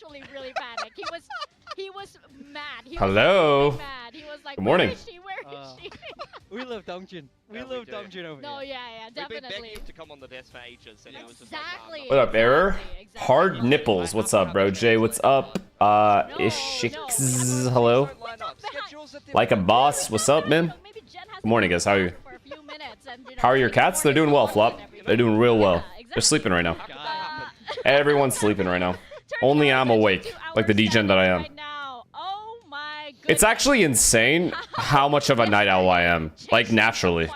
actually really panicked. He was mad. He Hello. Was really mad. He was like, Good morning. Where is she? Where is she? We love Dongjin. We love Dongjin over No, here. yeah, We've been definitely. begging him to come on the desk for ages. And he was just Exactly. What up, Error? Exactly. Hard nipples. What's up, bro? Jay, what's up? Ishix. Hello. Like a boss. What's up, man? Good morning, guys. How are you? How are your cats? They're doing well, Flop. They're doing real well. They're sleeping right now. Everyone's sleeping right now. Only I'm awake, like the degen that I am. It's actually insane how much of a night owl I am, like naturally.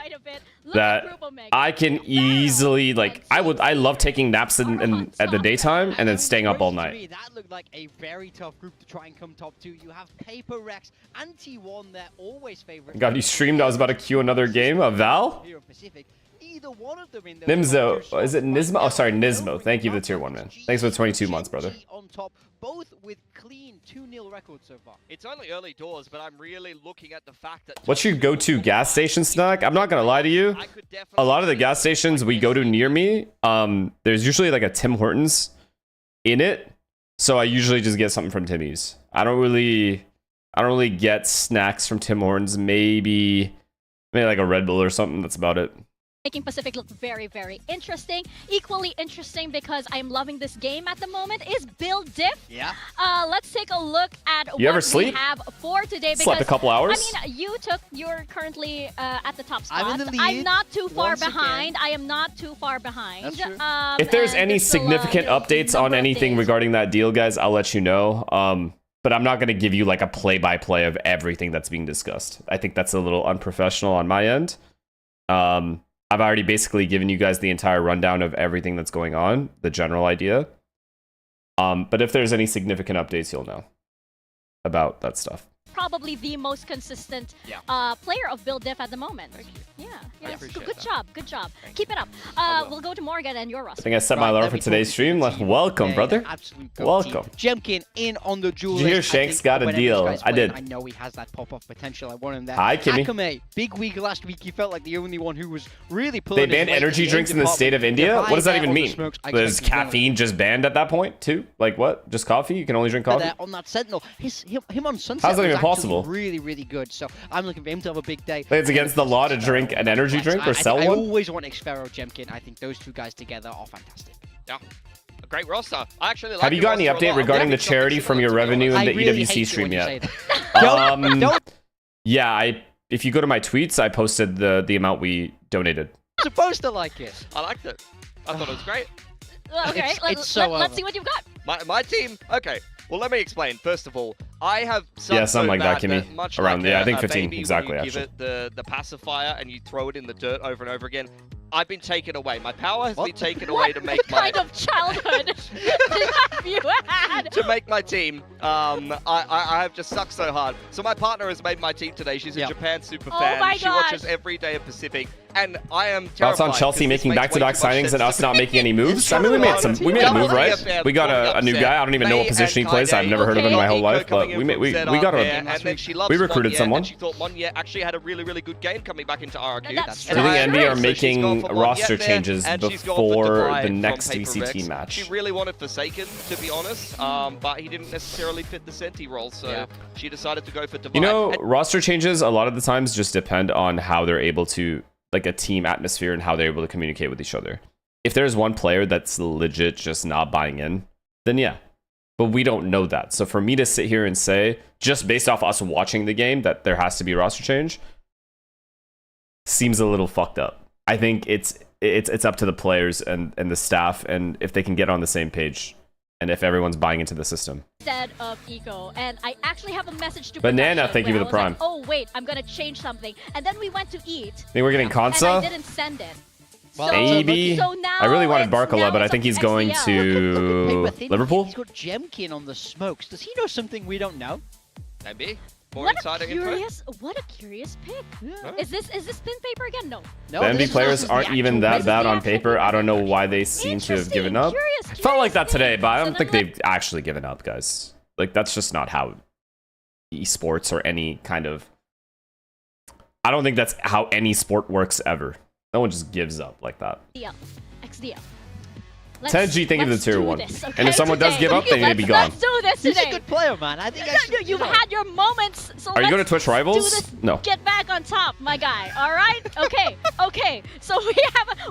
That I can easily, like, I love taking naps at the daytime and then staying up all night. That looked like a very tough group to try and come top 2. You have PRX and T1, they're always favorites. God, you streamed. I was about to queue another game of Val. Either one of them in Nimzo, is it Nismo? Oh, sorry, Nismo. Thank you for the tier 1, man. Thanks for the 22 months, brother. On top, both with clean 2-0 records so far. It's only early doors, but I'm really looking at the fact that... What's your go-to gas station snack? I'm not gonna lie to you. A lot of the gas stations we go to near me, there's usually like a Tim Hortons in it, so I usually just get something from Timmy's. I don't really get snacks from Tim Hortons. Maybe like a Red Bull or something. That's about it. Making Pacific look very, very interesting. Equally interesting because I'm loving this game at the moment is Build Diff. Yeah. Let's take a look at what we have for today. Because, slept a couple hours? I mean, you're currently at the top spot. I'm in the lead. I'm not too far behind. I am not too far behind. That's true. If there's any significant updates on anything regarding that deal, guys, I'll let you know. But I'm not going to give you like a play-by-play of everything that's being discussed. I think that's a little unprofessional on my end. I've already basically given you guys the entire rundown of everything that's going on, the general idea. But if there's any significant updates, you'll know about that stuff. Probably the most consistent player of Build Diff at the moment. Thank you. Yeah, appreciate good that. job, good job. Keep it up. We'll go to Morgan and your roster. I think I set my alarm for today's stream. Welcome, brother. Welcome. Jemkin in on the jewel. Did you hear Shanks got a deal? I did. I know he has that pop-off potential. I want him there. Hi, Kimmy. Akame, big week last week. He felt like the only one who was really pulling. They banned energy drinks in the state of India? What does that even mean? Is caffeine just banned at that point, too? Like, what? Just coffee? You can only drink coffee? On that Sentinel, him on Sunset How's that even was actually possible? really, really good. So I'm looking for him to have a big day. It's against the law to drink an energy drink or sell I one? always want Xfero Jemkin. I think those two guys together are fantastic. Yeah. A great roster. I actually like Have you got any update regarding the charity from your revenue in the EWC stream yet? Yeah, if you go to my tweets, I posted the amount we donated. I'm supposed to like it. I liked it. I thought it was great. Okay, let's see what you've got. My team. Okay. Well, let me explain. First of all, I have something like that, Kimmy. Much Around like I think 15 baby, exactly. When you Actually, give it the pacifier and you throw it in the dirt over and over again. I've been taken away. My power has been taken away to make my... What kind of childhood have you had? To make my team. I have just sucked so hard. So my partner has made my team today. She's a Japan super fan. She watches every day of Pacific. And I am terrified. Thoughts on Chelsea making back-to-back signings and us not making any moves? I mean, we made a move, right? We got a new guy. I don't even know what position he plays. I've never heard of him in my whole life, but we recruited someone. And she thought Monya actually had a really, really good game coming back into RRQ. That's Do you think Envy are making roster changes before the next VCT match? She really wanted Forsaken, to be honest, but he didn't necessarily fit the Senti role, so she decided to go for Divide. You know, roster changes a lot of the times just depend on how they're able to, like a team atmosphere and how they're able to communicate with each other. If there's one player that's legit just not buying in, then yeah. But we don't know that. So for me to sit here and say, just based off us watching the game, that there has to be a roster change, seems a little fucked up. I think it's up to the players and the staff, and if they can get on the same page, and if everyone's buying into the system. Instead of Eco, and I actually have a message to Banana, thank you for the prime. Like, oh wait, I'm gonna change something, and then we went to eat. Think we're getting Kansa? And I didn't send it. Well, maybe. So now I really wanted Barcola, but I think he's going to Liverpool. He's got Jemkin on the smokes. Does he know something we don't know? Maybe. More What insider a curious pick. Yeah. Is this thin paper again? No. No, The this MV players is aren't the even actual- that bad on paper. I don't know why they seem to have given up. I felt like that today, but I don't think they've actually given up, guys. Like, that's just not how esports or any kind of... I don't think that's how any sport works ever. No one just gives up like that. XDL. 10G, thank you for the tier 1. And if someone does give up, they need to be gone. Let's do this today. He's a good player, man. I think you've had your moments. So are you going to Twitch Rivals? No. Get back on top, my guy. All right? Okay. Okay. So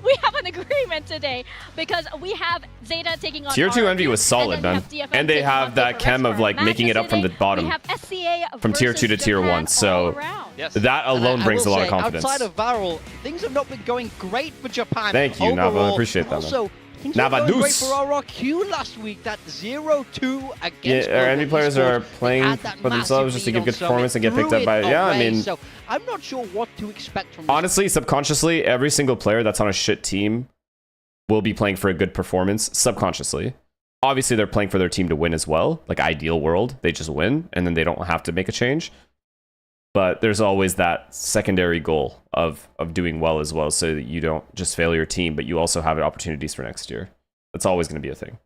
we have an agreement today because we have Zeta taking on Tier 2 RRQ, Envy was solid, man. And they have that chem of like making it up from the bottom. We have SCA from tier 2 to tier 1. So that alone brings a lot of confidence. Outside of Varel, things have not been going great for Japan. Thank you, Nava. I appreciate that. Also, things were going great for RRQ last week. That 0-2 against. Yeah, our enemy players are playing for themselves just to give good performance and get picked up by it. Yeah, I mean, so I'm not sure what to expect from. Honestly, subconsciously, every single player that's on a shit team will be playing for a good performance subconsciously. Obviously, they're playing for their team to win as well. Like ideal world, they just win and then they don't have to make a change. But there's always that secondary goal of doing well as well, so that you don't just fail your team, but you also have opportunities for next year. That's always going to be a thing.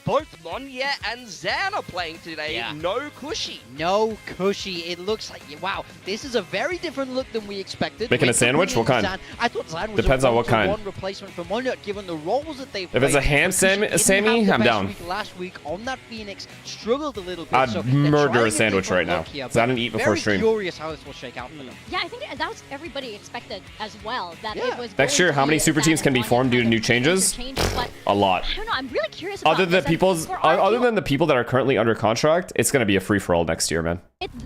Both Monya and Zan are playing today. Yeah. No Cushy. No Cushy. It looks like, wow, this is a very different look than we expected. Making a sandwich? What kind? Zan. I thought Zan was depends on what kind. One replacement for Monya, given the roles that they've played. If it's a ham Sammy, I'm down. Last week on that Phoenix, struggled a little bit. I'd so murder a sandwich right now. Because I didn't eat before stream. Very curious how this will shake out for them. Yeah, I think that was everybody expected as well. That it was next year, how many super teams can be formed due to new changes? A lot. I don't know. I'm really curious about Other than the people that are currently under contract, it's going to be a free-for-all next year, man.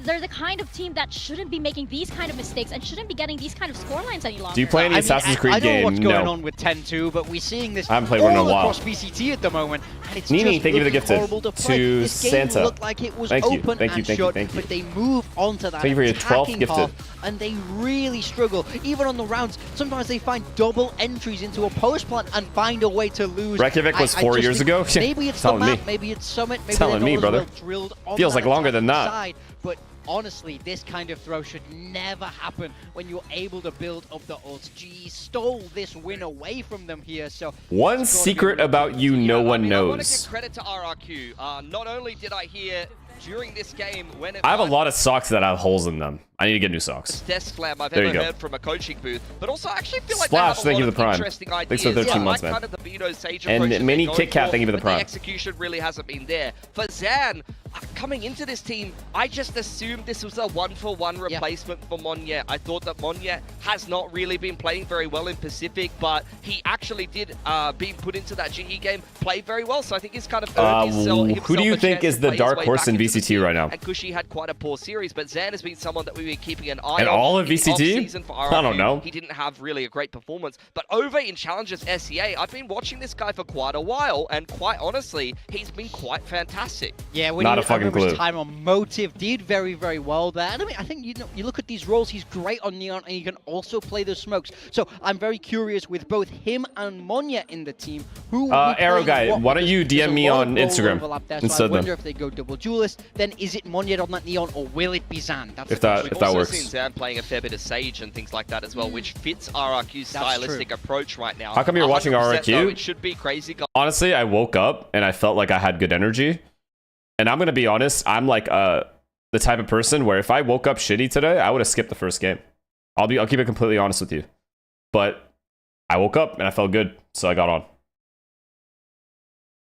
They're the kind of team that shouldn't be making these kind of mistakes and shouldn't be getting these kind of scorelines any longer. Do you play any Assassin's Creed game? I know what's going on with 10-2, but we're seeing this I haven't played one in a while. across VCT at the moment. And it's Nini, just thank you for the gifted. To this game Santa. Looked like it was open and shut, but they move onto that thank you for your 12th gifted. And they really struggle. Even on the rounds, sometimes they find double entries into a post plant and find a way to lose. Reykjavik was 4 years ago? Maybe it's the map, maybe it's Summit, maybe telling me, brother. Feels like longer than that. Side, but honestly, this kind of throw should never happen when you're able to build up the ults. G stole this win away from them here, so... One secret about you no one knows. I want to give credit to RRQ. Not only did I hear during this game when I have a lot of socks that have holes in them. I need to get new socks. Desk slam I've ever heard from a coaching booth, but also I actually feel like Splash, they have a lot of interesting ideas. Thanks for 13 months, man. Kind of the Beano Sage and Mini Kit Kat, thank you for the prime. The execution really hasn't been there. For Zan, coming into this team, I just assumed this was a one-for-one replacement for Monya. I thought that Monya has not really been playing very well in Pacific, but he actually did, being put into that GE game, play very well. So I think he's kind of earned himself. Who do you think is the dark horse in VCT right now? And Cushy had quite a poor series, but Zan has been someone that we've been keeping an eye on. And all of VCT? I don't know. He didn't have really a great performance. But over in Challengers SEA, I've been watching this guy for quite a while, and quite honestly, he's been quite fantastic. Yeah, when not a fucking clue. His time on Motive did very, very well there. And I mean, I think you look at these roles, he's great on Neon, and he can also play the smokes. So I'm very curious with both him and Monya in the team. Who Arrow guy, why don't you DM me on Instagram so I wonder if they go double duelist, then is it Monya on that Neon, or will it be Zan? That's if that works. We've seen Zan playing a fair bit of Sage and things like that as well, which fits RRQ's stylistic approach right now. How come you're watching RRQ? Though, it should be crazy. Honestly, I woke up and I felt like I had good energy. And I'm going to be honest, I'm like the type of person where if I woke up shitty today, I would have skipped the first game. I'll keep it completely honest with you. But I woke up and I felt good, so I got on.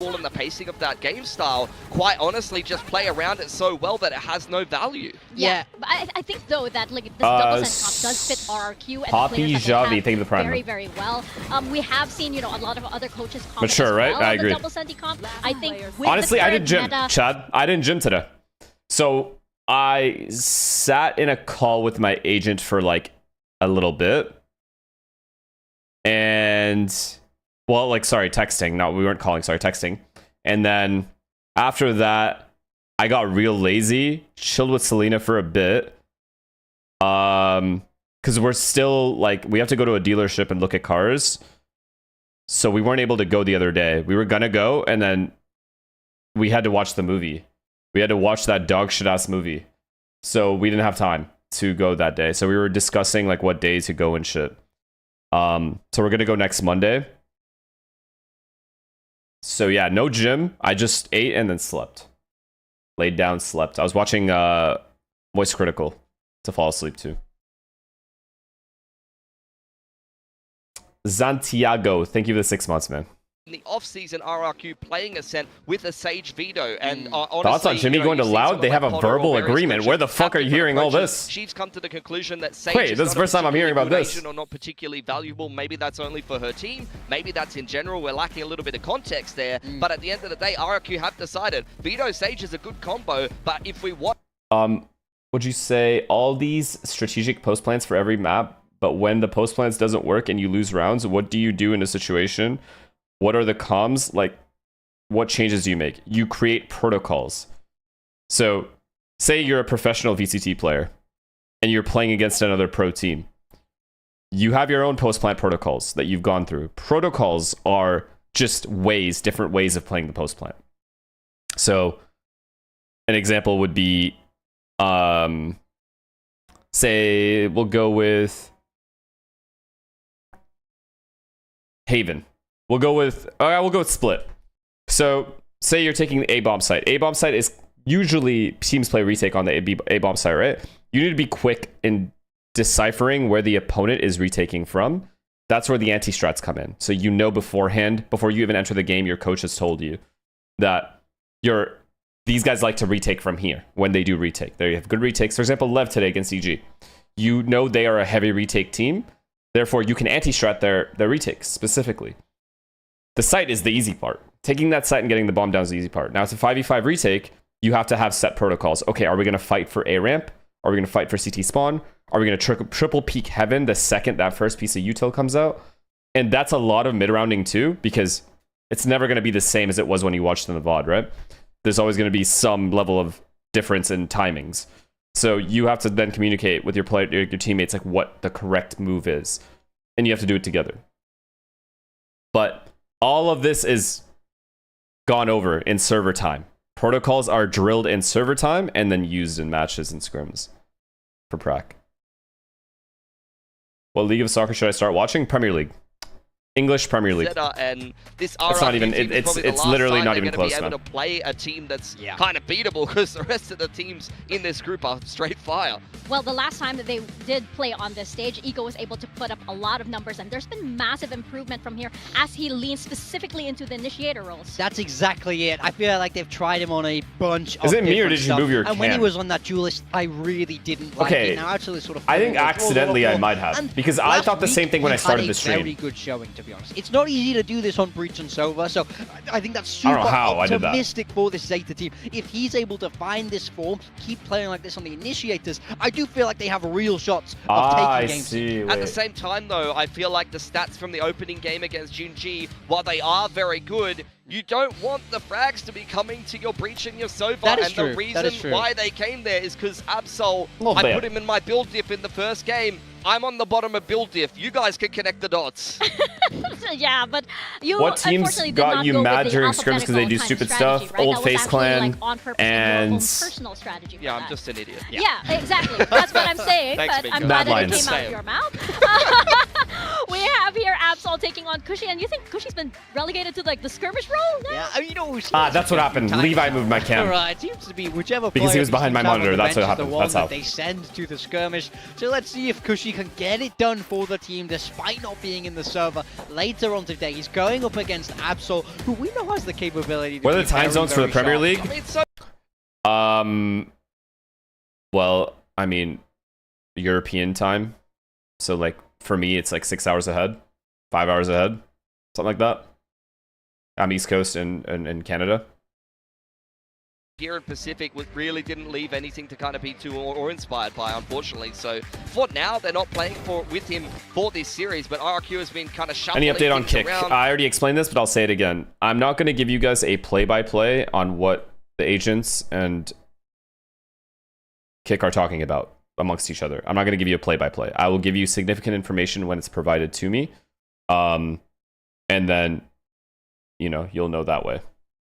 And the pacing of that game style, quite honestly, just play around it so well that it has no value. Yeah, but I think though that like this double send top does fit RRQ and Poppy Javi, thank you for the prime. Very well. We have seen a lot of other coaches comment mature, right? I agree. Double send comp. I think honestly, I didn't gym, Chad. I didn't gym today, so I sat in a call with my agent for like a little bit, and. Well, like, sorry, texting. No, we weren't calling, sorry, texting. And then after that, I got real lazy, chilled with Selena for a bit. Because we're still, like, we have to go to a dealership and look at cars. So we weren't able to go the other day. We were gonna go, and then we had to watch the movie. We had to watch that dog shit-ass movie. So we didn't have time to go that day. So we were discussing, like, what day to go and shit. So we're gonna go next Monday. So yeah, no gym. I just ate and then slept. Laid down, slept. I was watching Voice Critical to fall asleep too. Santiago, thank you for the 6 months, man. in the off-season, RRQ playing Ascent with a Sage veto, and honestly, thoughts on Jimmy going to Loud? They have a verbal agreement. Where the fuck are you hearing all this? She's come to the conclusion that Sage Wait, this is the first time I'm hearing about this. Or not particularly valuable. Maybe that's only for her team. Maybe that's in general. We're lacking a little bit of context there. But at the end of the day, RRQ have decided veto Sage is a good combo. But if we watch, would you say all these strategic post plans for every map? But when the post plans doesn't work and you lose rounds, what do you do in a situation? What are the comms? Like, what changes do you make? You create protocols. So, say you're a professional VCT player and you're playing against another pro team. You have your own post-plant protocols that you've gone through. Protocols are just different ways of playing the post-plant. So, an example would be, say, we'll go with Haven. We'll go with Split. So, say you're taking the A-bomb site. A-bomb site is usually teams play retake on the A-bomb site, right? You need to be quick in deciphering where the opponent is retaking from. That's where the anti-strats come in. So you know beforehand, before you even enter the game, your coach has told you that these guys like to retake from here when they do retake. They have good retakes. For example, Lev today against EG. You know they are a heavy retake team. Therefore, you can anti-strat their retakes specifically. The site is the easy part. Taking that site and getting the bomb down is the easy part. Now, it's a 5v5 retake. You have to have set protocols. Okay, are we going to fight for A ramp? Are we going to fight for CT spawn? Are we going to triple peek heaven the second that first piece of util comes out? And that's a lot of mid-rounding too, because it's never going to be the same as it was when you watched in the VOD, right? There's always going to be some level of difference in timings. So you have to then communicate with your teammates like what the correct move is. And you have to do it together. But all of this is gone over in server time. Protocols are drilled in server time and then used in matches and scrims for prac. What league of soccer should I start watching? Premier League. English Premier League. And this it's not even. It's literally not even close. Be able to play a team that's kind of beatable because the rest of the teams in this group are straight fire. Well, the last time that they did play on this stage, Ego was able to put up a lot of numbers, and there's been massive improvement from here as he leans specifically into the initiator roles. That's exactly it. I feel like they've tried him on a bunch of Is it me or did you stuff. move your And when he was on that duelist, I really didn't like it. Now actually sort of. I think accidentally I might have, because I thought the same thing when I started the stream. Very good showing, to be honest. It's not easy to do this on Breach and Sova, so I think that's super optimistic for this Zeta team. If he's able to find this form, keep playing like this on the initiators, I do feel like they have real shots of taking games. At the same time, though, I feel like the stats from the opening game against Junji, while they are very good, you don't want the frags to be coming to your Breach and your Sova, the reason why they came there is because Absol, I put him in my build diff in the first game. I'm on the bottom of build diff. You guys can connect the dots. Yeah, but you what teams got you mad during scrims because they do stupid stuff? Right? Old Face Clan and personal strategy. Yeah, I'm just an idiot. Yeah, exactly. That's what I'm saying. Thanks, but I'm glad that it came out of your mouth. We have here Absol taking on Cushy, and you think Cushy's been relegated to like the skirmish role now? Yeah, you know. That's what happened. Levi moved my cam. Right, it seems to be whichever because he was behind my monitor. That's what happened. That's how they send to the skirmish. So let's see if Cushy can get it done for the team despite not being in the server. Later on today, he's going up against Absol, who we know has the capability to what are the time zones for the Premier League? I mean, well, I mean, European time. So like for me, it's like 6 hours ahead, 5 hours ahead, something like that. I'm East Coast in Canada. Here in Pacific really didn't leave anything to kind of be too or inspired by, unfortunately. So for now, they're not playing with him for this series, but RRQ has been kind of shuffling. Any update on Kick? I already explained this, but I'll say it again. I'm not going to give you guys a play-by-play on what the agents and Kick are talking about amongst each other. I'm not going to give you a play-by-play. I will give you significant information when it's provided to me, and then you'll know that way.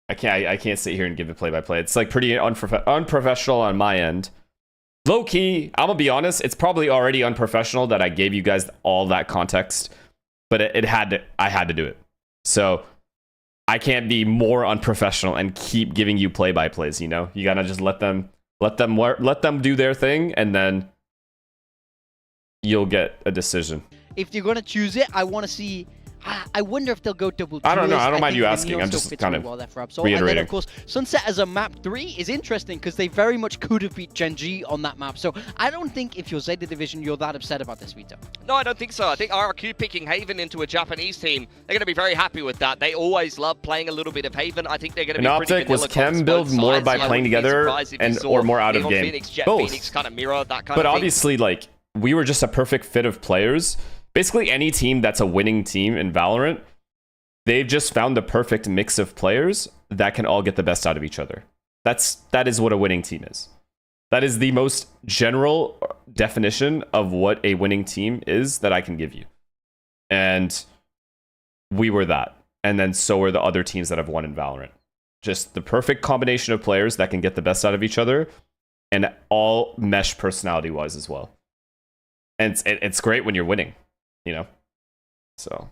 I can't sit here and give a play-by-play. It's like pretty unprofessional on my end. Low key, I'm gonna be honest. It's probably already unprofessional that I gave you guys all that context, but I had to do it. So I can't be more unprofessional and keep giving you play-by-plays. You gotta just let them do their thing, and then you'll get a decision. If you're gonna choose it, I want to see I wonder if they'll go double. I don't know. Duelist. I don't mind you think asking. Neon I'm still just fits kind really of well there for Absol. reiterating. And then, of course, Sunset as a map 3 is interesting because they very much could have beat Gen G on that map. So I don't think if you're Zeta Division, you're that upset about this, Vito. No, I don't think so. I think RRQ picking Haven into a Japanese team, they're going to be very happy with that. They always love playing a little bit of Haven. I think they're going to be pretty Optic, was vanilla Chem build more sides. by I playing wouldn't be together surprised if you saw or more out of Neon game? Phoenix, Jet Both. Phoenix kind of mirror that kind But of obviously, like, we were just a perfect fit of players. Basically, any team that's a winning team in Valorant, they've just found the perfect mix of players that can all get the best out of each other. That is what a winning team is. That is the most general definition of what a winning team is that I can give you. And we were that. And then so were the other teams that have won in Valorant. Just the perfect combination of players that can get the best out of each other and all mesh personality-wise as well. And it's great when you're winning, you know? So...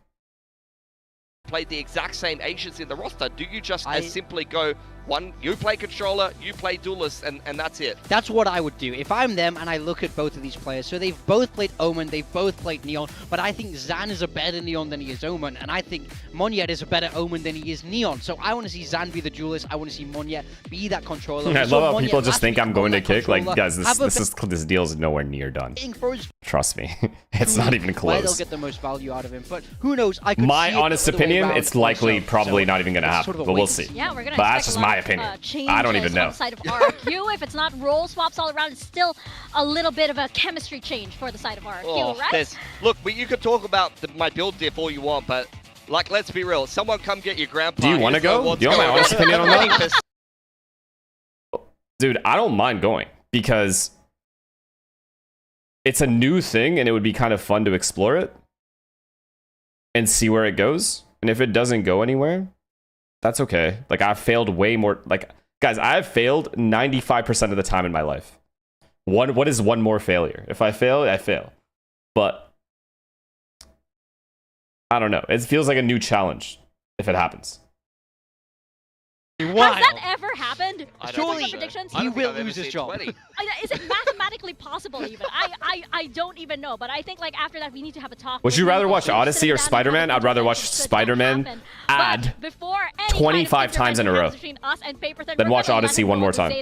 played the exact same Asians in the roster. Do you just as simply go, one, you play controller, you play duelist, and that's it? That's what I would do. If I'm them and I look at both of these players, so they've both played Omen, they've both played Neon, but I think Zan is a better Neon than he is Omen, and I think Monyet is a better Omen than he is Neon. So I want to see Zan be the duelist, I want to see Monyet be that controller. I love how people just think I'm going to kick. Like, guys, this deal is nowhere near done. Trust me. It's not even close. They'll get the most value out of him, but who knows? My honest opinion, it's likely probably not even going to happen, but we'll see. Yeah, we're gonna but that's just my opinion. I don't even know. On the side of RRQ, if it's not role swaps all around, it's still a little bit of a chemistry change for the side of RRQ, right? Look, you could talk about my build diff all you want, but like, let's be real. Someone come get your grandpa. Do you want to go? Do you want my honest opinion on that? Dude, I don't mind going because it's a new thing and it would be kind of fun to explore it and see where it goes. And if it doesn't go anywhere, that's okay. Like, I've failed way more. Like, guys, I've failed 95% of the time in my life. What is one more failure? If I fail, I fail. But I don't know. It feels like a new challenge if it happens. Has that ever happened? Surely predictions? he will lose his job. Is it mathematically possible even? I don't even know, but I think like after that we need to have a talk. Would you rather watch Odyssey or Spider-Man? I'd rather watch Spider-Man ad 25 times in a row than watch Odyssey one more time.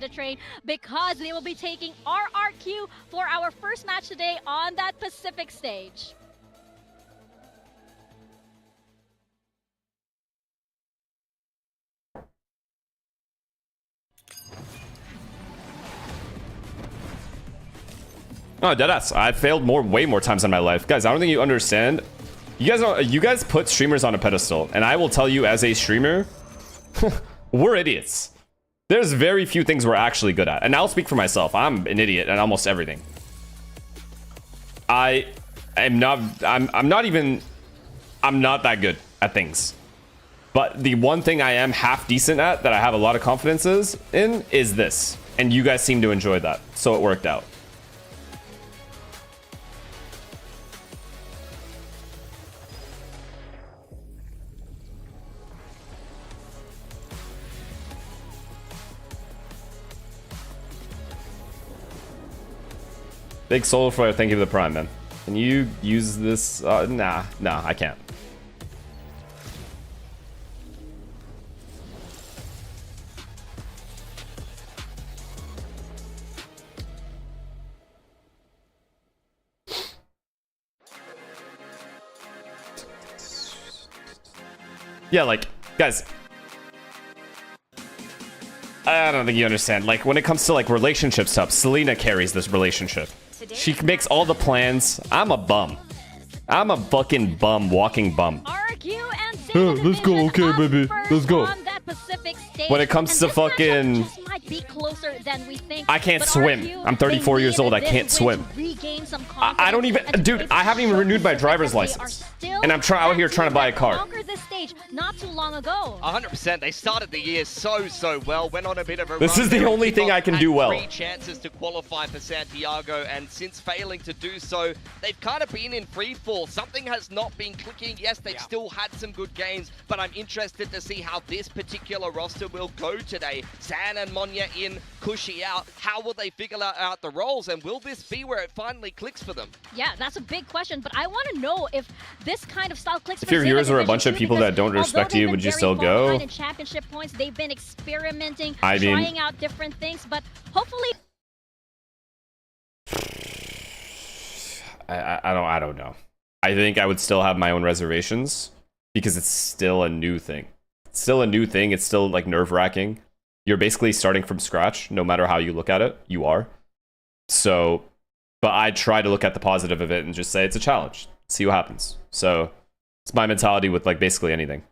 Because they will be taking RRQ for our first match today on that Pacific stage. Oh, deadass. I've failed way more times in my life. Guys, I don't think you understand. You guys put streamers on a pedestal, and I will tell you as a streamer, we're idiots. There's very few things we're actually good at. And I'll speak for myself. I'm an idiot at almost everything. I'm not that good at things. But the one thing I am half decent at that I have a lot of confidence in is this. And you guys seem to enjoy that. So it worked out. Big Solar Flare, thank you for the prime, man. Can you use this? Nah, I can't. Yeah, like, guys, I don't think you understand. Like, when it comes to, like, relationship stuff, Selena carries this relationship. She makes all the plans. I'm a bum. I'm a fucking bum, walking bum. Let's go, okay, baby. Let's go. When it comes to fucking... I can't swim. I'm 34 years old. I can't swim. I don't even... Dude, I haven't even renewed my driver's license. And I'm out here trying to buy a car. stage not too long ago. 100%. They started the year so well. Went on a bit of a This run. is the only thing I can do well. 3 chances to qualify for Santiago, and since failing to do so, they've kind of been in free fall. Something has not been clicking. Yes, they've still had some good games, but I'm interested to see how this particular roster will go today. Zan and Monya in, Cushy out. How will they figure out the roles, and will this be where it finally clicks for them? Yeah, that's a big question, but I want to know if this kind of style clicks If for your viewers were a bunch of too, people that don't respect you, would you still go? In championship points, they've been experimenting, I mean, trying out different things, but hopefully... I don't know. I think I would still have my own reservations because it's still a new thing. It's still a new thing. It's still like nerve-wracking. You're basically starting from scratch, no matter how you look at it. You are. So, but I try to look at the positive of it and just say it's a challenge. See what happens. So it's my mentality with like basically anything.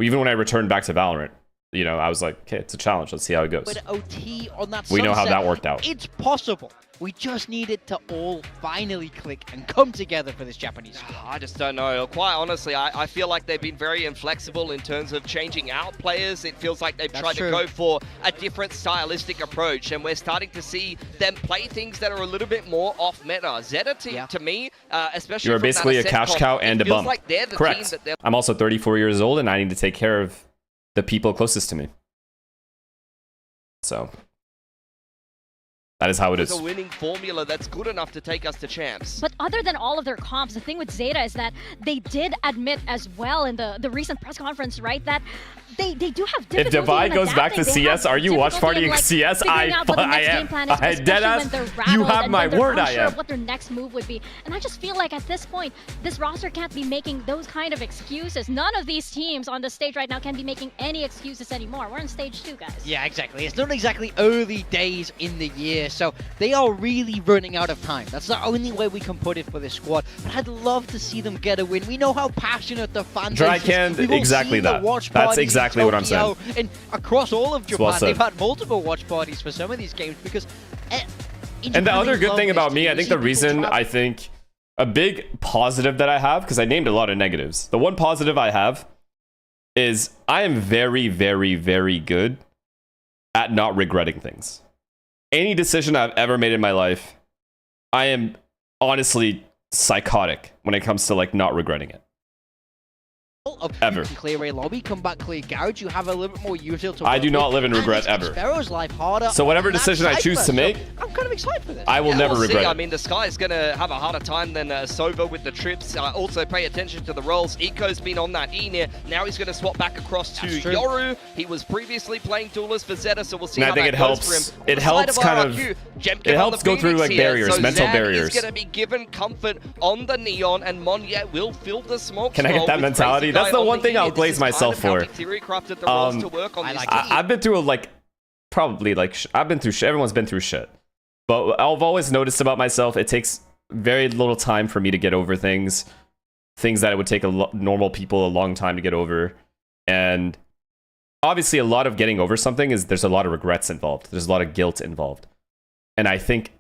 Even when I returned back to Valorant, you know, I was like, okay, it's a challenge. Let's see how it goes. With OT on that We know how sunset, that worked out. It's possible. We just need it to all finally click and come together for this Japanese squad. I just don't know. Quite honestly, I feel like they've been very inflexible in terms of changing out players. It feels like they've tried to go for a different stylistic approach, and we're starting to see them play things that are a little bit more off-meta. Zeta, to me, especially You're basically a cash cow and a bum. Like they're the Correct. team that I'm also 34 years old, and I need to take care of the people closest to me. So that is how it is. a winning formula that's good enough to take us to champs. But other than all of their comps, the thing with Zeta is that they did admit as well in the recent press conference, right, that they do have difficulty. If Divide goes back to CS, are you Watchparty like, CS? I am. I deadass. You have my word, I am. What their next move would be. And I just feel like at this point, this roster can't be making those kind of excuses. None of these teams on the stage right now can be making any excuses anymore. We're in stage 2, guys. Yeah, exactly. It's not exactly early days in the year, so they are really running out of time. That's the only way we can put it for this squad. But I'd love to see them get a win. We know how passionate the fan base is. We've all exactly seen that. The watch That's parties exactly in what I'm saying. Tokyo, and across all of Japan, well they've had multiple watch parties for some of these games because. And the other good thing about me, I think the reason I think a big positive that I have, because I named a lot of negatives. The one positive I have is I am very, very, very good at not regretting things. Any decision I've ever made in my life, I am honestly psychotic when it comes to like not regretting it. Ever. Clear a lobby, come back, clear garage. You have a little bit more util to I do not live in regret ever. Sparrow's life harder. So whatever decision I choose to make, I'm kind of excited for this. I will never regret it. I mean, the Sky is going to have a harder time than Sova with the trips. Also, pay attention to the roles. Eco's been on that E near. Now he's going to swap back across to Yoru. He was previously playing duelist for Zeta, so we'll see how that goes for him. It helps kind of. It helps go through like barriers, mental barriers. He's going to be given comfort on the Neon, and Monya will fill the smoke. Can I get that mentality? That's the one thing I'll glaze myself for. I've been through like probably like I've been through shit. Everyone's been through shit, but I've always noticed about myself, it takes very little time for me to get over things that it would take normal people a long time to get over. And obviously a lot of getting over something is there's a lot of regrets involved, there's a lot of guilt involved, and I think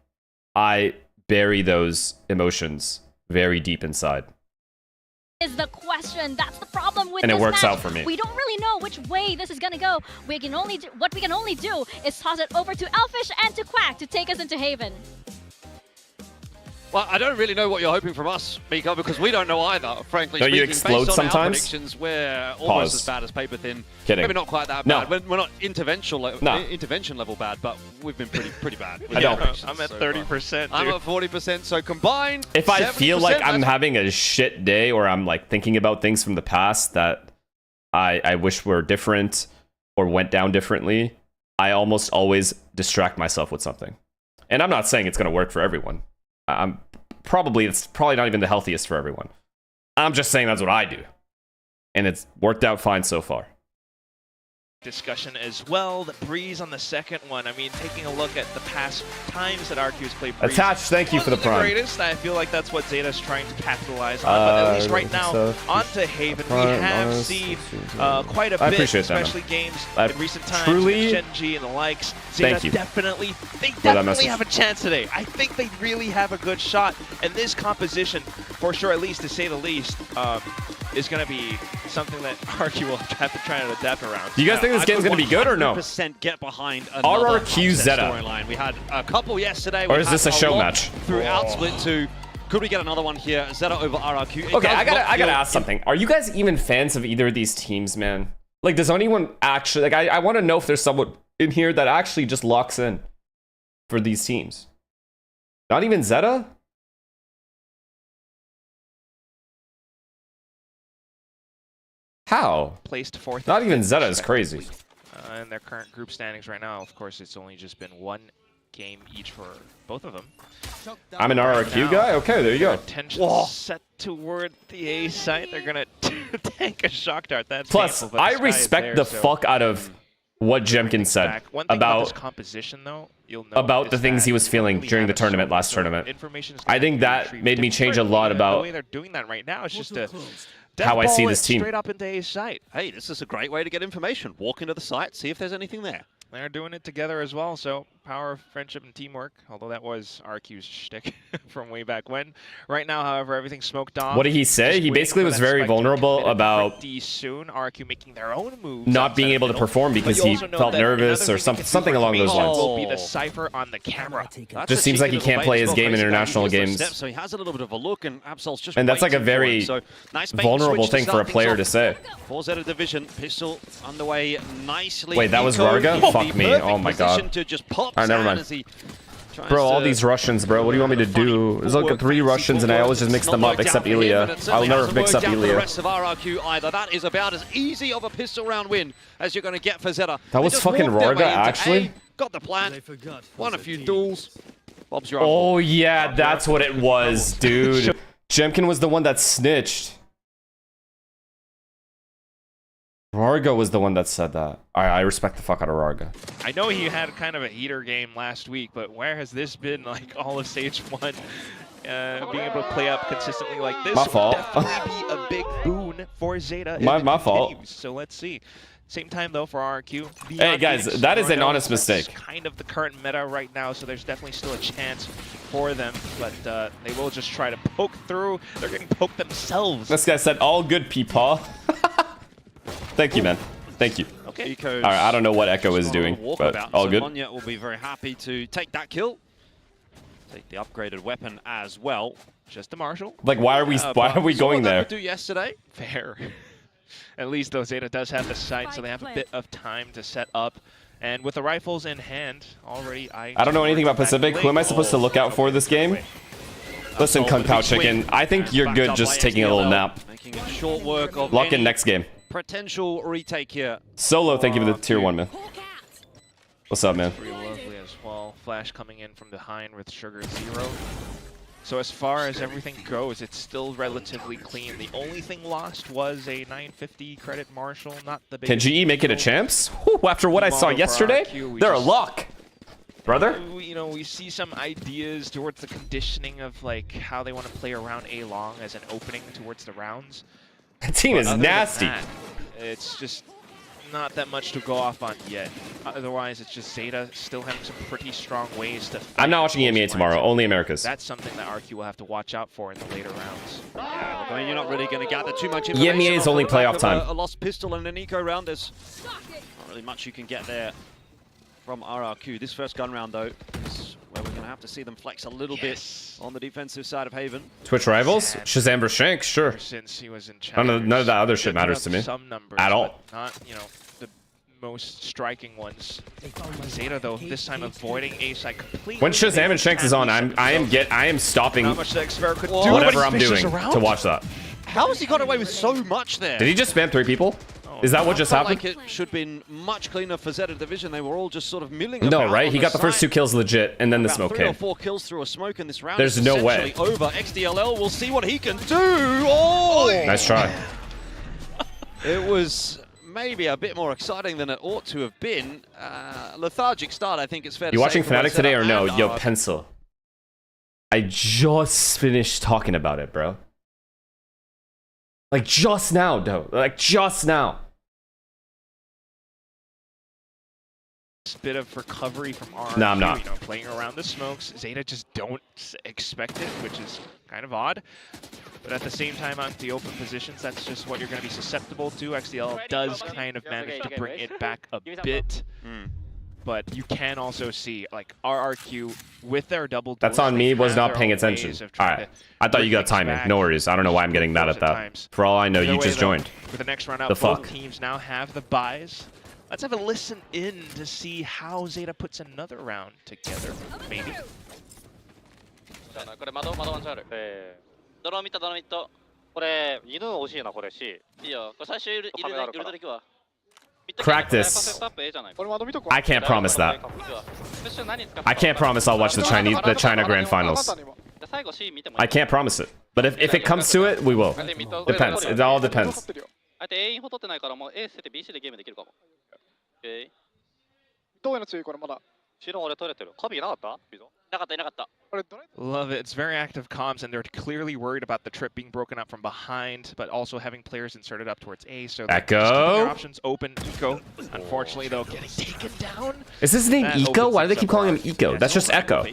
I bury those emotions very deep inside. Is the question. That's the problem with and this it works match. out for me. We don't really know which way this is gonna go. What we can only do is toss it over to Elfish and to Quack to take us into Haven. Well, I don't really know what you're hoping from us, Mika, because we don't know either, frankly. Don't you speaking. explode Based on sometimes? Our predictions, we're almost as bad as Paper Thin. Kidding. Maybe not quite that bad. We're not intervention level bad, but we've been pretty bad. I don't. I'm at 30%. I'm at 40%, so combined. If I feel like I'm having a shit day, or I'm like thinking about things from the past that I wish were different or went down differently, I almost always distract myself with something. And I'm not saying it's going to work for everyone. It's probably not even the healthiest for everyone. I'm just saying that's what I do. And it's worked out fine so far. Discussion as well. The Breeze on the second one. I mean, taking a look at the past times that RQ's played Breeze. Attached, thank you for the prime. Greatest. I feel like that's what Zeta's trying to capitalize on. But at least right now, onto Haven, we have seen quite a bit, especially games in recent times, Shenji and the likes. Zeta definitely have a chance today. I think they really have a good shot. And this composition, for sure, at least to say the least, is going to be something that RQ will have to try and adapt around. Do you guys think this game's going to be good or no? Get behind RRQ Zeta. We had a couple yesterday. Or is this a show match? Throughout Split 2. Could we get another one here? Zeta over RRQ. Okay, I gotta ask something. Are you guys even fans of either of these teams, man? Like, does anyone actually... Like, I want to know if there's someone in here that actually just locks in for these teams. Not even Zeta? How? Placed fourth. Not even Zeta is crazy. In their current group standings right now, of course, it's only just been one game each for both of them. I'm an RRQ guy? Okay, there you go. Attention set toward the A site. They're going to tank a shock dart. That's Plus, painful, I respect the fuck out of what Jemkin said about this composition, though, about the things he was feeling during the tournament last tournament. I think that made me change a lot about the way they're doing that right now. It's just how I see this team. Straight up into A's site. Hey, this is a great way to get information. Walk into the site, see if there's anything there. They're doing it together as well, so power of friendship and teamwork, although that was RQ's shtick from way back when. Right now, however, everything's smoked off. What did he say? He basically was very vulnerable about soon. RQ making their own moves, not being able to perform because he felt nervous or something along those lines. Will be the cipher on the camera. Just seems like he can't play his game in international games. So he has a little bit of a look, and Absol's just and that's like a very vulnerable thing for a player to say. 4-0 division, pistol underway nicely. Wait, that was Rarga? Fuck me. Oh my god. Alright, never mind. Bro, all these Russians, bro. What do you want me to do? There's like 3 Russians and I always just mix them up, except Ilya. I'll never mix up Ilya. The rest of RRQ either. That is about as easy of a pistol round win as you're going to get for Zeta. That was fucking Rarga, actually? Got the plan. Won a few duels. Bob's your Oh yeah, that's what it was, dude. Jemkin was the one that snitched. Rarga was the one that said that. I respect the fuck out of Rarga. I know he had kind of a heater game last week, but where has this been like all of Stage 1? Being able to play up consistently like this my fault. would definitely be a big boon for Zeta. My fault. So let's see. Same time though for RQ. Hey guys, that is an honest mistake. Kind of the current meta right now, so there's definitely still a chance for them, but they will just try to poke through. They're getting poked themselves. This guy said all good, Peepaw. Thank you, man. Thank you. Okay. All right, I don't know what Echo is doing, but all good. Monya will be very happy to take that kill. Take the upgraded weapon as well. Just a Marshall. Like, why are we going there? Do yesterday. Fair. At least though, Zeta does have the sight, so they have a bit of time to set up. And with the rifles in hand, already I don't know anything about Pacific. Who am I supposed to look out for this game? Listen, Kung Pao Chicken, I think you're good just taking a little nap. Making a short work of lock in next game. Potential retake here. Solo, thank you for the tier 1, man. What's up, man? Pretty lovely as well. Flash coming in from behind with Sugar 0. So as far as everything goes, it's still relatively clean. The only thing lost was a 950 credit Marshall, not the big. Can GE make it a champs? Whew, after what I saw yesterday, they're a lock. Brother? You know, we see some ideas towards the conditioning of like how they want to play around A long as an opening towards the rounds. That team is nasty. That, it's just not that much to go off on yet. Otherwise, it's just Zeta still having some pretty strong ways to fight. I'm not watching EMEA tomorrow, only Americas. That's something that RQ will have to watch out for in the later rounds. Yeah, I mean, you're not really going to gather too much information. EMEA is only playoff time. A lost pistol and an eco round. There's not really much you can get there from RRQ. This first gun round, though, is where we're going to have to see them flex a little bit on the defensive side of Haven. Twitch rivals? Shazam vs. Shanks, sure. Since he was in none of that other shit matters to me. Some numbers, at all. Not, you know, the most striking ones. Zeta, though, this time avoiding A side completely. When Shazam and Shanks is on, I am stopping whatever I'm doing to watch that. How has he got away with so much there? Did he just spam 3 people? Is that what just happened? Like it should have been much cleaner for Zeta Division. They were all just sort of milling No, about right? He got the first 2 kills legit, and then the smoke came. 3 or 4 kills through a smoke in this round. There's no way. Over. XDLL, we'll see what he can do. Oh! Nice try. It was maybe a bit more exciting than it ought to have been. Lethargic start, I think it's fair to say. You watching Fnatic today or no? Yo, Pencil. I just finished talking about it, bro. Like, just now, though. Like, just now. Bit of recovery from RRQ, no, I'm not. You know, playing around the smokes. Zeta just don't expect it, which is kind of odd. But at the same time, on the open positions, that's just what you're going to be susceptible to. XDL does kind of manage to bring it back a bit. But you can also see, like, RRQ with their double doors. That's on me, was not paying attention. Alright. I thought you got timing. No worries. I don't know why I'm getting mad at that. For all I know, you just joined. For the next round out, both teams now have the buys. Let's have a listen in to see how Zeta puts another round together, maybe. Crack this. I can't promise that. I can't promise I'll watch the China Grand Finals. I can't promise it. But if it comes to it, we will. Depends. It all depends. Love it. It's very active comms, and they're clearly worried about the trip being broken up from behind, but also having players inserted up towards A. So Echo. their options open. Eco, unfortunately, though, getting taken down. Is his name Eco? Why do they keep calling him Eco? That's just Echo.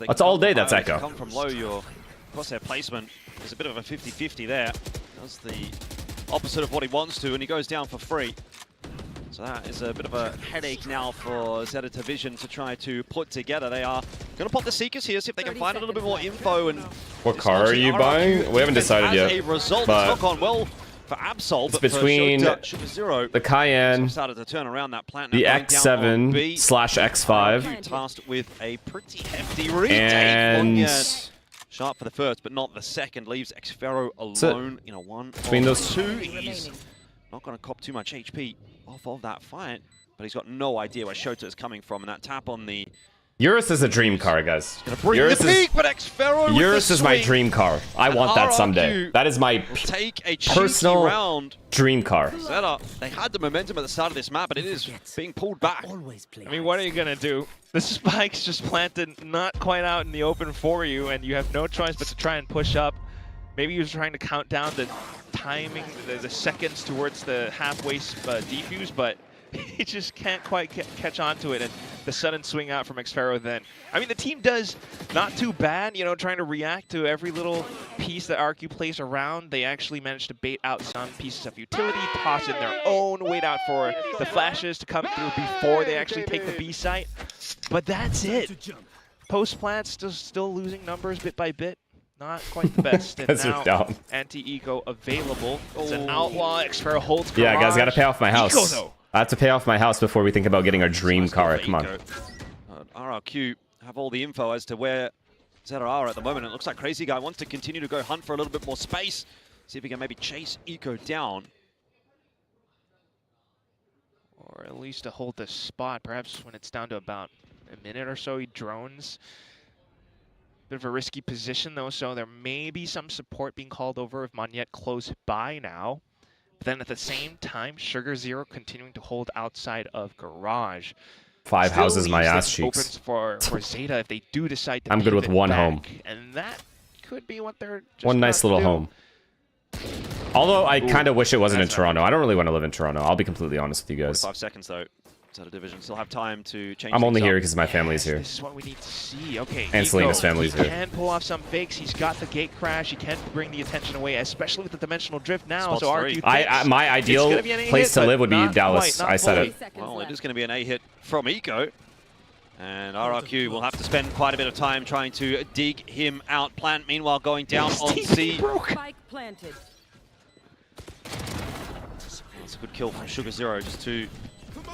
That's all day. That's Echo. Come from low. Your crosshair placement is a bit of a 50-50 there. That's the opposite of what he wants to, and he goes down for free. So that is a bit of a headache now for Zeta Division to try to put together. They are going to pop the Seekers here, see if they can find a little bit more info. And what car are you buying? We haven't decided yet. As a result, it's not gone well for Absol, it's between the Cayenne, started to turn around that plant, the X7/X5, tasked with a pretty hefty retake. And sharp for the first, but not the second. Leaves Xfero alone in a 1 between those two. He's not going to cop too much HP off of that fight, but he's got no idea where Shota is coming from, and that tap on the... Eurus is a dream car, guys. Eurus is my dream car. I want that someday. That is my personal dream car. Zeta, they had the momentum at the start of this map, but it is being pulled back. I mean, what are you going to do? The spike's just planted not quite out in the open for you, and you have no choice but to try and push up. Maybe he was trying to count down the timing, the seconds towards the halfway defuse, but he just can't quite catch on to it, and the sudden swing out from Xfero then. I mean, the team does not too bad, you know, trying to react to every little piece that RQ plays around. They actually managed to bait out some pieces of utility, toss in their own, wait out for the flashes to come through before they actually take the B site. But that's it. Post-plants still losing numbers bit by bit. Not quite the best. And now anti-eco available. It's an outlaw. Xfero holds garage. Yeah, guys, gotta pay off my house. Eco, though. I have to pay off my house before we think about getting our dream car. Come on. RRQ have all the info as to where Zeta are at the moment. It looks like Crazy Guy wants to continue to go hunt for a little bit more space. See if he can maybe chase Eco down. Or at least to hold the spot. Perhaps when it's down to about a minute or so, he drones. Bit of a risky position, though, so there may be some support being called over if Monyet close by now. But then at the same time, Sugar Zero continuing to hold outside of Garage. 5 houses, my ass cheeks. Opens for Zeta if they do decide to I'm good with one home. And that could be what they're just one nice little home. Although I kind of wish it wasn't in Toronto. I don't really want to live in Toronto. I'll be completely honest with you guys. 5 seconds, though. Zeta Division still have time to change. I'm only here because my family's here. This is what we need to see. Okay, and Selena's family's here. He can pull off some fakes. He's got the gate crash. He can bring the attention away, especially with the dimensional drift now. So RQ my ideal place to live would be Dallas. I said it. Well, it is going to be an A hit from Eco. And RRQ will have to spend quite a bit of time trying to dig him out. Plant, meanwhile, going down on C. That's a good kill from Sugar Zero just to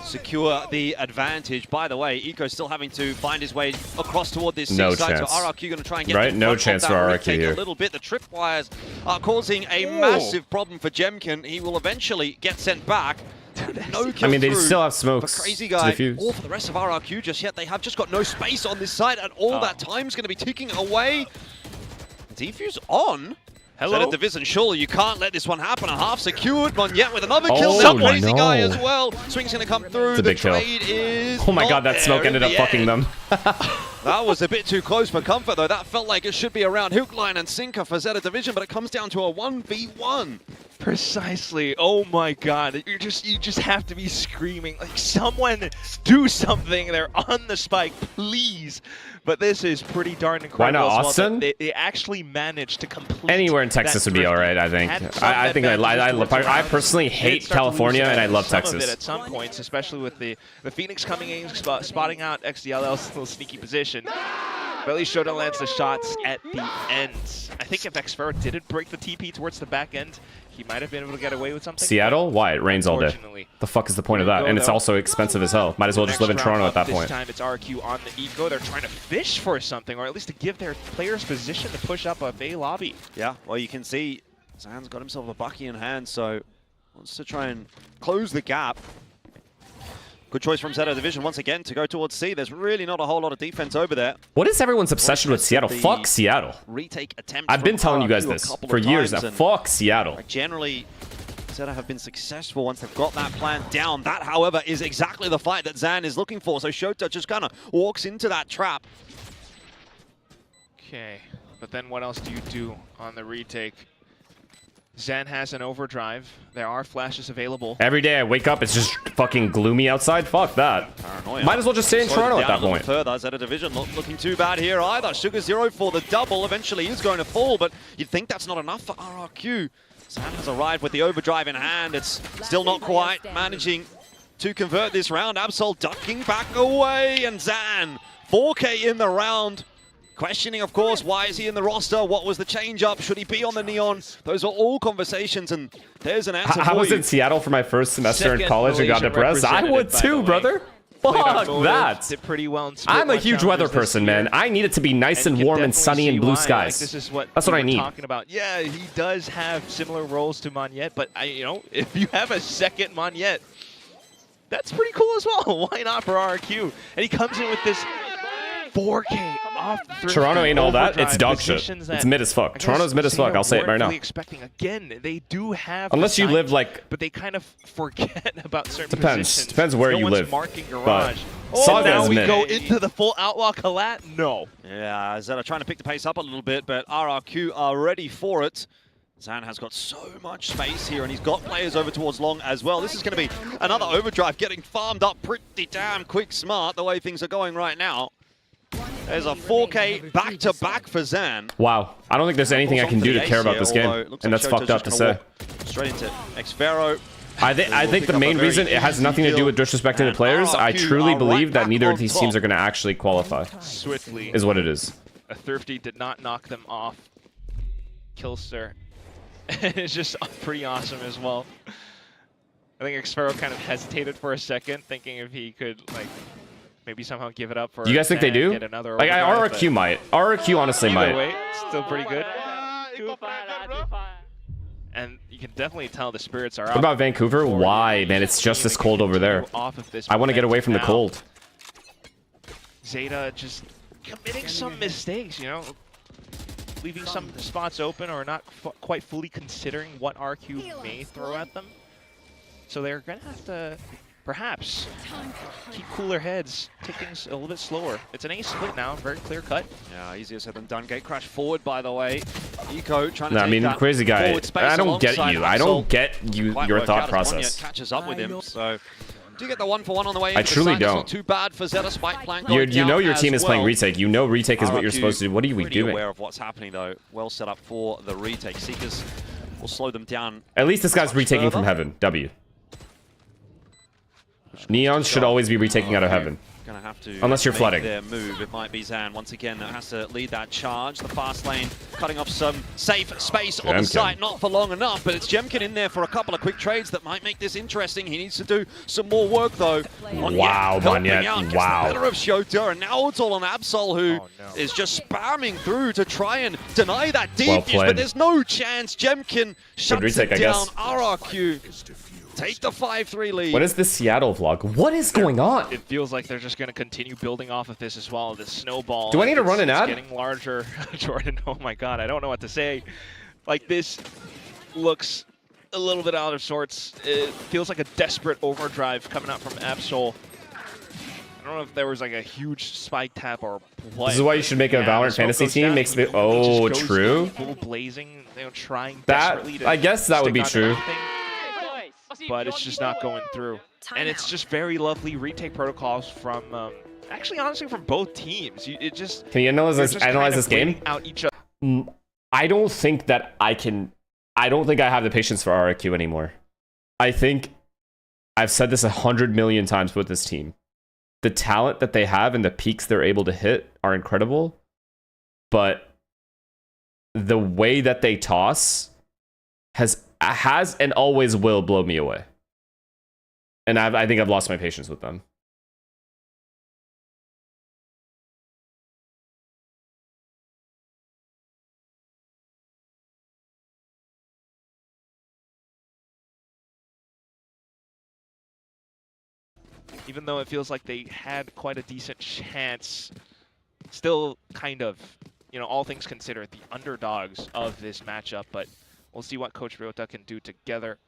secure the advantage. By the way, Eco's still having to find his way across toward this no side, chance. so RRQ going to try and get no chance for RRQ here. A little bit. The tripwires are causing a massive problem for Jemkin. He will eventually get sent back. No kill. I mean, they still have smokes. For Crazy Guy, or for the rest of RRQ just yet. They have just got no space on this side, and all that time's going to be ticking away. Defuse on. Hello? Division, surely you can't let this one happen. A half secured, Monyet with another kill. Crazy Guy as well. Swing's going to come through. The trade is oh my god, that smoke ended up fucking them. That was a bit too close for comfort, though. That felt like it should be around hook, line, and sinker for Zeta Division, but it comes down to a 1v1. Precisely. Oh my god. You just have to be screaming like, someone do something. They're on the spike, please. But this is pretty darn incredible. Why not Austin? Well, they actually managed to complete. Anywhere in Texas would be all right, I think. I personally hate California, and I love Texas. At some points, especially with the Phoenix coming in, spotting out XDLL's little sneaky position. But at least Shoto lands the shots at the end. I think if Xfero didn't break the TP towards the back end, he might have been able to get away with something. Seattle? Why? It rains all day. The fuck is the point of that? And it's also expensive as hell. Might as well just live in Toronto at that point. This time it's RQ on the eco. They're trying to fish for something, or at least to give their players position to push up a Bay lobby. Yeah, well, you can see Zan's got himself a Bucky in hand, so wants to try and close the gap. Good choice from Zeta Division once again to go towards C. There's really not a whole lot of defense over there. What is everyone's obsession with Seattle? Fuck Seattle. Retake attempt. I've been telling you guys this for years. Fuck Seattle. Generally, Zeta have been successful once they've got that plan down. That, however, is exactly the fight that Zan is looking for. So Shota just kind of walks into that trap. Okay, but then what else do you do on the retake? Zan has an overdrive. There are flashes available. Every day I wake up, it's just fucking gloomy outside. Fuck that. Paranoia. Might as well just stay in Toronto at that point. Further, Zeta Division not looking too bad here either. Sugar Zero for the double. Eventually is going to fall, but you'd think that's not enough for RRQ. Zan has arrived with the overdrive in hand. It's still not quite managing to convert this round. Absol ducking back away, and Zan 4K in the round. Questioning, of course, why is he in the roster? What was the change-up? Should he be on the Neon? Those are all conversations, and there's an answer I was in Seattle for my first semester in college and got depressed. I would too, brother. Fuck that. Did pretty well I'm a huge weather person, man. I need it to be nice and warm and sunny and blue skies. This is what That's what I need. Talking about. Yeah, he does have similar roles to Monyet, but you know, if you have a second Monyet, that's pretty cool as well. Why not for RRQ? And he comes in with this 4K off the Toronto ain't all that. It's dog shit. It's mid as fuck. Toronto's mid as fuck. I'll say it right now. Expecting again, they do have. Unless you live like. But they kind of forget about certain Depends. positions. Depends where you live. Marking garage. But now we mid. go into the full outlaw collat. No. Yeah, Zeta trying to pick the pace up a little bit, but RRQ are ready for it. Zan has got so much space here, and he's got players over towards long as well. This is going to be another overdrive getting farmed up pretty damn quick smart the way things are going right now. There's a 4K back-to-back for Zan. Wow. I don't think there's anything I can do to care about this game. And that's fucked up to say. Straight into Xfero. I think the main reason, it has nothing to do with disrespecting the players. I truly believe that neither of these teams are going to actually qualify. Swiftly. Is what it is. A Thrifty did not knock them off. Killster. It's just pretty awesome as well. I think Xfero kind of hesitated for a second, thinking if he could, like, maybe somehow give it up for. Do you guys think they do? Like, RRQ might. RRQ honestly might. Either way, still pretty good. And you can definitely tell the spirits are out. What about Vancouver? Why, man? It's just this cold over there. I want to get away from the cold. Zeta just committing some mistakes, you know, leaving some spots open or not quite fully considering what RQ may throw at them. So they're going to have to perhaps keep cooler heads, take things a little bit slower. It's an A split now, very clear cut. Yeah, easier said than done. Gate crash forward, by the way. Eco trying to take I mean, that crazy guy. I don't get you. I don't get your thought process. Catches up with him, so do get the 1-for-1 on the way. I truly don't. Not too bad for Zeta. Spike plank. You know your team is playing retake. You know retake is what you're supposed to do. What are we doing? Aware of what's happening though. Well set up for the retake. Seekers will slow them down. At least this guy's retaking from heaven. W. Neons should always be retaking out of heaven. Gonna have to unless you're flooding. Their move. It might be Zan once again that has to lead that charge. The fast lane cutting off some safe space on the site. Not for long enough, but it's Jemkin in there for a couple of quick trades that might make this interesting. He needs to do some more work though. Wow, Monyet. Wow. Better of Shota, and now it's all on Absol, who is just spamming through to try and deny that defuse, but there's no chance. Jemkin shuts it down. RRQ take the 5-3 lead. What is the Seattle vlog? What is going on? It feels like they're just going to continue building off of this as well. The snowball. Do I need to run an ad? Getting larger. Jordan, oh my god, I don't know what to say. Like, this looks a little bit out of sorts. It feels like a desperate overdrive coming out from Absol. I don't know if there was like a huge spike tap or what. This is why you should make a Valorant fantasy team. Makes me true. Full blazing, trying that desperately to I guess that would be true. But it's just not going through. And it's just very lovely retake protocols from, actually, honestly, from both teams. It just can you analyze this game? Out each other. I don't think that I can. I don't think I have the patience for RRQ anymore. I think I've said this 100 million times with this team. The talent that they have and the peaks they're able to hit are incredible, but the way that they toss has and always will blow me away. And I think I've lost my patience with them. Even though it feels like they had quite a decent chance, still kind of, all things considered, the underdogs of this matchup, but we'll see what Coach Ryota can do together.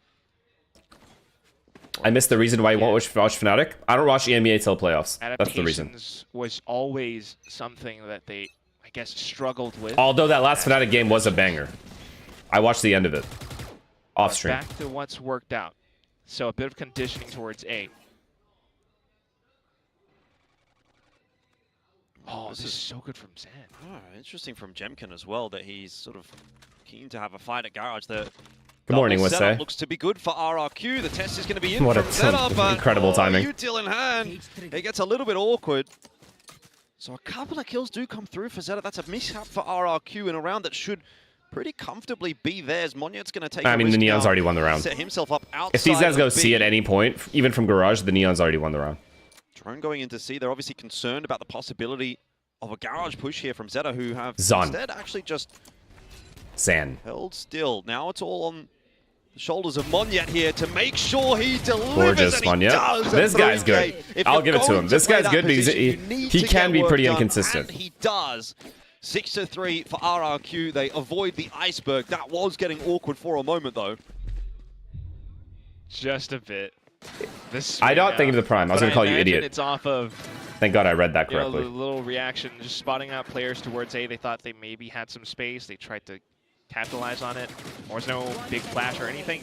I missed the reason why you won't watch Fnatic. I don't watch EMEA till playoffs. That's the reason. Was always something that they, I guess, struggled with. Although that last Fnatic game was a banger. I watched the end of it. Off stream. Back to what's worked out. So a bit of conditioning towards A. Oh, this is so good from Zan. Oh, interesting from Jemkin as well that he's sort of keen to have a fight at Garage. The good morning, Westay. Looks to be good for RRQ. The test is going to be in what from Zeta, but incredible timing. Util in hand. It gets a little bit awkward. So a couple of kills do come through for Zeta. That's a mishap for RRQ in a round that should pretty comfortably be theirs. Monyet's going to take. I mean, the Neon's already won the round. Set himself up outside. If these guys go C at any point, even from Garage, the Neon's already won the round. Drone going into C. They're obviously concerned about the possibility of a Garage push here from Zeta, who have instead actually just held still. Now it's all on the shoulders of Monyet here to make sure he delivers. Gorgeous, Monyet. This guy's good. I'll give it to him. This guy's good because he can be pretty inconsistent. And he does. 6-3 for RRQ. They avoid the iceberg. That was getting awkward for a moment, though. Just a bit. I don't think of the prime. I was going to call you idiot. It's off of. Thank God I read that correctly. The little reaction, just spotting out players towards A. They thought they maybe had some space. They tried to capitalize on it. There was no big flash or anything,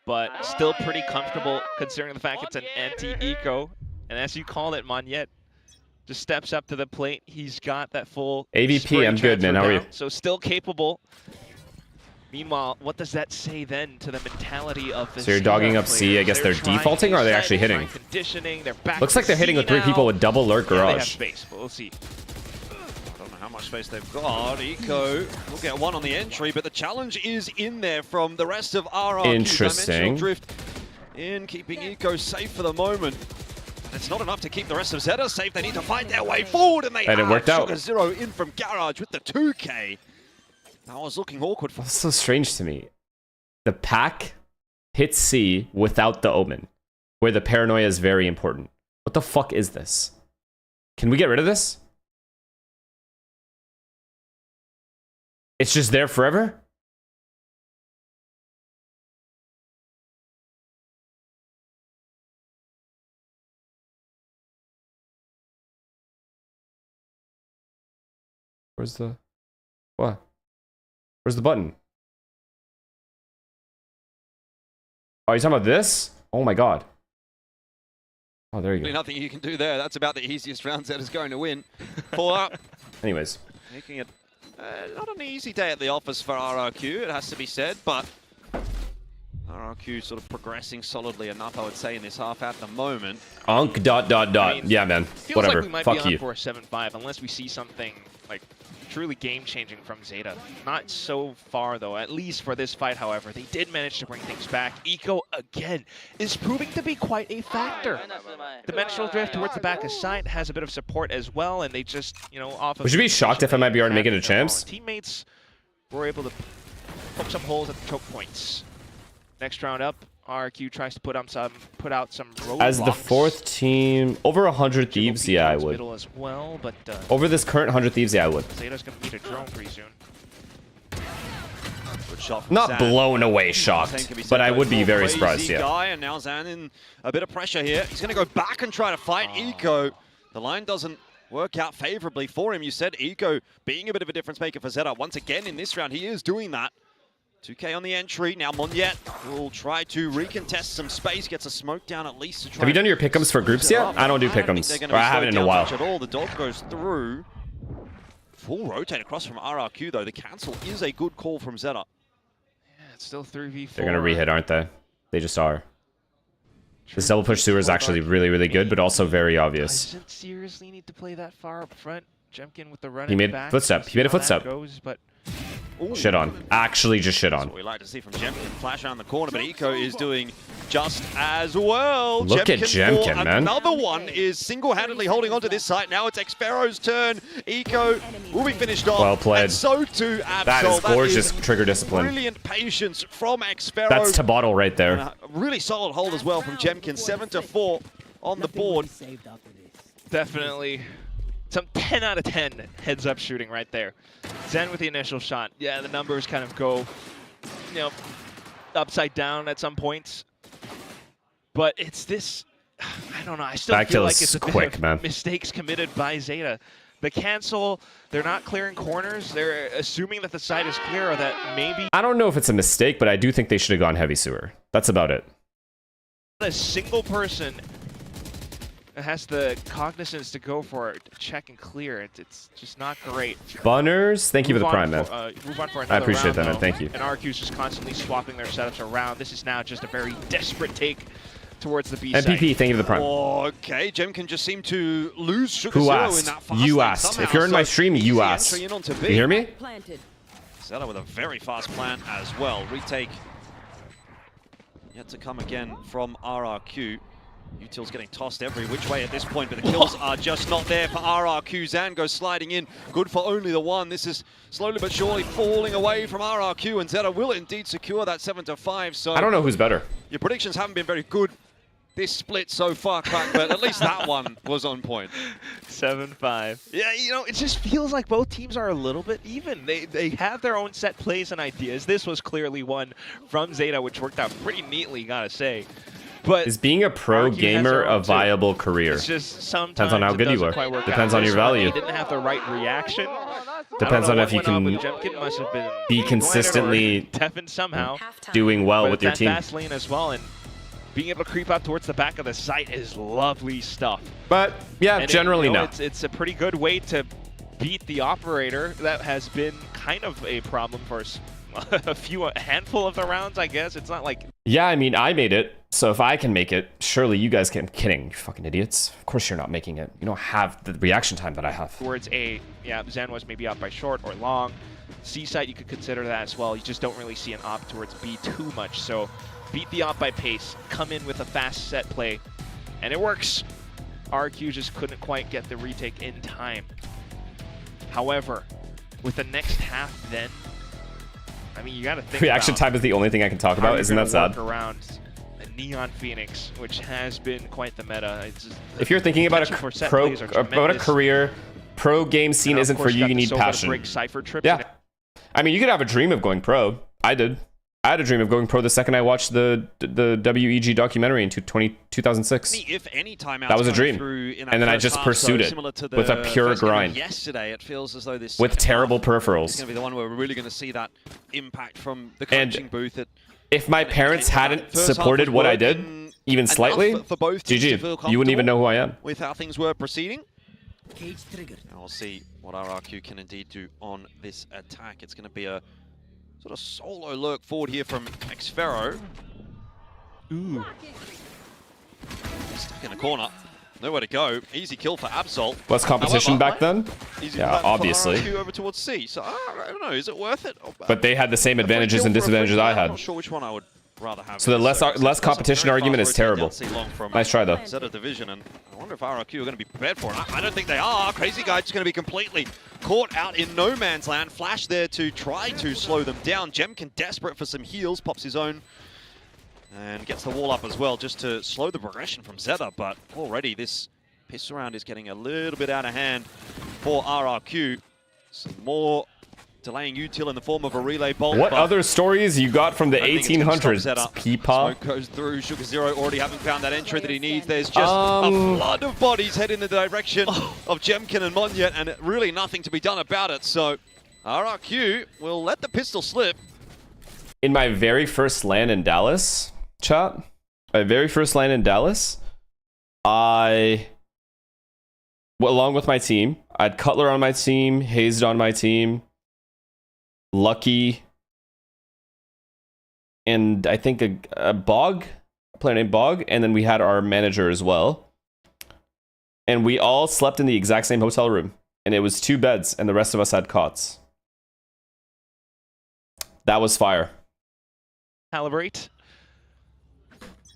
but still pretty comfortable considering the fact it's an anti-eco. And as you call it, Monyet just steps up to the plate. He's got that full AVP. I'm good, man. How are you? So still capable. Meanwhile, what does that say then to the mentality of the So you're dogging up C. I guess they're defaulting, or are they actually hitting? Looks like they're hitting with 3 people with double lurk Garage. They have space, but we'll see. I don't know how much space they've got. Eco will get one on the entry, but the challenge is in there from the rest of RRQ. Interesting. Drift in, keeping Eco safe for the moment. And it's not enough to keep the rest of Zeta safe. They need to find their way forward, and they have. It worked out. Sugar Zero in from Garage with the 2K. That was looking awkward for. That's so strange to me. The pack hits C without the Omen, where the paranoia is very important. What the fuck is this? Can we get rid of this? It's just there forever? Where's the... What? Where's the button? Oh, you're talking about this? Oh my god. Oh, there you go. Nothing you can do there. That's about the easiest round Zeta's going to win. 4 up. Anyways. Making it not an easy day at the office for RRQ, it has to be said, but RRQ sort of progressing solidly enough, I would say, in this half at the moment. Unk ... I mean, yeah, man. Whatever. Like we might Fuck be you. On for a 7-5 unless we see something like truly game-changing from Zeta. Not so far, though, at least for this fight, however. They did manage to bring things back. Eco, again, is proving to be quite a factor. Dimensional Drift towards the back of side has a bit of support as well, and they just, off of... Would you be shocked if MIBR make it to champs? Teammates were able to poke some holes at the choke points. Next round up, RRQ tries to put out some roadblocks. As the 4th team, over 100 Thieves, yeah, I would. As well, but, over this current 100 Thieves, yeah, I would. Zeta's gonna need a drone pretty soon. Good shot from Not Zan. Blown away shocked, but I would be very surprised, yeah. Guy, and now Zan in a bit of pressure here. He's going to go back and try to fight Eco. The line doesn't work out favorably for him. You said Eco being a bit of a difference maker for Zeta. Once again in this round, he is doing that. 2K on the entry. Now Monyet will try to recontest some space, gets a smoke down at least to try. Have you done your pick'ems for groups yet? I don't do pick'ems. Or I haven't in a while. At all. The dodge goes through. Full rotate across from RRQ though. The cancel is a good call from Zeta. Yeah, it's still 3v4. They're gonna rehit, aren't they? They just are. This double push sewer is actually really, really good, but also very obvious. Doesn't seriously need to play that far up front. Jemkin with the run. He made footstep. He made a footstep. Shit on. Actually just shit on. That's what we like to see from Jemkin. Flash around the corner, but Eco is doing just as well. Look at Jemkin, man. Another one is single-handedly holding on to this site. Now it's Xfero's turn. Eco will be finished off. Well played. And so too Absol. That is gorgeous trigger discipline. Brilliant patience from Xfero. That's to bottle right there. And a really solid hold as well from Jemkin. 7-4 on the board. Definitely. Some 10 out of 10 heads-up shooting right there. Zen with the initial shot. Yeah, the numbers kind of go, you know, upside down at some points. But it's this, I don't know, I still feel like it's a bit of mistakes committed by Zeta. The cancel, they're not clearing corners. They're assuming that the side is clear or that maybe... I don't know if it's a mistake, but I do think they should have gone heavy sewer. That's about it. A single person has the cognizance to go for it, check and clear it. It's just not great. Bunners, thank you for the prime, man. Move on for another I appreciate round, that, man. Thank you. And RQ's just constantly swapping their setups around. This is now just a very desperate take towards the B side. MPP, thank you for the prime. Okay, Jemkin just seemed to lose Sugar Zero in that fast You asked. somehow. If you're in my stream, you asked. You hear me? Zeta with a very fast plant as well. Retake yet to come again from RRQ. Util's getting tossed every which way at this point, but the kills are just not there for RRQ. Zan goes sliding in, good for only the one. This is slowly but surely falling away from RRQ, and Zeta will indeed secure that 7-5. So I don't know who's better. Your predictions haven't been very good this split so far, Crack, but at least that one was on point. 7-5. Yeah, you know, it just feels like both teams are a little bit even. They have their own set plays and ideas. This was clearly one from Zeta, which worked out pretty neatly, gotta say. But is being a pro gamer a viable career? It's just sometimes depends on how good you are. Depends on your value. He didn't have the right reaction. Depends on if you can be consistently somehow doing well with your team. Fast lane as well, and being able to creep out towards the back of the site is lovely stuff. But yeah, and generally no. It's a pretty good way to beat the operator. That has been kind of a problem for a handful of the rounds, I guess. It's not like... Yeah, I mean, I made it, so if I can make it, surely you guys can. I'm kidding, you fucking idiots. Of course you're not making it. You don't have the reaction time that I have. Towards A, yeah, Zen was maybe out by short or long. C side, you could consider that as well. You just don't really see an op towards B too much, so beat the op by pace, come in with a fast set play, and it works. RQ just couldn't quite get the retake in time. However, with the next half then, I mean, you got to think reaction time is the only thing I can talk about. Isn't that sad? Around a Neon Phoenix, which has been quite the meta. If you're thinking about a career, pro game scene isn't for you. You need passion. Yeah, I mean, you could have a dream of going pro. I did. I had a dream of going pro the second I watched the WEG documentary in 2006. If any timeouts that was a dream, and then I just pursued it with a pure grind. Yesterday, it feels as though this with terrible peripherals. It's going to be the one where we're really going to see that impact from the coaching booth. If my parents hadn't supported what I did, even slightly, GG, you wouldn't even know who I am. With how things were proceeding, and we'll see what RRQ can indeed do on this attack. It's going to be a sort of solo lurk forward here from Xfero. Ooh. Stuck in the corner. Nowhere to go. Easy kill for Absol. Less competition back then? Yeah, obviously. Over towards C. So I don't know, is it worth it? But they had the same advantages and disadvantages I had. I'm not sure which one I would rather have. So the less competition argument is terrible. Nice try though. Zeta division, and I wonder if RRQ are going to be prepared for it. I don't think they are. Crazy Guy just going to be completely caught out in no man's land. Flash there to try to slow them down. Jemkin desperate for some heals, pops his own and gets the wall up as well just to slow the progression from Zeta. But already this piss around is getting a little bit out of hand for RRQ. Some more delaying util in the form of a relay bolt. What other stories you got from the 1800s? Peepaw. Smoke goes through. Sugar Zero already having found that entry that he needs. There's just a flood of bodies heading in the direction of Jemkin and Monyet, and really nothing to be done about it. So RRQ will let the pistol slip. In my very first LAN in Dallas, chat, I, along with my team, I had Cutler on my team, Hazed on my team, Lucky, and I think a Bog, a player named Bog, and then we had our manager as well. And we all slept in the exact same hotel room, and it was 2 beds, and the rest of us had cots. That was fire. Calibrate.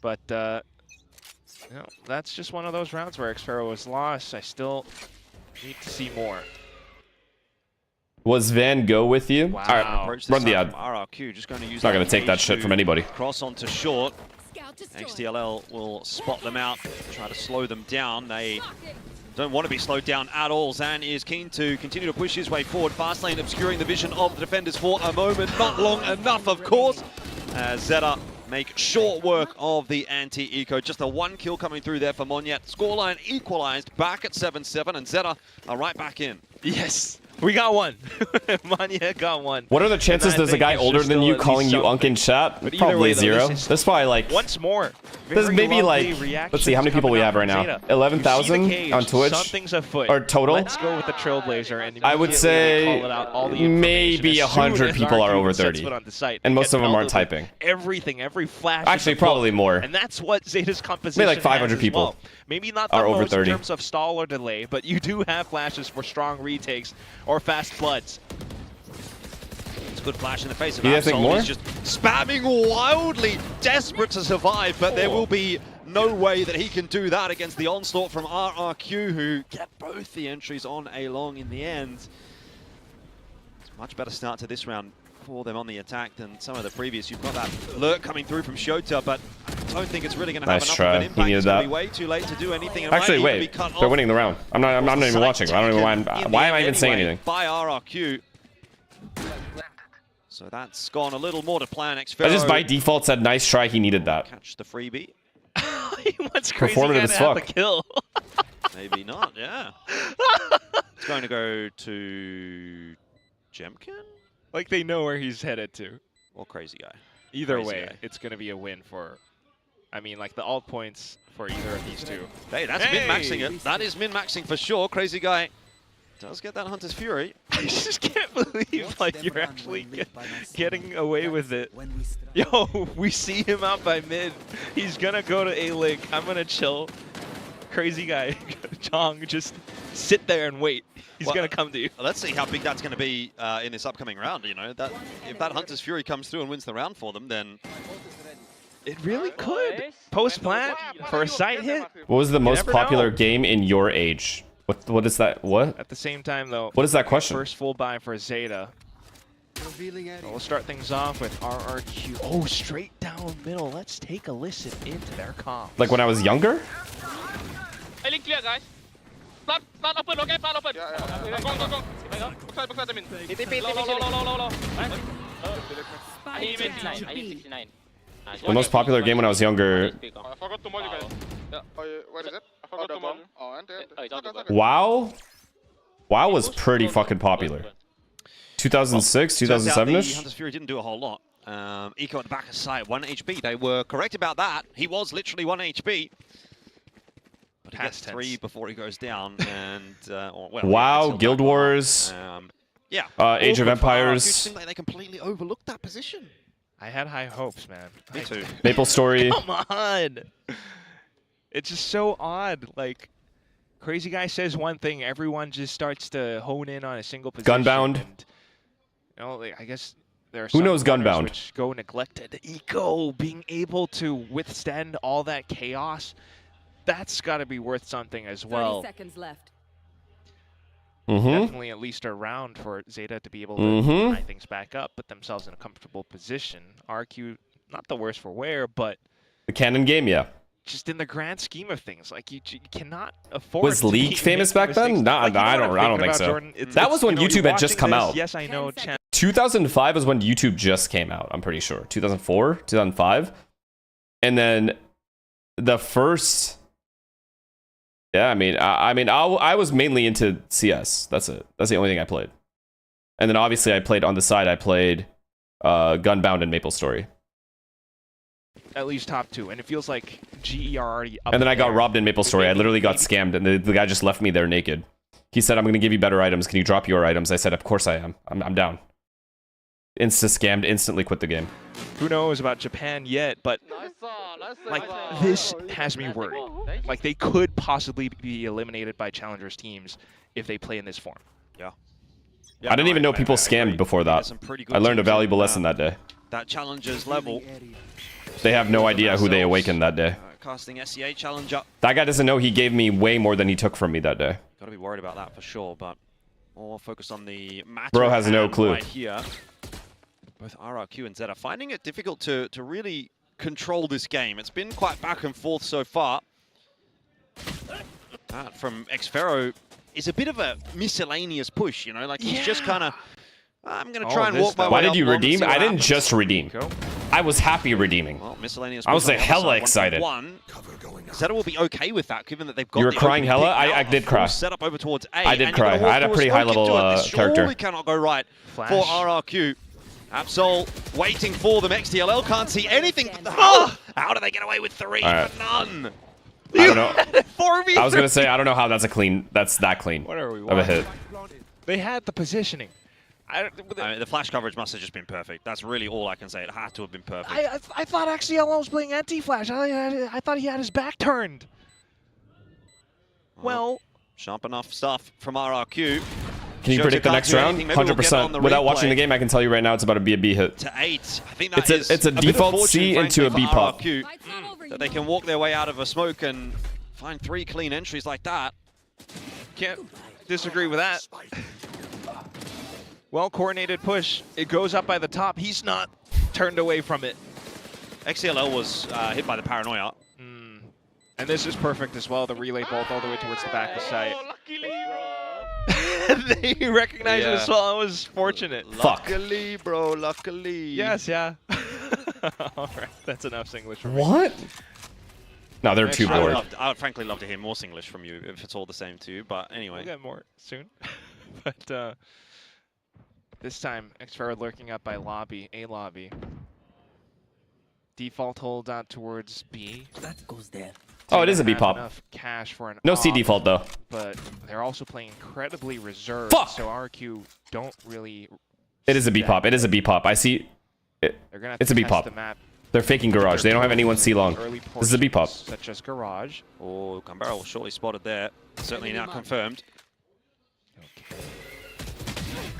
But you know, that's just one of those rounds where Xpero was lost. I still need to see more. Was Van Gogh with you? Wow. All right, run the ad. RRQ just going to use. Not going to take that shit from anybody. Cross onto short. XTLL will spot them out, try to slow them down. They don't want to be slowed down at all. Zan is keen to continue to push his way forward. Fast lane obscuring the vision of the defenders for a moment. Not long enough, of course. Zeta make short work of the anti-eco. Just a 1 kill coming through there for Monyet. Scoreline equalized back at 7-7, and Zeta are right back in. Yes, we got one. Monyet got one. What are the chances there's a guy older than you calling you Unk in chat? Probably 0. That's probably like... Once more. There's maybe like... Let's see, how many people we have right now? 11,000 on Twitch? Something's afoot. Or total? Let's go with the Trailblazer. And I would say maybe 100 people are over 30. And most of them aren't typing. Everything, every flash. Actually, probably more. And that's what Zeta's composition maybe like 500 people. Well. Maybe not the are over most 30. in terms of stall or delay, but you do have flashes for strong retakes or fast floods. It's a good flash in the face of Absol. He's just spamming wildly, desperate to survive, but there will be no way that he can do that against the onslaught from RRQ, who get both the entries on A long in the end. It's a much better start to this round for them on the attack than some of the previous. You've got that alert coming through from Shota, but I don't think it's really going to have enough of an impact. It's going to be way too late to do anything. Actually, wait, they're winning the round. I'm not even watching. I don't even why am I even saying anything? By RRQ. So that's gone a little more to plan. I just by default said nice try. He needed that. Catch the freebie. He wants crazy performative as fuck. The kill. Maybe not. Yeah. It's going to go to Jemkin. Like they know where he's headed to. Or Crazy Guy. Either way, it's going to be a win for, I mean, like the alt points for either of these two. Hey, that's min-maxing it. That is min-maxing for sure. Crazy Guy does get that Hunter's Fury. I just can't believe like you're actually getting away with it. Yo, we see him out by mid. He's going to go to A-Link. I'm going to chill. Crazy Guy, Chong, just sit there and wait. He's going to come to you. Let's see how big that's going to be in this upcoming round. You know, that if that Hunter's Fury comes through and wins the round for them, then it really could. Post plant for a side hit. What was the most popular game in your age? What is that? What? At the same time, though. What is that question? First full buy for Zeta. So we'll start things off with RRQ. Oh, straight down middle. Let's take a listen into their comms. Like when I was younger? I link clear, guys. Plant open, okay? Plant open. Yeah. Go. Backside, admin. Low. I need 69. The most popular game when I was younger. I forgot to mod you guys. Yeah. Where is it? I forgot to mod. Oh, WoW? WoW was pretty fucking popular. 2006, 2007-ish? The Hunter's Fury didn't do a whole lot. Eco at the back of site, 1 HP. They were correct about that. He was literally 1 HP. But he gets 3 before he goes down. And WoW, Guild Wars, Age of Empires. It seemed like they completely overlooked that position. I had high hopes, man. Me too. Maple Story. Come on! It's just so odd. Like, Crazy Guy says one thing, everyone just starts to hone in on a single position. Gunbound. And, you know, like, I guess there are Who knows some Gunbound? Which go neglected. Eco being able to withstand all that chaos, that's got to be worth something as well. 30 seconds left. Definitely at least a round for Zeta to be able to tie things back up, put themselves in a comfortable position. RQ, not the worst for wear, but... The cannon game, yeah. just in the grand scheme of things, like you cannot afford. Was League famous back then? No, I don't think so. That was when YouTube had just come out. Yes, I know. 2005 was when YouTube just came out. I'm pretty sure. 2004, 2005, and then the first. Yeah, I was mainly into CS. That's it. That's the only thing I played. And then obviously I played on the side. I played Gunbound and MapleStory. At least top 2, and it feels like GE are already up. And then I got robbed in MapleStory. I literally got scammed, and the guy just left me there naked. He said, "I'm going to give you better items. Can you drop your items?" I said, "Of course I am. I'm down." Insta-scammed, instantly quit the game. Who knows about Japan yet, but like this has me worried. Like they could possibly be eliminated by challengers teams if they play in this form. Yeah. I didn't even know people scammed before that. I learned a valuable lesson that day. That challengers level. They have no idea who they awakened that day. Casting SEA challenger. That guy doesn't know he gave me way more than he took from me that day. Gotta be worried about that for sure, but more focused on the matter. Bro has no clue. Right here. Both RRQ and Zeta finding it difficult to really control this game. It's been quite back and forth so far. That from Xfero is a bit of a miscellaneous push, you know, like he's just kind of, I'm going to try and walk my way. Why did you redeem? I didn't just redeem. I was happy redeeming. Well, miscellaneous. I was like hella excited. Zeta will be okay with that, given that they've got. You were crying hella? I did cry. Set up over towards A. I did cry. I had a pretty high level character. Surely cannot go right for RRQ. Absol waiting for them. XDLL can't see anything. How do they get away with 3 for none? I don't know. I was gonna say I don't know how that's that clean. What are we of a hit. They had the positioning. I mean, the flash coverage must have just been perfect. That's really all I can say. It had to have been perfect. I thought XDLL was playing anti-flash. I thought he had his back turned. Well, sharp enough stuff from RRQ. Can you predict the next round? 100%. Without watching the game, I can tell you right now it's about to be a B hit. To 8. I think that it's a default C into a B pop. That they can walk their way out of a smoke and find 3 clean entries like that. Can't disagree with that. Well-coordinated push. It goes up by the top. He's not turned away from it. XCLL was hit by the paranoia. And this is perfect as well. The relay bolt all the way towards the back of the site. They recognize it as well. I was fortunate. Fuck. Luckily, bro. Luckily. Yes, yeah. All right, that's enough Singlish for me. What? No, they're too bored. I would frankly love to hear more Singlish from you if it's all the same too. But anyway. We'll get more soon. But this time, Xfero lurking up by lobby, A lobby. Default hold out towards B. That goes there. Oh, it is a B pop. Enough cash for an no C default though. But they're also playing incredibly reserved. Fuck! So RQ don't really. It is a B pop. It is a B pop. I see. It's a B pop. They're faking garage. They don't have anyone C long. This is a B pop. Such as garage. Oh, Bademperor shortly spotted there. Certainly not confirmed. Okay.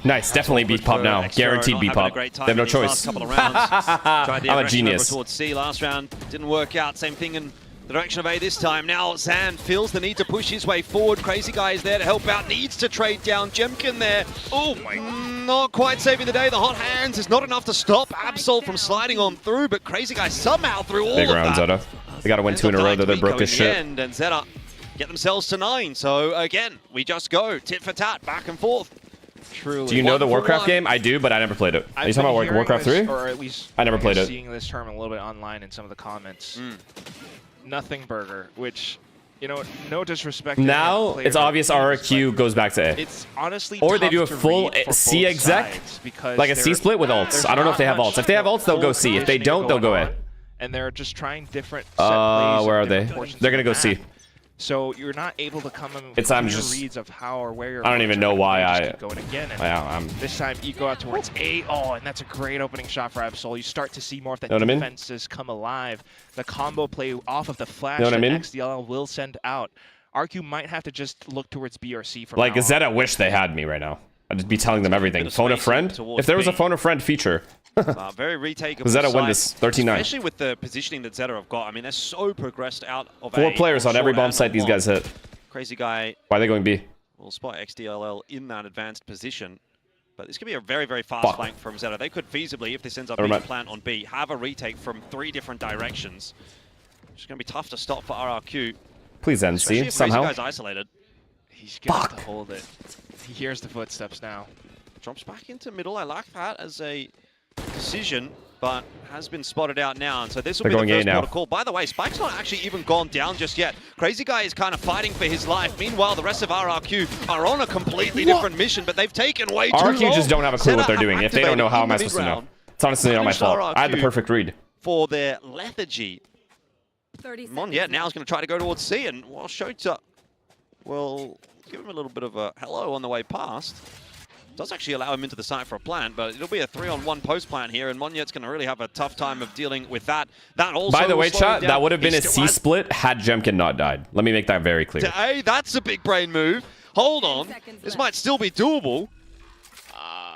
Nice, definitely B pop now. Guaranteed B pop. They have no choice. I'm a genius. Towards C last round didn't work out. Same thing in the direction of A this time. Now Zan feels the need to push his way forward. Crazy Guy is there to help out. Needs to trade down Jemkin there. Oh my! Not quite saving the day. The hot hands is not enough to stop Absol from sliding on through, but Crazy Guy somehow through all Big of round, that. Zeta. They got to win 2 in a row. They're broke as shit. And Zeta get themselves to 9. So again, we just go tit for tat, back and forth. Truly. Do you know the Warcraft game? I do, but I never played it. Are you talking about Warcraft 3? Or at least I never played it. Seeing this term a little bit online in some of the comments. Nothing burger, which, you know, no disrespect. Now it's obvious RRQ goes back to A. It's honestly or they do a full C exec, like a C split with ults. I don't know if they have ults. If they have ults, they'll go C. If they don't, they'll go A. And they're just trying different set plays. Where are they? They're gonna go C. So you're not able to come in with reads of how or where you're I don't even know why I keep going again. And this time you go out towards A. Oh, and that's a great opening shot for Absol. You start to see more of the defenses come alive. The combo play off of the flash that XDLL will send out. RQ might have to just look towards B or C from like Zeta wish they had me right now. I'd just be telling them everything. Phone a friend? If there was a phone a friend feature. Very retakeable. Zeta win this 13-9. Especially with the positioning that Zeta have got. I mean, they're so progressed out of 4 players on every bomb site these guys hit. Crazy Guy. Why are they going B? Will spot XDLL in that advanced position. But this could be a very, very fast flank from Zeta. They could feasibly, if this ends up being a plant on B, have a retake from 3 different directions. It's going to be tough to stop for RRQ. Please NC somehow. Guy's isolated. He's going to hold it. He hears the footsteps now. Drops back into middle. I like that as a decision, but has been spotted out now. And so this will be the first protocol. By the way, Spike's not actually even gone down just yet. Crazy Guy is kind of fighting for his life. Meanwhile, the rest of RRQ are on a completely different mission, but they've taken way too long. RRQ just don't have a clue what they're doing. If they don't know, how am I supposed to know? It's honestly not my fault. I had the perfect read. For their lethargy. Monyet now is going to try to go towards C, and well, Shota will give him a little bit of a hello on the way past. Does actually allow him into the site for a plant, but it'll be a 3-on-1 post plant here, and Monyet's going to really have a tough time of dealing with that. That also. By the way, chat, that would have been a C split had Jemkin not died. Let me make that very clear. Hey, that's a big brain move. Hold on, this might still be doable.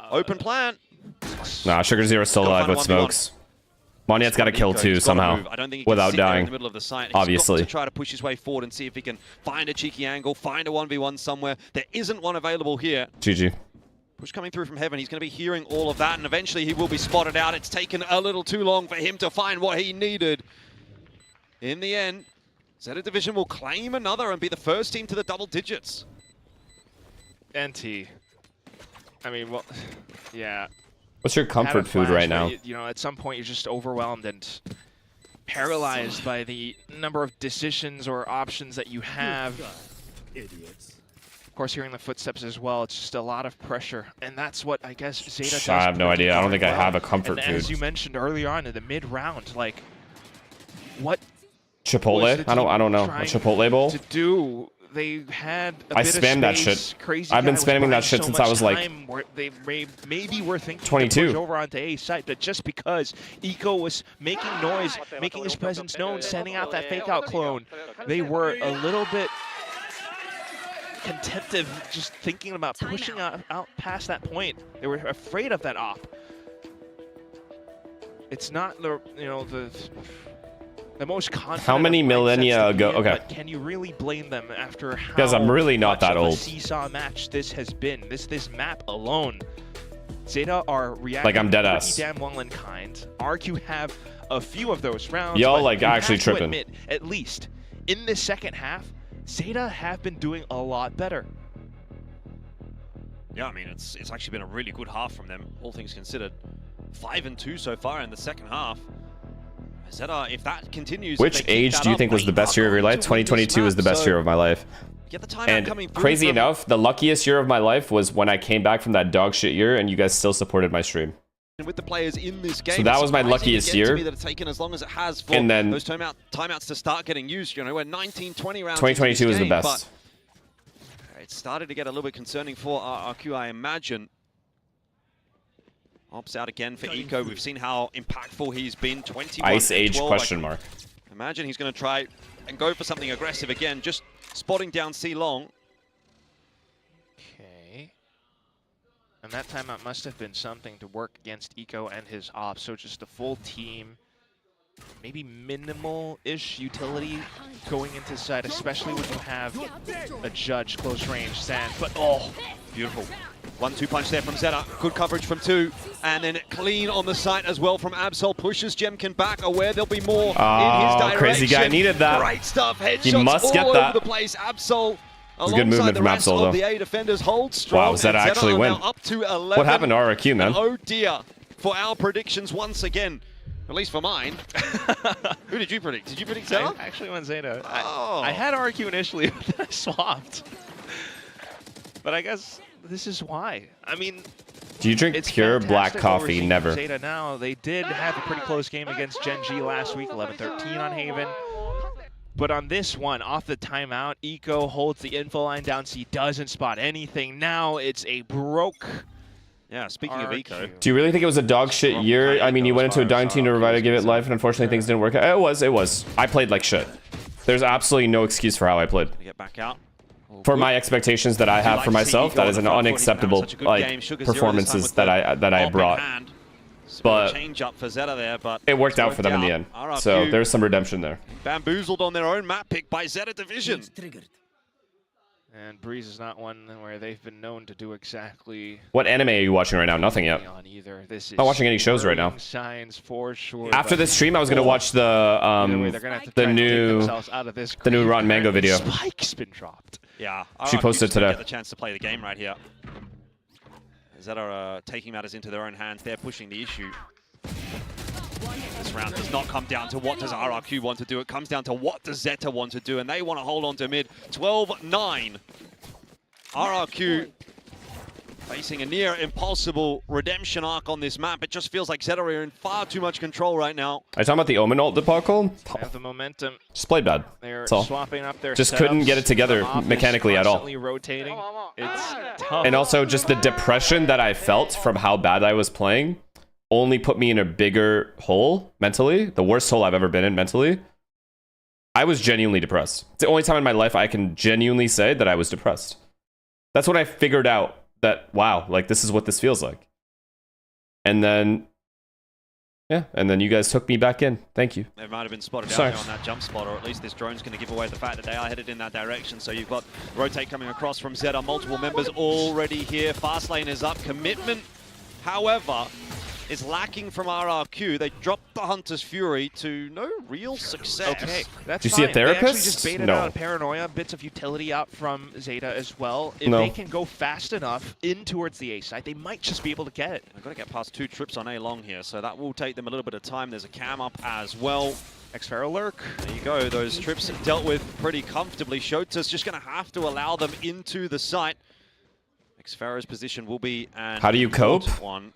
Open plant. Nah, Sugar Zero still alive with smokes. Monyet's got to kill too somehow, without dying, in the middle of the site. Obviously. He's got to try to push his way forward and see if he can find a cheeky angle, find a 1v1 somewhere. There isn't one available here. GG. Push coming through from heaven. He's going to be hearing all of that, and eventually he will be spotted out. It's taken a little too long for him to find what he needed. In the end, Zeta Division will claim another and be the first team to the double digits. NT. I mean, well, yeah. What's your comfort food right now? You know, at some point you're just overwhelmed and paralyzed by the number of decisions or options that you have. Idiots. Of course, hearing the footsteps as well, it's just a lot of pressure. And that's what I guess Zeta does. I have no idea. I don't think I have a comfort food. As you mentioned earlier on in the mid-round, like, what Chipotle? I don't know. A Chipotle bowl? To do, they had I spammed that shit. I've been spamming that shit since I was like they maybe were thinking 22. To push over onto A site, but just because Eco was making noise, making his presence known, sending out that fake out clone, they were a little bit contentive just thinking about pushing out past that point. They were afraid of that op. It's not the the most confident. How many millennia ago? Okay. But can you really blame them after how because I'm really not that old. A seesaw match this has been. This map alone. Zeta are reacting like I'm dead pretty ass. damn well in kind. RQ have a few of those rounds. Y'all like actually tripping. Admit, at least in the second half, Zeta have been doing a lot better. Yeah, I mean it's actually been a really good half from them, all things considered. 5-2 so far in the second half. Zeta, if that continues, which age do you think was the best year of your life? 2022 was the best year of my life. Get the timeout and coming through crazy enough, the luckiest year of my life was when I came back from that dog shit year and you guys still supported my stream. With the players in this game, so that was my luckiest year. That it's taken as long as it has for and then those timeouts to start getting used. You know, we're 19-20 rounds. 2022 was the best. It started to get a little bit concerning for RQ, I imagine. Ops out again for Eco. We've seen how impactful he's been. 21 Ice Age 12. question mark. Imagine he's going to try and go for something aggressive again, just spotting down C long. Okay. And that timeout must have been something to work against Eco and his ops. So just a full team, maybe minimal-ish utility going into side, especially when you have a judge close range stand. But oh, beautiful. 1-2 punch there from Zeta. Good coverage from 2. And then clean on the site as well from Absol. Pushes Jemkin back, aware there'll be more in his direction. Crazy Guy needed that. Great stuff. Headshots he must get all that. over the place. Absol. It's a good movement from Absol, though. The A defenders hold strong. Wow, Zeta actually win. Up to 11. What happened to RRQ, man? And oh dear, for our predictions once again. At least for mine. Who did you predict? Did you predict Zeta? I actually went Zeta. Oh. I had RQ initially, but then I swapped. But I guess this is why. I mean, do you drink pure black coffee? Never. Zeta now, they did have a pretty close game against Gen G last week, 11-13 on Haven. But on this one, off the timeout, Eco holds the info line down, so he doesn't spot anything. Now it's a broke. Yeah, speaking of Eco. Do you really think it was a dog shit year? I mean, you went into a dying team to revive it, give it life, and unfortunately things didn't work out. It was. I played like shit. There's absolutely no excuse for how I played. Get back out. For my expectations that I have for myself, that is an unacceptable performances that I brought. But it worked out for them in the end. So there's some redemption there. Bamboozled on their own map pick by Zeta Division. And Breeze is not one where they've been known to do exactly. What anime are you watching right now? Nothing yet. This is not watching any shows right now. Signs for sure. After this stream, I was gonna watch the new Rotten Mango video. Spike's been dropped. Yeah, she posted today. Get the chance to play the game right here. Zeta are taking matters into their own hands. They're pushing the issue. This round does not come down to what does RRQ want to do. It comes down to what does Zeta want to do, and they want to hold on to mid. 12-9. RRQ facing a near impossible redemption arc on this map. It just feels like Zeta are in far too much control right now. Are you talking about the Omen ult debacle? They have the momentum. Just played bad. They're That's all. swapping up their just couldn't get it together mechanically at all. Rotating. It's tough. And also just the depression that I felt from how bad I was playing only put me in a bigger hole mentally. The worst hole I've ever been in mentally. I was genuinely depressed. It's the only time in my life I can genuinely say that I was depressed. That's when I figured out that, wow, like this is what this feels like. And then, yeah, and then you guys took me back in. Thank you. They might have been spotted out there on that jump spot, or at least this drone's going to give away the fact that they are headed in that direction. So you've got rotate coming across from Zeta. Multiple members already here. Fast lane is up. Commitment, however, is lacking from RRQ. They dropped the Hunter's Fury to no real success. Okay, that's Did you see a therapist? They actually just baited No. out Paranoia, bits of utility out from Zeta as well. If they can go fast enough in towards the A side, they might just be able to get it. They've got to get past 2 trips on A long here, so that will take them a little bit of time. There's a cam up as well. Xferro lurk. There you go. Those trips dealt with pretty comfortably. Shota's just going to have to allow them into the site. Xferro's position will be an How do you cope? One.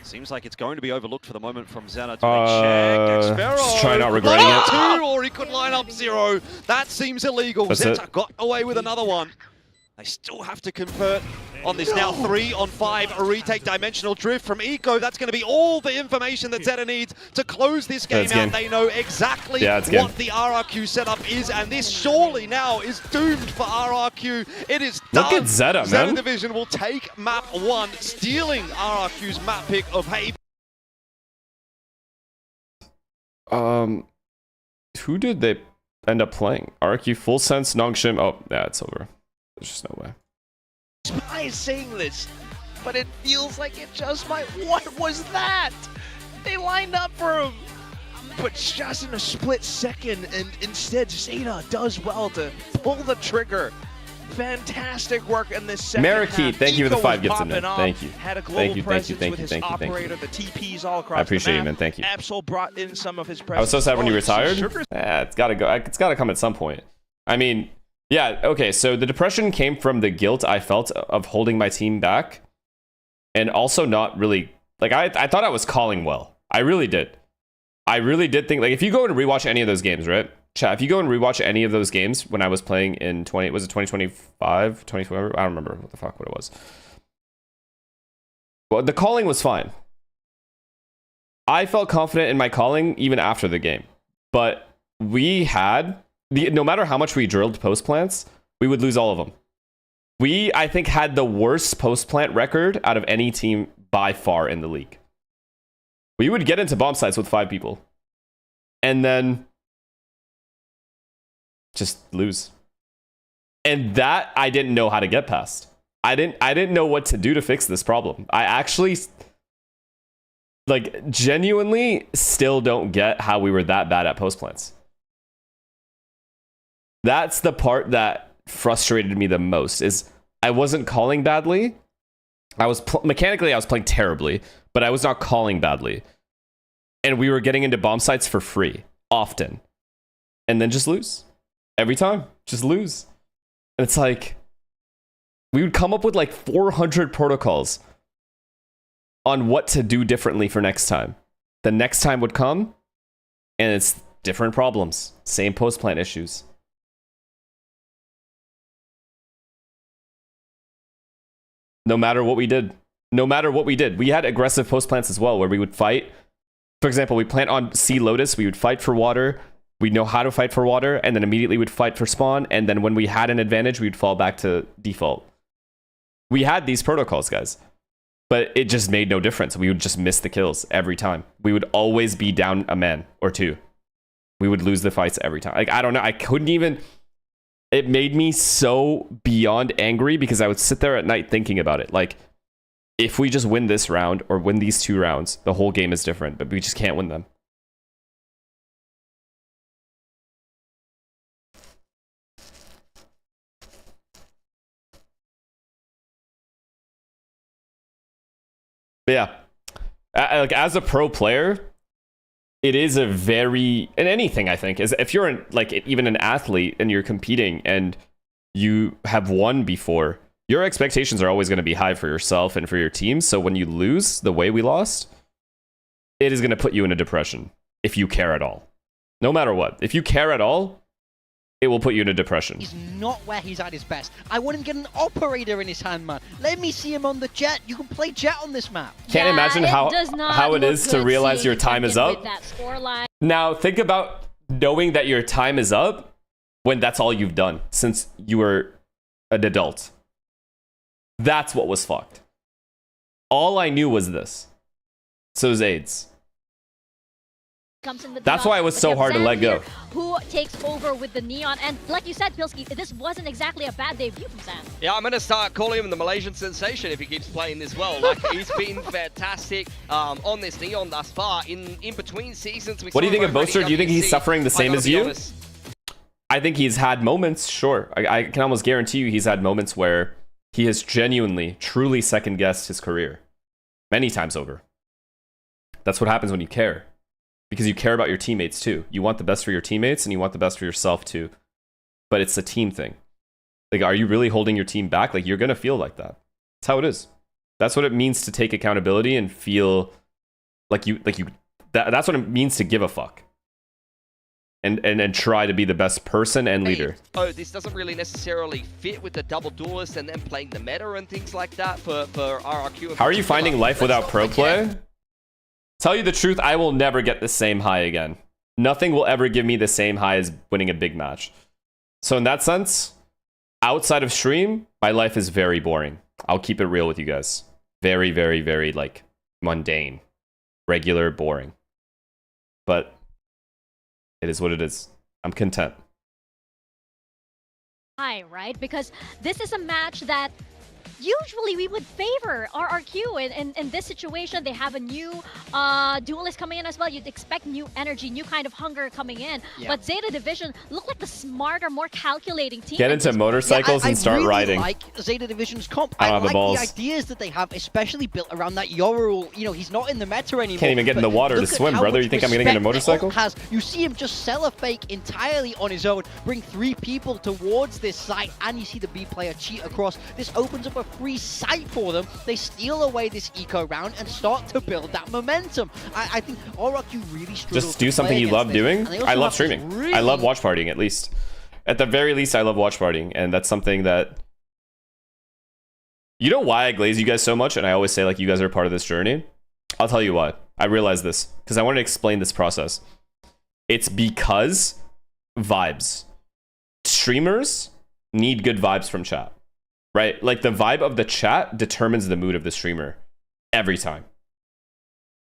Seems like it's going to be overlooked for the moment from Zeta to make check. Xferro just try not regretting it. 2, or he could line up 0. That seems illegal. Zeta got away with another one. They still have to convert on this now 3-on-5, a retake dimensional drift from Eco. That's going to be all the information that Zeta needs to close this game out. They know exactly what the RRQ setup is, and this surely now is doomed for RRQ. It is done. Look at Zeta, man. Zeta Division will take map 1, stealing RRQ's map pick of Haven. Who did they end up playing? RRQ, Full Sense, Nongshim. Oh, yeah, it's over. There's just no way. Spy is saying this, but it feels like it just might. What was that? They lined up for him, but just in a split second, and instead Zeta does well to pull the trigger. Fantastic work in this second Marikit, thank you for the 5 gifts in there. Thank you. Had a global presence with his operator, the TPs all across I appreciate the you, map. man. Thank you. Absol brought in some of his presence. I was so sad when you retired. Yeah, it's gotta go. It's gotta come at some point. I mean, yeah, okay, so the depression came from the guilt I felt of holding my team back, and also not really, like, I thought I was calling well. I really did. I really did think, like, if you go and rewatch any of those games, right? Chat, if you go and rewatch any of those games when I was playing in 2025, 2024, I don't remember what it was. Well, the calling was fine. I felt confident in my calling even after the game, but we had... no matter how much we drilled post plants, we would lose all of them. We, I think, had the worst post plant record out of any team by far in the league. We would get into bomb sites with 5 people and then just lose. And that I didn't know how to get past. I didn't know what to do to fix this problem. I actually, like, genuinely still don't get how we were that bad at post plants. That's the part that frustrated me the most, is I wasn't calling badly. I was mechanically, I was playing terribly, but I was not calling badly. And we were getting into bomb sites for free, often. And then just lose. Every time, just lose. And it's like, we would come up with like 400 protocols on what to do differently for next time. The next time would come, and it's different problems. Same post-plant issues. No matter what we did. No matter what we did. We had aggressive post plants as well, where we would fight. For example, we plant on Sea Lotus, we would fight for water. We'd know how to fight for water, and then immediately would fight for spawn, and then when we had an advantage, we'd fall back to default. We had these protocols, guys. But it just made no difference. We would just miss the kills every time. We would always be down a man or 2. We would lose the fights every time. Like, I don't know. I couldn't even... It made me so beyond angry because I would sit there at night thinking about it. Like, if we just win this round or win these 2 rounds, the whole game is different, but we just can't win them. But yeah, like as a pro player, it is a very, in anything I think, is if you're like even an athlete and you're competing and you have won before, your expectations are always going to be high for yourself and for your team. So when you lose the way we lost, it is going to put you in a depression if you care at all. No matter what, if you care at all, it will put you in a depression. He's not where he's at his best. I want him to get an operator in his hand, man. Let me see him on the jet. You can play jet on this map. Can't imagine how it is to realize your time is up. Now think about knowing that your time is up when that's all you've done since you were an adult. That's what was fucked. All I knew was this. So is AIDS. That's why it was so hard to let go. Who takes over with the Neon? And like you said, Pilski, this wasn't exactly a bad debut from Zan. Yeah, I'm going to start calling him the Malaysian sensation if he keeps playing this well. Like, he's been fantastic on this Neon thus far. In between seasons, what do you think of Boaster? Do you think he's suffering the same as you? I think he's had moments, sure. I can almost guarantee you he's had moments where he has genuinely, truly second-guessed his career. Many times over. That's what happens when you care. Because you care about your teammates too. You want the best for your teammates and you want the best for yourself too. But it's a team thing. Like, are you really holding your team back? Like, you're going to feel like that. That's how it is. That's what it means to take accountability and feel like that's what it means to give a fuck. And try to be the best person and leader. Oh, this doesn't really necessarily fit with the double duelists and then playing the meta and things like that for RRQ. How are you finding life without pro play? Tell you the truth, I will never get the same high again. Nothing will ever give me the same high as winning a big match. So in that sense, outside of stream, my life is very boring. I'll keep it real with you guys. Very, very, very, like, mundane. Regular, boring. But it is what it is. I'm content. High, right? Because this is a match that usually we would favor RRQ. In this situation, they have a new duelist coming in as well. You'd expect new energy, new kind of hunger coming in. Yeah. But Zeta Division look like the smarter, more calculating team. Get into motorcycles and start riding. I like Zeta Division's comp. I like the ideas that they have, especially built around that Yoru. You know, he's not in the meta anymore. Can't even get in the water to swim, brother. You think I'm getting in a motorcycle? You see him just sell a fake entirely on his own, bring 3 people towards this site, and you see the B player cheat across. This opens up a free site for them. They steal away this eco round and start to build that momentum. I think RRQ really struggles. Just do something you love doing. I love streaming. Really... I love watch partying, at least. At the very least, I love watch partying, and that's something that... You know why I glaze you guys so much, and I always say, like, you guys are part of this journey? I'll tell you why. I realized this, because I wanted to explain this process. It's because vibes. Streamers need good vibes from chat. Right? Like, the vibe of the chat determines the mood of the streamer every time.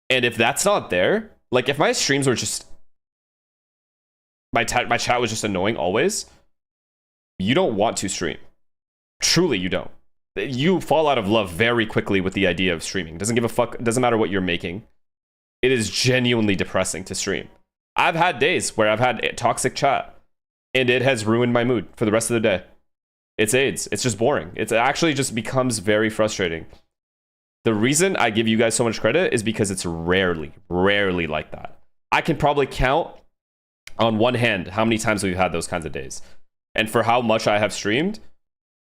And if that's not there, like, if my streams were just... My chat was just annoying always, you don't want to stream. Truly, you don't. You fall out of love very quickly with the idea of streaming. Doesn't give a fuck. Doesn't matter what you're making. It is genuinely depressing to stream. I've had days where I've had toxic chat, and it has ruined my mood for the rest of the day. It's AIDS. It's just boring. It actually just becomes very frustrating. The reason I give you guys so much credit is because it's rarely like that. I can probably count on one hand how many times we've had those kinds of days. And for how much I have streamed,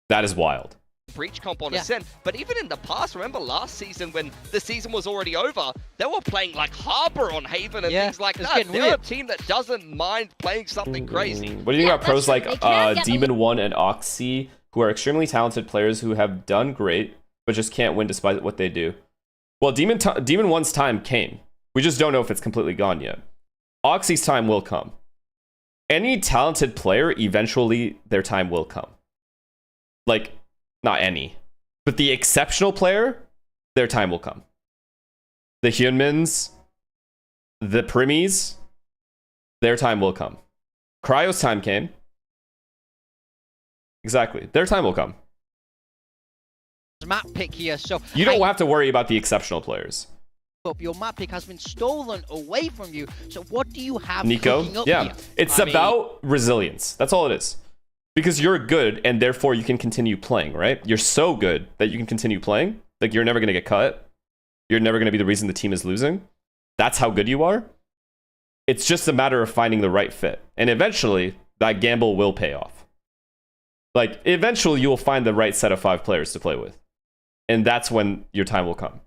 that is wild. Breach comp on Ascent, but even in the past, remember last season when the season was already over, they were playing like Harbor on Haven and things like that. They're a team that doesn't mind playing something crazy. What do you think about pros like Demon 1 and Oxy, who are extremely talented players who have done great, but just can't win despite what they do? Well, Demon 1's time came. We just don't know if it's completely gone yet. Oxy's time will come. Any talented player, eventually their time will come. Like, not any, but the exceptional player, their time will come. The Hyunmins, the Primies, their time will come. Cryo's time came. Exactly. Their time will come. Map pick here, so you don't have to worry about the exceptional players. Your map pick has been stolen away from you, so what do you have? Nico, yeah, here? it's about resilience. That's all it is. Because you're good, and therefore you can continue playing, right? You're so good that you can continue playing. Like, you're never going to get cut. You're never going to be the reason the team is losing. That's how good you are. It's just a matter of finding the right fit. And eventually, that gamble will pay off. Like, eventually you will find the right set of 5 players to play with. And that's when your time will come.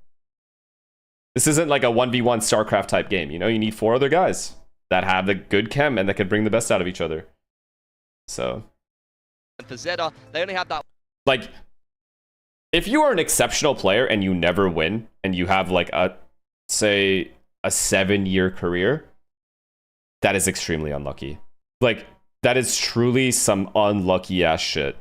This isn't like a 1v1 StarCraft type game, you know? You need 4 other guys that have the good chem and that can bring the best out of each other. So... For Zeta, they only have that. Like, if you are an exceptional player and you never win, and you have like say a 7-year career, that is extremely unlucky. Like, that is truly some unlucky ass shit.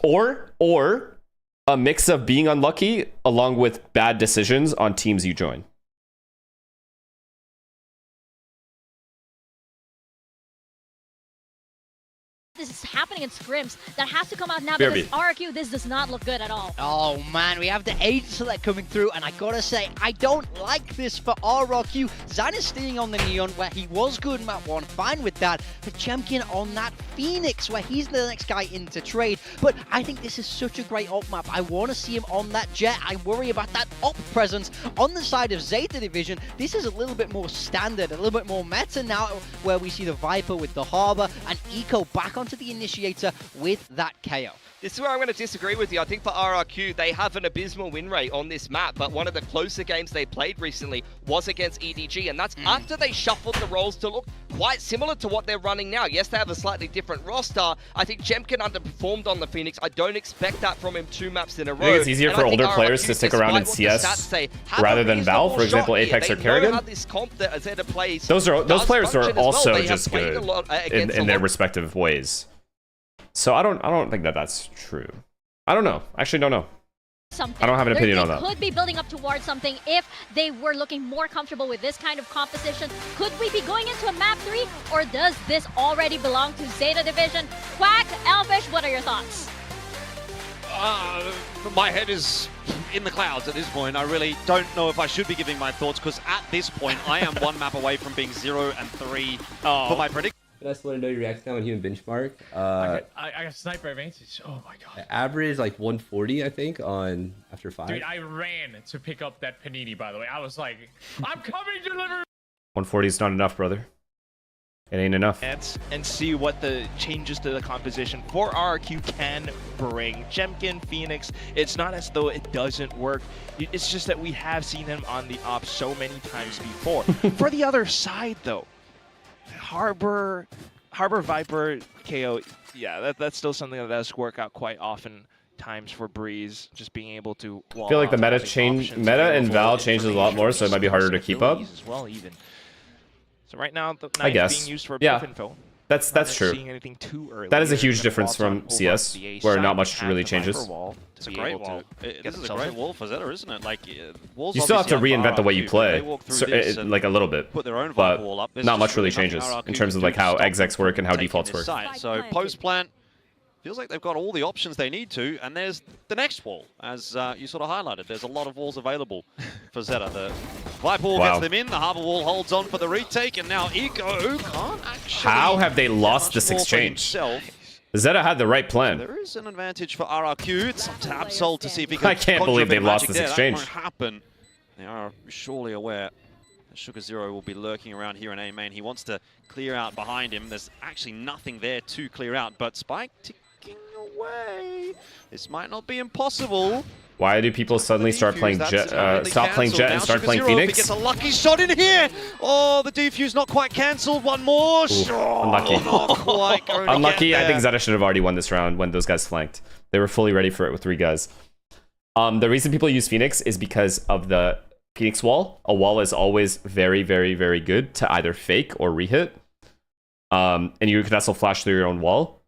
Or a mix of being unlucky along with bad decisions on teams you join. This is happening in scrims. That has to come out now because RRQ, this does not look good at all. Oh man, we have the Aiden select coming through, and I gotta say, I don't like this for RRQ. Zan is staying on the Neon where he was good in map 1, fine with that. But Champion on that Phoenix where he's the next guy into trade. But I think this is such a great op map. I want to see him on that Jet. I worry about that op presence on the side of Zeta Division. This is a little bit more standard, a little bit more meta now, where we see the Viper with the Harbor and Eco back onto the Initiator with that KO. This is where I'm going to disagree with you. I think for RRQ, they have an abysmal win rate on this map, but one of the closer games they played recently was against EDG, and that's after they shuffled the roles to look quite similar to what they're running now. Yes, they have a slightly different roster. I think Jemkin underperformed on the Phoenix. I don't expect that from him 2 maps in a row. I think it's easier for older players to stick around in CS rather than Valve, for example, Apex or Kerrigan. Those players are also just good in their respective ways. So I don't think that that's true. I don't know. Actually, don't know. I don't have an opinion on that. They could be building up towards something if they were looking more comfortable with this kind of composition. Could we be going into a map 3, or does this already belong to Zeta Division? Quack, Elfish, what are your thoughts? My head is in the clouds at this point. I really don't know if I should be giving my thoughts, because at this point, I am 1 map away from being 0 and 3 for my prediction. I just want to know your reaction on human benchmark. I got sniper advantage. Oh my god. Average like 140, I think, on after 5. Dude, I ran to pick up that panini, by the way. I was like, I'm coming to deliver. 140 is not enough, brother. It ain't enough. And see what the changes to the composition for RRQ can bring. Jemkin, Phoenix, it's not as though it doesn't work. It's just that we have seen him on the op so many times before. For the other side, though, Harbor, Viper, KO, yeah, that's still something that does work out quite often times for Breeze, just being able to I feel like the meta in Val changes a lot more, so it might be harder to keep up. As well, even. So right now, the I guess being used for info. That's true. That is a huge difference from CS, where not much really changes. It's a great wall. This is a great wall for Zeta, isn't it? Like, walls you still have to reinvent the way you play, like a little bit, put their own but wall up. not much really changes in terms of like how execs work and how defaults work. So post plant feels like they've got all the options they need to, and there's the next wall, as you sort of highlighted. There's a lot of walls available for Zeta. The Viper wall gets them in, the Harbor wall holds on for the retake, and now Eco can't actually... How have they lost this exchange? Zeta had the right plan. There is an advantage for RRQ. It's up to Absol to see if he can... I can't believe they lost this exchange. That won't happen. They are surely aware that Sugar Zero will be lurking around here in A main. He wants to clear out behind him. There's actually nothing there to clear out, but Spike ticking away. This might not be impossible. Why do people suddenly start playing Jet? Stop playing Jet and start playing Phoenix? He gets a lucky shot in here. Oh, the defuse not quite cancelled. One more. Unlucky. Not quite unlucky. I think Zeta should have already won this round when those guys flanked. They were fully ready for it with 3 guys. The reason people use Phoenix is because of the Phoenix wall. A wall is always very, very, very good to either fake or rehit. And you can also flash through your own wall.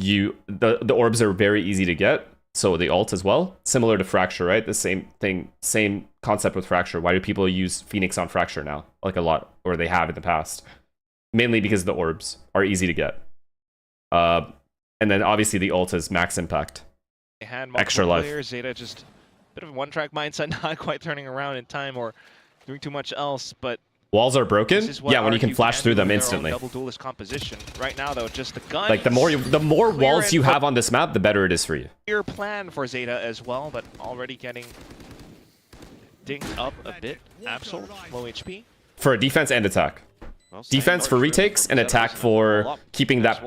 The orbs are very easy to get. so the ult as well. Similar to Fracture, right? The same thing, same concept with Fracture. Why do people use Phoenix on Fracture now? Like a lot, or they have in the past. Mainly because the orbs are easy to get. And then obviously the ult is max impact. They had extra life. Players. Zeta just a bit of a one-track mindset, not quite turning around in time or doing too much else, but walls are broken. Yeah, when you can flash through them instantly. Double duelist composition. Right now, though, just the gun. Like the more walls you have on this map, the better it is for you. Clear plan for Zeta as well, but already getting dinged up a bit. Absol, low HP. For a defense and attack. Well, defense for retakes and attack for keeping that,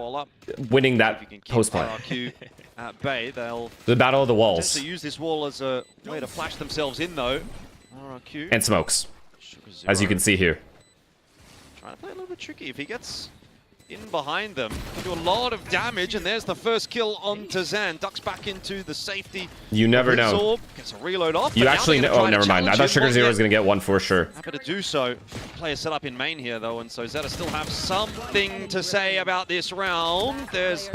winning that post play. At bay, they'll the battle of the walls. Use this wall as a way to flash themselves in, though. RRQ. And smokes, as you can see here. Trying to play a little bit tricky. If he gets in behind them, can do a lot of damage, and there's the first kill onto Zan. Ducks back into the safety. You never know. Gets a reload off. You actually know. Oh, never mind. I thought Sugar Zero was going to get one for sure. Happy to do so. Player set up in main here, though, and so Zeta still have something to say about this round. There's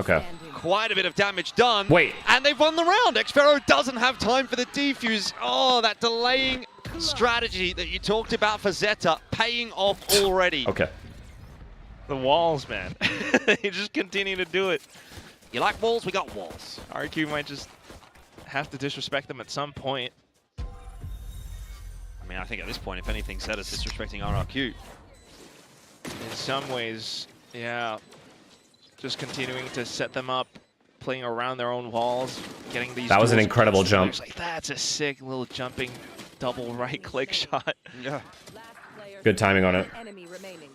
quite a bit of damage done. Wait. And they've won the round. Xpharaoh doesn't have time for the defuse. Oh, that delaying strategy that you talked about for Zeta paying off already. Okay. The walls, man. They just continue to do it. You like walls? We got walls. RQ might just have to disrespect them at some point. I mean, I think at this point, if anything, Zeta's disrespecting RRQ. In some ways, yeah. Just continuing to set them up, playing around their own walls, getting these. That was an incredible jump. Like, that's a sick little jumping double right-click shot. Yeah. Good timing on it.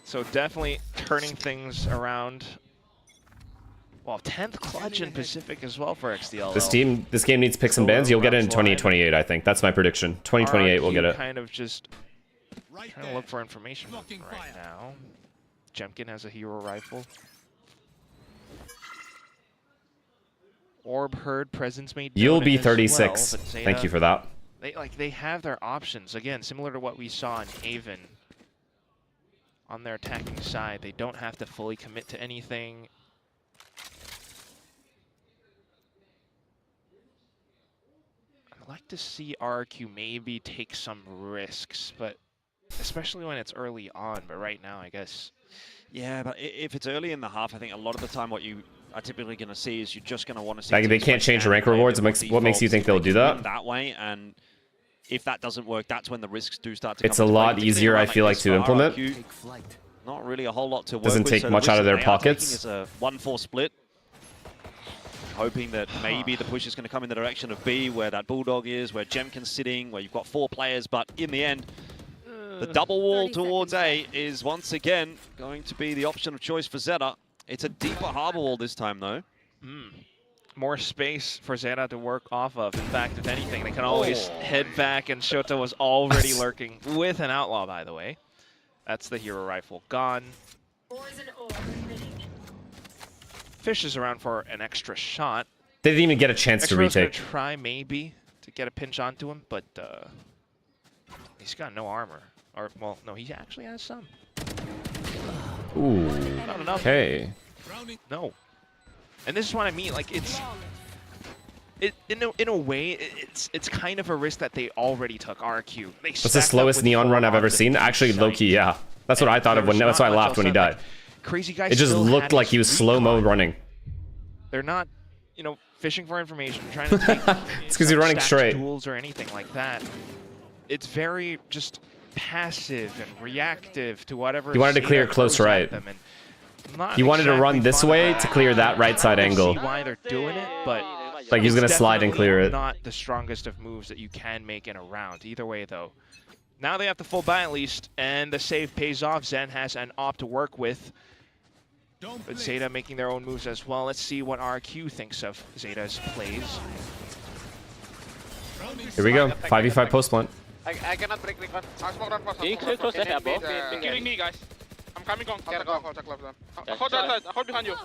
So definitely turning things around. Well, 10th clutch in Pacific as well for XDL. This game needs picks and bans. You'll get it in 2028, I think. That's my prediction. 2028, we'll get it. Kind of just trying to look for information right now. Jemkin has a hero rifle. Orb Herd presence made. You'll be 36. Well, Zeta, thank you for that. They have their options again, similar to what we saw in Haven. On their attacking side, they don't have to fully commit to anything. I'd like to see RQ maybe take some risks, but especially when it's early on. But right now, I guess. Yeah, but if it's early in the half, I think a lot of the time what you are typically going to see is you're just going to want to see. Like they can't change the rank rewards. What makes you think they'll do that? That way, and if that doesn't work, that's when the risks do start to come. It's a lot easier, I feel like, to implement. Not really a whole lot to work with. Doesn't take much out of their pockets. It's a 1-4 split. Hoping that maybe the push is going to come in the direction of B, where that Bulldog is, where Jemkin's sitting, where you've got 4 players, but in the end, the double wall towards A is once again going to be the option of choice for Zeta. It's a deeper harbor wall this time, though. More space for Zeta to work off of. In fact, if anything, they can always head back, and Shota was already lurking with an outlaw, by the way. That's the hero rifle gone. Fish is around for an extra shot. They didn't even get a chance to retake. Gonna try maybe to get a pinch onto him, but he's got no armor. Or, well, no, he actually has some. Ooh. Not enough. Okay. No. And this is what I mean. Like, in a way, it's kind of a risk that they already took. RQ. That's the slowest Neon run I've ever seen. Actually, low-key, yeah. That's what I thought of when. That's why I laughed when he died. Crazy guy. It just looked like he was slow-mo running. They're not, fishing for information, trying to take. It's because you're running straight. Duels or anything like that. It's very just passive and reactive to whatever. He wanted to clear close right. He wanted to run this way to clear that right side angle. See why they're doing it, but like he's gonna slide and clear it. Not the strongest of moves that you can make in a round. Either way, though. Now they have the full buy at least, and the save pays off. Zen has an op to work with. But Zeta making their own moves as well. Let's see what RQ thinks of Zeta's plays. Here we go. 5v5 post plant. I cannot break recon. I'll smoke run first. They're killing me, guys. I'm coming on. Hold that. Hold behind you.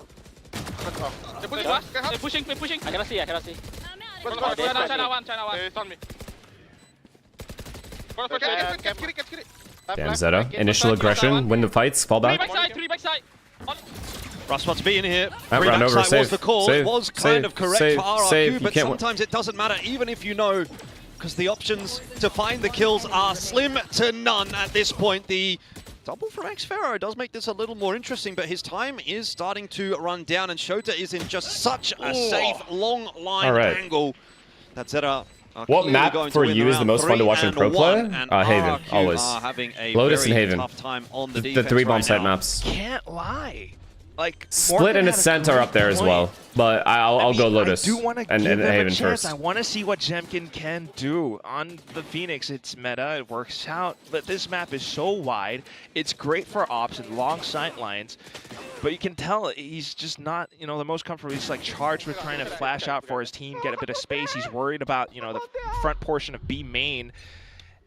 They're pushing us. They're pushing. I cannot see. China one. They stun me. Damn, Zeta. Initial aggression, win the fights, fall back. 3 backside. Rough spot to be in here. That round over, Was save. the call. Save. It was kind Save. of correct Save. for RRQ, Save. but sometimes it doesn't matter, even if you know, because the options to find the kills are slim to none at this point. The double from xFaroe does make this a little more interesting, but his time is starting to run down, and Shota is in just such a safe, long line angle that Zeta. What map for you is the most fun to watch in pro play? Haven, always. Lotus and Haven. The 3-bomb site maps. Can't lie. Like, Split and Ascent are up there as well, but I'll go Lotus and Haven first. I want to see what Jemkin can do on the Phoenix. It's meta, it works out, but this map is so wide. It's great for ops and long sight lines, but you can tell he's just not, you know, the most comfortable. He's like charged with trying to flash out for his team, get a bit of space. He's worried about, you know, the front portion of B main.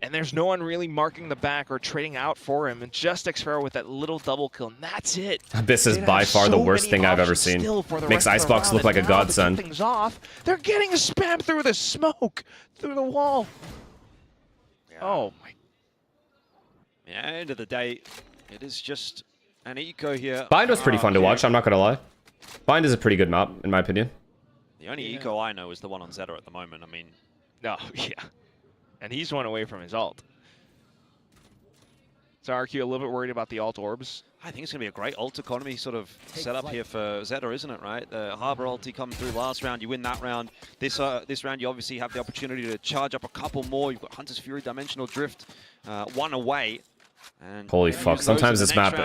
And there's no one really marking the back or trading out for him. And just xFaroe with that little double kill, and that's it. This is by far the worst thing I've ever seen. Makes Icebox look like a godsend. Things off. They're getting spammed through the smoke, through the wall. Yeah. Oh my. Yeah, end of the day, it is just an eco here. Bind was pretty fun to watch, I'm not gonna lie. Bind is a pretty good map, in my opinion. The only eco I know is the one on Zeta at the moment. I mean, no, yeah. And he's one away from his ult. So RQ a little bit worried about the ult orbs. I think it's going to be a great ult economy sort of set up here for Zeta, isn't it, right? The Harbor ulti come through last round, you win that round. This round you obviously have the opportunity to charge up a couple more. You've got Hunter's Fury, Dimensional Drift, one away. And holy fuck, sometimes this map,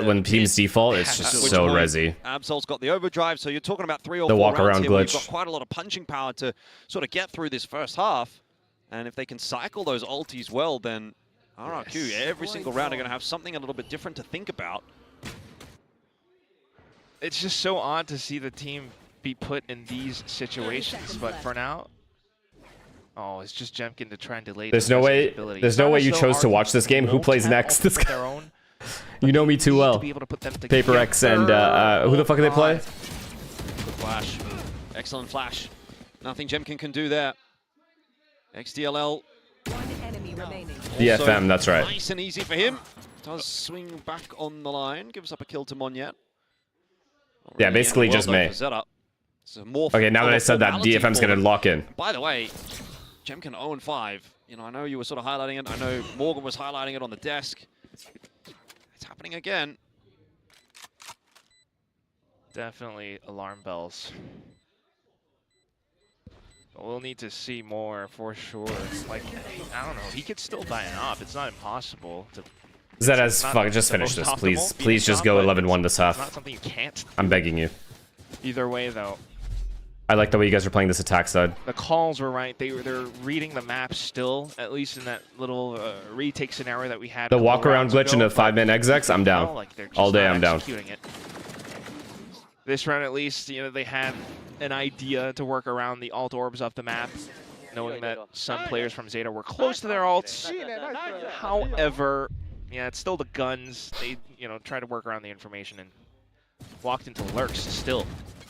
when teams default, it's just so resi. Absol's got the overdrive, so you're talking about 3 or 4 the walk rounds around here where glitch. you've got quite a lot of punching power to sort of get through this first half. And if they can cycle those ultis well, then RRQ, every single round are going to have something a little bit different to think about. It's just so odd to see the team be put in these situations, but for now, oh, it's just Jemkin to try and delay. There's no way you chose to watch this game. Who plays next? This guy. You know me too well. PRX and who the fuck do they play? Good flash. Excellent flash. Nothing Jemkin can do there. XDLL. DFM, that's right. Nice and easy for him. Does swing back on the line. Gives up a kill to Monyet. Yeah, basically just me. Okay, now that I said that, DFM's going to lock in. By the way, Jemkin 0-5. You know, I know you were sort of highlighting it. I know Morgan was highlighting it on the desk. It's happening again. Definitely alarm bells. We'll need to see more for sure. Like, I don't know. He could still buy an op. It's not impossible. Zeta's fuck, just finish this, please. Please just go 11-1 this half. It's not something you can't. I'm begging you. Either way, though. I like the way you guys are playing this attack side. The calls were right. They're reading the map still, at least in that little retake scenario that we had. The walk around glitch into 5-man execs, I'm down. Like all day, I'm down. This round, at least, you know, they had an idea to work around the alt orbs off the map, knowing that some players from Zeta were close to their ults. However, yeah, it's still the guns. They, you know, try to work around the information and walked into lurks. Still,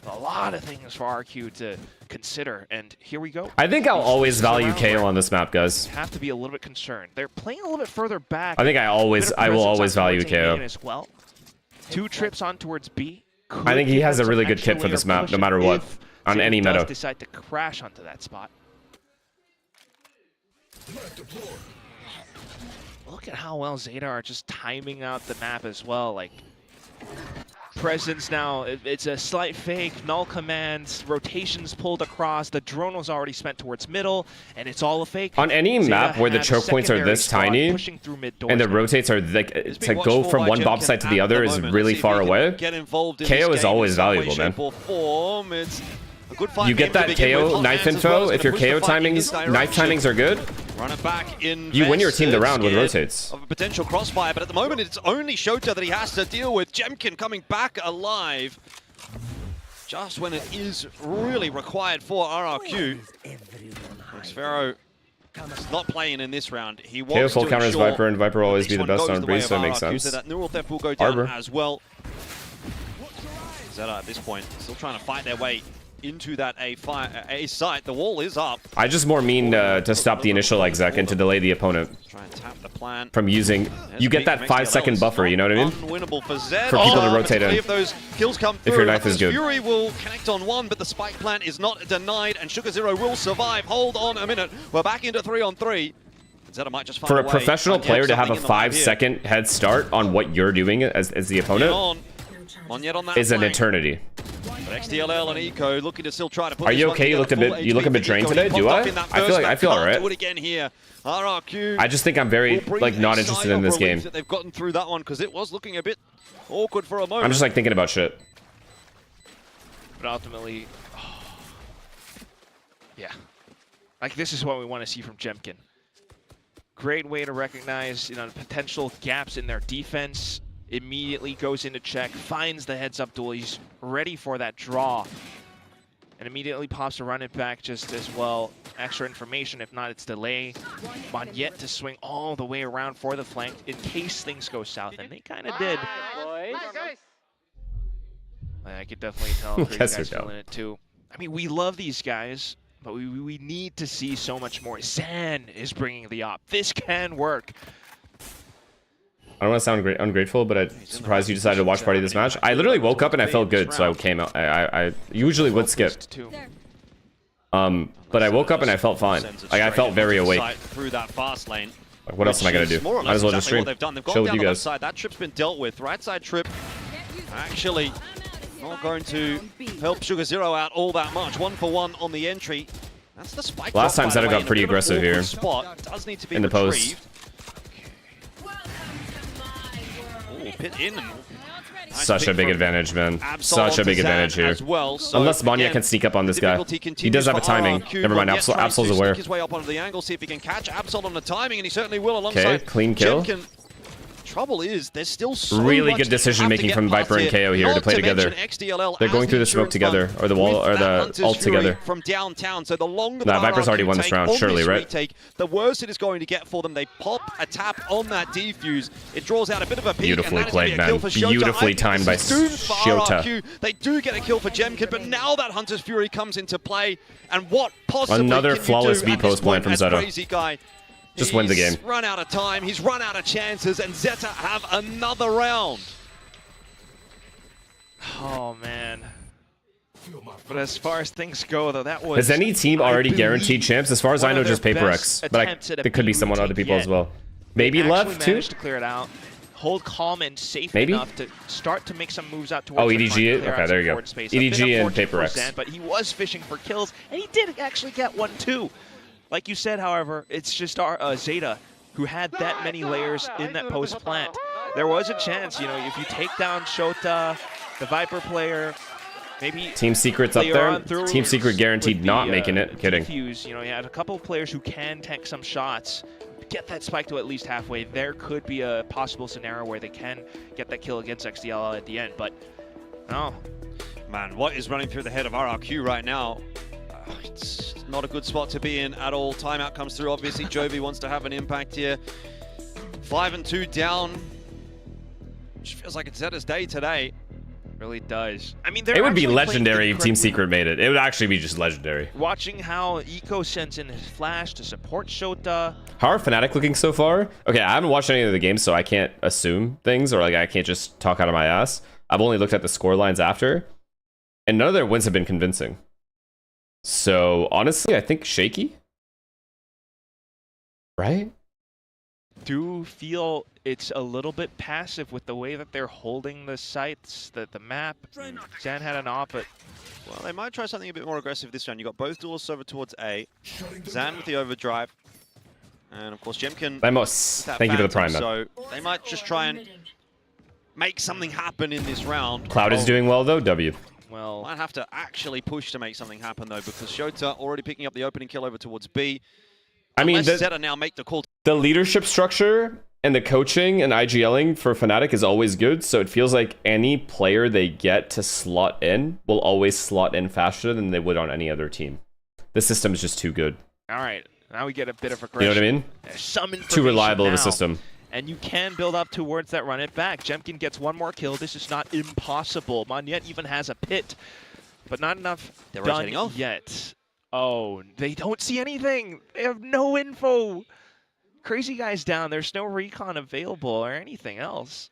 a lot of things for RQ to consider, and here we go. I think I'll always value KO on this map, guys. Have to be a little bit concerned. They're playing a little bit further back. I think I will always value KO. As well. 2 trips on towards B. I think he has a really good kit for this map, no matter what, on any meta. Decide to crash onto that spot. Look at how well Zeta are just timing out the map as well. Like, presence now, it's a slight fake, null commands, rotations pulled across, the drone was already spent towards middle, and it's all a fake. On any map where the choke points are this tiny, and the rotates are like, to go from one bomb site to the other is really far away, KO is always valuable, man. You get that KO knife info, if your KO timings, knife timings are good, Run it back in. You win your team the round with rotates. Of a potential crossfire, but at the moment it's only Shota that he has to deal with. Jemkin coming back alive. Just when it is really required for RRQ. xFaroe is not playing in this round. He wants full to counters ensure Viper, and Viper will always be the best on Breeze, so it makes sense. So that neural theft will go down Arbor as well. Zeta at this point still trying to fight their way into that A site. The wall is up. I just more mean to stop the initial exec and to delay the opponent Try and tap the plan. from using. You get that 5-second buffer, you know what I mean? Unwinnable for Zed. For people to rotate in. If those kills come through, if your knife is good. Fury will connect on one, but the spike plant is not denied, and Sugar Zero will survive. Hold on a minute. We're back into 3-on-3. Zeta might just find For a way. professional player to have a Something in the map here. 5-second head start on what you're doing as the opponent Monyet on that is an flank. eternity. But XDLL and Eco looking to still try to put Are you this one okay? You look a together. bit Full drained HP today. for Do Eco. I? He popped up in that I feel first all map. right. Can't do it again here. RRQ I just think I'm very will bring like not a interested sigh in of this game. relief that they've gotten through that one because it was looking a bit awkward for a moment. I'm just like thinking about shit. But ultimately, yeah, like this is what we want to see from Jemkin. Great way to recognize, you know, the potential gaps in their defense. Immediately goes into check, finds the heads-up duel. He's ready for that draw, and immediately pops a run it back just as well. Extra information, if not, it's delay. Monyet to swing all the way around for the flank in case things go south, and they kind of did. I could definitely tell you guys feeling it too. I mean, we love these guys, but we need to see so much more. Zan is bringing the op. This can work. I don't want to sound ungrateful, but I'm surprised you decided to watch party this match. I literally woke up and I felt good, so I came out. I usually would skip. But I woke up and I felt fine. Like I felt very awake. Through that fast lane. Like, what else am I gonna do? Might as well just stream. They've done. They've gone Chill down with you the guys. left side. That trip's been dealt with. Right side trip actually not going to help Sugar Zero out all that much. 1-for-1 on the entry. That's the spike. Last time Zeta got in a pretty bit of an aggressive awkward here. Spot. Does need to be In the post. retrieved. Ooh, pit in. Nice Such a big advantage, man. Such a big advantage here. Well, so unless Monyet again, can sneak up on this guy. He does have a timing. Never mind, Absol's aware. His way up onto the angle, see if he can catch Absol on the timing, and he certainly will alongside. Okay, clean kill. Jemkin. Trouble is, there's still so really much good decision making from Viper and KO here to play together. They're going through the smoke together, or the wall, or the ult together. From downtown, so the longer Nah, Viper's already won this round, surely, right? Retake, the worse it is going to get for them. They pop a tap on that defuse. It draws out a bit of a peak. Beautifully played, man. Beautifully Beautifully timed by Shota. They do get a kill for Jemkin, but now that Hunter's Fury comes into play, and what possibly another can flawless you do B at this post plan point from as Zeta. Crazy Guy? Just win the game. He's run out of time, he's run out of chances, and Zeta have another round. Oh, man. But as far as things go, though, that was... Has any team already guaranteed champs? As far as I know, just PRX. But there could be someone other people as well. Maybe left, too? To clear it out. Hold calm and safe Maybe? enough to start to make some moves out towards EDG? Okay, there you go. EDG and PRX. But he was fishing for kills, and he did actually get one, too. Like you said, however, it's just our Zeta who had that many layers in that post plant. There was a chance, you know, if you take down Shota, the Viper player, maybe Team Secret's up there. Team Secret guaranteed not making it. Kidding. Defuse, you know, you had a couple of players who can tank some shots, get that spike to at least halfway. There could be a possible scenario where they can get that kill against XDL at the end, but no. Man, what is running through the head of RRQ right now? It's not a good spot to be in at all. Timeout comes through. Obviously, Jovi wants to have an impact here. 5-2 down. Which feels like it's Zeta's day today. Really does. I mean, it would be legendary if Team Secret made it. It would actually be just legendary. Watching how Eco sends in his flash to support Shota. How are Fnatic looking so far? Okay, I haven't watched any of the games, so I can't assume things, or like I can't just talk out of my ass. I've only looked at the score lines after, and none of their wins have been convincing. So honestly, I think shaky, right? Do feel it's a little bit passive with the way that they're holding the sites, the map. Zan had an op, but well, they might try something a bit more aggressive this round. You got both duelists over towards A. Zan with the overdrive, and of course Jemkin. Thank you for the prime. So they might just try and make something happen in this round. Cloud is doing well though. W. Well, might have to actually push to make something happen though, because Shota already picking up the opening kill over towards B. I mean, Zeta now make the call. The leadership structure and the coaching and IGLing for Fnatic is always good, so it feels like any player they get to slot in will always slot in faster than they would on any other team. The system is just too good. All right, now we get a bit of aggression. You know what I mean? There's some too reliable now. of a system. And you can build up towards that run it back. Jemkin gets one more kill. This is not impossible. Monyet even has a pit. but not enough They're done rotating off yet. Oh, they don't see anything. They have no info. Crazy Guy's down. There's no recon available or anything else.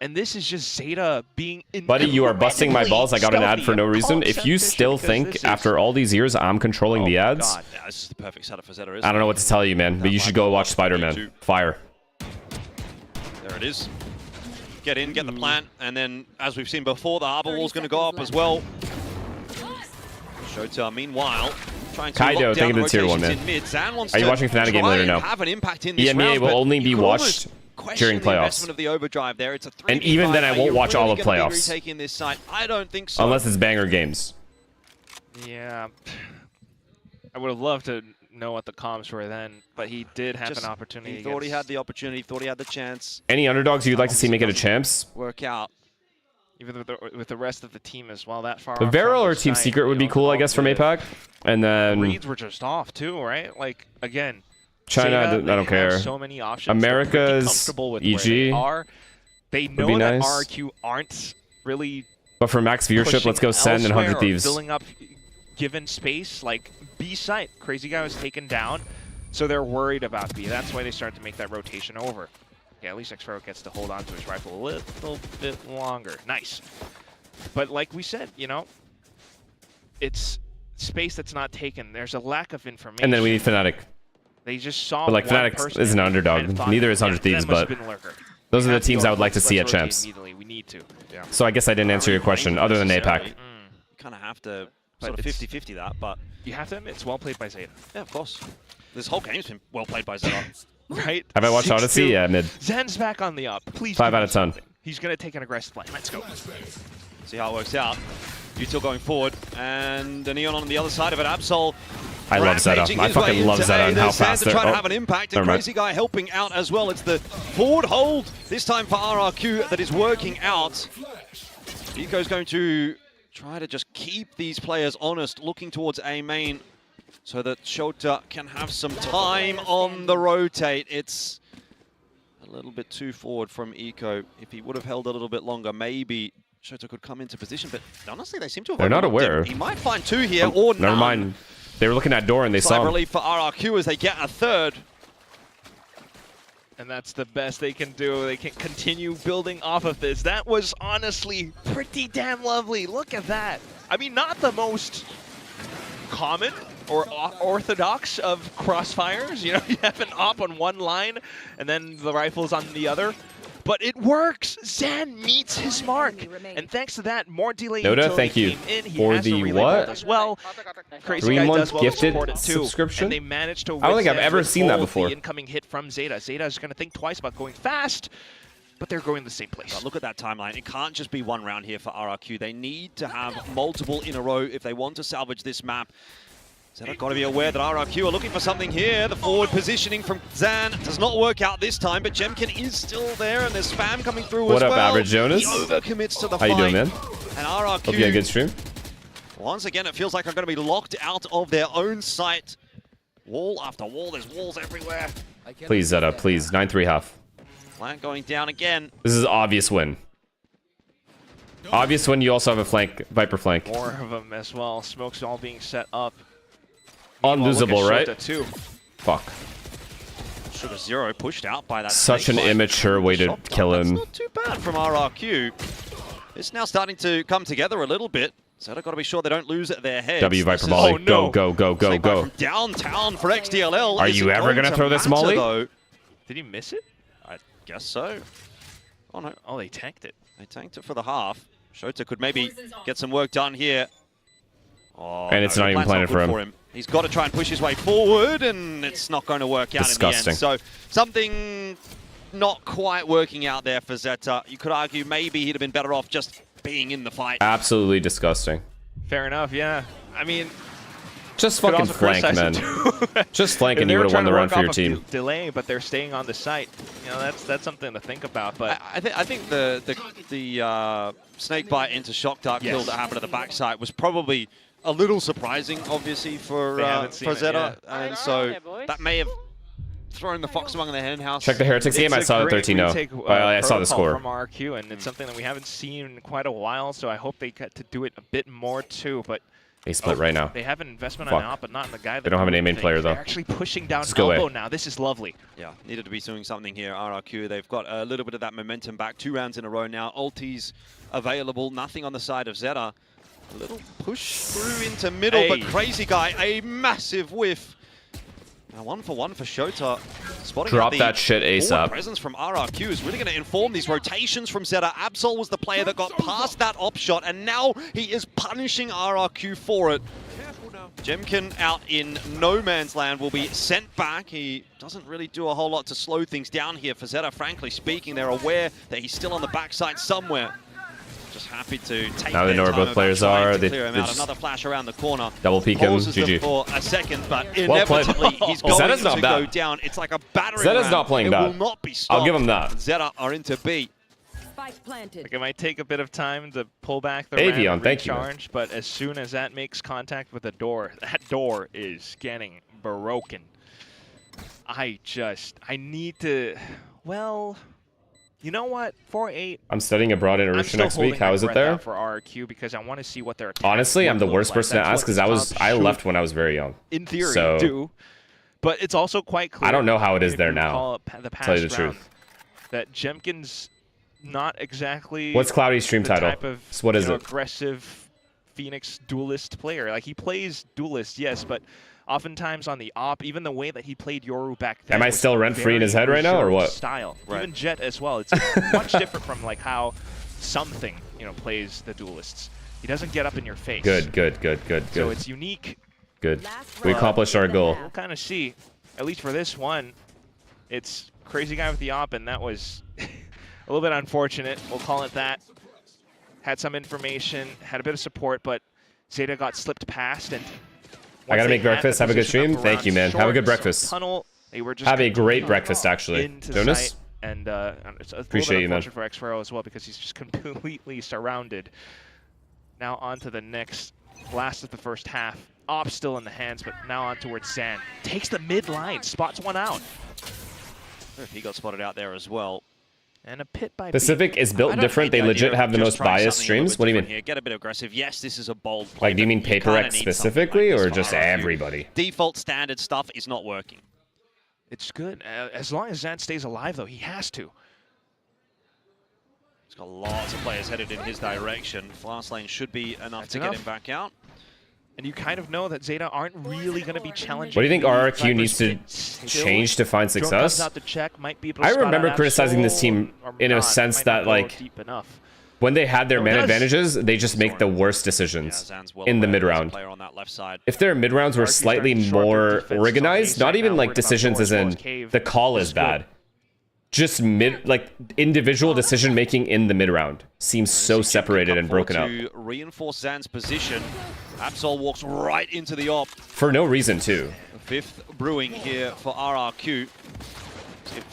And this is just Zeta being Buddy, you are busting my balls. I got an ad for no reason. If you still think after all these years I'm controlling the ads, God, yeah, this is the perfect setup for Zeta, isn't I don't know what to tell you, man. But you should go watch Spider-Man. Fire. There it is. Get in, get the plant, and then, as we've seen before, the Harbor Wall's going to go up as well. Shota, meanwhile, trying to Kaido, lock down the tier 1, man. mid. Zan wants Are you watching Fnatic game later? No. Have an impact in this EMEA round, will but only be you could watched during the playoffs. Of the overdrive there. It's a 3v5. And even then, I won't watch all of playoffs. Retaking this site? I don't think so. Unless it's banger games. Yeah. I would have loved to know what the comms were then, but he did have an opportunity. He thought he had the opportunity, thought he had the chance. Any underdogs you'd like to see make it a champs? Work out. Even with the rest of the team as well, that far. The Varel or Team Secret would be cool, I guess, from APAC. And then reads were just off too, right? Like again, China, I don't care. So many options. America's EG. They know that RRQ aren't really. But for max viewership, let's go Sen and 100 Thieves. Filling up given space, like B site. Crazy Guy was taken down, so they're worried about B. That's why they started to make that rotation over. Yeah, at least Xfero gets to hold on to his rifle a little bit longer. Nice. But like we said, you know, it's space that's not taken. There's a lack of information. And then we need Fnatic. They just saw but like Fnatic is an underdog. Neither is 100 Thieves, but those are the teams I would like to see at champs. We need to. Yeah. So I guess I didn't answer your question, other than APAC. You kind of have to sort of 50-50 that, but... You have to admit, it's well played by Zeta. Yeah, of course. This whole game's been well played by Zeta. Right? Have I watched Odyssey? Yeah, mid. Zen's back on the up. Please. 5 out of 10. He's going to take an aggressive play. Let's go. See how it works out. Util going forward, and a Neon on the other side of it. Absol. I love Zeta. I fucking love Zeta and how fast they're... trying to have an impact, and Crazy Guy helping out as well. It's the forward hold, this time for RRQ, that is working out. Eco's going to try to just keep these players honest, looking towards A main, so that Shota can have some time on the rotate. It's a little bit too forward from Eco. If he would have held a little bit longer, maybe Shota could come into position, but honestly, they seem to have... They're not aware. He might find two here, or none. Never mind. They were looking at door and they saw him. Relief for RRQ as they get a third. And that's the best they can do. They can continue building off of this. That was honestly pretty damn lovely. Look at that. I mean, not the most common or orthodox of crossfires. You know, you have an op on one line and then the rifle's on the other. But it works. Zan meets his mark. And thanks to that, more delay Noda, thank you for the what? As well. 3-month gifted subscription? And they managed to I don't think I've ever seen that before. The incoming hit from Zeta. Zeta is going to think twice about going fast, but they're going the same place. But look at that timeline. It can't just be one round here for RRQ. They need to have multiple in a row if they want to salvage this map. Zeta got to be aware that RRQ are looking for something here. The forward positioning from Zan does not work out this time, but Jemkin is still there, and there's spam coming through as well. What up, Average Jonas? He overcommits to the fight. How you doing, man? And RRQ... Hope you had a good stream. Once again, it feels like they're going to be locked out of their own site. Wall after wall, there's walls everywhere. Please, Zeta, please. 9-3 half. Flank going down again. This is obvious win. Obvious win, you also have a flank, Viper flank. More of them as well. Smoke's all being set up. Unlosable, right? Too. Fuck. Sugar Zero pushed out by that. Such an immature way to kill him. That's not too bad from RRQ. It's now starting to come together a little bit. So they've got to be sure they don't lose their heads. W Viper Molly. Go, go, go, go, go. From downtown for XDLL. Are you ever going to throw this Molly? Though? Did he miss it? I guess so. Oh, no. Oh, they tanked it. They tanked it for the half. Shota could maybe get some work done here. Oh, and it's not even planted for him. He's got to try and push his way forward, and it's not going to work out in the end. So something not quite working out there for Zeta. You could argue maybe he'd have been better off just being in the fight. Absolutely disgusting. Fair enough, yeah. I mean... Just fucking flank, man. Just flank and you would have won the round for your team. Delay, but they're staying on the site. You know, that's something to think about. But I think the snake bite into shock dart kill that happened at the backside was probably a little surprising, obviously, for Zeta, and so that may have throwing the fox among the hen house. Check the Heretics game. I saw the 13-0. I saw the score. From RQ, and it's something that we haven't seen in quite a while, so I hope they get to do it a bit more too. But they split right now. They have an investment on Op, but not in the guy. They don't have an A main player though. They're actually pushing down elbow now. This is lovely. Yeah, needed to be doing something here. RRQ, they've got a little bit of that momentum back. 2 rounds in a row now. Ultis available. Nothing on the side of Zeta. A little push through into middle, but Crazy Guy, a massive whiff. Now 1 for Shota. Spotting Drop that shit ASAP. Presence from RRQ is really going to inform these rotations from Zeta. Absol was the player that got past that op shot, and now he is punishing RRQ for it. Jemkin out in no man's land will be sent back. He doesn't really do a whole lot to slow things down here for Zeta, frankly speaking. They're aware that he's still on the backside somewhere. Just happy to take now they know where both players are. They just another flash around the corner. Double peek him. GG. For a second, but inevitably he's going to go down. It's like a battering ram. Zeta's not playing bad. Will not be stopped. I'll give him that. Zeta are into B. Like it might take a bit of time to pull back the Avion, thank you. But as soon as that makes contact with the door, that door is getting broken. I need to, well, you know what? 4-8. I'm studying abroad in Arusha next week. How is it there? For RQ because I want to see what they're. Honestly, I'm the worst person to ask because I left when I was very young. In theory, you do. But it's also quite clear. I don't know how it is there now. To tell you the truth. That Jemkin's not exactly. What's Cloudy's stream title? Type of, so what is it? Aggressive Phoenix duelist player. Like he plays duelist, yes, but oftentimes on the op, even the way that he played Yoru back then. Am I still rent-free in his head right now, or what? Style, even Jet as well. It's much different from like how something plays the duelists. He doesn't get up in your face. Good. So it's unique. Good. We accomplished our goal. We'll kind of see, at least for this one, it's Crazy Guy with the op, and that was a little bit unfortunate. We'll call it that. Had some information, had a bit of support, but Zeta got slipped past. And I gotta make breakfast. Have a good stream. Thank you, man. Have a good breakfast. Tunnel, they were just have a great breakfast, actually. Jonas? And it's a appreciate you, man. For Xfero as well because he's just completely surrounded. Now on to the next, last of the first half. Op still in the hands, but now on towards Zan. Takes the mid line, spots one out. He got spotted out there as well. And a pit by Pacific is built different. They legit have the most biased streams. What do you mean? Here. Get a bit aggressive. Yes, this is a bold play. Like, do you mean PRX specifically, or just everybody? Default standard stuff is not working. It's good. As long as Zan stays alive, though, he has to. He's got lots of players headed in his direction. Fast lane should be enough to get him back out. And you kind of know that Zeta aren't really going to be challenging. What do you think RRQ needs to change to find success? I remember criticizing this team in a sense that, like, when they had their man advantages, they just make the worst decisions in the mid-round. If their mid-rounds were slightly more organized, not even like decisions as in the call is bad, just individual decision making in the mid-round seems so separated and broken up. To reinforce Zan's position, Absol walks right into the op. For no reason, too. Fifth brewing here for RRQ.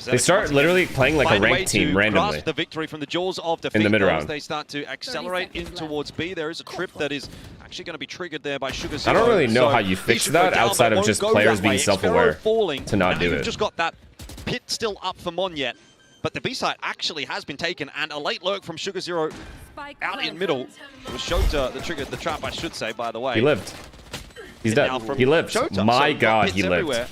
They start literally playing like a ranked team randomly. The victory from the jaws of defeat. In the mid-round. They start to accelerate in towards B. There is a trip that is actually going to be triggered there by Sugar Zero. I don't really know how you fix that outside of just players being self-aware to not do it. You've just got that pit still up for Monyet. But the B side actually has been taken, and a late lurk from Sugar Zero out in middle. It was Shota that triggered the trap, I should say, by the way. He lived. He's dead. He lived. Shota. My so God, he lived.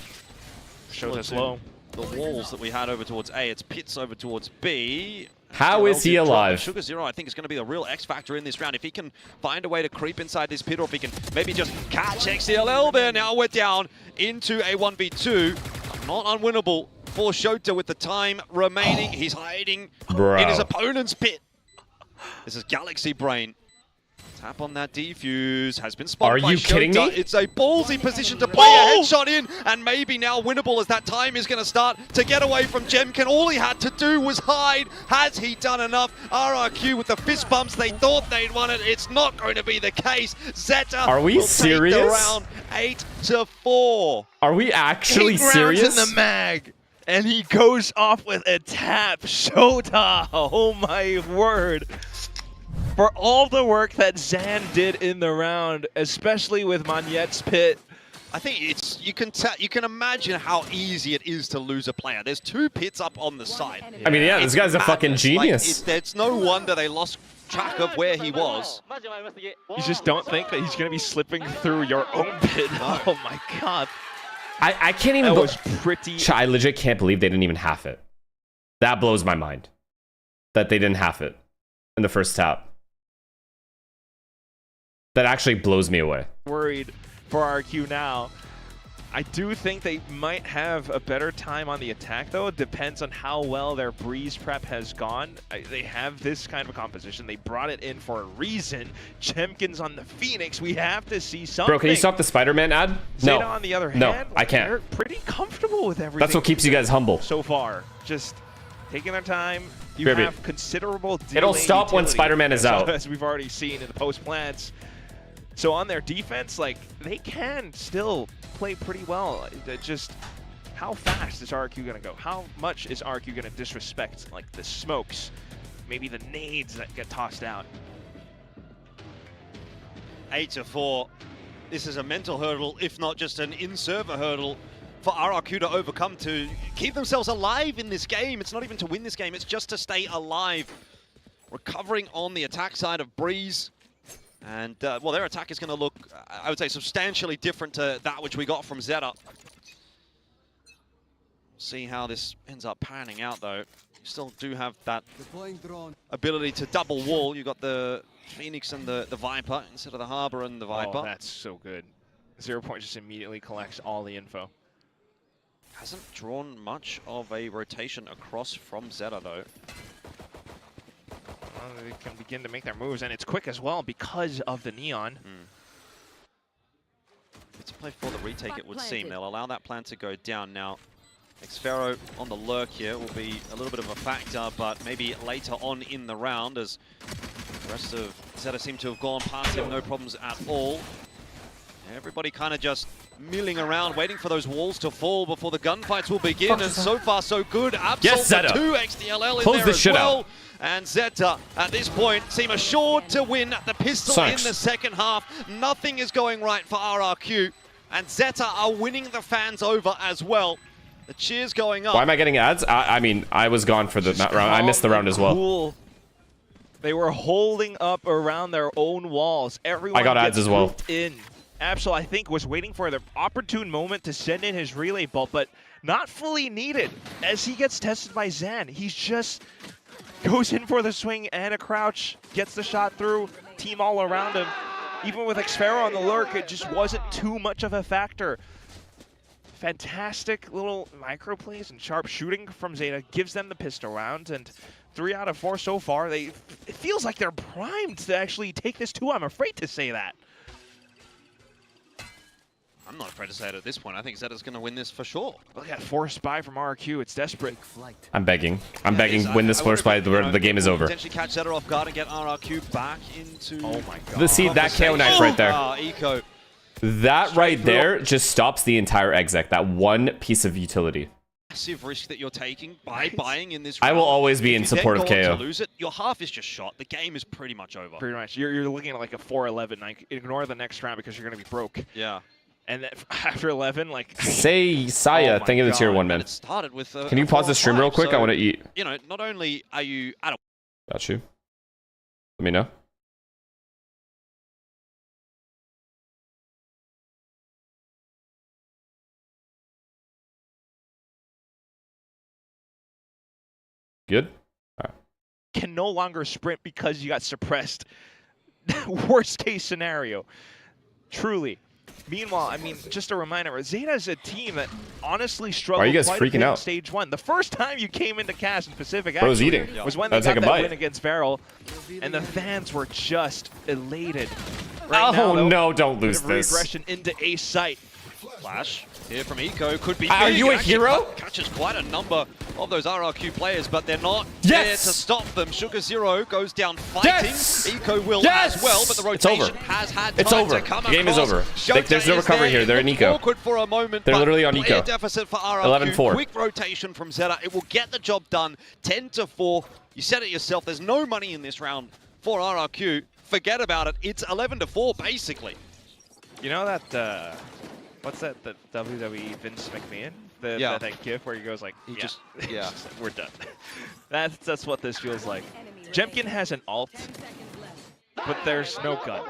Shota's low. The walls that we had over towards A, it's pits over towards B. How is he alive? Sugar Zero, I think, is going to be the real X factor in this round. If he can find a way to creep inside this pit, or if he can maybe just catch XCLL there. Now we're down into a 1v2. Not unwinnable for Shota with the time remaining. He's hiding in his opponent's pit. This is Galaxy Brain. Tap on that defuse, has been spotted by Shota. Are you kidding me? It's a ballsy position to play a headshot in, and maybe now winnable as that time is going to start to get away from Jemkin. All he had to do was hide. Has he done enough? RRQ with the fist bumps, they thought they'd won it. It's not going to be the case. Zeta Are we serious? Take the round 8-4. Are we actually serious? In the mag, and he goes off with a tap. Shota, oh my word. For all the work that Zan did in the round, especially with Monyet's pit, I think it's you can imagine how easy it is to lose a player. There's 2 pits up on the side. I mean, yeah, this guy's a fucking genius. Like, it's no wonder they lost track of where he was. You just don't think that he's going to be slipping through your own pit. No. Oh my god. I can't even. That was pretty. I legit can't believe they didn't even half it. That blows my mind. That they didn't half it in the first tap. That actually blows me away. Worried for RQ now. I do think they might have a better time on the attack, though. It depends on how well their Breeze prep has gone. They have this kind of composition. They brought it in for a reason. Chemkins on the Phoenix. We have to see something. Bro, can you stop the Spider-Man ad? Zeta, on the other hand, no, I can't. They're pretty comfortable with everything. That's what keeps you guys humble. So far. Just taking their time. You have considerable delay. It'll stop when Spider-Man is out. As we've already seen in the post-plants. So on their defense, like, they can still play pretty well. Just how fast is RQ going to go? How much is RQ going to disrespect, like, the smokes? Maybe the nades that get tossed out. 8-4. This is a mental hurdle, if not just an in-server hurdle for RRQ to overcome to keep themselves alive in this game. It's not even to win this game, it's just to stay alive. Recovering on the attack side of Breeze. And, well, their attack is going to look, I would say, substantially different to that which we got from Zeta. See how this ends up panning out, though. You still do have that ability to double wall. You got the Phoenix and the Viper instead of the Harbor and the Viper. Oh, that's so good. 0 Point just immediately collects all the info. Hasn't drawn much of a rotation across from Zeta, though. They can begin to make their moves, and it's quick as well because of the Neon. It's a play for the retake, it would seem. They'll allow that plan to go down now. Xfero on the lurk here will be a little bit of a factor, but maybe later on in the round, as the rest of Zeta seem to have gone past him, no problems at all. Everybody kind of just milling around, waiting for those walls to fall before the gunfights will begin, and so far so good. Absol yes, Zeta. 2 XDLL in Close there this as shit well. out. And Zeta, at this point, seem assured to win the pistol in the second half. Nothing is going right for RRQ, and Zeta are winning the fans over as well. The cheers going up. Why am I getting ads? I mean, I was gone for the round. I missed the round as well. Cool. They were holding up around their own walls. Everyone I got ads as well. In. Absol, I think, was waiting for the opportune moment to send in his relay bolt, but not fully needed as he gets tested by Zan. He's just goes in for the swing and a crouch, gets the shot through, team all around him. Even with Xfero on the lurk, it just wasn't too much of a factor. Fantastic little micro plays and sharp shooting from Zeta gives them the pistol round, and 3 out of 4 so far. It feels like they're primed to actually take this too. I'm afraid to say that. I'm not afraid to say it at this point. I think Zeta's going to win this for sure. Look at forced buy from RQ. It's desperate. I'm begging. I'm begging. Win this forced buy. The game is over. Potentially catch Zeta off guard and get RRQ back into. Oh my god. See that KO knife right there. Eco. That right there just stops the entire exec. That one piece of utility. Massive risk that you're taking by buying in this round. I will always be in support of KO. To lose it, your half is just shot. The game is pretty much over. Pretty much. You're looking at like a 4-11. Like, ignore the next round because you're going to be broke. Yeah. And then after 11, like... Say, Saya, thank you for the tier 1, man. It started with Can you pause the stream real quick? So, I want to eat. You know, not only are you at a... Got you. Let me know. Good? All right. Can no longer sprint because you got suppressed. Worst case scenario. Truly. Meanwhile, I mean, just a reminder, Zeta is a team that honestly struggled. Why are you guys quite freaking a bit out? In Stage 1. The first time you came into CAS in Pacific Bro's eating. was when they got that win against Varel, and the fans were just elated. Right now, though, no, don't lose this. Regression into A site. Flash here from Eco could be Are big. you a hero? Catches quite a number of those RRQ players, but they're not yes! there to stop them. Sugar Zero goes down fighting. Yes! Eco will yes! as well, but the rotation has had time to come The game is across. over. There's no recovery here. They're in Eco. Awkward for a moment, they're literally on Eco. Eco. Deficit for RRQ. 11-4. Quick rotation from Zeta. It will get the job done. 10-4. You said it yourself. There's no money in this round for RRQ. Forget about it. It's 11-4 basically. You know that What's that? The WWE Vince McMahon? That gif where he goes like, just we're done. That's what this feels like. Jemkin has an ult, but there's no gun.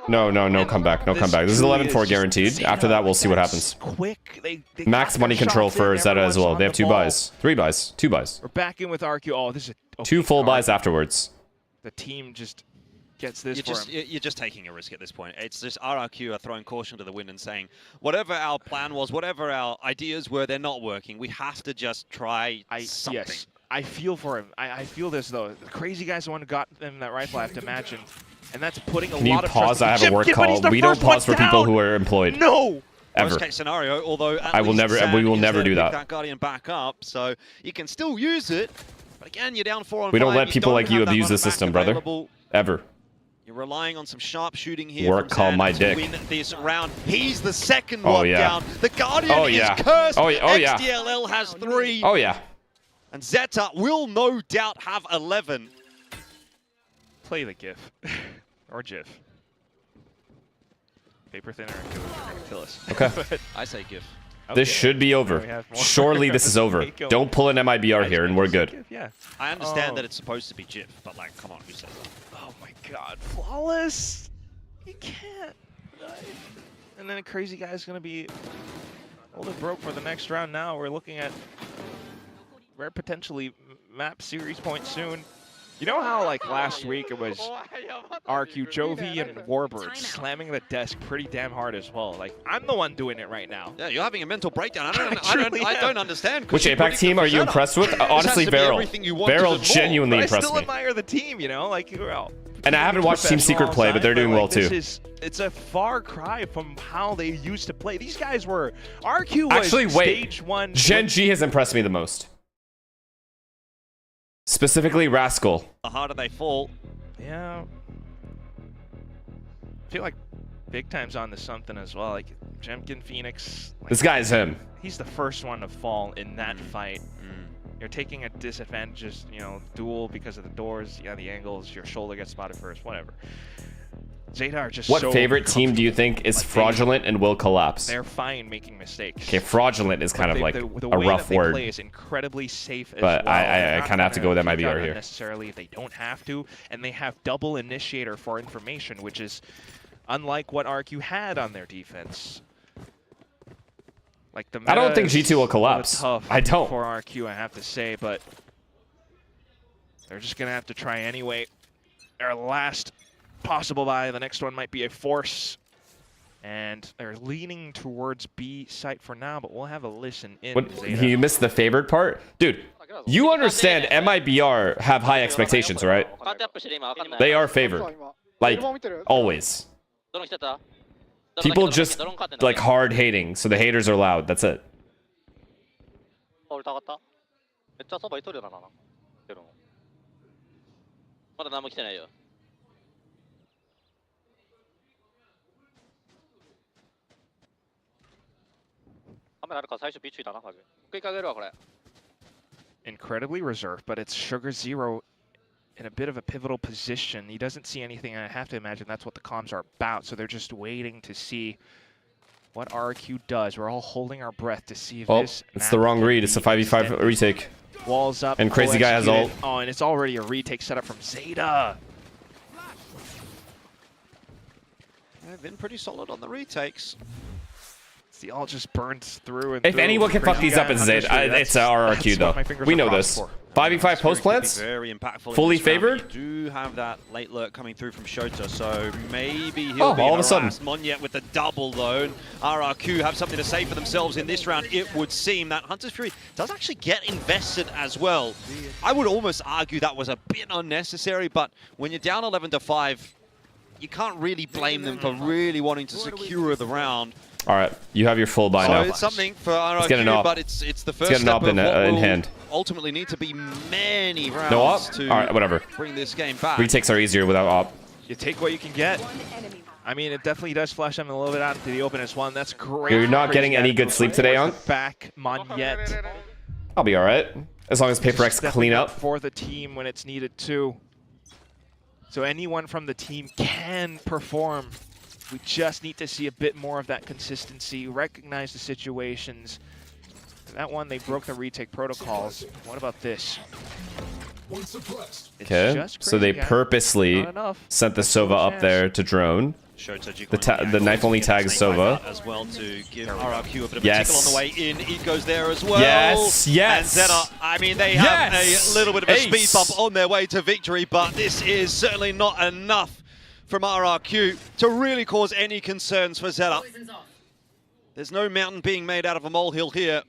No comeback. No comeback. This is 11-4 guaranteed. After that, we'll see what happens. Quick. They Max money control for Zeta as well. They have 2 buys. 3 buys. 2 buys. We're back in with RQ. Oh, this is okay, 2 full buys afterwards. The team just gets this You're just taking a risk at this point. It's just RRQ are throwing caution to the wind and saying, whatever our plan was, whatever our ideas were, they're not working. We have to just try something. Yes, I feel for him. I feel this, though. The crazy guy's the one who got them that rifle, I have to imagine. And that's putting a lot of trust. Pause? I have a work call. We don't pause for people who are employed. No! Ever. Worst case scenario, although we will never do that. That Guardian back up, so you can still use it. But again, you're down 4 on 5. We don't let people like you abuse the system, brother. Ever. You're relying on some sharp shooting here. Work call my dick. Win this round. He's the second one down. The Guardian is cursed. XDLL has 3. Oh yeah. And Zeta will no doubt have 11. Play the GIF. Or GIF. Paper thinner and kill us. Okay. I say GIF. This should be over. Surely this is over. Don't pull an MIBR here and we're good. Yeah. I understand that it's supposed to be GIF, but like, come on, who says that? Oh my god. Flawless. You can't. And then a crazy guy's going to be holding broke for the next round now. We're looking at rare potentially map series points soon. You know how, like, last week it was RQ, Jovi, and Warbird slamming the desk pretty damn hard as well. Like, I'm the one doing it right now. Yeah, you're having a mental breakdown. I don't understand. Which APAC team are you impressed with? Honestly, Beryl. Beryl genuinely impressed me. I still admire the team, you know? Like, well, and I haven't watched Team Secret play, but they're doing well, too. It's a far cry from how they used to play. These guys were... RQ was actually, wait. Stage 1... Gen G has impressed me the most. Specifically, Rascal. The harder they fall. Yeah. I feel like Big Time's on to something as well. Like, Jemkin, Phoenix. Like, this guy is him. He's the first one to fall in that fight. You're taking a disadvantageous, you know, duel because of the doors, the angles, your shoulder gets spotted first, whatever. Zeta are just what favorite team do you think is fraudulent and will collapse? They're fine making mistakes. Okay, fraudulent is kind of like the a way rough that word. They play is incredibly safe as but well. I kind of have to go with MIBR here. Necessarily, they don't have to, and they have double initiator for information, which is unlike what RQ had on their defense. Like the I don't think G2 will collapse. I don't. For RQ, I have to say, but they're just gonna have to try anyway. Their last possible buy. The next one might be a force. And they're leaning towards B site for now, but we'll have a listen in. You missed the favorite part? Dude, you understand MIBR have high expectations, right? They are favored. Like, always. People just, like, hard hating, so the haters are loud. That's it. Incredibly reserved, but it's Sugar Zero in a bit of a pivotal position. He doesn't see anything, and I have to imagine that's what the comms are about, so they're just waiting to see what RQ does. We're all holding our breath to see if this... it's the wrong read. It's a 5v5 retake. Walls up. And Crazy Guy has ult. Oh, and it's already a retake set up from Zeta. They've been pretty solid on the retakes. The ult just burns through and if anyone can fuck these up, it's Zeta. It's RRQ, though. We know this. 5v5 post plants? Very impactful. Fully favored? You do have that late lurk coming through from Shota, so maybe he'll be all of a sudden. Monyet with the double, though. RRQ have something to say for themselves in this round, it would seem. That Hunter's Fury does actually get invested as well. I would almost argue that was a bit unnecessary, but when you're down 11-5, you can't really blame them for really wanting to secure the round. All right, you have your full buy now. So it's something for RRQ, but it's the first step of what in hand. Ultimately need to be many rounds no op? to all right, whatever. Bring this game back. Retakes are easier without op. You take what you can get. I mean, it definitely does flush them a little bit out into the open as one. That's great. You're not getting any good sleep today, Young? Back Monyet. I'll be all right, as long as PRX clean up. For the team when it's needed too. So anyone from the team can perform We just need to see a bit more of that consistency, recognize the situations. That one, they broke the retake protocols. What about this? Okay, so they purposely sent the Sova up there to drone. The knife only tags Sova. As well to give RRQ a bit of yes. a tickle on the way in. He goes there as well. Yes, yes. And Zeta, I mean, they have a little bit of a speed bump on their way to victory, but this is certainly not enough from RRQ to really cause any concerns for Zeta. There's no mountain being made out of a molehill here.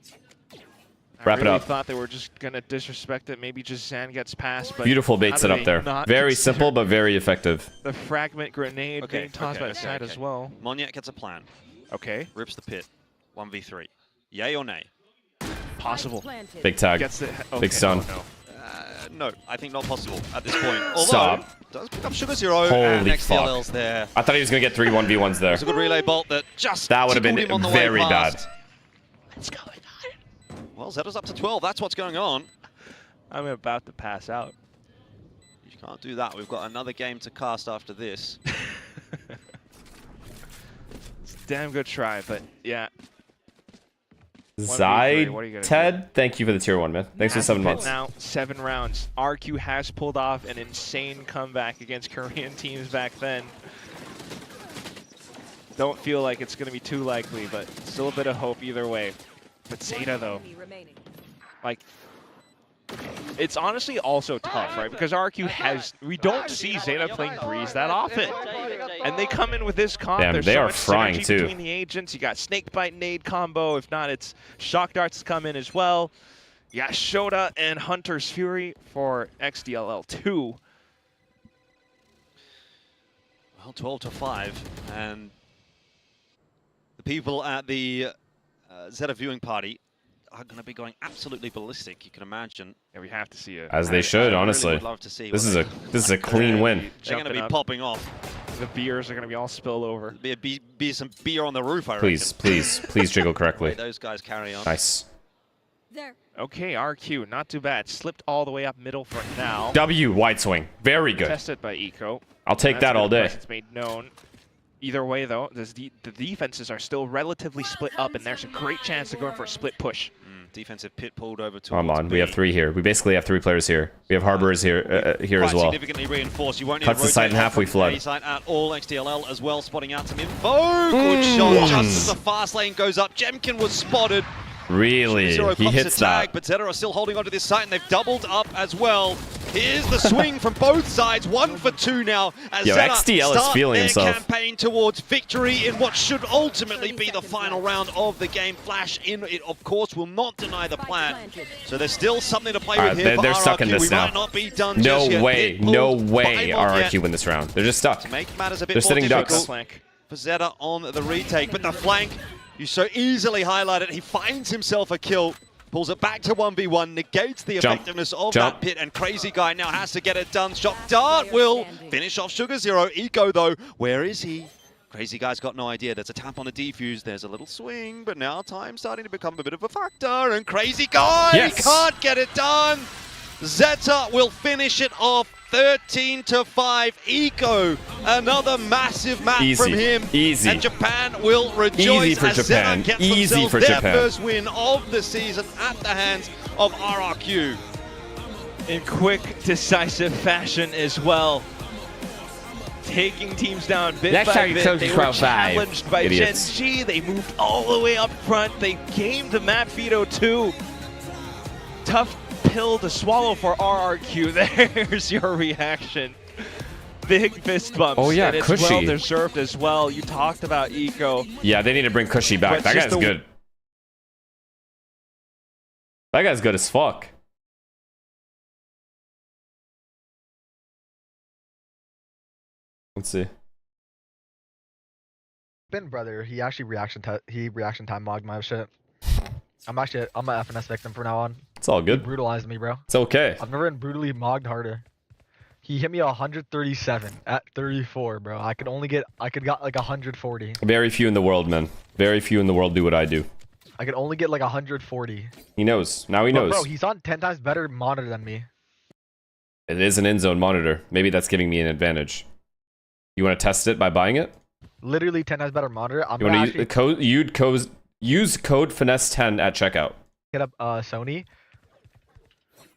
Wrap it up. I thought they were just going to disrespect it. Maybe just Zan gets past. But beautiful bait set up there. Very simple, but very effective. The fragment grenade being tossed by the side as well. Monyet gets a plan. Okay. Rips the pit. 1v3. Yay or nay? Possible. Big tag. Big stun. No, I think not possible at this point. Although, stop. Does pick up SUDOWOODO. Holy and fuck. there. I thought he was going to get 3 1v1s there. It's a good relay bolt that just that would have been him on the very way bad. past. What's going on? Well, Zeta's up to 12. That's what's going on. I'm about to pass out. You can't do that. We've got another game to cast after this. It's a damn good try, but yeah. Ted, thank you for the tier 1, man. Thanks for 7 months. Now, 7 rounds. RQ has pulled off an insane comeback against Korean teams back then. Don't feel like it's going to be too likely, but still a bit of hope either way. But Zeta, though, like, it's honestly also tough, right? Because RQ has, we don't see Zeta playing Breeze that often. And they come in with this comp. Damn, There's they so are much frying synergy too. between the agents. You got Snakebite Nade combo. If not, it's Shock Darts come in as well. You got Shoda and Hunter's Fury for XDLL2. Well, 12-5, and the people at the Zeta viewing party are going to be going absolutely ballistic. You can imagine. Yeah, we have to see it. As they should, honestly. Really would love to see this is a clean win. They're going to be popping off. The beers are going to be all spilled over. Be some beer on the roof, I please, reckon. please jiggle correctly. Those guys carry on. Nice. Okay, RQ, not too bad. Slipped all the way up middle for now. W, wide swing. Very good. Tested by Eco. I'll take that all day. It's made known. Either way, though, the defenses are still relatively split up, and there's a great chance to go in for a split push. Defensive pit pulled over to. Come on, we have 3 here. We basically have 3 players here. We have Harborers here here as well. Significantly reinforced. You won't need cuts the site in half. We flood. Site at all. XDLL as well, spotting out some info. Good shot. Just as the fast lane goes up, Jemkin was spotted. Really? He hits that. But Zeta are still holding onto this site, and they've doubled up as well. Here's the swing from both sides. 1 for 2 now. As Yo, Zeta XDL is feeling himself. Campaign towards victory in what should ultimately be the final round of the game. Flash in, it of course will not deny the plan. So there's still something to play with here. They're stuck in this now. Might not be done no just way, yet. no way RRQ win this round. They're just stuck. To make matters a bit they're more sitting difficult ducks. For Zeta on the retake, but the flank, you so easily highlighted. He finds himself a kill, pulls it back to 1v1, negates the effectiveness of that pit, and Crazy Guy now has to get it done. Shock Dart will finish off Sugar Zero. Eco, though, where is he? Crazy Guy's got no idea. There's a tap on the defuse. There's a little swing, but now time's starting to become a bit of a factor, and Crazy Guy can't get it done. Zeta will finish it off 13-5. Eco, another massive map from him. Easy. And Japan will rejoice. Easy for as Japan. Zeta gets Easy for their Japan. first win of the season at the hands of RRQ. In quick, decisive fashion as well. Taking teams down bit by bit. They were challenged by Gen G. They moved all the way up front. They came to map veto 2. Tough pill to swallow for RRQ. There's your reaction. Big fist bumps. Oh yeah, and it's Cushy. well deserved as well. You talked about Eco. Yeah, they need to bring Cushy back. That guy's good. That guy's good as fuck. Let's see. Ben brother, he actually reaction time mogged my shit. I'm a FNS victim from now on. It's all good. He brutalized me, bro. It's okay. I've never been brutally mogged harder. He hit me 137 at 34, bro. I could got like 140. Very few in the world, man. Very few in the world do what I do. I could only get like 140. He knows. Now he knows. Bro, he's on 10 times better monitor than me. It is an in-zone monitor. Maybe that's giving me an advantage. You want to test it by buying it? Literally 10 has better monitor. I'm You gonna want to use code finesse 10 at checkout. hit up Sony.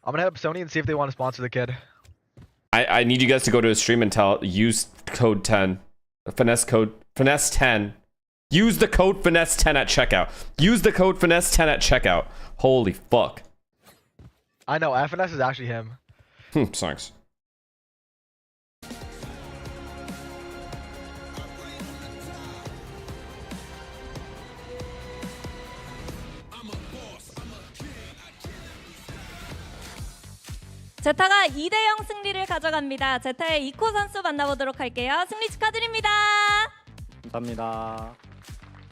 I'm gonna hit up Sony and see if they want to sponsor the kid. I need you guys to go to his stream and use code 10. Finesse 10. Use the code finesse 10 at checkout. Use the code finesse 10 at checkout. Holy fuck. I know, FNS is actually him. Thanks. 제타가 2대0 승리를 가져갑니다. 제타의 이코 선수 만나보도록 할게요. 승리 축하드립니다. 감사합니다.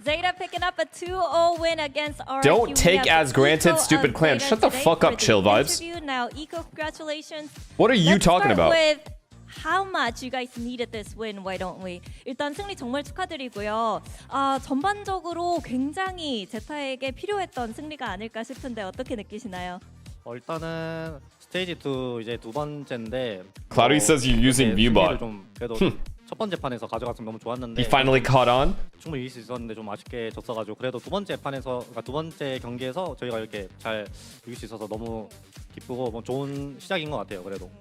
Zeta picking up a 2-0 win against RQ. Don't take as granted, stupid clan. Shut the fuck up, chill vibes. Now, Eco, congratulations. What are you talking about? With how much you guys needed this win, why don't we? 일단 승리 정말 축하드리고요. 전반적으로 굉장히 제타에게 필요했던 승리가 아닐까 싶은데 어떻게 느끼시나요? 일단은 스테이지 2 이제 두 번째인데 Cloudy says you're using viewbot. 좀 그래도 첫 번째 판에서 가져갔으면 너무 좋았는데 He finally caught on. 충분히 이길 수 있었는데 좀 아쉽게 졌어가지고 그래도 두 번째 판에서 그러니까 두 번째 경기에서 저희가 이렇게 잘 이길 수 있어서 너무 기쁘고 뭐 좋은 시작인 것 같아요. 그래도.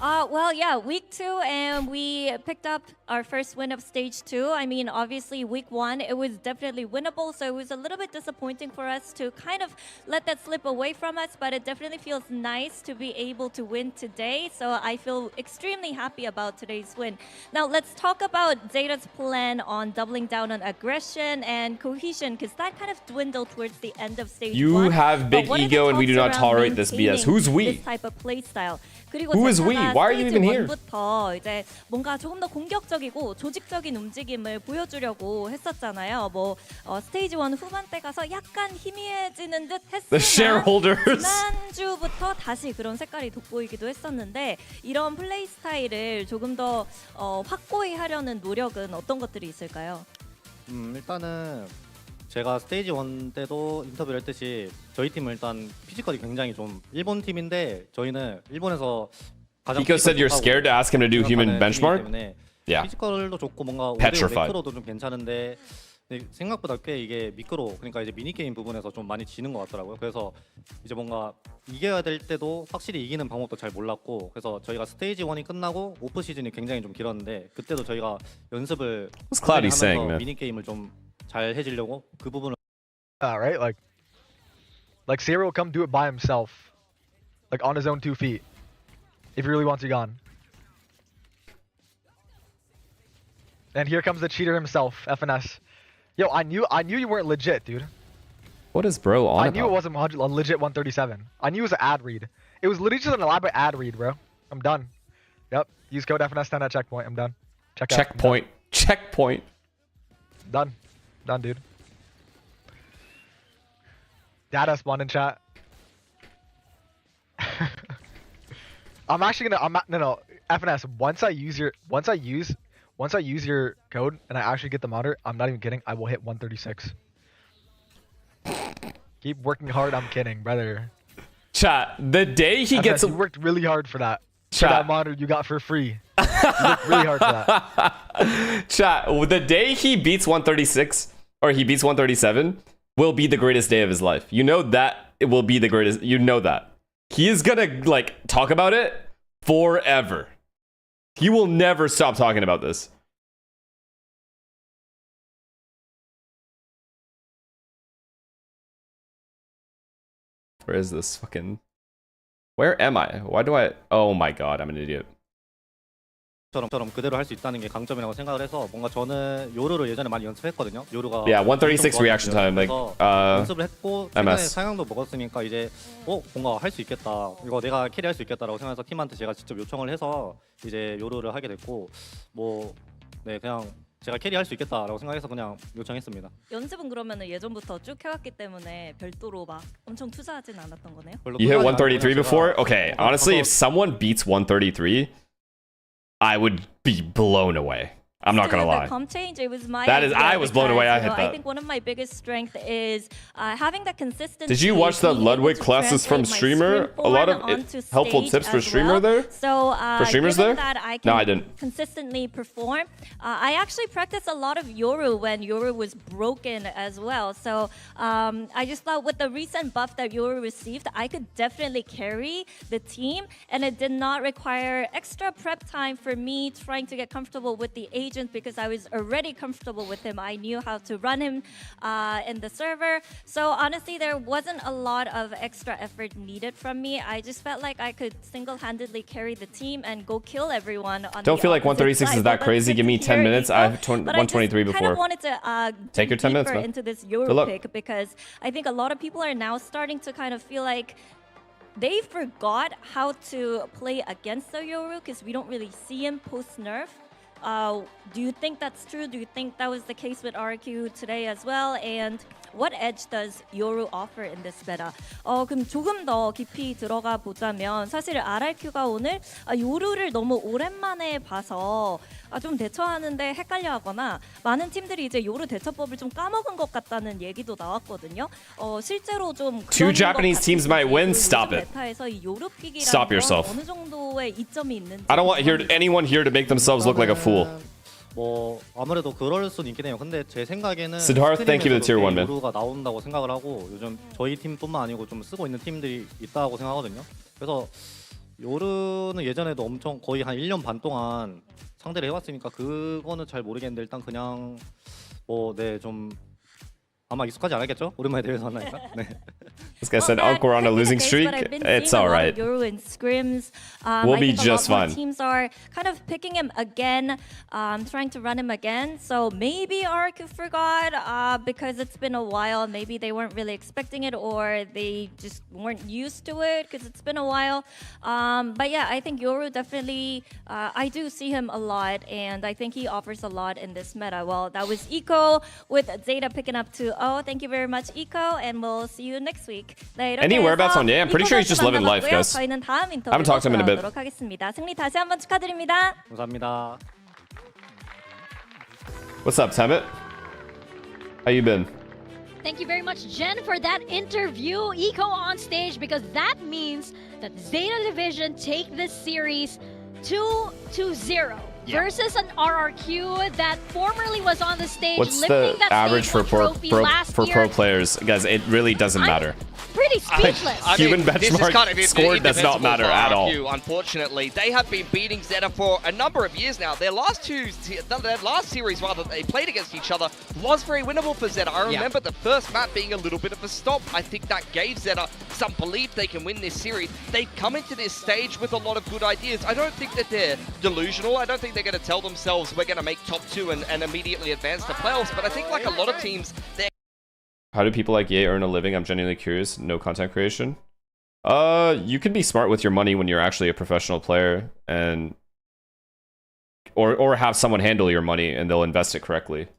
Well, yeah, week 2, and we picked up our first win of stage 2. I mean, obviously, week 1, it was definitely winnable, so it was a little bit disappointing for us to kind of let that slip away from us, but it definitely feels nice to be able to win today, so I feel extremely happy about today's win. Now, let's talk about Zeta's plan on doubling down on aggression and cohesion, because that kind of dwindled towards the end of stage 1. You have big ego, and we do not tolerate this BS. Who's we? This type of play style. Who is we? Why are you even here? 부터 이제 뭔가 조금 더 공격적이고 조직적인 움직임을 보여주려고 했었잖아요. 뭐 스테이지 1 후반때 가서 약간 희미해지는 듯 The shareholders. 지난주부터 다시 그런 색깔이 돋보이기도 했었는데 이런 플레이 스타일을 조금 더 확고히 하려는 노력은 어떤 것들이 있을까요? 일단은 제가 스테이지 1 때도 인터뷰를 했듯이 저희 팀은 일단 피지컬이 굉장히 좀 일본 팀인데 저희는 일본에서 가장 Pico said you're scared to ask him to do human benchmark? Yeah. 피지컬도 좋고 뭔가 Petrified. 매크로도 좀 괜찮은데 생각보다 꽤 이게 미크로 그러니까 이제 미니 게임 부분에서 좀 많이 지는 것 같더라고요. 그래서 이제 뭔가 이겨야 될 때도 확실히 이기는 방법도 잘 몰랐고 그래서 저희가 스테이지 1이 끝나고 오프 시즌이 굉장히 좀 길었는데 그때도 저희가 연습을 하면서 미니 게임을 좀 잘 해지려고 그 부분을 right? Like Zero will come do it by himself. Like on his own 2 feet. If he really wants you gone. And here comes the cheater himself, FNS. Yo, I knew you weren't legit, dude. What is bro on I knew it wasn't a legit 137. I knew it was an ad read. It was literally just an elaborate ad read, bro. I'm done. Yep. Use code FNS10 at checkpoint. I'm done. Checkpoint. Checkpoint. Done. Done, dude. Data spawned in chat. I'm actually gonna. No. FNS. Once I use your code and I actually get the monitor, I'm not even kidding. I will hit 136. Keep working hard. I'm kidding, brother. Chat. The day he gets. You worked really hard for that. Chat. For that monitor you got for free. You worked really hard for that. Chat. The day he beats 136 or he beats 137 will be the greatest day of his life. You know that it will be the greatest. You know that. He is gonna like talk about it forever. He will never stop talking about this. Where is this fucking... Where am I? Why do I... Oh my god, I'm an idiot. 처럼 그대로 할 수 있다는 게 강점이라고 생각을 해서 뭔가 저는 요루를 예전에 많이 연습했거든요. 요루가 Yeah, 136 reaction time. Like, 연습을 했고 최근에 MS. 상향도 먹었으니까 이제 뭔가 할 수 있겠다. 이거 내가 캐리할 수 있겠다라고 생각해서 팀한테 제가 직접 요청을 해서 이제 요루를 하게 됐고 뭐 네 그냥 제가 캐리할 수 있겠다라고 생각해서 그냥 요청했습니다. 연습은 그러면은 예전부터 쭉 해왔기 때문에 별도로 막 엄청 투자하진 않았던 거네요. You hit 133 before? Okay, honestly, if someone beats 133, I would be blown away. I'm not gonna lie. The comp change, it was my that is, idea I was blown away. I hit that. I think one of my biggest strengths is having that consistency. Did you watch the Ludwig classes from streamer? A lot of helpful tips for streamer there. So for streamers there? No, I didn't. Consistently perform. I actually practiced a lot of Yoru when Yoru was broken as well. So I just thought with the recent buff that Yoru received, I could definitely carry the team, and it did not require extra prep time for me trying to get comfortable with the agent because I was already comfortable with him. I knew how to run him in the server. So honestly, there wasn't a lot of extra effort needed from me. I just felt like I could single-handedly carry the team and go kill everyone. Don't feel like 136 is that crazy. Give me 10 minutes. I have 123 before. I kind of wanted to take your 10 minutes, man. Into this Euro pick because I think a lot of people are now starting to kind of feel like they forgot how to play against the Yoru because we don't really see him post-nerf. Do you think that's true? Do you think that was the case with RQ today as well? And what edge does Yoru offer in this meta? 그럼 조금 더 깊이 들어가 보자면 사실 RRQ가 오늘 요루를 너무 오랜만에 봐서 좀 대처하는데 헷갈려하거나 많은 팀들이 이제 요루 대처법을 좀 까먹은 것 같다는 얘기도 나왔거든요. 실제로 좀 Two Japanese teams might win. Stop it. Stop yourself. 어느 정도의 이점이 있는지. I don't want anyone here to make themselves look like a fool. 뭐 아무래도 그럴 수는 있긴 해요. 근데 제 생각에는 Siddharth, thank you for the tier 1, man. 요루가 나온다고 생각을 하고 요즘 저희 팀뿐만 아니고 좀 쓰고 있는 팀들이 있다고 생각하거든요. 그래서 요루는 예전에도 엄청 거의 한 1년 반 동안 상대를 해왔으니까 그거는 잘 모르겠는데 일단 그냥 좀 아마 익숙하지 않았겠죠? 오랜만에 대회에서 하나니까. 네. This guy said Encore on a losing streak. It's all right. We'll be just fine. Teams are kind of picking him again, trying to run him again. So maybe RQ forgot because it's been a while. Maybe they weren't really expecting it, or they just weren't used to it because it's been a while. But yeah, I think Yoru definitely. I do see him a lot, and I think he offers a lot in this meta. Well, that was Eco with Zeta picking up 2-0. Thank you very much, Eco, and we'll see you next week. 네, Any whereabouts on I'm pretty sure he's just living life, guys. 저희는 다음 I haven't talked to him in a bit. 하겠습니다. 승리 다시 한번 축하드립니다. 감사합니다. What's up, Temet? How you been? Thank you very much, Jen, for that interview. Eco on stage, because that means that Zeta Division take this series 2-0. Versus an RRQ that formerly was on the stage. What's the average for pro players? Guys, it really doesn't matter. Pretty speechless. Human benchmark score does not matter at all. Unfortunately, they have been beating Zeta for a number of years now. Their last series rather, they played against each other was very winnable for Zeta. I remember the first map being a little bit of a stop. I think that gave Zeta some belief they can win this series. They come into this stage with a lot of good ideas. I don't think that they're delusional. I don't think they're going to tell themselves we're going to make top 2 and immediately advance to playoffs. But I think like a lot of teams, they're... How do people like Ye earn a living? I'm genuinely curious. No content creation. You can be smart with your money when you're actually a professional player, and or have someone handle your money and they'll invest it correctly.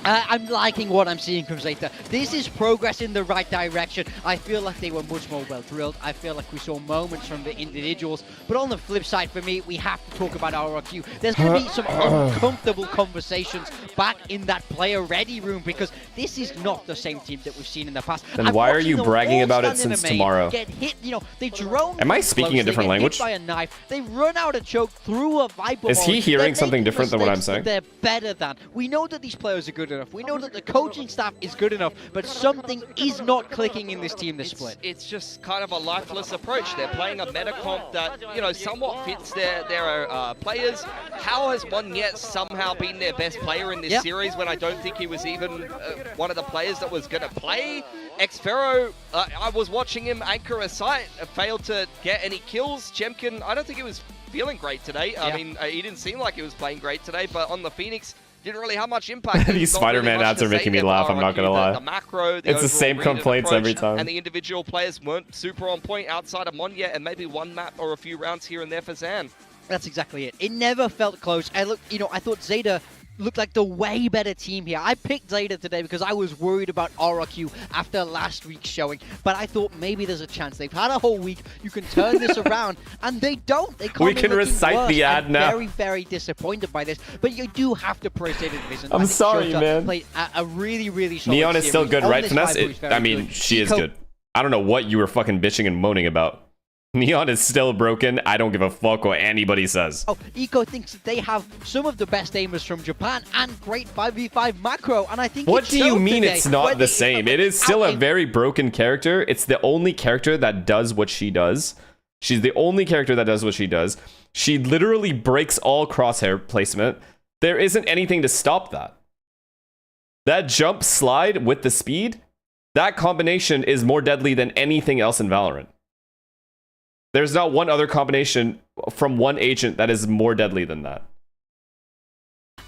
I'm liking what I'm seeing from Zeta. This is progress in the right direction. I feel like they were much more well-drilled. I feel like we saw moments from the individuals. But on the flip side, for me, we have to talk about RRQ. There's going to be some uncomfortable conversations back in that player-ready room, because this is not the same team that we've seen in the past. Then why are you bragging about it since tomorrow? Get hit, they drone. Am I speaking a different language? By a knife. They run out of choke through a Viper. Is he hearing something different than what I'm saying? They're better than. We know that these players are good enough. We know that the coaching staff is good enough, but something is not clicking in this team this split. It's just kind of a lifeless approach. They're playing a meta comp that, somewhat fits their players. How has Monyet somehow been their best player in this series when I don't think he was even one of the players that was going to play? Xfero, I was watching him anchor a site, failed to get any kills. Jemkin, I don't think he was feeling great today. I mean, he didn't seem like he was playing great today, but on the Phoenix, didn't really have much impact. These Spider-Man ads are making me laugh, I'm not gonna lie. The macro, it's the same complaints every time. And the individual players weren't super on point outside of Monyet, and maybe one map or a few rounds here and there for Zan. That's exactly it. It never felt close. I thought Zeta looked like the way better team here. I picked Zeta today because I was worried about RRQ after last week's showing, but I thought maybe there's a chance. They've had a whole week. You can turn this around, and they don't. They come we can recite the ad now. Very, very disappointed by this, but you do have to praise Zeta Division. I'm sorry, man. Played a really, really solid Neon is still good, right, Finesse? I mean, good. she is good. I don't know what you were fucking bitching and moaning about. Neon is still broken. I don't give a fuck what anybody says. Oh, Eco thinks that they have some of the best aimers from Japan and great 5v5 macro, and I think what do you mean it's not the same? It is still a very broken character. It's the only character that does what she does. She's the only character that does what she does. She literally breaks all crosshair placement. There isn't anything to stop that. That jump slide with the speed, that combination is more deadly than anything else in Valorant. There's not one other combination from one agent that is more deadly than that.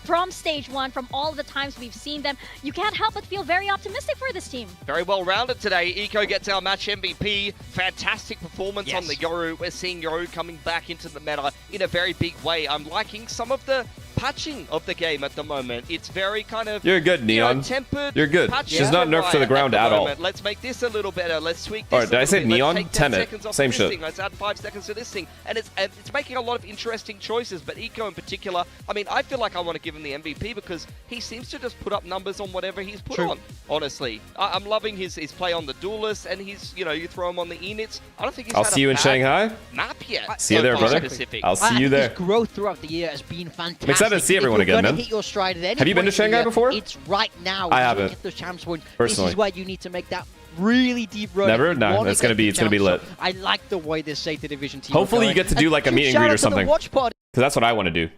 From stage 1, from all the times we've seen them, you can't help but feel very optimistic for this team. Very well rounded today. Eco gets our match MVP. Fantastic performance on the Yoru. We're seeing Yoru coming back into the meta in a very big way. I'm liking some of the patching of the game at the moment. It's very kind of... You're good, Neon. Tempered. You're good. She's not nerfed to the ground at all. Let's make this a little better. Let's tweak this. Alright, did I say Neon? 10 it. Same shit. Thing. Let's add 5 seconds to this thing. And it's making a lot of interesting choices, but Eco in particular, I mean, I feel like I want to give him the MVP because he seems to just put up numbers on whatever he's put on, honestly. I'm loving his play on the duelist, and he's, you know, you throw him on the Enits. I don't think he's I'll see you in Shanghai. Map yet. See you there, brother. I'll see you there. His growth throughout the year has been fantastic. I'm excited to see everyone again, man. Hit your stride at any Have you been to Shanghai before? It's right now. I haven't. Get the champs win. Personally. This is where you need to make that really deep run. Never? No, it's gonna be lit. So I like the way this Zeta Division team. Hopefully you get to do like a meet and greet or something. Because that's what I want to do.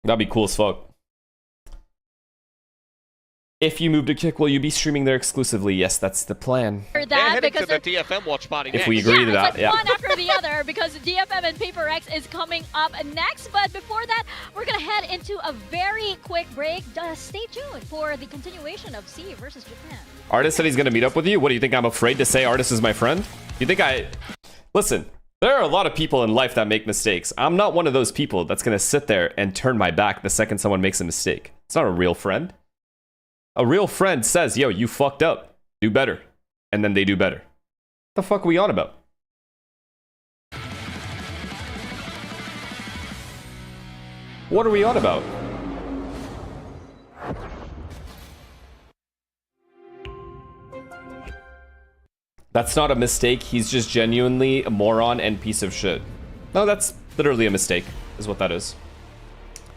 That'd be cool as fuck. If you move to Kick, will you be streaming there exclusively? Yes, that's the plan. They're heading to the DFM watch party next. If we agree to that, it's like one after the other because DFM and PRX is coming up next. But before that, we're gonna head into a very quick break. Stay tuned for the continuation of C versus Japan. Artist said he's gonna meet up with you. What do you think? I'm afraid to say Artist is my friend? You think listen? There are a lot of people in life that make mistakes. I'm not one of those people that's gonna sit there and turn my back the second someone makes a mistake. It's not a real friend. A real friend says, yo, you fucked up. Do better. And then they do better. What the fuck are we on about? What are we on about? That's not a mistake. He's just genuinely a moron and piece of shit. No, that's literally a mistake, is what that is.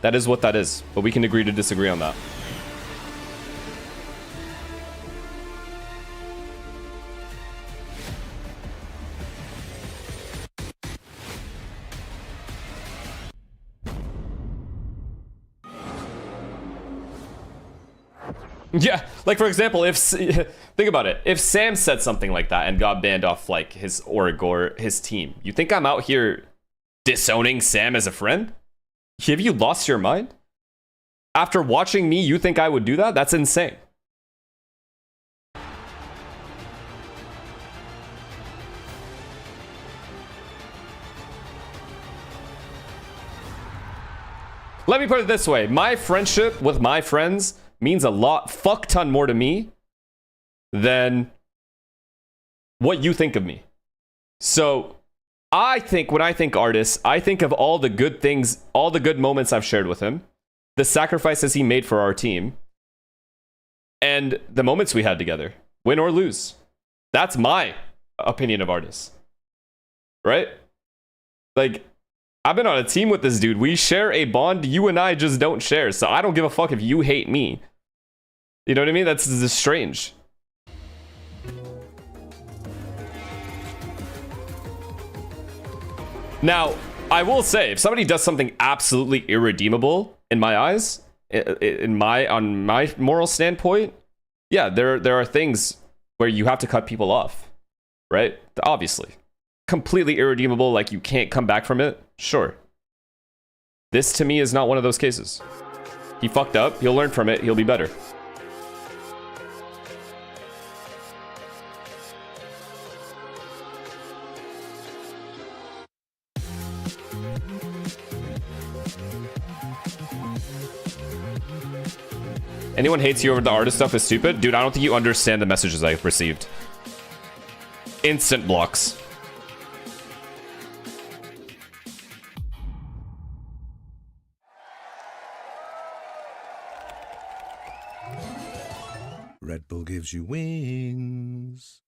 That is what that is. But we can agree to disagree on that. Yeah, like for example, if think about it, if Sam said something like that and got banned off like his org or his team, you think I'm out here disowning Sam as a friend? Have you lost your mind? After watching me, you think I would do that? That's insane. Let me put it this way, my friendship with my friends means a fuck ton more to me than what you think of me. So I think when I think Artist, I think of all the good things, all the good moments I've shared with him, the sacrifices he made for our team, and the moments we had together, win or lose. That's my opinion of Artist, right? Like, I've been on a team with this dude. We share a bond you and I just don't share. So I don't give a fuck if you hate me. You know what I mean? That's just strange. Now, I will say, if somebody does something absolutely irredeemable in my eyes, on my moral standpoint, yeah, there are things where you have to cut people off, right? Obviously. Completely irredeemable, like you can't come back from it, sure. This to me is not one of those cases. He fucked up, he'll learn from it, he'll be better. Anyone hates you over the artist stuff is stupid? Dude, I don't think you understand the messages I've received. Instant blocks. Red Bull gives you wings.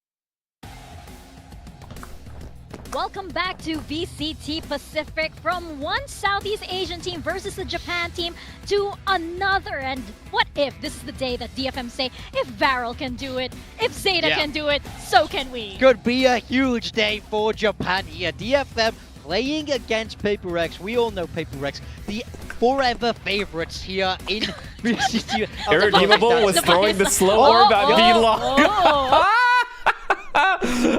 Welcome back to VCT Pacific, from one Southeast Asian team versus the Japan team to another. And what if this is the day that DFM say, if Varel can do it, if Zeta can do it, so can we. Could be a huge day for Japan here. DFM playing against PRX. We all know PRX, the forever favorites here in VCT. Irredeemable was throwing the slow orb at V-Lock.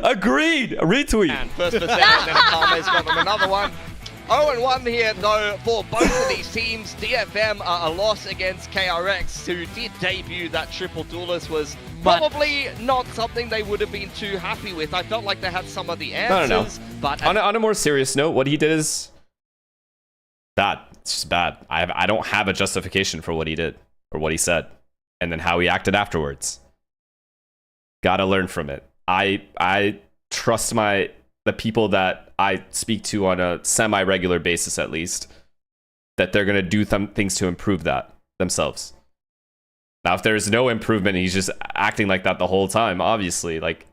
Agreed. Retweet. And first for Zeta, and then Akame's got them another one. 0-1 here, though, for both of these teams. DFM a loss against KRX, who did debut that triple duelist, was probably not something they would have been too happy with. I felt like they had some of the answers. But on a more serious note, what he did is bad. It's just bad. I don't have a justification for what he did or what he said, and then how he acted afterwards. Gotta learn from it. I trust the people that I speak to on a semi-regular basis, at least, that they're going to do things to improve that themselves. Now, if there's no improvement, he's just acting like that the whole time, obviously, like,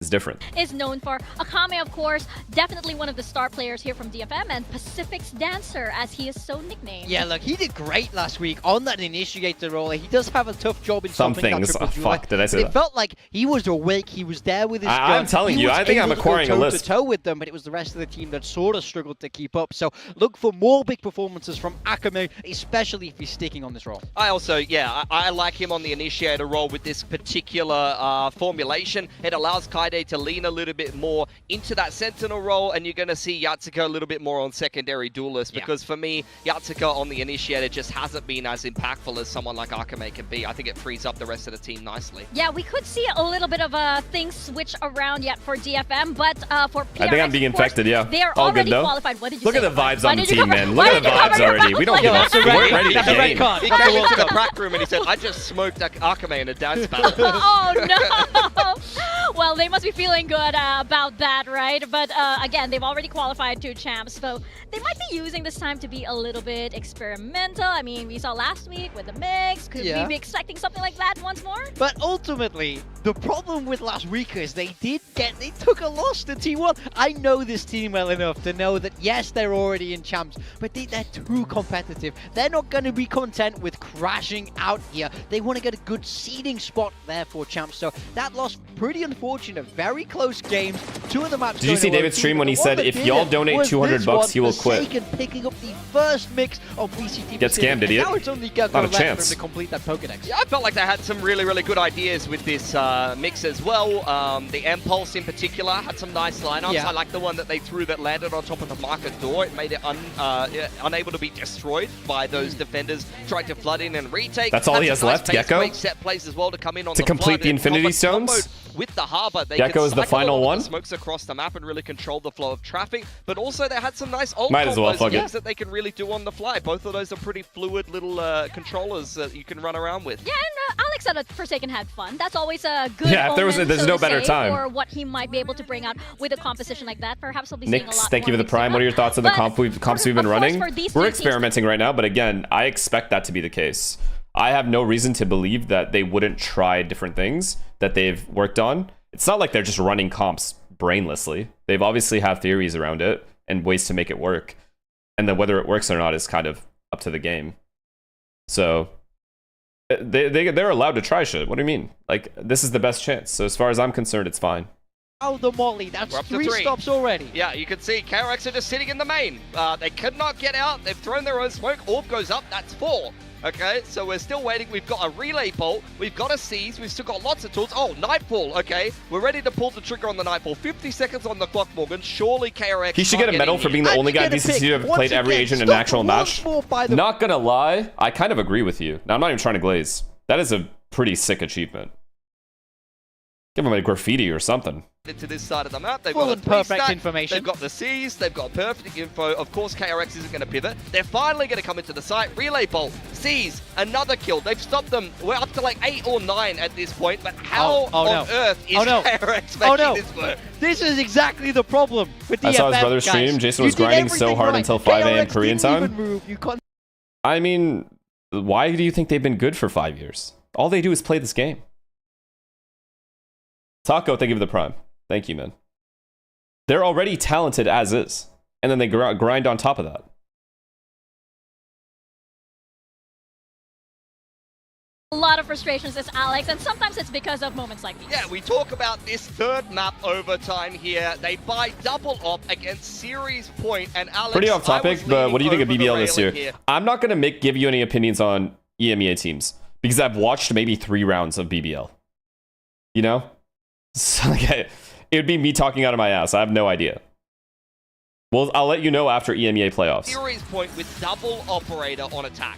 is different. Is known for. Akame, of course, definitely one of the star players here from DFM, and Pacific's Dancer, as he is so nicknamed. Yeah, look, he did great last week on that initiator role. He does have a tough job in some stopping things. That Fuck, did I say that? It felt like he was awake. He was there with his gun. I'm telling you, I think I'm acquiring a list. Toe with them, but it was the rest of the team that sort of struggled to keep up. So look for more big performances from Akame, especially if he's sticking on this role. I also, I like him on the initiator role with this particular formulation. It allows Kaide to lean a little bit more into that sentinel role, and you're going to see Yatsuko a little bit more on secondary duelist, because for me, Yatsuko on the initiator just hasn't been as impactful as someone like Akame can be. I think it frees up the rest of the team nicely. Yeah, we could see a little bit of things switch around yet for DFM, but for PRX, I think I'm being infected, yeah. They are all already good, though. qualified. What did you Look say? at the vibes on the team, man. Look at the vibes already. We don't give a fuck. We're ready to game. He came into the prac room and he said, I just smoked Akame in a dance battle. Oh, no. Well, they must be feeling good about that, right? But again, they've already qualified 2 champs, so they might be using this time to be a little bit experimental. I mean, we saw last week with the mix. Could we be expecting something like that once more? But ultimately, the problem with last week is they took a loss to T1. I know this team well enough to know that, yes, they're already in champs, but they're too competitive. They're not going to be content with crashing out here. They want to get a good seeding spot there for champs. So that loss, pretty unfortunate. Very close games. 2 of the maps. Did you see David's stream when he said, if y'all donate 200 bucks, he will quit? Picking up the first mix of VCT. Get scammed, idiot. Now it's only Not a chance. to complete that Pokedex. Yeah, I felt like they had some really, really good ideas with this mix as well. The Impulse in particular had some nice lineups. Yeah. I like the one that they threw that landed on top of the market door. It made it unable to be destroyed by those defenders trying to flood in and retake. That's all he has left, Gecko? Set plays as well to come in on to complete the Infinity Stones? With the harbor, they Gecko is the final one. The smokes across the map and really control the flow of traffic. But also they had some nice old Might as well, fuck it. that they can really do on the fly. Both of those are pretty fluid little controllers that you can run around with. Yeah, and Alex at Forsaken had fun. That's always a good there's no better time for what he might be able to bring out with a composition like that. Perhaps we'll be seeing a lot thank you more for the prime. What are your thoughts on the comps we've been running? We're experimenting right now, but again, I expect that to be the case. I have no reason to believe that they wouldn't try different things that they've worked on. It's not like they're just running comps brainlessly. They've obviously have theories around it and ways to make it work. And then whether it works or not is kind of up to the game. So they're allowed to try shit. What do you mean? Like, this is the best chance. So as far as I'm concerned, it's fine. Oh, the Molly. That's 3 stops already. Yeah, you can see KRX are just sitting in the main. They could not get out. They've thrown their own smoke. Orb goes up. That's 4. Okay, so we're still waiting. We've got a relay bolt. We've got a seize. We've still got lots of tools. Oh, Nightfall. Okay, we're ready to pull the trigger on the Nightfall. 50 seconds on the clock, Morgan. Surely KRX. He should get a medal for being the only guy in VCT to have played every agent in an actual match. Not gonna lie, I kind of agree with you. Now, I'm not even trying to glaze. That is a pretty sick achievement. Give them a graffiti or something. To this side of the map, they've Full got and perfect stack, information. They've got the C's, they've got perfect info. Of course, KRX isn't going to pivot. They're finally going to come into the site. Relay bolt, C's, another kill. They've stopped them. We're up to like 8 or 9 at this point. But how on earth is KRX making this work? This is exactly the problem with DFM, I saw his brother's stream. Jason was grinding so hard until 5 a.m. Korean time. I mean, why do you think they've been good for 5 years? All they do is play this game. Taco, thank you for the prime. Thank you, man. They're already talented as is, and then they grind on top of that. A lot of frustrations, this Alex, and sometimes it's because of moments like these. Yeah, we talk about this third map overtime here. They buy double op against Series Point, and Alex. Pretty off topic, but what do you think of BBL this year? Here. I'm not gonna give you any opinions on EMEA teams because I've watched maybe 3 rounds of BBL. You know, so like, it would be me talking out of my ass. I have no idea. Well, I'll let you know after EMEA playoffs. Series Point with double operator on attack.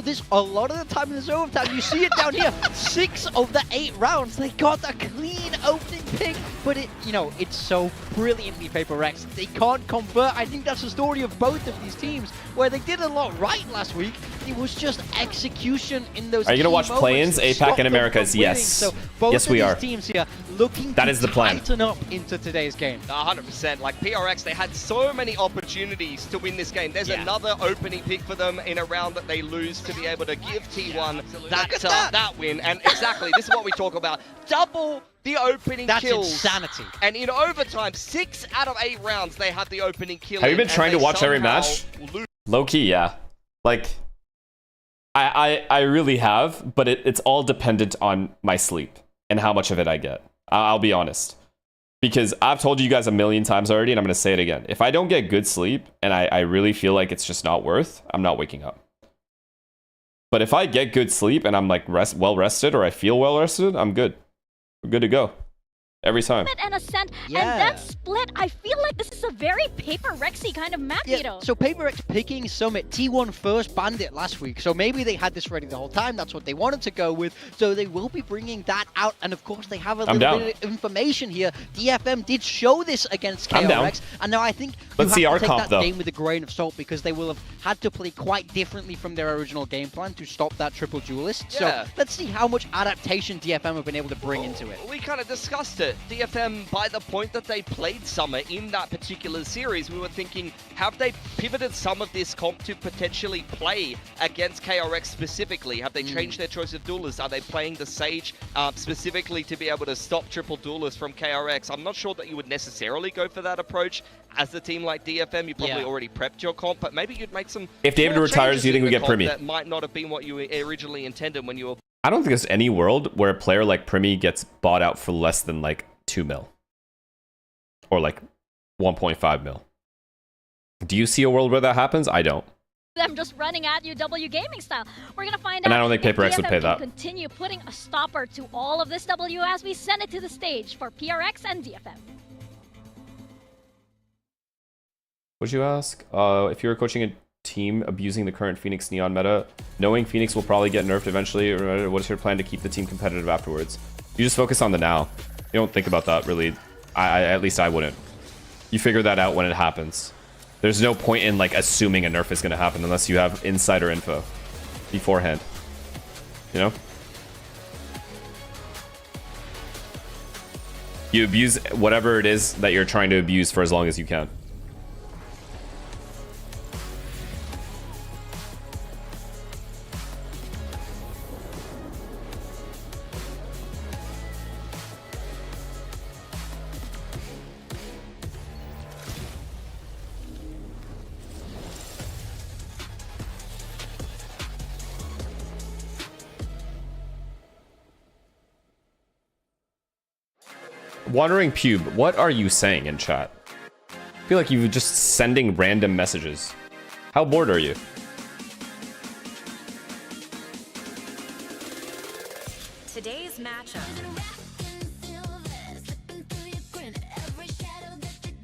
This a lot of the time in this overtime, you see it down here. 6 of the 8 rounds, they got a clean opening pick, but it's so brilliantly PRX. They can't convert. I think that's the story of both of these teams, where they did a lot right last week. It was just execution in those. Are you gonna watch play-ins, APAC, and Americas? Yes. So both yes, we are. Teams here looking that is the plan. Tighten up into today's game. 100%. Like PRX, they had so many opportunities to win this game. There's another opening pick for them in a round that they lose to be able to give T1 that win. And exactly, this is what we talk about. Double the opening kills. That's insanity. And in overtime, 6 out of 8 rounds, they had the opening kill. Have you been trying to watch every match? Low key, yeah. Like, I really have, but it's all dependent on my sleep and how much of it I get. I'll be honest. Because I've told you guys a million times already, and I'm going to say it again. If I don't get good sleep, and I really feel like it's just not worth, I'm not waking up. But if I get good sleep, and I'm like well rested, or I feel well rested, I'm good. We're good to go. Every time. And Ascent, and then Split. I feel like this is a very PRX-y kind of map, Vito. So PRX picking Summit, T1 first Bandit last week. So maybe they had this ready the whole time. That's what they wanted to go with. So they will be bringing that out. And of course, they have a little bit of information here. DFM did show this against KRX. And now I think you have to take that game with a grain of salt because they will have had to play quite differently from their original game plan to stop that triple duelist. So let's see how much adaptation DFM have been able to bring into it. We kind of discussed it. DFM, by the point that they played Summer in that particular series, we were thinking, have they pivoted some of this comp to potentially play against KRX specifically? Have they changed their choice of duelists? Are they playing the Sage specifically to be able to stop triple duelists from KRX? I'm not sure that you would necessarily go for that approach. As a team like DFM, you probably already prepped your comp, but maybe you'd make some. If David retires, do you think we get Primi? That might not have been what you originally intended when you were. I don't think there's any world where a player like Primi gets bought out for less than like 2 mil. Or like 1.5 mil. Do you see a world where that happens? I don't. Them just running at you W gaming style. We're gonna find out. And I don't think PRX would pay that. Continue putting a stopper to all of this W as we send it to the stage for PRX and DFM. Would you ask if you were coaching a team abusing the current Phoenix Neon meta, knowing Phoenix will probably get nerfed eventually, or what is your plan to keep the team competitive afterwards? You just focus on the now. You don't think about that really. At least I wouldn't. You figure that out when it happens. There's no point in like assuming a nerf is going to happen unless you have insider info beforehand. You know? You abuse whatever it is that you're trying to abuse for as long as you can. Wandering Pube, what are you saying in chat? I feel like you're just sending random messages. How bored are you? Today's matchup.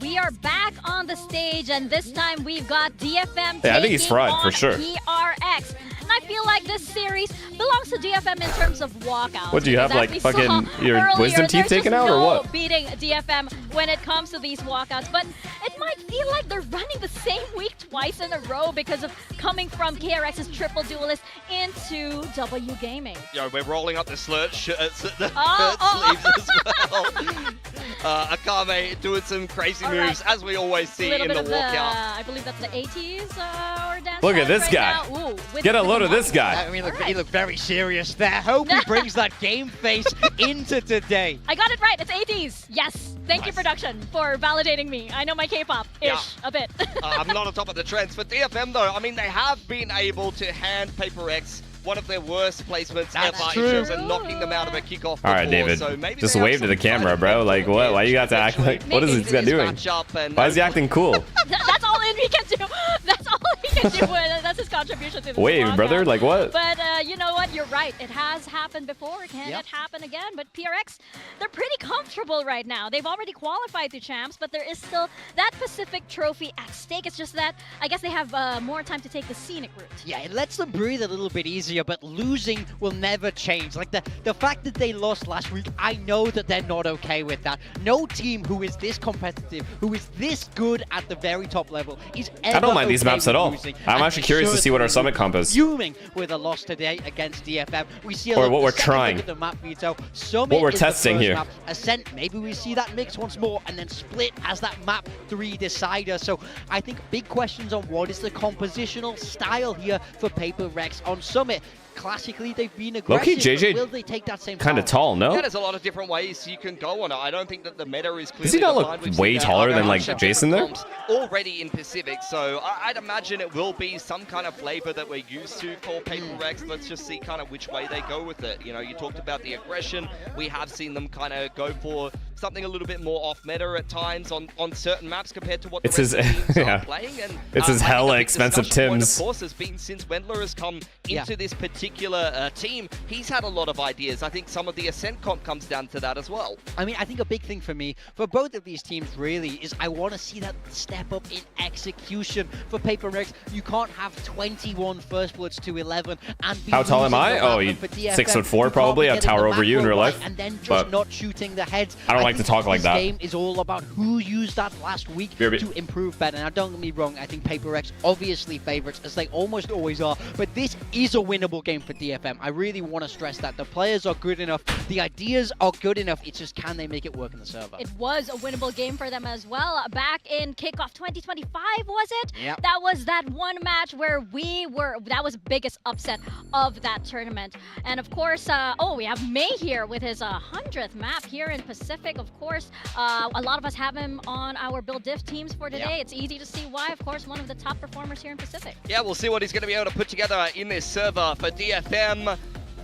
We are back on the stage, and this time we've got DFM. Yeah, I think he's fried for sure. PRX. And I feel like this series belongs to DFM in terms of walkouts. What do you have, like fucking your wisdom teeth taken out, or what? Beating DFM when it comes to these walkouts, but it might feel like they're running the same week twice in a row because of coming from KRX's triple duelist into W Gaming. Yo, we're rolling up the sleeves as well. Akame doing some crazy moves, as we always see in the walkout. I believe that's the 80s or dance. Look at this right guy. Ooh, get a load of this guy. I mean, he looked very serious there. Hope he brings that game face into today. I got it right. It's 80s. Yes. Thank you, production, for validating me. I know my K-pop-ish a bit. I'm not on top of the trends. For DFM, though, I mean, they have been able to hand PRX one of their worst placements ever in terms of knocking them out of a kickoff before. All right, David, so maybe just wave to the camera, bro. Like, what? Why you got to act like, what is this guy doing? Why is he acting cool? That's all he can do. That's all he can do. That's his contribution to this Wave, brother, like what? But you know what? You're right. It has happened before. Can it happen again? But PRX, they're pretty comfortable right now. They've already qualified to champs, but there is still that Pacific trophy at stake. It's just that I guess they have more time to take the scenic route. Yeah, it lets them breathe a little bit easier, but losing will never change. Like the fact that they lost last week, I know that they're not okay with that. No team who is this competitive, who is this good at the very top level, is ever I don't mind these okay maps at all. losing. I'm actually curious to see what our summit comp is. Fuming with a loss today against DFM. We see or what we're trying. Look at the map veto. Summit what we're is testing the first here. Map. Ascent, maybe we see that mix once more, and then Split as that map 3 decider. So I think big questions on what is the compositional style here for PRX on Summit. Classically, they've been aggressive. Low-key, JJ, will they take that same kind of tall, no? Yeah, there's a lot of different ways you can go on it. I don't think that the meta is clearly Does he not defined. look way taller than like Jason there? Already in Pacific, so I'd imagine it will be some kind of flavor that we're used to for PRX. Let's just see kind of which way they go with it. You know, you talked about the aggression. We have seen them kind of go for something a little bit more off meta at times on certain maps compared to what the rest of the teams are playing. And it's his hella expensive Tims. Of course, has been since Wendler has come into this particular team. He's had a lot of ideas. I think some of the Ascent comp comes down to that as well. I mean, I think a big thing for me, for both of these teams really, is I want to see that step up in execution for PRX. You can't have 21 first bloods to 11 and be how tall am I? Oh, you 6'4" probably. I tower over you in real life. And then just not shooting the heads. I don't like to talk like that. This game is all about who used that last week to improve better. Now, don't get me wrong, I think PRX obviously favorites, as they almost always are, but this is a winnable game for DFM. I really want to stress that. The players are good enough, the ideas are good enough, it's just can they make it work in the server? It was a winnable game for them as well. Back in kickoff 2025, was it? Yep. That was that one match where that was biggest upset of that tournament. And of course, we have May here with his 100th map here in Pacific. Of course, a lot of us have him on our Build Diff teams for today. Yep. It's easy to see why. Of course, one of the top performers here in Pacific. Yeah, we'll see what he's going to be able to put together in this server for DFM.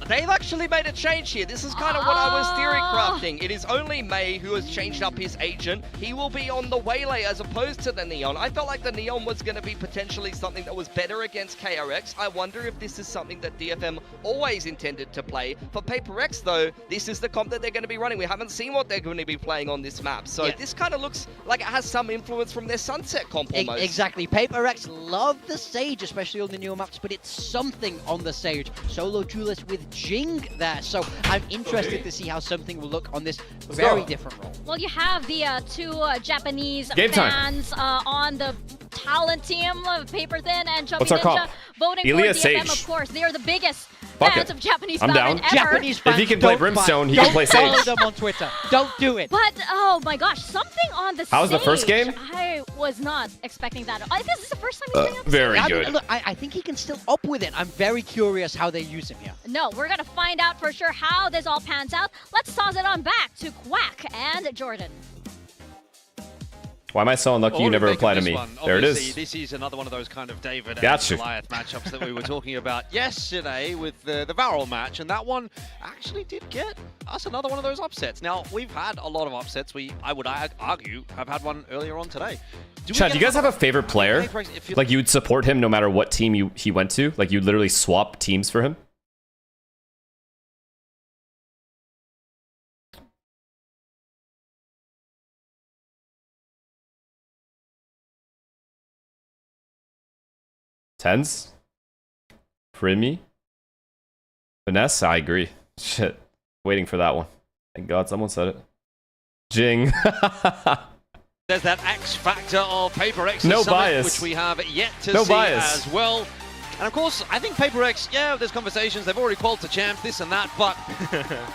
They've actually made a change here. This is kind of what I was theory crafting. It is only May who has changed up his agent. He will be on the Waylay as opposed to the Neon. I felt like the Neon was going to be potentially something that was better against KRX. I wonder if this is something that DFM always intended to play. For PRX, though, this is the comp that they're going to be running. We haven't seen what they're going to be playing on this map. So this kind of looks like it has some influence from their Sunset comp almost. Exactly. PRX love the Sage, especially on the newer maps, but it's something on the Sage. Solo duelist with Jing there, so I'm interested to see how something will look on this very different role. Well, you have the two Japanese fans on the talent team, Paper Thin and Chubby Ninja, voting for DFM, of course. They are the biggest fans of Japanese Valorant ever. Japanese fans, if he can play Brimstone, he can play Sage. Don't follow them on Twitter. Don't do it. But, oh my gosh, something on the How was the first game? I was not expecting that. I think this is the first time he's playing on very Sage. good. Look, I think he can still up with it. I'm very curious how they use him here. No, we're going to find out for sure how this all pans out. Let's toss it on back to Quack and Jordan. Why am I so unlucky you never reply to me? There it is. This is another one of those kind of David and Gotcha. Goliath matchups that we were talking about yesterday with the Varel match, and that one actually did get us another one of those upsets. Now, we've had a lot of upsets. I would argue, have had one earlier on today. Chad, do you guys have a favorite player? Like you would support him no matter what team he went to? Like you'd literally swap teams for him? Tens? Primy? Finesse, I agree. Shit. Waiting for that one. Thank God someone said it. Jing. There's that X factor of PRX no Summit, bias. which we have yet to see bias. as well. And of course, I think PRX, yeah, there's conversations. They've already qualified to champs, this and that, but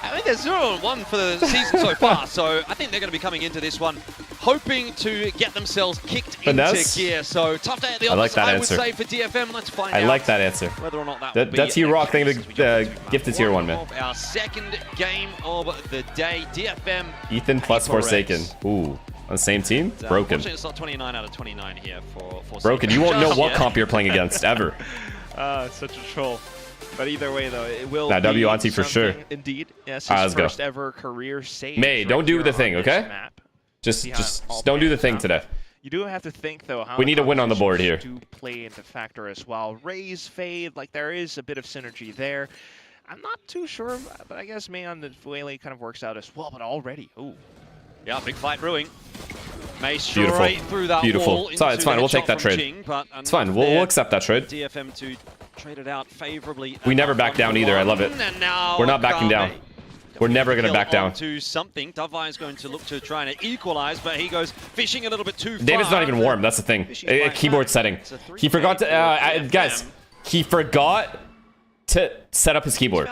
I mean, they're 0-1 for the season so far. So I think they're going to be coming into this one hoping to get themselves kicked into gear. So tough day at the office, like that I answer. would say, for DFM. Let's find out. I like that answer. Whether or not that That's you rock. Thank you for gifted tier 1, man. Our second game of the day, DFM. Ethan plus Forsaken. Ooh. On the same team? Broken. Unfortunately, it's not 29 out of 29 here for Broken. You won't know what comp you're playing against, ever. Such a troll. But either way, though, it will be W Auntie for sure. Indeed. Yes, his first ever career save. May, don't do the thing, okay? Just don't do the thing today. You do have to think, though, how we need a win on the board here. Do play into factor as well. Raise, fade, like there is a bit of synergy there. I'm not too sure, but I guess May on the Fuele kind of works out as well. But already, ooh. Yeah, big fight brewing. May straight through that wall. It's fine. We'll take that trade. It's fine. We'll accept that trade. DFM to trade it out favorably. We never back down either. I love it. We're not backing down. We're never going to back down. To something. Davai is going to look to try and equalize, but he goes fishing a little bit too far. David's not even warm. That's the thing. Keyboard setting. He forgot to... guys, he forgot to set up his keyboard.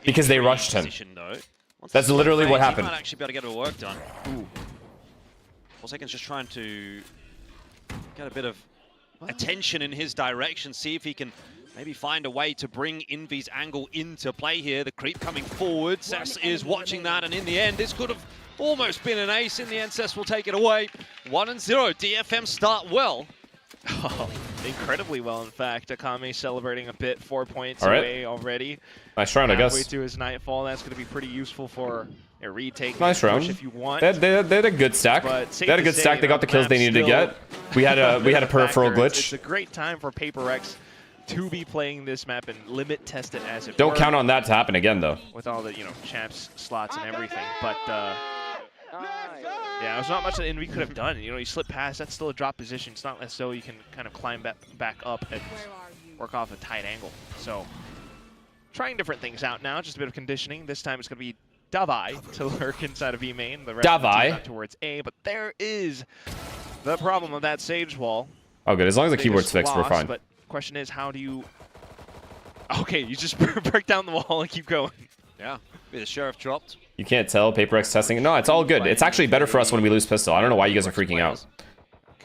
Because they rushed him. That's literally what happened. He might actually be able to get a work done. Ooh. Forsaken's just trying to get a bit of attention in his direction, see if he can maybe find a way to bring Envy's angle into play here. The creep coming forward. Cess is watching that, and in the end, this could have almost been an ace. In the end, Cess will take it away. 1-0. DFM start well. Oh, incredibly well, in fact. Akame celebrating a bit, 4 points away already. Nice round, I guess. Halfway to his nightfall, that's going to be pretty useful for a retake. Nice round. If you want. They had a good stack. They had a good stack. They got the kills they needed to get. We had a peripheral glitch. It's a great time for PRX to be playing this map and limit test it as it Don't count on that to happen again, though. With all the champs slots and everything, but. Yeah, there's not much that Envy could have done. You slip past, that's still a drop position. It's not as though you can kind of climb back up and work off a tight angle. So, trying different things out now, just a bit of conditioning. This time it's going to be Davai to lurk inside of E main. The rest of the team towards A, but there is the problem of that Sage wall. Oh, good. As long as the keyboard's fixed, we're fine. But the question is, how do you... Okay, you just break down the wall and keep going. Yeah, the Sheriff dropped. You can't tell. PRX testing. No, it's all good. It's actually better for us when we lose pistol. I don't know why you guys are freaking out.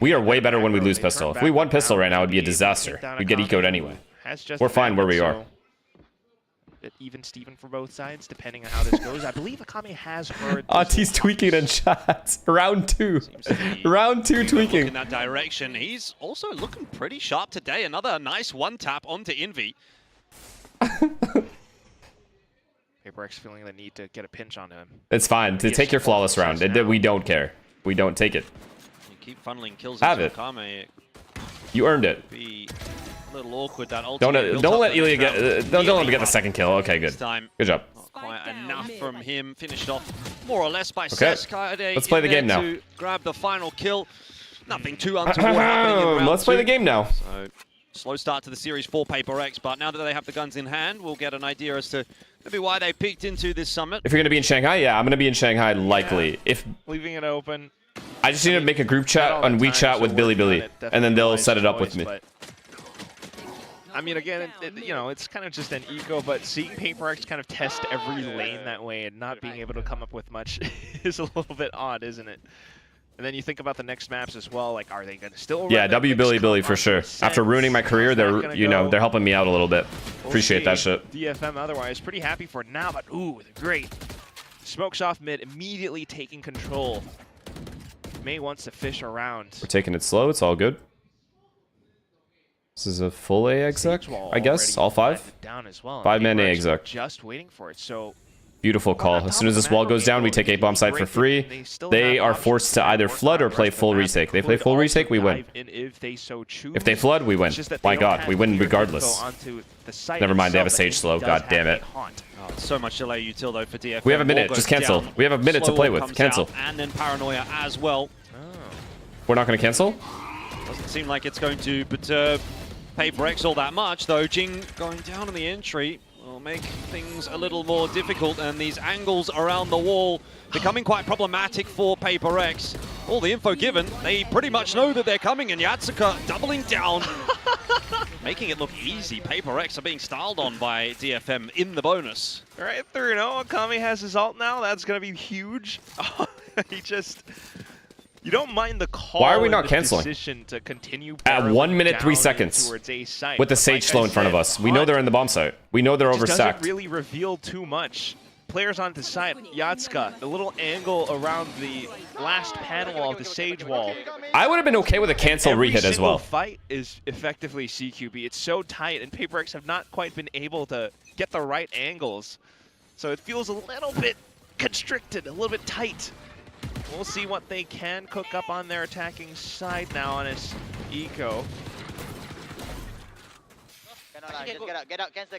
We are way better when we lose pistol. If we won pistol right now, it would be a disaster. We'd get ecoed anyway. We're fine where we are. Even Steven for both sides, depending on how this goes. I believe Akame has heard. Auntie's tweaking in chat. Round 2. Round 2 tweaking. In that direction. He's also looking pretty sharp today. Another nice one tap onto Envy. PRX feeling the need to get a pinch on him. It's fine. To take your flawless round. We don't care. We don't take it. You keep funneling kills Have into it. Akame. You earned it. Be a little awkward. That don't let Ilya get. Don't let him get the second kill. Okay, good. Good job. Not quite enough from him. Finished off more or less by Okay. Let's play the game now. To grab the final kill. Nothing too untoward happening in round Let's play the game now. So, slow start to the series for PRX, but now that they have the guns in hand, we'll get an idea as to maybe why they peeked into this summit. If you're going to be in Shanghai, yeah, I'm going to be in Shanghai likely. Yeah. If leaving it open. I just need to make a group chat on WeChat with Billy, and then they'll set it up with me. I mean, again, it's kind of just an eco, but seeing PRX kind of test every lane that way and not being able to come up with much is a little bit odd, isn't it? And then you think about the next maps as well. Like, are they going to still? Yeah, Billy for sure. After ruining my career, they're they're helping me out a little bit. Appreciate that shit. DFM otherwise pretty happy for it now, but ooh, great. Smokes off mid, immediately taking control. May wants to fish around. We're taking it slow. It's all good. This is a full A exec, I guess. All 5. Down as well. 5-man A exec. Just waiting for it. So. Beautiful call. As soon as this wall goes down, we take 8-bomb side for free. They are forced to either flood or play full retake. They play full retake, we win. If they flood, we win. My God, we win regardless. Never mind, they have a Sage slow. God damn it. So much delay util though for DFM. We have a minute. Just cancel. We have a minute to play with. Cancel. And then Paranoia as well. We're not going to cancel? Doesn't seem like it's going to perturb PRX all that much though. Jing going down on the entry. will make things a little more difficult, and these angles around the wall becoming quite problematic for PRX. All the info given, they pretty much know that they're coming, and Yatsuka doubling down, making it look easy. PRX are being styled on by DFM in the bonus. All right, 3-0. Akami has his ult now. That's going to be huge. He just... You don't mind the call. Why are we not canceling? Decision to continue at 1 minute 3 seconds with the Sage slow in front of us. We know they're in the bomb site. We know they're overstacked. Doesn't really reveal too much. Players on the side. Yatsuka, the little angle around the last panel of the Sage wall. I would have been okay with a cancel rehit as well. Every fight is effectively CQB. It's so tight, and PRX have not quite been able to get the right angles. So it feels a little bit constricted, a little bit tight. We'll see what they can cook up on their attacking side now on his eco. Get out, cancel.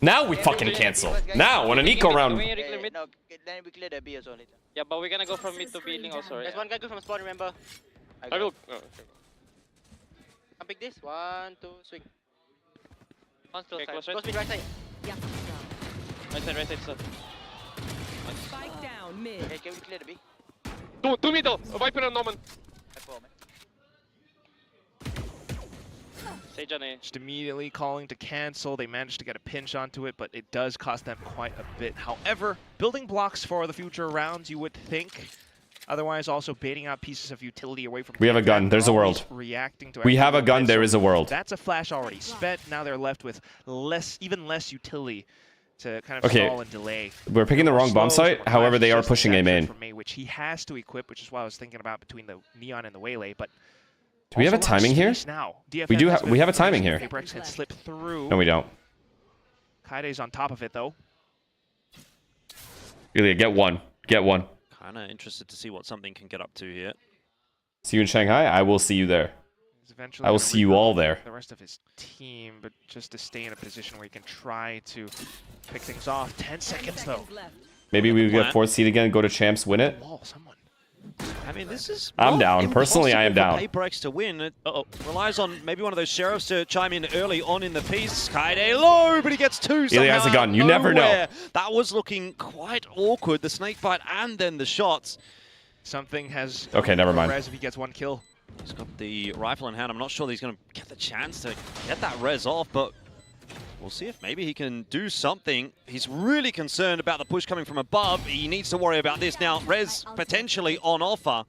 Now we fucking cancel. Now on an eco round. No, then we clear the B as well later. Yeah, but we're gonna go from mid to B link also, right? There's one guy go from spawn, remember? I will. Oh, okay. Come pick this. 1, 2, swing. One still Okay, side. close right. Close mid, right side. Right side, sir. Spike down mid. Okay, can we clear the B? Two middle. Viper and Norman. Sage on A. Just immediately calling to cancel. They managed to get a pinch onto it, but it does cost them quite a bit. However, building blocks for the future rounds, you would think. Otherwise, also baiting out pieces of utility away from. We have a gun. There's a world. Reacting to. We have a gun. There is a world. That's a flash already spent. Now they're left with even less utility to kind of stall and delay. We're picking the wrong bomb site. However, they are pushing A main. Which he has to equip, which is why I was thinking about between the Neon and the Waylay, but. Do we have a timing here? Now. We do. We have a timing here. PRX had slipped through. No, we don't. Kaide's on top of it though. Ilya, get one. Get one. Kind of interested to see what something can get up to here. See you in Shanghai. I will see you there. I will see you all there. The rest of his team, but just to stay in a position where he can try to pick things off. 10 seconds though. Maybe we get 4th seed again. Go to champs. Win it. I mean, this is. I'm down. Personally, I am down. PRX to win. It relies on maybe one of those sheriffs to chime in early on in the piece. Kaide low, but he gets 2. Ilya has a gun. You never know. That was looking quite awkward. The snake bite and then the shots. Something has. Okay, never mind. Res if he gets 1 kill. He's got the rifle in hand. I'm not sure that he's going to get the chance to get that res off, but we'll see if maybe he can do something. He's really concerned about the push coming from above. He needs to worry about this now. Res potentially on offer,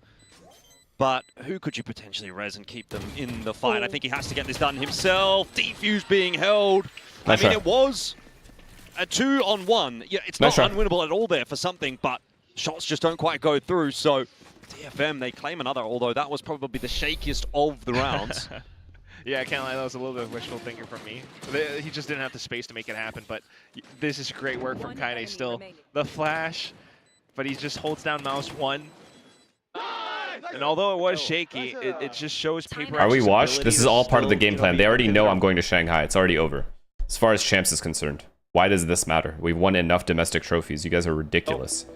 but who could you potentially res and keep them in the fight? I think he has to get this done himself. Defuse being held. I mean, it was a 2-on-1. Yeah, it's not unwinnable at all there for something, but shots just don't quite go through. So DFM, they claim another, although that was probably the shakiest of the rounds. Yeah, I can't lie, that was a little bit of wishful thinking from me. He just didn't have the space to make it happen, but this is great work from Kaide still. The flash, but he just holds down mouse 1. And although it was shaky, it just shows PRX. Are we washed? This is all part of the game plan. They already know I'm going to Shanghai. It's already over. As far as champs is concerned. Why does this matter? We've won enough domestic trophies. You guys are ridiculous.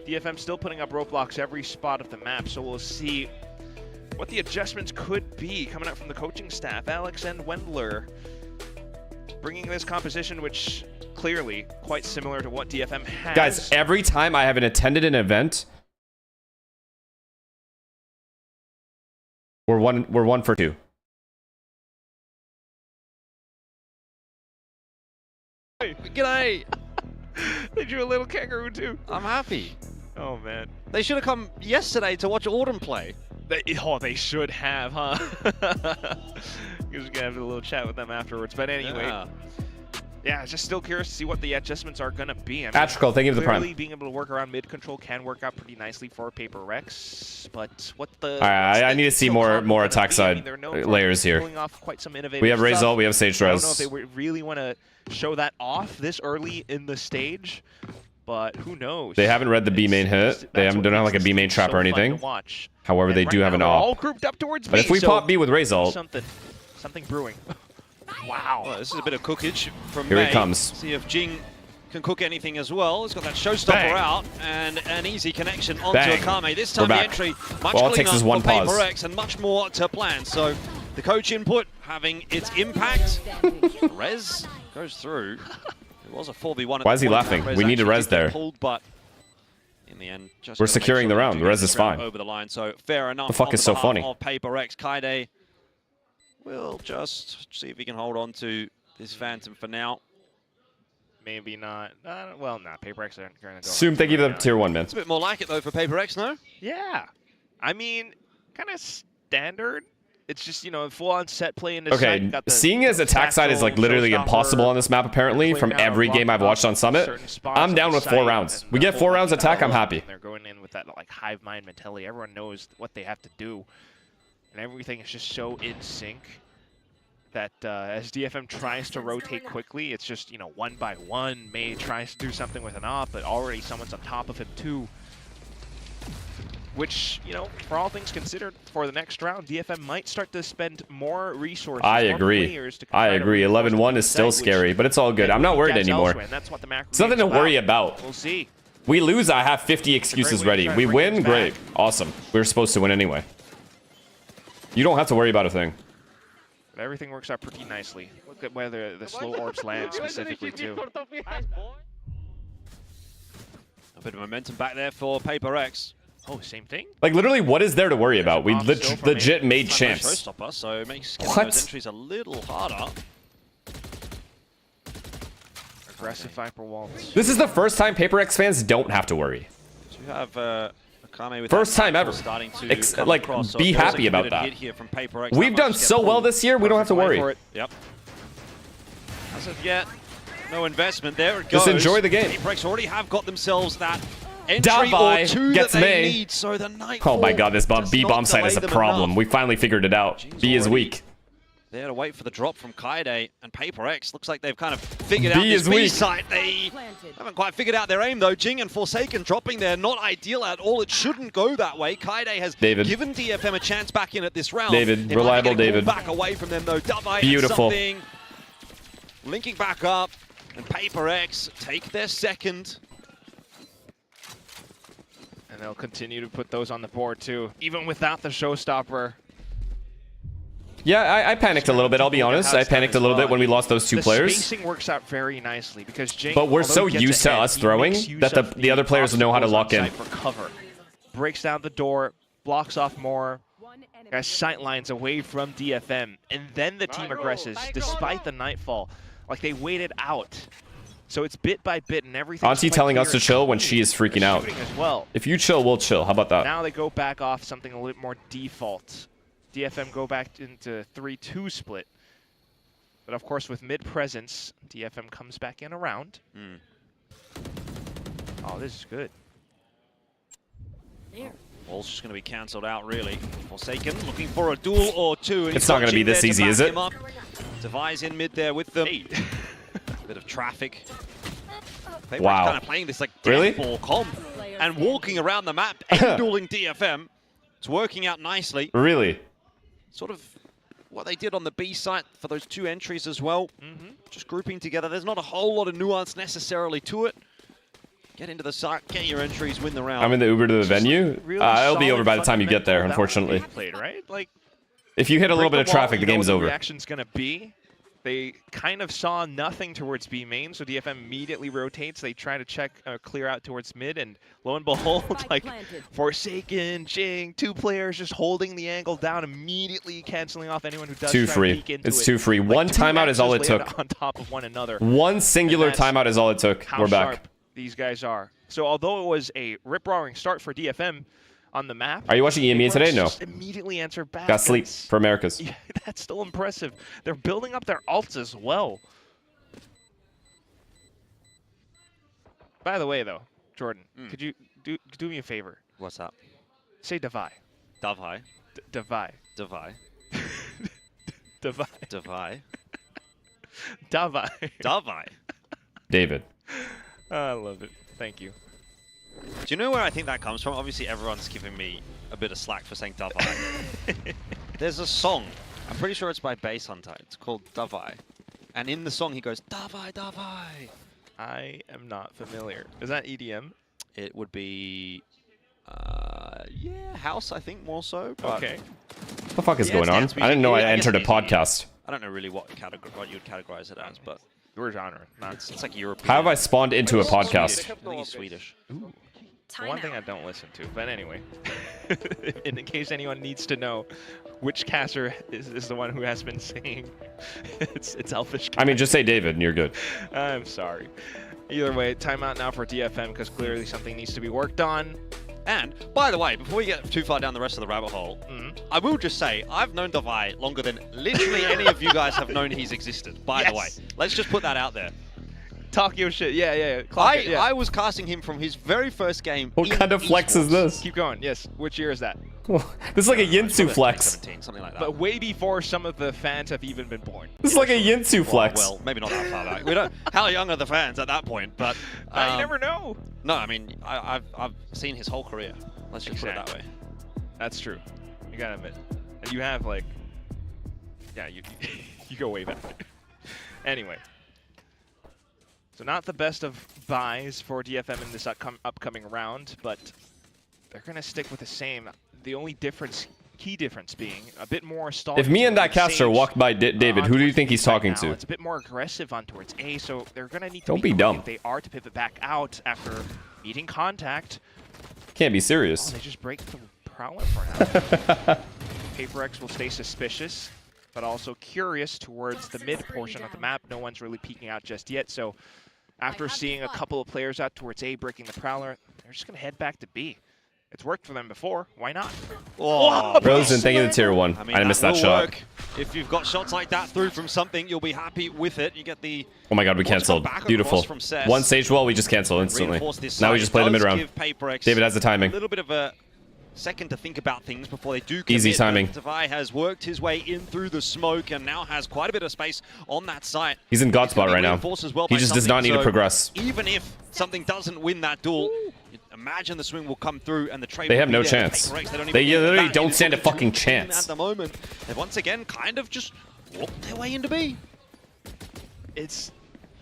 DFM still putting up roadblocks every spot of the map, so we'll see what the adjustments could be coming out from the coaching staff. Alex and Wendler bringing this composition, which clearly quite similar to what DFM has. Guys, every time I haven't attended an event, we're 1 for 2. G'day. They drew a little kangaroo too. I'm happy. Oh man. They should have come yesterday to watch Autumn play. They should have, huh? You're just gonna have a little chat with them afterwards. But anyway, yeah, just still curious to see what the adjustments are gonna be. I mean, Atrical, thank you for the prime. Being able to work around mid control can work out pretty nicely for PRX, but what the? I need to see more attack side layers here. We have Razal, we have Sage I don't know Res. if they really want to show that off this early in the stage, but who knows? They haven't read the B main hit. They don't have like a B main trap or anything. However, they do have an all op. grouped up towards But B, if we pop B with Razal, something brewing. Wow. Well, this is a bit of cookage from Here May. he comes. See if Jing can cook anything as well. He's got that showstopper out and an easy connection onto Akame. This time the entry much cleaner for PRX and much more to plan. So the coach input having its impact. Rez goes through. was a 4v1. Why is he laughing? We need a res there. Pulled, but in the end, just we're securing the round. The res is fine. Over the line, so fair enough. The fuck is so funny? PRX, Kaide will just see if he can hold on to this Phantom for now. Maybe not. Well, nah, PRX aren't going to go. Zoom, thank you to the tier 1, man. It's a bit more like it, though, for PRX, no? Yeah. I mean, kind of standard. It's just, you know, full-on set play in this okay, seeing as attack side is like literally impossible on this map, apparently, from every game I've watched on Summit, I'm down with 4 rounds. We get 4 rounds attack, I'm happy. They're going in with that like hive mind mentality. Everyone knows what they have to do. And everything is just so in sync that as DFM tries to rotate quickly, it's just, you know, 1 by 1. May tries to do something with an op, but already someone's on top of him too. Which, you know, for all things considered, for the next round, DFM might start to spend more resources. I agree. I agree. 11-1 is still scary, but it's all good. I'm not worried anymore. It's nothing to worry about. We'll see. We lose, I have 50 excuses ready. We win, great. Awesome. We were supposed to win anyway. You don't have to worry about a thing. But everything works out pretty nicely. Look at whether the slow orbs land specifically, too. A bit of momentum back there for PRX. Oh, same thing? Like, literally, what is there to worry about? We legit made champs. So it makes those entries a little harder. Aggressive Viper waltz. This is the first time PRX fans don't have to worry. So you have Akame with first time ever. Like, be happy about that. We've done so well this year, we don't have to worry. Yep. As of yet, no investment. There it Just goes. enjoy the game. PRX already have got themselves that entry or 2 that they need, so the oh my god, this B-bomb side is a problem. Enough. We finally figured it out. B is weak. There to wait for the drop from Kaide, and PRX looks like they've kind of figured out this B site. They haven't quite figured out their aim though. Jing and Forsaken dropping there, not ideal at all. It shouldn't go that way. Kaide has given DFM a chance back in at this round. Reliable David. Back away from them though. Davai beautiful. Linking back up, and PRX take their second. And they'll continue to put those on the board too, even without the showstopper. Yeah, I panicked a little bit, I'll be honest. I panicked a little bit when we lost those 2 players. The spacing works out very nicely because Jing, but we're so used to us throwing that the other players know how to lock in. For cover. Breaks down the door, blocks off more, guys sight lines away from DFM, and then the team aggresses despite the nightfall. Like they waited out. So it's bit by bit and everything. Auntie telling us to chill when she is freaking out. As well. If you chill, we'll chill. How about that? Now they go back off something a little more default. DFM go back into 3-2 split. But of course with mid presence, DFM comes back in around. Oh, this is good. Wall's just going to be cancelled out, really. Forsaken looking for a duel or 2. And it's not going to be this easy, is it? Device in mid there with them. Bit of traffic. Wow. Kind of playing this like death ball comp and walking around the map and dueling DFM. It's working out nicely. Really? Sort of what they did on the B site for those 2 entries as well. Just grouping together. There's not a whole lot of nuance necessarily to it. Get into the site, get your entries, win the round. I'm in the Uber to the venue. It'll be over by the time you get there, unfortunately. Played, right? Like, if you hit a little bit of traffic, the game's over. The reaction's gonna be. They kind of saw nothing towards B main, so DFM immediately rotates. They try to check, clear out towards mid, and lo and behold, like Forsaken, Jing, 2 players just holding the angle down, immediately canceling off anyone who does too try free. to peek into It's it. too free. One timeout is all it took. On top of one another. One singular timeout is all it took. We're back. Sharp these guys are. So although it was a rip-roaring start for DFM on the map. Are you watching EMEA today? No. Immediately answer back. Got sleep for Americas. Yeah, that's still impressive. They're building up their ults as well. By the way, though, Jordan, could you do me a favor? What's up? Say Davai. Davai. Davai. Davai. Davai. Davai. Davai. Davai. David. I love it. Thank you. Do you know where I think that comes from? Obviously, everyone's giving me a bit of slack for saying Davai. There's a song. I'm pretty sure it's by Bass Hunter. It's called Davai. And in the song, he goes, Davai, Davai. I am not familiar. Is that EDM? It would be, yeah, house, I think, more so. Okay. What the fuck is going on? I didn't know I entered a podcast. I don't know really what you would categorize it as, but Your genre. It's like European. How have I spawned into a podcast? I think he's Swedish. Ooh. One thing I don't listen to, but anyway, in case anyone needs to know, which caster is the one who has been saying it's Elfish. I mean, just say David and you're good. I'm sorry. Either way, timeout now for DFM because clearly something needs to be worked on. And, by the way, before we get too far down the rest of the rabbit hole, I will just say, I've known Davai longer than literally any of you guys have known he's existed, by the way. Let's just put that out there. Talk your shit. Yeah. I was casting him from his very first game. What kind of flex is this? Keep going. Yes. Which year is that? This is like a Yinsu flex. something like that. But way before some of the fans have even been born. This is like a Yinsu flex. Well, maybe not that far back. We don't. How young are the fans at that point? But you never know. No, I mean, I've seen his whole career. Let's just put it that way. That's true. You gotta admit. And you have like, yeah, you go way back. Anyway. So not the best of buys for DFM in this upcoming round, but they're going to stick with the same. The only key difference being a bit more stall. If me and that caster walked by David, who do you think he's talking to? It's a bit more aggressive on towards A, so they're going to need to Don't be dumb. If they are to pivot back out after meeting contact. Can't be serious. Oh, they just break the Prowler for now. PRX will stay suspicious, but also curious towards the mid portion of the map. No one's really peeking out just yet, so after seeing a couple of players out towards A breaking the Prowler, they're just going to head back to B. It's worked for them before. Why not? Oh, Rosen, thank you to tier 1. I missed that shot. Work. If you've got shots like that through from something, you'll be happy with it. You get the... Oh my god, we canceled. Beautiful. One stage wall, we just cancel instantly. Now we just play the mid round. David has the timing. A little bit of a second to think about things before they do commit. Easy timing. Davai has worked his way in through the smoke and now has quite a bit of space on that site. He's in God spot right now. He just does not need to progress. Even if something doesn't win that duel, imagine the swing will come through and the trade. They have no chance. They literally don't stand a fucking chance. At the moment, they once again kind of just walked their way into B.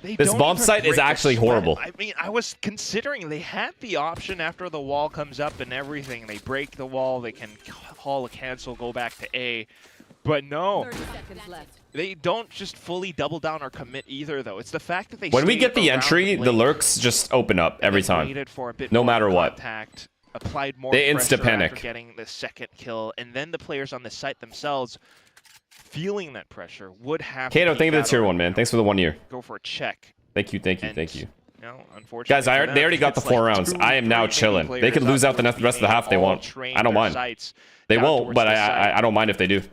This bomb site is actually horrible. I mean, I was considering they had the option after the wall comes up and everything. They break the wall, they can call a cancel, go back to A. But no, they don't just fully double down or commit either, though. It's the fact that they when we get the entry, the lurks just open up every time, no matter what. Applied more they insta-panic. After getting the second kill, and then the players on the site themselves feeling that pressure would have Kato, thank you for the tier 1, man. Thanks for the 1 year. Go for a check. Thank you. No, unfortunately, guys, they already got the 4 rounds. I am now chilling. They could lose out the rest of the half they want. I don't mind. They won't, but I don't mind if they do.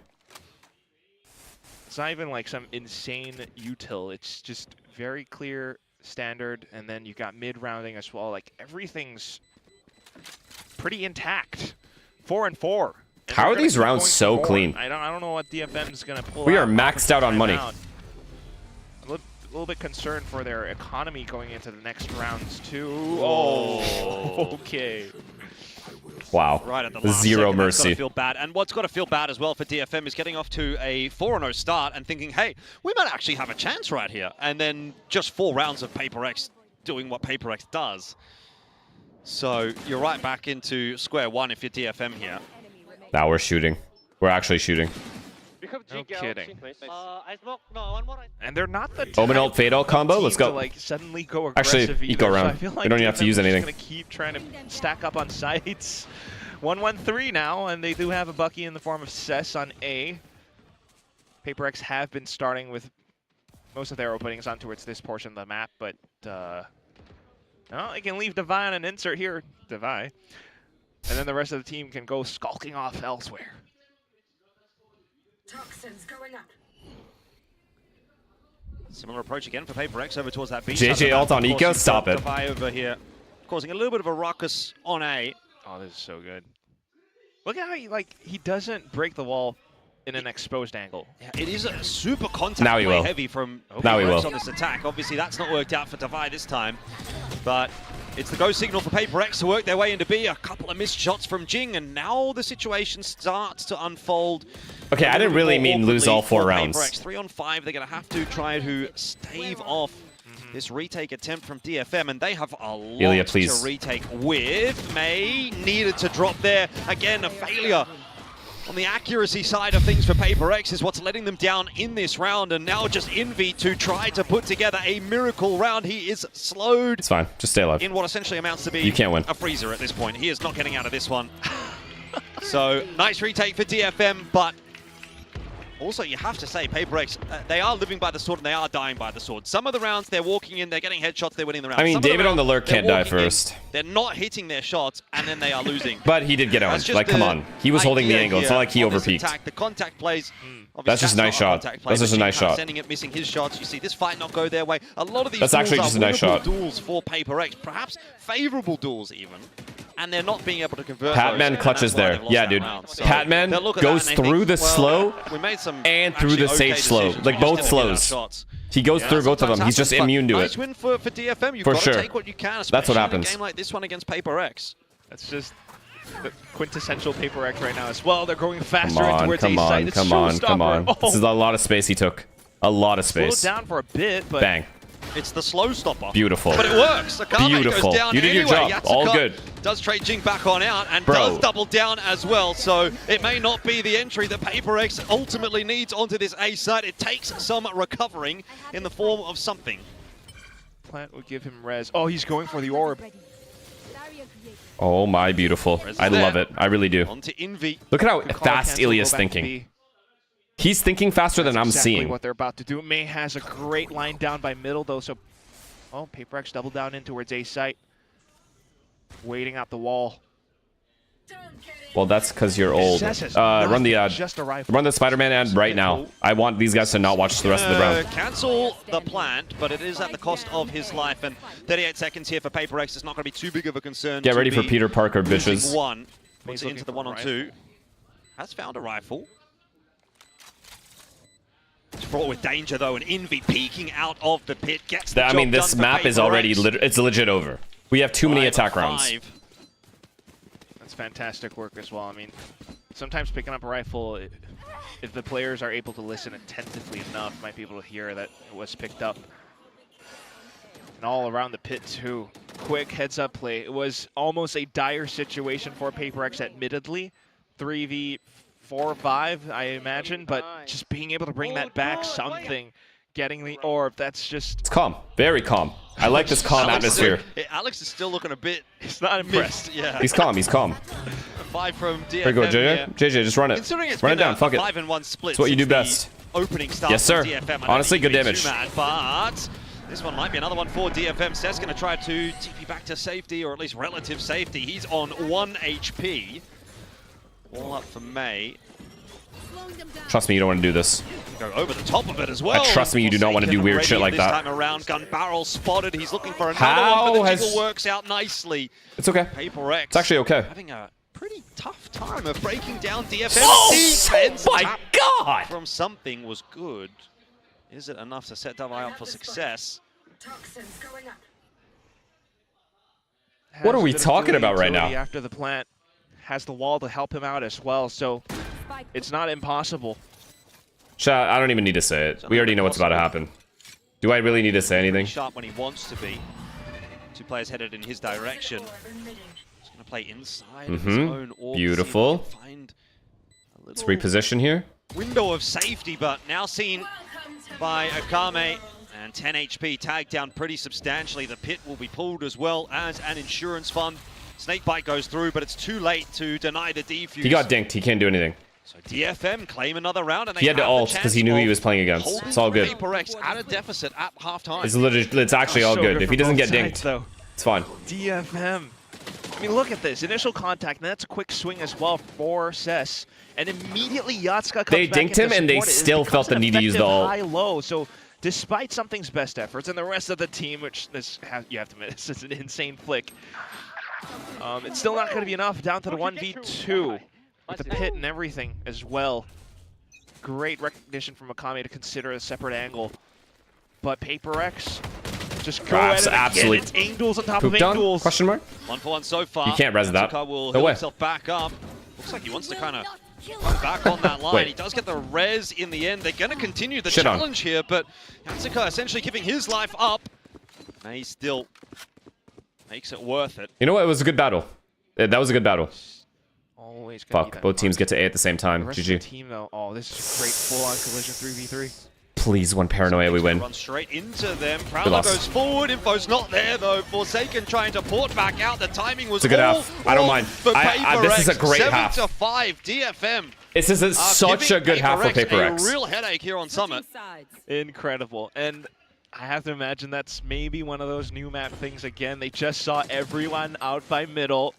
It's not even like some insane util. It's just very clear, standard, and then you got mid-rounding as well. Like, everything's pretty intact. 4 and 4. How are these rounds so clean? I don't know what DFM is going to pull out. We are maxed out on money. A little bit concerned for their economy going into the next rounds too. Oh, okay. Wow. Right at the last Zero second, mercy. Feel bad. And what's got to feel bad as well for DFM is getting off to a 4-0 start and thinking, hey, we might actually have a chance right here. And then just 4 rounds of PRX doing what PRX does. So you're right back into square one if you're DFM here. Now we're shooting. We're actually shooting. No kidding. And they're not the Omen ult fade ult combo. Let's go. To, like, suddenly go aggressive actually, eco round. So I feel like we don't even have to use anything. Gonna keep trying to stack up on sites. 1-1-3 now, and they do have a Bucky in the form of Cess on A. PRX have been starting with most of their openings on towards this portion of the map, but no, they can leave Davai on an insert here. Davai. And then the rest of the team can go skulking off elsewhere. Toxins going up. Similar approach again for PRX over towards that B. JJ ult on Eco, stop it. Davai over here, causing a little bit of a ruckus on A. Oh, this is so good. Look at how he doesn't break the wall in an exposed angle. Yeah, it is a super contact heavy from PRX on this attack. Obviously, that's not worked out for Davai this time, but it's the go signal for PRX to work their way into B. A couple of missed shots from Jing, and now the situation starts to unfold. Okay, I didn't really mean lose all 4 rounds. PRX 3 on 5, they're going to have to try to stave off this retake attempt from DFM, and they have a lot to retake with. May needed to drop there. Again, a failure on the accuracy side of things for PRX is what's letting them down in this round, and now just Envy to try to put together a miracle round. He is slowed. It's fine. Just stay alive. In what essentially amounts to be you can't win. a freezer at this point. He is not getting out of this one. So, nice retake for DFM, but also you have to say, PRX, they are living by the sword and they are dying by the sword. Some of the rounds, they're walking in, they're getting headshots, they're winning the round. I mean, Some David rounds, on the lurk can't die first. They're not hitting their shots, and then they are losing. But he did get on. Like, come on. He was holding the angle. It's not like he overpeaked. Attack, the contact plays. That's just a nice shot. That's just a nice shot. Sending it, missing his shots. You see this fight not go their way. A lot of these that's actually just a nice shot. Duels for PRX, perhaps favorable duels even. And they're not being able to convert. Patman clutches there. Yeah, dude. So Patman goes through the slow and through the Sage slow. Like both slows. He goes through both of them. He's just immune to it. Nice win for DFM. You've for got sure. to take what you can, that's what happens. In a game like this one against PRX. That's just the quintessential PRX right now as well. They're going faster towards come on, A-side. come on, come on. This is a lot of space he took. A lot of space. Slowed down for a bit, but bang. It's the slow stopper. Beautiful. But it works. Beautiful. Goes down You did anyway. your job. Yatsuka All good. Does trade Jing back on out and does double down as well. So it may not be the entry that PRX ultimately needs onto this A side. It takes some recovering in the form of something. Plant would give him res. Oh, he's going for the orb. Oh my beautiful. I love it. I really do. Onto Envy. Look at how fast Ilya's thinking. He's thinking faster than I'm seeing. What they're about to do. May has a great line down by middle though, so PRX double down in towards A site. Waiting out the wall. Well, that's because you're old. Run the Spider-Man ad right now. I want these guys to not watch the rest of the round. Cancel the plant, but it is at the cost of his life. And 38 seconds here for PRX. It's not going to be too big of a concern. Get ready for Peter Parker, bitches. One. Puts it into the 1-on-2. Has found a rifle. It's fraught with danger though, and Envy peeking out of the pit gets the job done. This map is already it's legit over. We have too many attack rounds. That's fantastic work as well. I mean, sometimes picking up a rifle, if the players are able to listen attentively enough, might be able to hear that it was picked up. And all around the pit too. Quick heads up play. It was almost a dire situation for PRX admittedly. 3v4-5, I imagine, but just being able to bring that back, something, getting the orb, that's just... It's calm, very calm. I like this calm atmosphere. Alex is still looking a bit... He's not impressed. Yeah. He's calm, he's calm. 5 from DFM. Here you go, JJ. JJ, just run it. Run it down, fuck it. 5-1 split. It's what you do best. Opening start yes, sir. DFM. Honestly, good damage. But this one might be another one for DFM. Seth's going to try to TP back to safety, or at least relative safety. He's on 1 HP. All up for May. Trust me, you don't want to do this. Go over the top of it as well. Trust me, you do not want to do weird shit like that. This time around, gun barrel spotted. He's looking for another one, but the jiggle works out nicely. It's okay. PRX. It's actually okay. Having a pretty tough time of breaking down DFM. Oh my god! From something was good. Is it enough to set Dove up for success? What are we talking about right now? After the plant has the wall to help him out as well, so it's not impossible. Chat, I don't even need to say it. We already know what's about to happen. Do I really need to say anything? Sharp when he wants to be. 2 players headed in his direction. He's going to play inside of his own orb. Beautiful. Let's reposition here. Window of safety, but now seen by Akame. And 10 HP tagged down pretty substantially. The pit will be pulled as well as an insurance fund. Snakebite goes through, but it's too late to deny the defuse. He got dinked. He can't do anything. So DFM claim another round, and they he had to ult because he knew he was playing against. It's all good. PRX at a deficit at halftime. It's actually all good. If he doesn't get dinked, it's fine. DFM. I mean, look at this. Initial contact, and that's a quick swing as well for Cess. And immediately Yatsuka comes back dinked him, and they still felt the need to use the ult. High-low, so despite something's best efforts, and the rest of the team, which you have to admit, this is an insane flick. It's still not going to be enough. Down to the 1v2 with the pit and everything as well. Great recognition from Akame to consider a separate angle. But PRX just go at it again. It's angles on top of angles. Question mark? 1-for-1 so far. You can't res that. Will no way. Himself back up. Looks like he wants to kind of run back on that line. He does get the res in the end. They're going to continue the challenge here, but Yatsuka essentially giving his life up. And he still makes it worth it. You know what? It was a good battle. That was a good battle. always gonna be Fuck, that both teams punch. get to A at the same time. The rest of the GG. team, though, oh, this is a great full-on collision 3v3. Please, one paranoia, we win. Run straight into them. We Prowler lost. goes forward. Info's not there though. Forsaken trying to port back out. The timing was It's a good all half. I don't mind. for This is a PRX. great half. 7-5 DFM. This is such a good half for PRX. A real headache here on Summit. Incredible. And I have to imagine that's maybe one of those new map things again. They just saw everyone out by middle.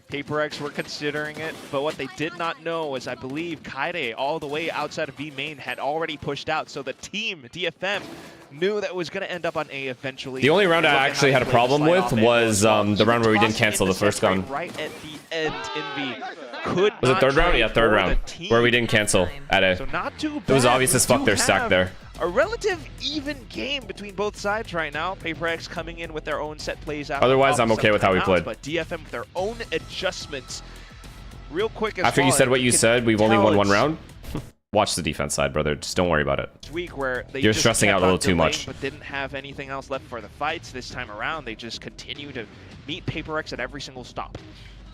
PRX were considering it, but what they did not know is I believe Kaide, all the way outside of B main, had already pushed out. So the team, DFM, knew that it was going to end up on A eventually. The only round I actually had a problem with was the round where we didn't cancel the first gun. Right at the end, Envy could Was it third round? Yeah, third for round. the team. Where we didn't cancel at A. So not too bad. It was obvious as fuck We they're do stacked have there. A relative even game between both sides right now. PRX coming in with their own set plays. Otherwise, I'm okay with how we played. But DFM with their own adjustments. Real quick, After you said what you said, we've only won one round. Watch the defense side, brother. Just don't worry about it. Week where they You're just stressing kept out a little on too delaying, much. but didn't have anything else left for the fights. This time around, they just continue to meet PRX at every single stop.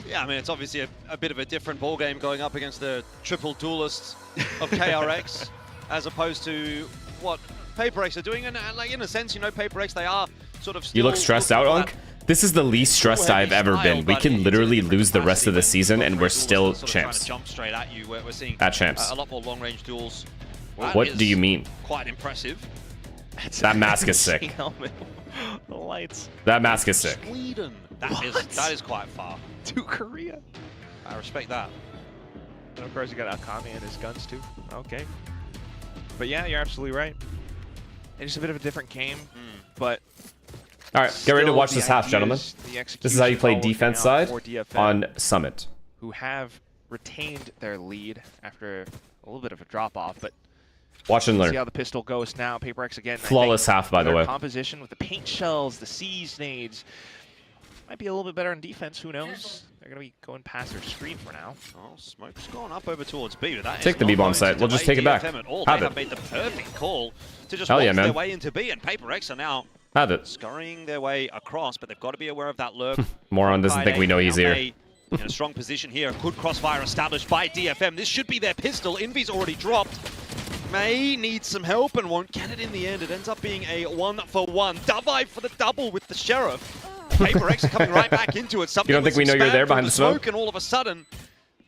Yeah, I mean, it's obviously a bit of a different ball game going up against the triple duelists of KRX as opposed to what PRX are doing. And like, in a sense, you know, PRX, they are sort of still You look stressed out, Unk? This is the least stressed I've ever been. We can literally lose the rest of the season and we're still champs. Jump straight at you. We're seeing At champs. a lot more long-range duels. What do you mean? Quite impressive. That mask is sick. The lights. That mask is sick. Sweden. That is quite far. To Korea. I respect that. And of course, you got Akami and his guns too. Okay. But yeah, you're absolutely right. It's just a bit of a different game, but. All right, get ready to watch this half, gentlemen. This is how you play defense side on Summit. Who have retained their lead after a little bit of a drop off, but watch and learn. See how the pistol goes now. PRX again. Flawless half, by the way. Composition with the paint shells, the siege nades. Might be a little bit better in defense. Who knows? They're gonna be going past their screen for now. Oh, smoke's gone up over towards B. But that take the B-bomb site. We'll just take it back. Have they have made the perfect call to just walk their way into B, and PRX are now scurrying their way across, but they've got to be aware of that lurk. Moron doesn't think we know he's here. In a strong position here. Good crossfire established by DFM. This should be their pistol. Envy's already dropped. May need some help and won't get it in the end. It ends up being a 1-for-1. Davi for the double with the Sheriff. PRX are coming right back into it. Something you don't think we know you're there behind the smoke? And all of a sudden,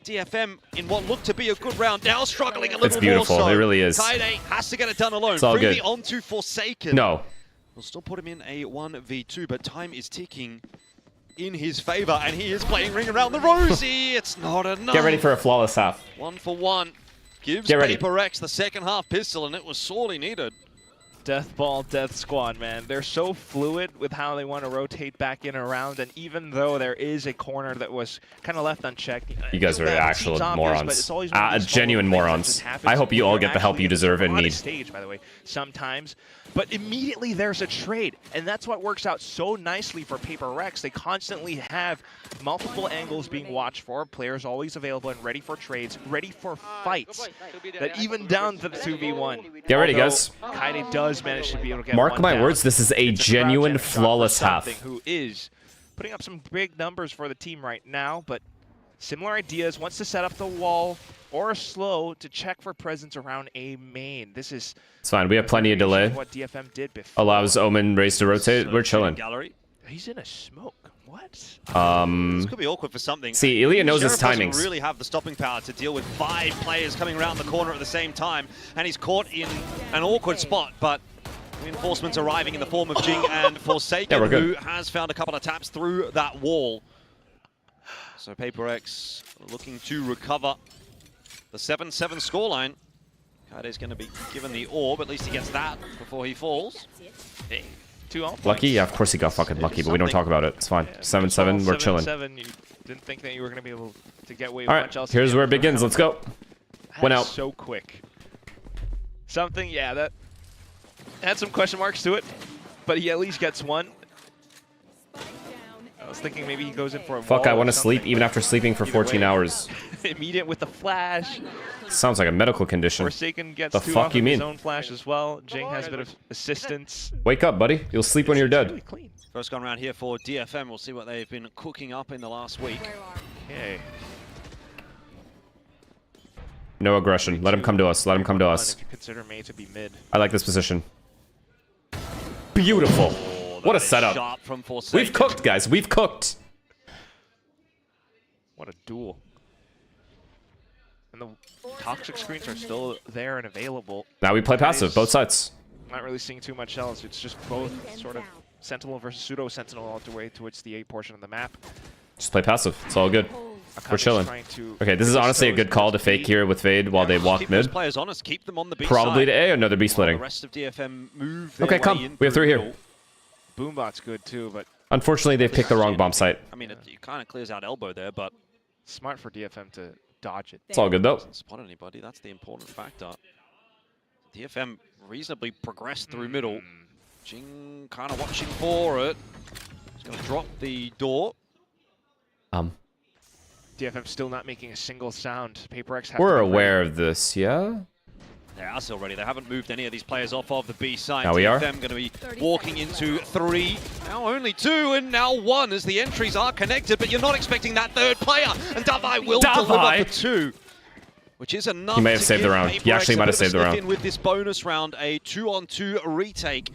DFM in what looked to be a good round now struggling a little more. It's beautiful. So. It really is. Kaide has to get it done alone. It's all Freely good. onto Forsaken. No. We'll still put him in a 1v2, but time is ticking in his favor, and he is playing Ring Around the Rosie. It's not enough. Get ready for a flawless half. 1-for-1. Gives PRX the second half pistol, and it was sorely needed. Death Ball, Death Squad, man. They're so fluid with how they want to rotate back in and around, and even though there is a corner that was kind of left unchecked. You guys are actual morons. Genuine morons. I hope you all get the help you deserve and need. Stage, by the way, sometimes. But immediately there's a trade, and that's what works out so nicely for PRX. They constantly have multiple angles being watched for, players always available and ready for trades, ready for fights, that even down to the 2v1. Get ready, guys. Kaide does manage to be able to get Mark one my down. words, this is a genuine flawless half. Who is putting up some big numbers for the team right now, but similar ideas, wants to set up the wall or slow to check for presence around a main. This is it's fine. We have plenty of delay. What DFM did before. Allows Omen Race to rotate. We're chilling. He's in a smoke. What? This could be awkward for something. See, Ilya knows his Sheriff timings. doesn't really have the stopping power to deal with 5 players coming around the corner at the same time, and he's caught in an awkward spot, but reinforcements arriving in the form of Jing and Forsaken, who has found a couple of taps through that wall. So PRX looking to recover the 7-7 scoreline. Kaide's going to be given the orb, at least he gets that before he falls. Hey, 2 all lucky? Yeah, of course he got fucking lucky, but we don't talk about it. It's fine. 7-7, we're chilling. 7-7, you didn't think that you were going to be able to get away with all much else. Here's where it begins. Let's go. Went out. So quick. Something, yeah, that had some question marks to it, but he at least gets one. I was thinking maybe he goes in for a Fuck, I want to sleep even after sleeping for 14 hours. Immediate with the flash. Sounds like a medical condition. Forsaken gets the 2 fuck off you of mean? his own flash as well. Jing has a bit of assistance. Wake up, buddy. You'll sleep when you're dead. Really First gone round here for DFM. We'll see what they've been cooking up in the last week. Okay. No aggression. Let him come to us. Let him come to us. If you consider May to be mid. I like this position. Beautiful. What a setup. We've cooked, guys. We've cooked. What a duel. And the toxic screens are still there and available. Now we play passive, both sides. Not really seeing too much else. It's just both sort of Sentinel versus Pseudo Sentinel all the way towards the A portion of the map. Just play passive. It's all good. We're chilling. Okay, this is honestly a good call to fake here with Fade while they walk mid. Players honest, keep them on the B Probably side. to A, or no, they're B splitting. The rest of DFM move Okay, come. We have 3 here. Boombot's good too, but Unfortunately, they've picked the wrong bomb site. I mean, it kind of clears out elbow there, but smart for DFM to dodge it. It's all good though. Doesn't spot anybody. That's the important factor. DFM reasonably progressed through middle. Jing kind of watching for it. He's going to drop the door. DFM still not making a single sound. PRX. We're aware of this, yeah? They're us already. They haven't moved any of these players off of the B side. Now we are. DFM going to be walking into 3. Now only 2 and now 1 as the entries are connected, but you're not expecting that third player. And Davai will deliver for 2. Which is enough. He may have saved the round. He actually might have saved the round. With this bonus round, a 2-on-2 retake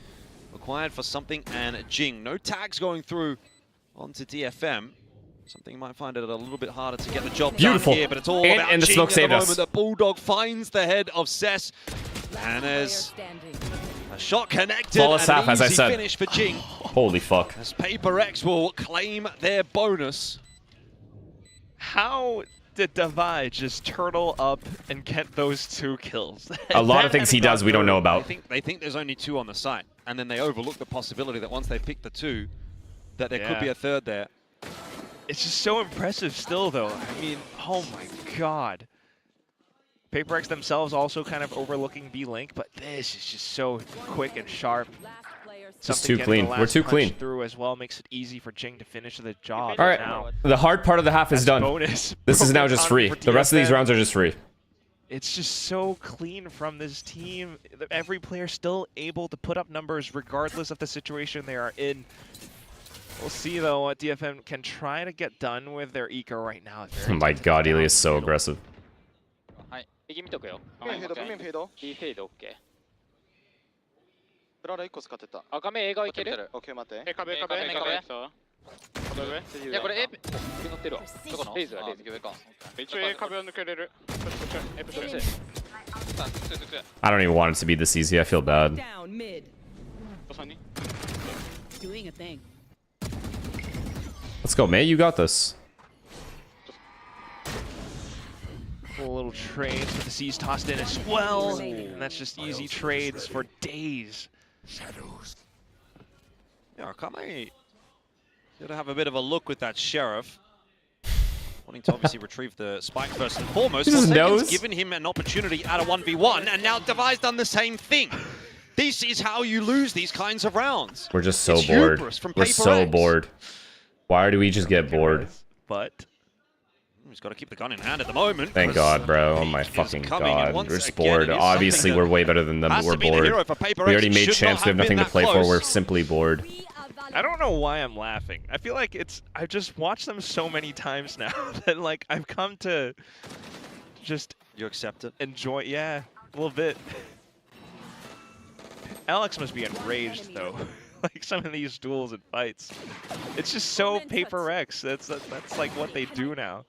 required for Something and Jing. No tags going through onto DFM. Something might find it a little bit harder to get the job done here, but it's all about and the Jing smoke at saved the us. moment. The Bulldog finds the head of Cess. And there's a shot connected. Flawless and half, an as I easy said. finish for Jing. Holy fuck. As PRX will claim their bonus. How did Davai just turtle up and get those 2 kills? A lot of things he does we don't know about. They think there's only 2 on the site, and then they overlook the possibility that once they pick the 2, that there could be a third there. It's just so impressive still, though. I mean, oh my god. PRX themselves also kind of overlooking B-Link, but this is just so quick and sharp. Just too clean. We're too clean. Through as well makes it easy for Jing to finish the job. All right, now. the hard part of the half is done. Bonus. This is now just free. The rest of these rounds are just free. It's just so clean from this team. Every player still able to put up numbers regardless of the situation they are in. We'll see, though, what DFM can try to get done with their eco right now. Oh my god, Eli is so aggressive. B見とくよ。フェード。B フェード OK。ブララ1個使ってた。赤目映画いける？ OK 待って。壁。いやこれ A 乗ってるわ。どこの？レイズはレイズ上か。一応 A 壁を抜けれる。I don't even want it to be this easy. I feel bad. Down mid. Doing a thing. Let's go, May. You got this. Cool little trades with the C's tossed in as well. And that's just easy trades for days. Yeah, Akame should have a bit of a look with that Sheriff. Wanting to obviously retrieve the spike first and foremost. He just knows. Given him an opportunity at a 1v1, and now Davai's done the same thing. This is how you lose these kinds of rounds. We're just so bored. We're so bored. Why do we just get bored? But he's got to keep the gun in hand at the moment. Thank God, bro. Oh my fucking God. We're just bored. Obviously, we're way better than them, but we're bored. We already made champs. We have nothing to play for. We're simply bored. I don't know why I'm laughing. I feel like I've just watched them so many times now that like I've come to just you accept it. Enjoy, yeah, a little bit. Alex must be enraged though. Like some of these duels and fights, it's just so PRX. That's like what they do now.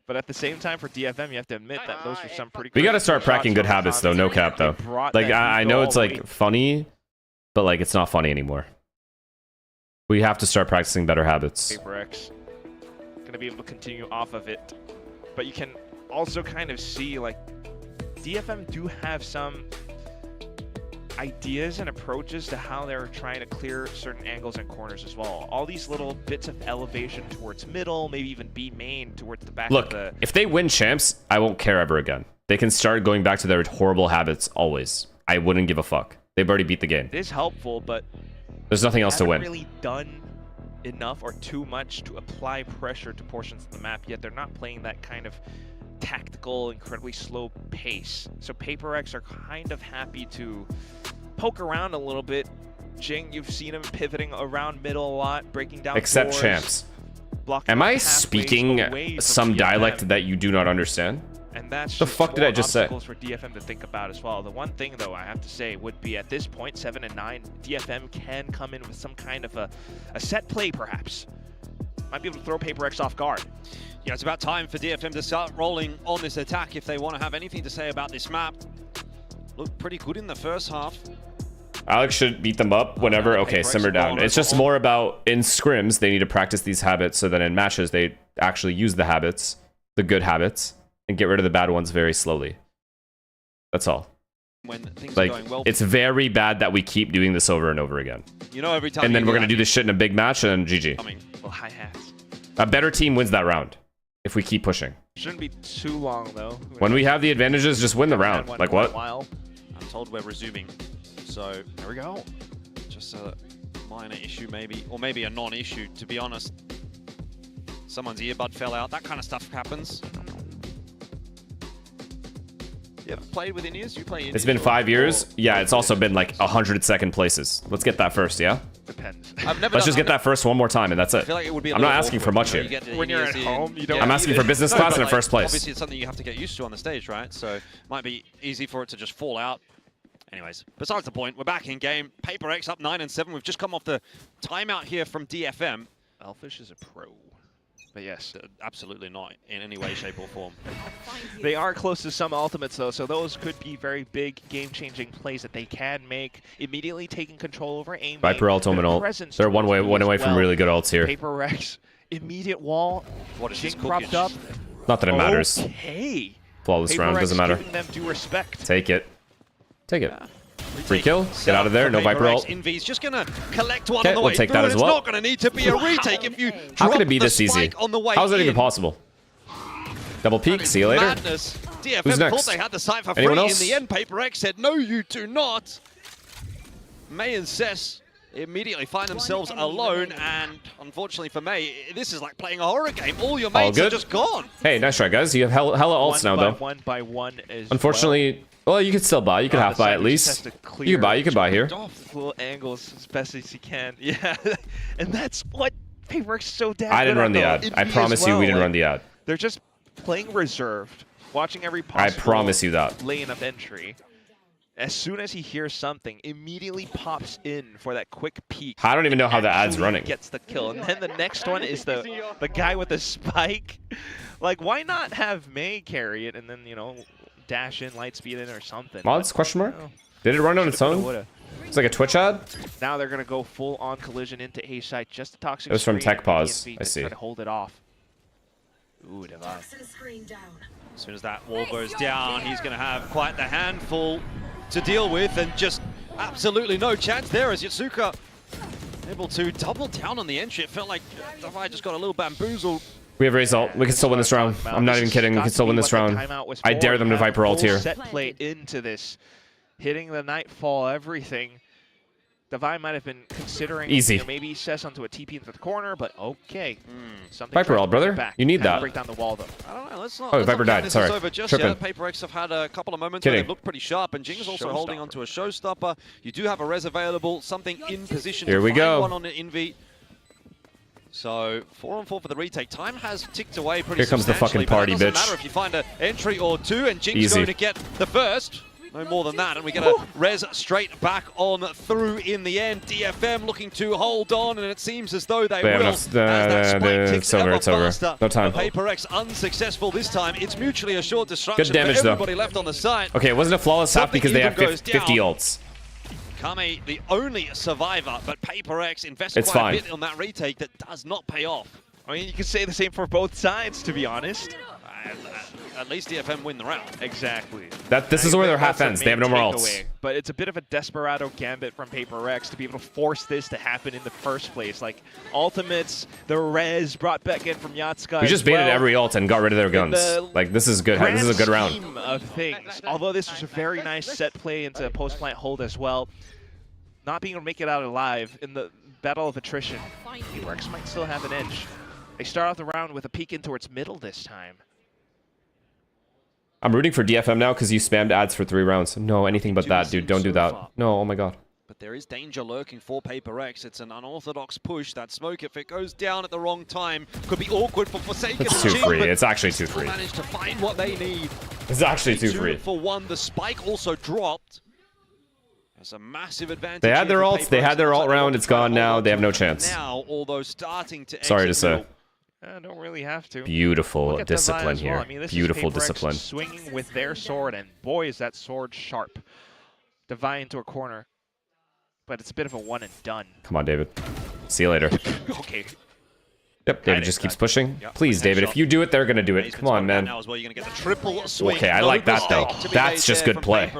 But at the same time, for DFM, you have to admit that those were some pretty. We got to start practicing good habits though. No cap though. Like I know it's like funny, but like it's not funny anymore. We have to start practicing better habits. PRX gonna be able to continue off of it, but you can also kind of see like DFM do have some ideas and approaches to how they're trying to clear certain angles and corners as well. All these little bits of elevation towards middle, maybe even B main towards the back of the... Look, if they win champs, I won't care ever again. They can start going back to their horrible habits always. I wouldn't give a fuck. They've already beat the game. It is helpful, but there's nothing else to win. They haven't really done enough or too much to apply pressure to portions of the map, yet they're not playing that kind of tactical, incredibly slow pace. So PRX are kind of happy to poke around a little bit. Jing, you've seen him pivoting around middle a lot, breaking down Except doors, champs. blocking Am I pathways speaking away from some DFM. dialect that you do not understand? And that's the fuck did I just say? For DFM to think about as well. The one thing though I have to say would be at this point, 7 and 9, DFM can come in with some kind of a set play perhaps. Might be able to throw PRX off guard. Yeah, it's about time for DFM to start rolling on this attack if they want to have anything to say about this map. Looked pretty good in the first half. Alex should beat them up whenever. Okay, simmer down. It's just more about in scrims, they need to practice these habits so that in matches, they actually use the habits, the good habits, and get rid of the bad ones very slowly. That's all. When things like, are going well. It's very bad that we keep doing this over and over again. You know, every time. And then we're going to do this shit in a big match and GG. Well, hi-hats. A better team wins that round if we keep pushing. Shouldn't be too long, though. When we have the advantages, just win the round. Like what? I'm told we're resuming. So there we go. Just a minor issue maybe, or maybe a non-issue, to be honest. Someone's earbud fell out. That kind of stuff happens. You ever played with Indians? You play Indians? It's been 5 years. Yeah, it's also been like 102nd places. Let's get that first, yeah? Depends. Let's just get that first one more time, and that's it. I feel like it would be I'm not asking for much here. When you're at home, you don't. I'm asking for business class in first place. Obviously, it's something you have to get used to on the stage, right? So it might be easy for it to just fall out. Anyways, besides the point, we're back in game. PRX up 9 and 7. We've just come off the timeout here from DFM. Elfish is a pro. But yes, absolutely not in any way, shape, or form. They are close to some ultimates, though, so those could be very big, game-changing plays that they can make. Immediately taking control over aim. Viper ult, Omen ult. They're one away from really good ults here. PRX, immediate wall. What is this propped up? Not that it matters. Okay. Flawless round, doesn't matter. Giving them due respect. Take it. Take it. Free kill. Get out of there. No Viper ult. Invi's just gonna collect one on the way. We'll take that as well. It's not gonna need to be a retake if you How could it be this easy? On the way How is that even possible? Double peek. See you later. Madness. DFM Who's next? thought they had the site for Anyone free. else? In the end, PRX said, no, you do not. May and Cess immediately find themselves alone, and unfortunately for May, this is like playing a horror game. All your mates are just gone. Hey, nice try, guys. You have hella ults now, though. One by one is unfortunately, well, you could still buy. You could half buy at least. You can buy here. Little angles as best as you can. Yeah, and that's what PRX is so damn I didn't good run the at, ad. I promise you we didn't run the ad. They're just playing reserved, watching every possible I promise you that. lane of entry. As soon as he hears something, immediately pops in for that quick peek. I don't even know how the ad's running. Gets the kill, and then the next one is the guy with the spike. Like, why not have May carry it and then, you know, dash in, light speed in or something? Mods, question mark? Did it run on its own? It's like a Twitch ad? Now they're going to go full on collision into A site, just a toxic. It was from Tech Pause. I see. Try to hold it off. Ooh, Divine. As soon as that wall goes down, he's going to have quite the handful to deal with, and just absolutely no chance there as Yatsuka able to double down on the entry. It felt like Divine just got a little bamboozled. We have Raze ult. We can still win this round. I'm not even kidding. We can still win this round. I dare them to Viper ult here. Set play into this, hitting the Nightfall, everything. Divine might have been considering easy. You know, maybe Cess onto a TP into the corner, but okay. Viper ult, brother. You need that. Break down the wall, though. I don't know. Let's not. Oh, Viper died. Sorry. Over just yet. PRX have had a couple of moments where they've looked pretty sharp, and Jing's also holding onto a showstopper. You do have a res available, something in position. Here we go. One on an Invi. So 4-on-4 for the retake. Time has ticked away pretty. Here comes the fucking party, bitch. Doesn't bitch. matter if you find an entry or two, and Jing's going to get the first. No more than that, and we get a res straight back on through in the end. DFM looking to hold on, and it seems as though they will. It's over. No time. PRX unsuccessful this time. It's mutually assured destruction. Good damage, for everybody left on the side. Okay, it wasn't a flawless half because they have 50 ults. Kame, the only survivor, but PRX invested quite a bit on that retake that does not pay off. I mean, you could say the same for both sides, to be honest. At least DFM win the round. Exactly. This is where their half ends. They have no more ults. But it's a bit of a desperado gambit from PRX to be able to force this to happen in the first place. Like, ultimates, the res brought back in from Yatsuka. We just baited every ult and got rid of their guns. Like, this is good. This is a good round. Of things. Although this was a very nice set play into post-plant hold as well. Not being able to make it out alive in the battle of attrition. PRX might still have an edge. They start off the round with a peek in towards middle this time. I'm rooting for DFM now because you spammed ads for 3 rounds. No, anything but that, dude. Don't do that. No, oh my god. But there is danger lurking for PRX. It's an unorthodox push. That smoke, if it goes down at the wrong time, could be awkward for Forsaken. It's 2-3. It's actually 2-3. Managed to find what they need. It's actually 2-3. For one, the spike also dropped. There's a massive advantage. They had their ults. They had their ult round. It's gone now. They have no chance. Now, although starting to. Sorry to say. Don't really have to. Beautiful discipline here. I mean, this Beautiful is PRX discipline. Swinging with their sword, and boy, is that sword sharp. Divine into a corner. But it's a bit of a one and done. Come on, David. See you later. Okay. Yep, David just keeps pushing. Please, David, if you do it, they're going to do it. Come on, man. Now as well, you're going to get the triple swing. Okay, I like that, though. That's just good play.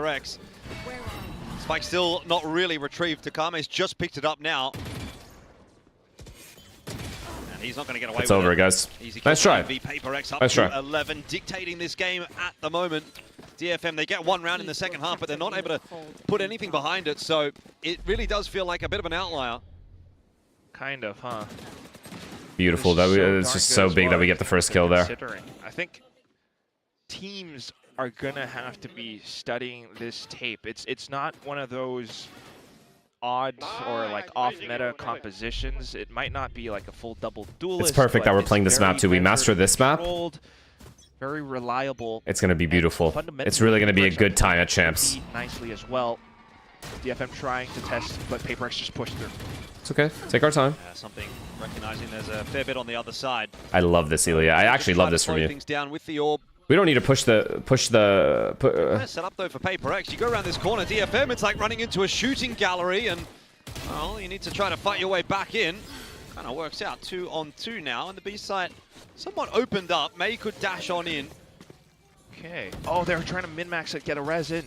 Spike still not really retrieved. Takame's just picked it up now. And he's not going to get away with it. It's over, guys. Nice try. Nice try. 11, dictating this game at the moment. DFM, they get one round in the second half, but they're not able to put anything behind it, so it really does feel like a bit of an outlier. Kind of, huh? Beautiful. It's just so big that we get the first kill there. I think teams are going to have to be studying this tape. It's not one of those odd or like off-meta compositions. It might not be like a full double duelist. It's perfect that we're playing this map too. We master this map. Very reliable. It's going to be beautiful. It's really going to be a good time at Champs. Nicely as well. DFM trying to test, but PRX just pushed through. It's okay. Take our time. Something recognizing there's a fair bit on the other side. I love this, Ilya. I actually love this from you. Things down with the orb. We don't need to push the Set up though for PRX. You go around this corner, DFM. It's like running into a shooting gallery, and well, you need to try to fight your way back in. Kind of works out 2-on-2 now, and the B site somewhat opened up. May could dash on in. Okay. Oh, they were trying to min-max it, get a res in.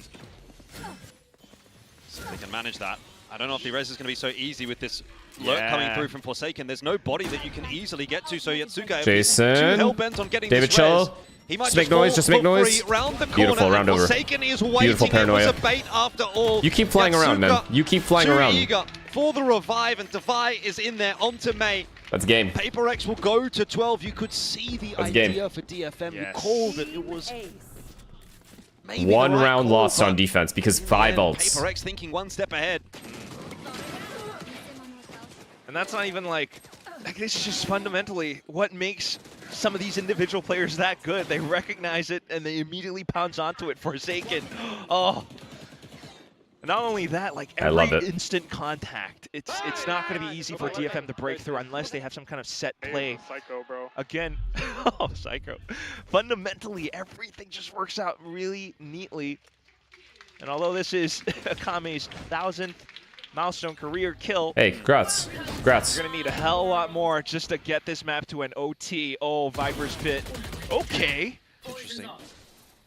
So they can manage that. I don't know if the res is going to be so easy with this lurk coming through from Forsaken. There's no body that you can easily get to, so Yatsuka Jason. too hell-bent on getting David this res. chill. He might Just make noise, just make noise. Beautiful, round over. Beautiful paranoia. You keep flying around, man. You keep flying around. Eager for the revive, and Defy is in there onto May. That's game. PRX will go to 12. You could see the idea for DFM. Yes. You called it. It was maybe one the right round call, lost on defense because 5 ults. PRX thinking one step ahead. And that's not even like this is just fundamentally what makes some of these individual players that good. They recognize it and they immediately pounce onto it. Forsaken. Oh. Not only that, like every instant contact, it's not going to be easy for DFM to break through unless they have some kind of set play. Psycho, bro. Again, oh, Psycho. Fundamentally, everything just works out really neatly. And although this is Akame's 1000th milestone career kill. Hey, congrats. Congrats. You're going to need a hell of a lot more just to get this map to an OT. Oh, Viper's Pit. Okay. Interesting.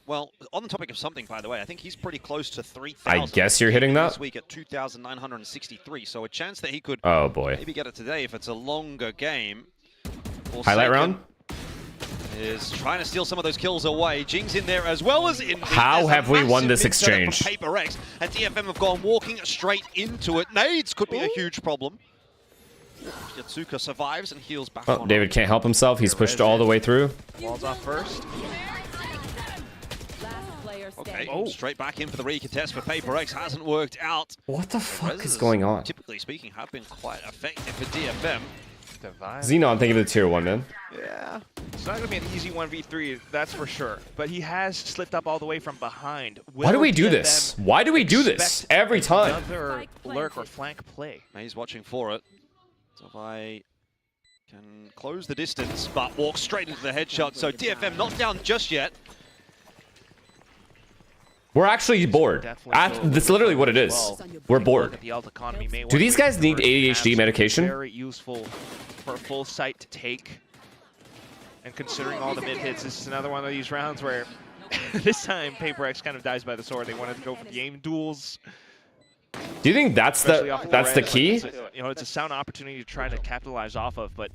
Well, on the topic of something, by the way, I think he's pretty close to 3,000. I guess you're hitting that? This week at 2,963, so a chance that he could maybe get it today if it's a longer game. Highlight round? Is trying to steal some of those kills away. Jing's in there as well as in. How have we won this exchange? PRX, and DFM have gone walking straight into it. Nades could be a huge problem. Yatsuka survives and heals back on. David can't help himself. He's pushed all the way through. Walls off first. Okay, straight back in for the recontest for PRX. Hasn't worked out. What the fuck is going on? Typically speaking, have been quite effective for DFM. Xenon, thank you for the tier 1, man. Yeah. It's not going to be an easy 1v3, that's for sure. But he has slipped up all the way from behind. Why do we do this? Why do we do this every time? Another lurk or flank play. He's watching for it. So if I can close the distance, but walk straight into the headshot. So DFM not down just yet. We're actually bored. That's literally what it is. We're bored. Do these guys need ADHD medication? Very useful for full sight to take. And considering all the mid hits, this is another one of these rounds where this time PRX kind of dies by the sword. They wanted to go for the aim duels. Do you think that's the key? It's a sound opportunity to try to capitalize off of, but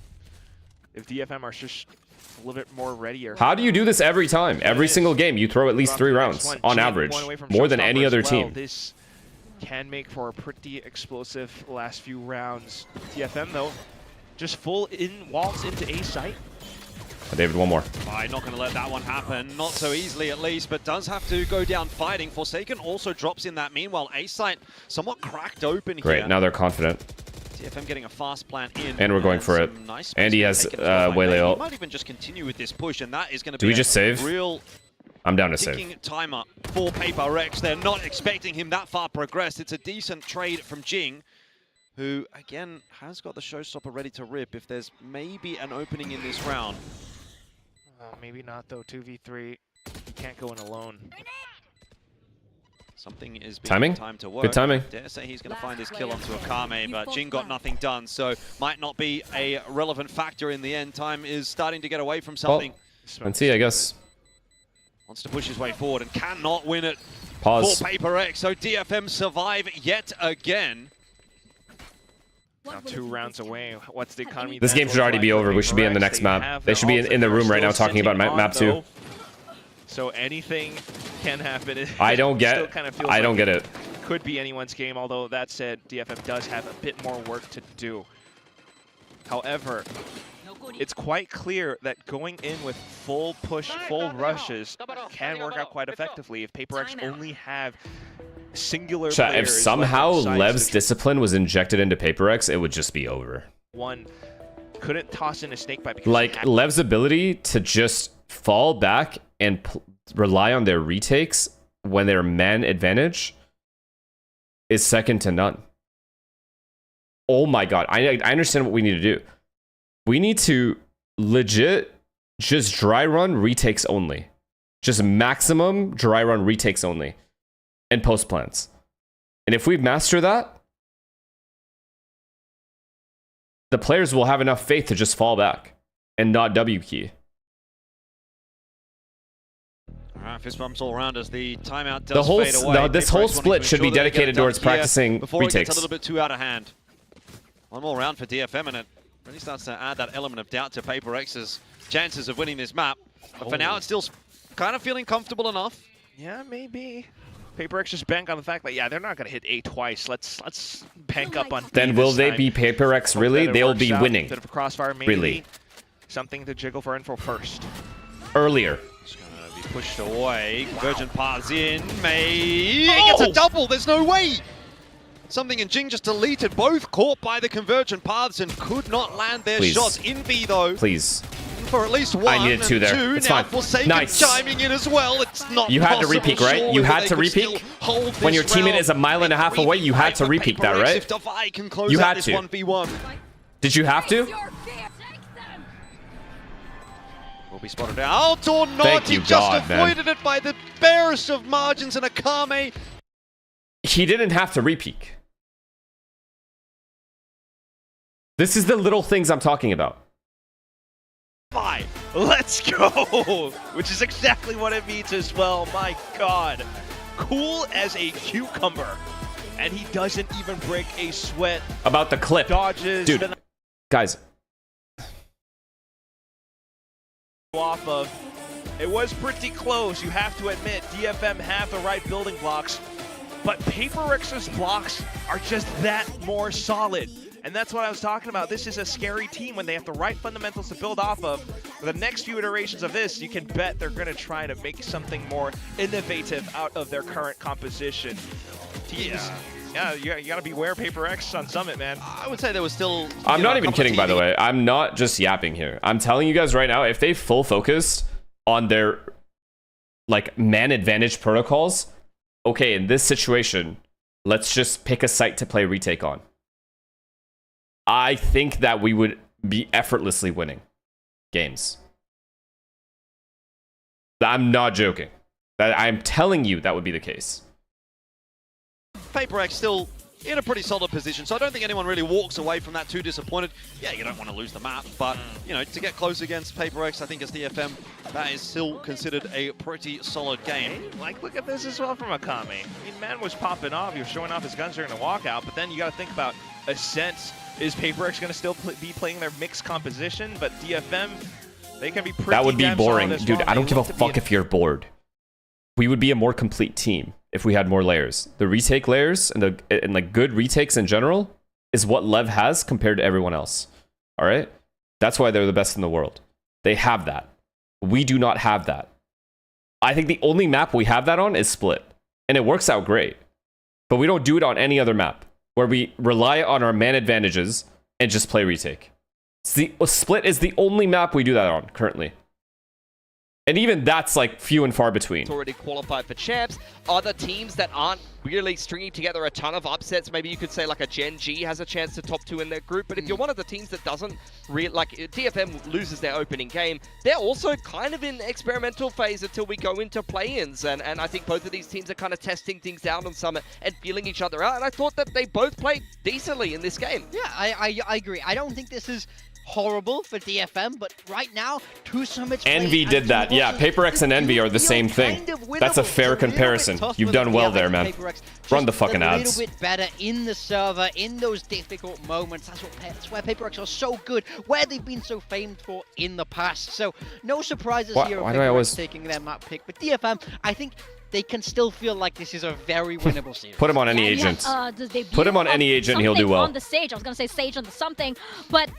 if DFM are just a little bit more readier. How do you do this every time? Every single game, you throw at least 3 rounds on average, more than any other team. This can make for a pretty explosive last few rounds. DFM though, just full in walls into A site. David, one more. Not going to let that one happen. Not so easily, at least, but does have to go down fighting. Forsaken also drops in that. Meanwhile, A-Site somewhat cracked open here. Great, now they're confident. DFM getting a fast plant in. And we're going for it. Nice and he has Waylay ult. He might even just continue with this push, and that is going to be Do we just save? Real I'm down to ticking save. timer for PRX. They're not expecting him that far progressed. It's a decent trade from Jing, who, again, has got the showstopper ready to rip if there's maybe an opening in this round. Maybe not, though. 2v3. You can't go in alone. Something is being timing? Time to work. Good timing. Dare say he's going to find his kill onto Akame, but Jing got nothing done, so might not be a relevant factor in the end. Time is starting to get away from something. Let's see, I guess. Wants to push his way forward and cannot win it. Pause. For PRX, so DFM survive yet again. Now 2 rounds away. What's the economy? This game should already be over. We should be in the next map. They should be in the room right now talking about map 2. So anything can happen. I don't get it. Could be anyone's game, although that said, DFM does have a bit more work to do. However, it's quite clear that going in with full push, full rushes can work out quite effectively if PRX only have singular players. If somehow Lev's discipline was injected into PRX, it would just be over. One couldn't toss in a snake bite because like Lev's ability to just fall back and rely on their retakes when they're man advantage is second to none. Oh my god, I understand what we need to do. We need to legit just dry run retakes only. Just maximum dry run retakes only. And post plants. And if we master that, the players will have enough faith to just fall back and not W key. Alright, fist bumps all around as the timeout does fade away. This whole split should be dedicated towards practicing before retakes. It gets a little bit too out of hand. One more round for DFM, and it really starts to add that element of doubt to PRX's chances of winning this map. But for now, it's still kind of feeling comfortable enough. Yeah, maybe. PRX just bank on the fact that, yeah, they're not going to hit A twice. Let's bank up on B. Then will they be PRX really? They'll be winning. Bit of a crossfire, maybe. Really. Something to jiggle for info first. Earlier. It's going to be pushed away. Convergent paths in. It gets a double. There's no way. Something in Jing just deleted. Both caught by the convergent paths and could not land their shots. In B, though. Please. For at least one. I needed 2 there. It's now fine. Forsaken Nice. chiming in as well. It's not You had to possible, repeak, right? You had to repeak? When your teammate is a mile and a half away, you had to repeak that, right? If Defy can close You out had this to. 1v1. Did you have to? Will be spotted out or not. Thank you, he just God, avoided it by the barest of margins, and Akame. He didn't have to repeak. This is the little things I'm talking about. Let's go! Which is exactly what it means as well. My god. Cool as a cucumber. And he doesn't even break a sweat. About the clip. Dodges. Dude, guys. Off of. It was pretty close, you have to admit. DFM have the right building blocks. But PRX's blocks are just that more solid. And that's what I was talking about. This is a scary team when they have the right fundamentals to build off of. For the next few iterations of this, you can bet they're going to try to make something more innovative out of their current composition. Teams, yeah, you got to beware PRX on Summit, man. I would say there was still... I'm not even kidding, by the way. I'm not just yapping here. I'm telling you guys right now, if they full focused on their like man advantage protocols, okay, in this situation, let's just pick a site to play retake on. I think that we would be effortlessly winning games. I'm not joking. I'm telling you that would be the case. PRX still in a pretty solid position, so I don't think anyone really walks away from that too disappointed. Yeah, you don't want to lose the map, but you know, to get close against PRX, I think as DFM, that is still considered a pretty solid game. Like, look at this as well from Akame. I mean, man was popping off. He was showing off his guns during the walkout, but then you got to think about Ascent. Is PRX going to still be playing their mixed composition? But DFM, they can be pretty That would be boring. Dude, well. I don't give a fuck if you're bored. We would be a more complete team if we had more layers. The retake layers and like good retakes in general is what Lev has compared to everyone else. All right? That's why they're the best in the world. They have that. We do not have that. I think the only map we have that on is Split. And it works out great. But we don't do it on any other map where we rely on our man advantages and just play retake. Split is the only map we do that on currently. And even that's like few and far between. It's already qualified for champs. Other teams that aren't really stringing together a ton of upsets, maybe you could say like a Gen G has a chance to top 2 in their group. But if you're one of the teams that doesn't like DFM loses their opening game, they're also kind of in experimental phase until we go into play-ins. And I think both of these teams are kind of testing things out on Summit and feeling each other out. And I thought that they both played decently in this game. Yeah, I agree. I don't think this is horrible for DFM, but right now, two Summits. Envy did that. Yeah, PRX and Envy are the same thing. That's a fair comparison. You've done well there, man. Run the fucking ads. A little bit better in the server, in those difficult moments. That's where PRX are so good, where they've been so famed for in the past. So, no surprises here of PRX taking their map pick. But DFM, I think they can still feel like this is a very winnable series. Put him on any agent. Put him on any agent, he'll do well. On the stage, I was gonna say Sage on the something, but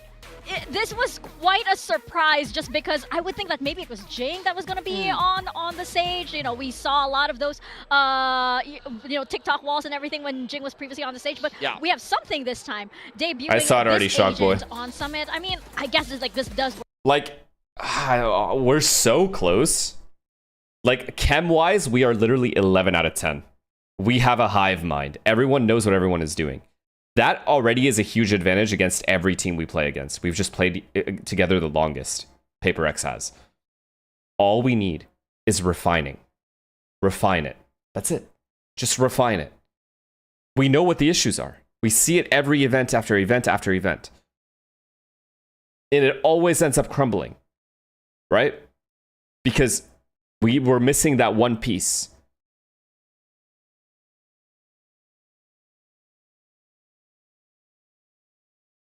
this was quite a surprise just because I would think that maybe it was Jing that was going to be on the stage. You know, we saw a lot of those, TikTok walls and everything when Jing was previously on the stage, but we have something this time. Debuting I saw it already, Shockboy. On Summit. I mean, I guess it's like this does work. Like, we're so close. Like, chem-wise, we are literally 11 out of 10. We have a hive mind. Everyone knows what everyone is doing. That already is a huge advantage against every team we play against. We've just played together the longest. PRX has. All we need is refining. Refine it. That's it. Just refine it. We know what the issues are. We see it every event after event after event. And it always ends up crumbling. Right? Because we were missing that one piece.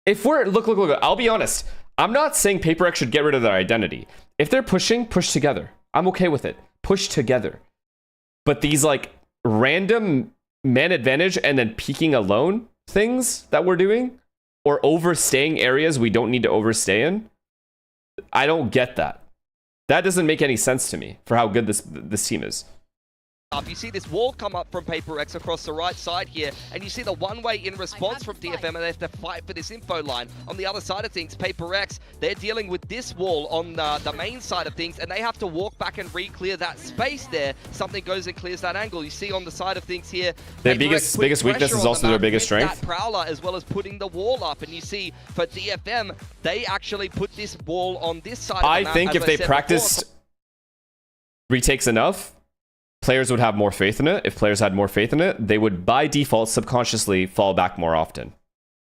If we're, look, I'll be honest. I'm not saying PRX should get rid of their identity. If they're pushing, push together. I'm okay with it. Push together. But these like random man advantage and then peeking alone things that we're doing, or overstaying areas we don't need to overstay in, I don't get that. That doesn't make any sense to me for how good this team is. You see this wall come up from PRX across the right side here, and you see the one-way in response from DFM, and they have to fight for this info line. On the other side of things, PRX, they're dealing with this wall on the main side of things, and they have to walk back and re-clear that space there. Something goes and clears that angle. You see on the side of things here, their biggest weakness is also their biggest strength. That Prowler, as well as putting the wall up, and you see for DFM, they actually put this wall on this side of the map. I think if they practiced retakes enough, players would have more faith in it. If players had more faith in it, they would by default subconsciously fall back more often.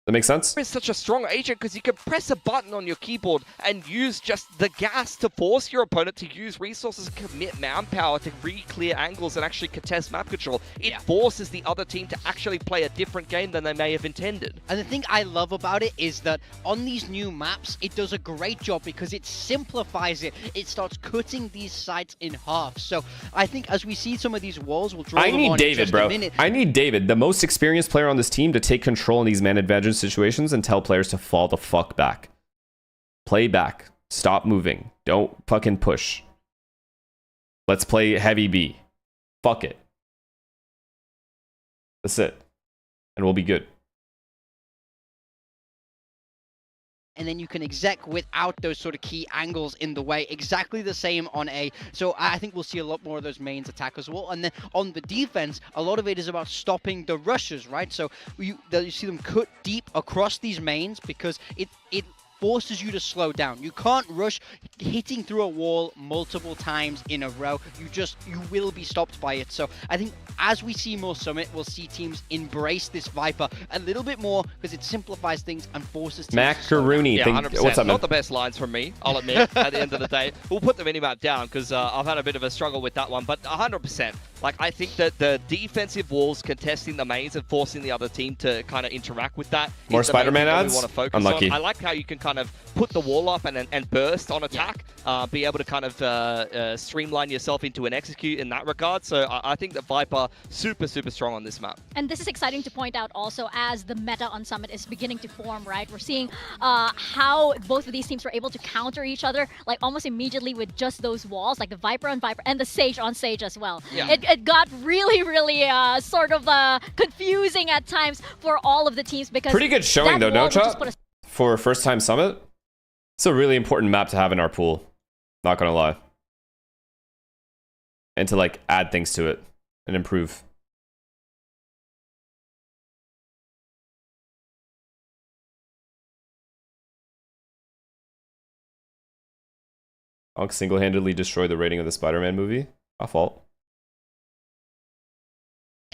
That makes sense? It's such a strong agent because you can press a button on your keyboard and use just the gas to force your opponent to use resources and commit manpower to re-clear angles and actually contest map control. It forces the other team to actually play a different game than they may have intended. And the thing I love about it is that on these new maps, it does a great job because it simplifies it. It starts cutting these sites in half. So I think as we see some of these walls, we'll draw them on in just a minute. I need David, the most experienced player on this team, to take control in these man advantage situations and tell players to fall the fuck back. Play back. Stop moving. Don't fucking push. Let's play heavy B. Fuck it. That's it. And we'll be good. And then you can exec without those sort of key angles in the way. Exactly the same on A. So I think we'll see a lot more of those mains attack as well. And then on the defense, a lot of it is about stopping the rushes, right? So you see them cut deep across these mains because it forces you to slow down. You can't rush hitting through a wall multiple times in a row. You will be stopped by it. So I think as we see more Summit, we'll see teams embrace this Viper a little bit more because it simplifies things and forces teams Macaroni. Yeah, 100%. What's up, man? Not the best lines from me, I'll admit, at the end of the day. We'll put the minimap down because I've had a bit of a struggle with that one, but 100%. Like, I think that the defensive walls contesting the mains and forcing the other team to kind of interact with that. More Spider-Man ads? Want to focus Unlucky. on. I like how you can kind of put the wall up and burst on attack, be able to kind of streamline yourself into an execute in that regard. So I think that Viper super strong on this map. And this is exciting to point out also as the meta on Summit is beginning to form, right? We're seeing how both of these teams were able to counter each other like almost immediately with just those walls, like the Viper on Viper and the Sage on Sage as well. Yeah. It got really sort of confusing at times for all of the teams because pretty good showing though, no Chop? For first time Summit. It's a really important map to have in our pool. Not gonna lie. And to like add things to it and improve. Unk single-handedly destroyed the rating of the Spider-Man movie. My fault.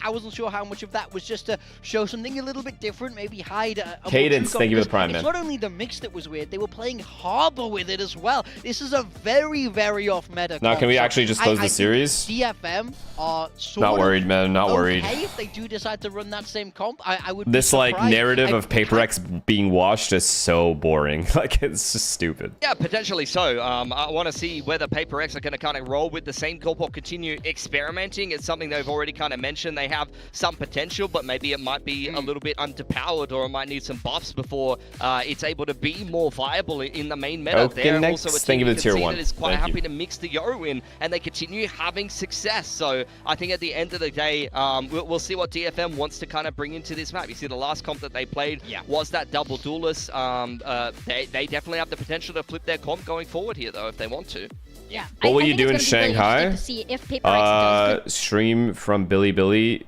I wasn't sure how much of that was just to show something a little bit different, maybe hide a Cadence, thank you for the prime, man. It's not only the mix that was weird, they were playing Harbor with it as well. This is a very off-meta. Now, can we actually just close the series? DFM are sort not worried, of man, not worried. Okay if they do decide to run that same comp, I would this be like narrative of PRX being washed is so boring. Like, it's just stupid. Yeah, potentially so. I want to see whether PRX are going to kind of roll with the same comp or continue experimenting. It's something they've already kind of mentioned. They have some potential, but maybe it might be a little bit underpowered, or it might need some buffs before it's able to be more viable in the main meta. Okay, They're next, also a thank team you you for can tier see 1. that is quite Thank happy you. to mix the Yo in, and they continue having success. So I think at the end of the day, we'll see what DFM wants to kind of bring into this map. You see the last comp that they played was that double duelist. They definitely have the potential to flip their comp going forward here, though, if they want to. Yeah. What will you do in Shanghai? To see if PRX stream from Billy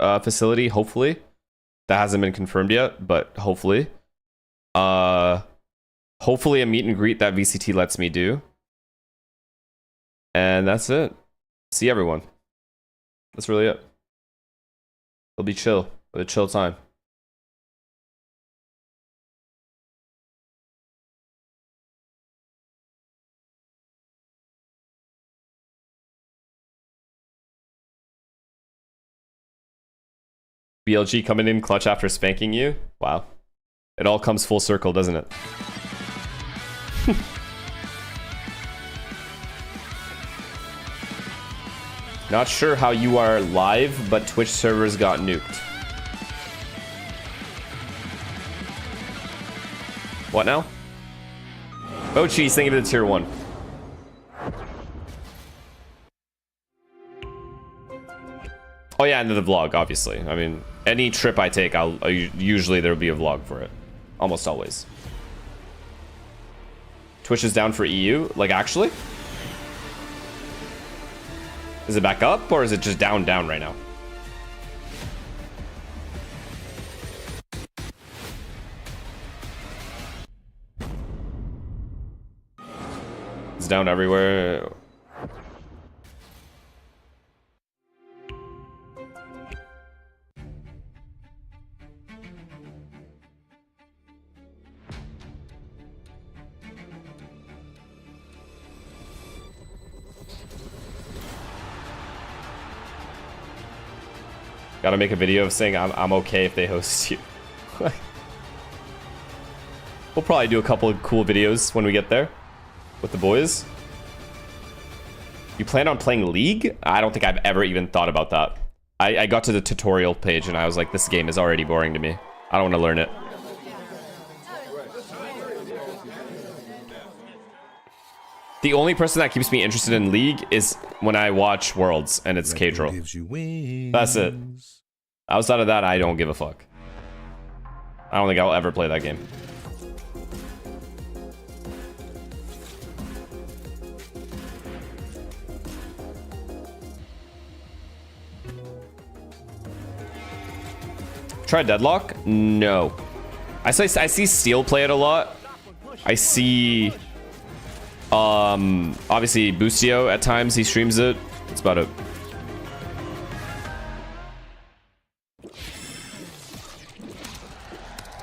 facility, hopefully. That hasn't been confirmed yet, but hopefully. Hopefully a meet and greet that VCT lets me do. And that's it. See everyone. That's really it. It'll be chill. A chill time. BLG coming in clutch after spanking you. Wow. It all comes full circle, doesn't it? Not sure how you are live, but Twitch servers got nuked. What now? Oh, geez, thank you for the tier 1. Oh yeah, and the vlog, obviously. I mean, any trip I take, usually there'll be a vlog for it. Almost always. Twitch is down for EU? Like, actually? Is it back up, or is it just down right now? It's down everywhere. Gotta make a video of saying I'm okay if they host you. We'll probably do a couple of cool videos when we get there with the boys. You plan on playing League? I don't think I've ever even thought about that. I got to the tutorial page and I was like, this game is already boring to me. I don't want to learn it. The only person that keeps me interested in League is when I watch Worlds, and it's K-Troll. That's it. Outside of that, I don't give a fuck. I don't think I'll ever play that game. Try Deadlock? No. I see Steel play it a lot. I see... obviously Boostio at times he streams it. That's about it.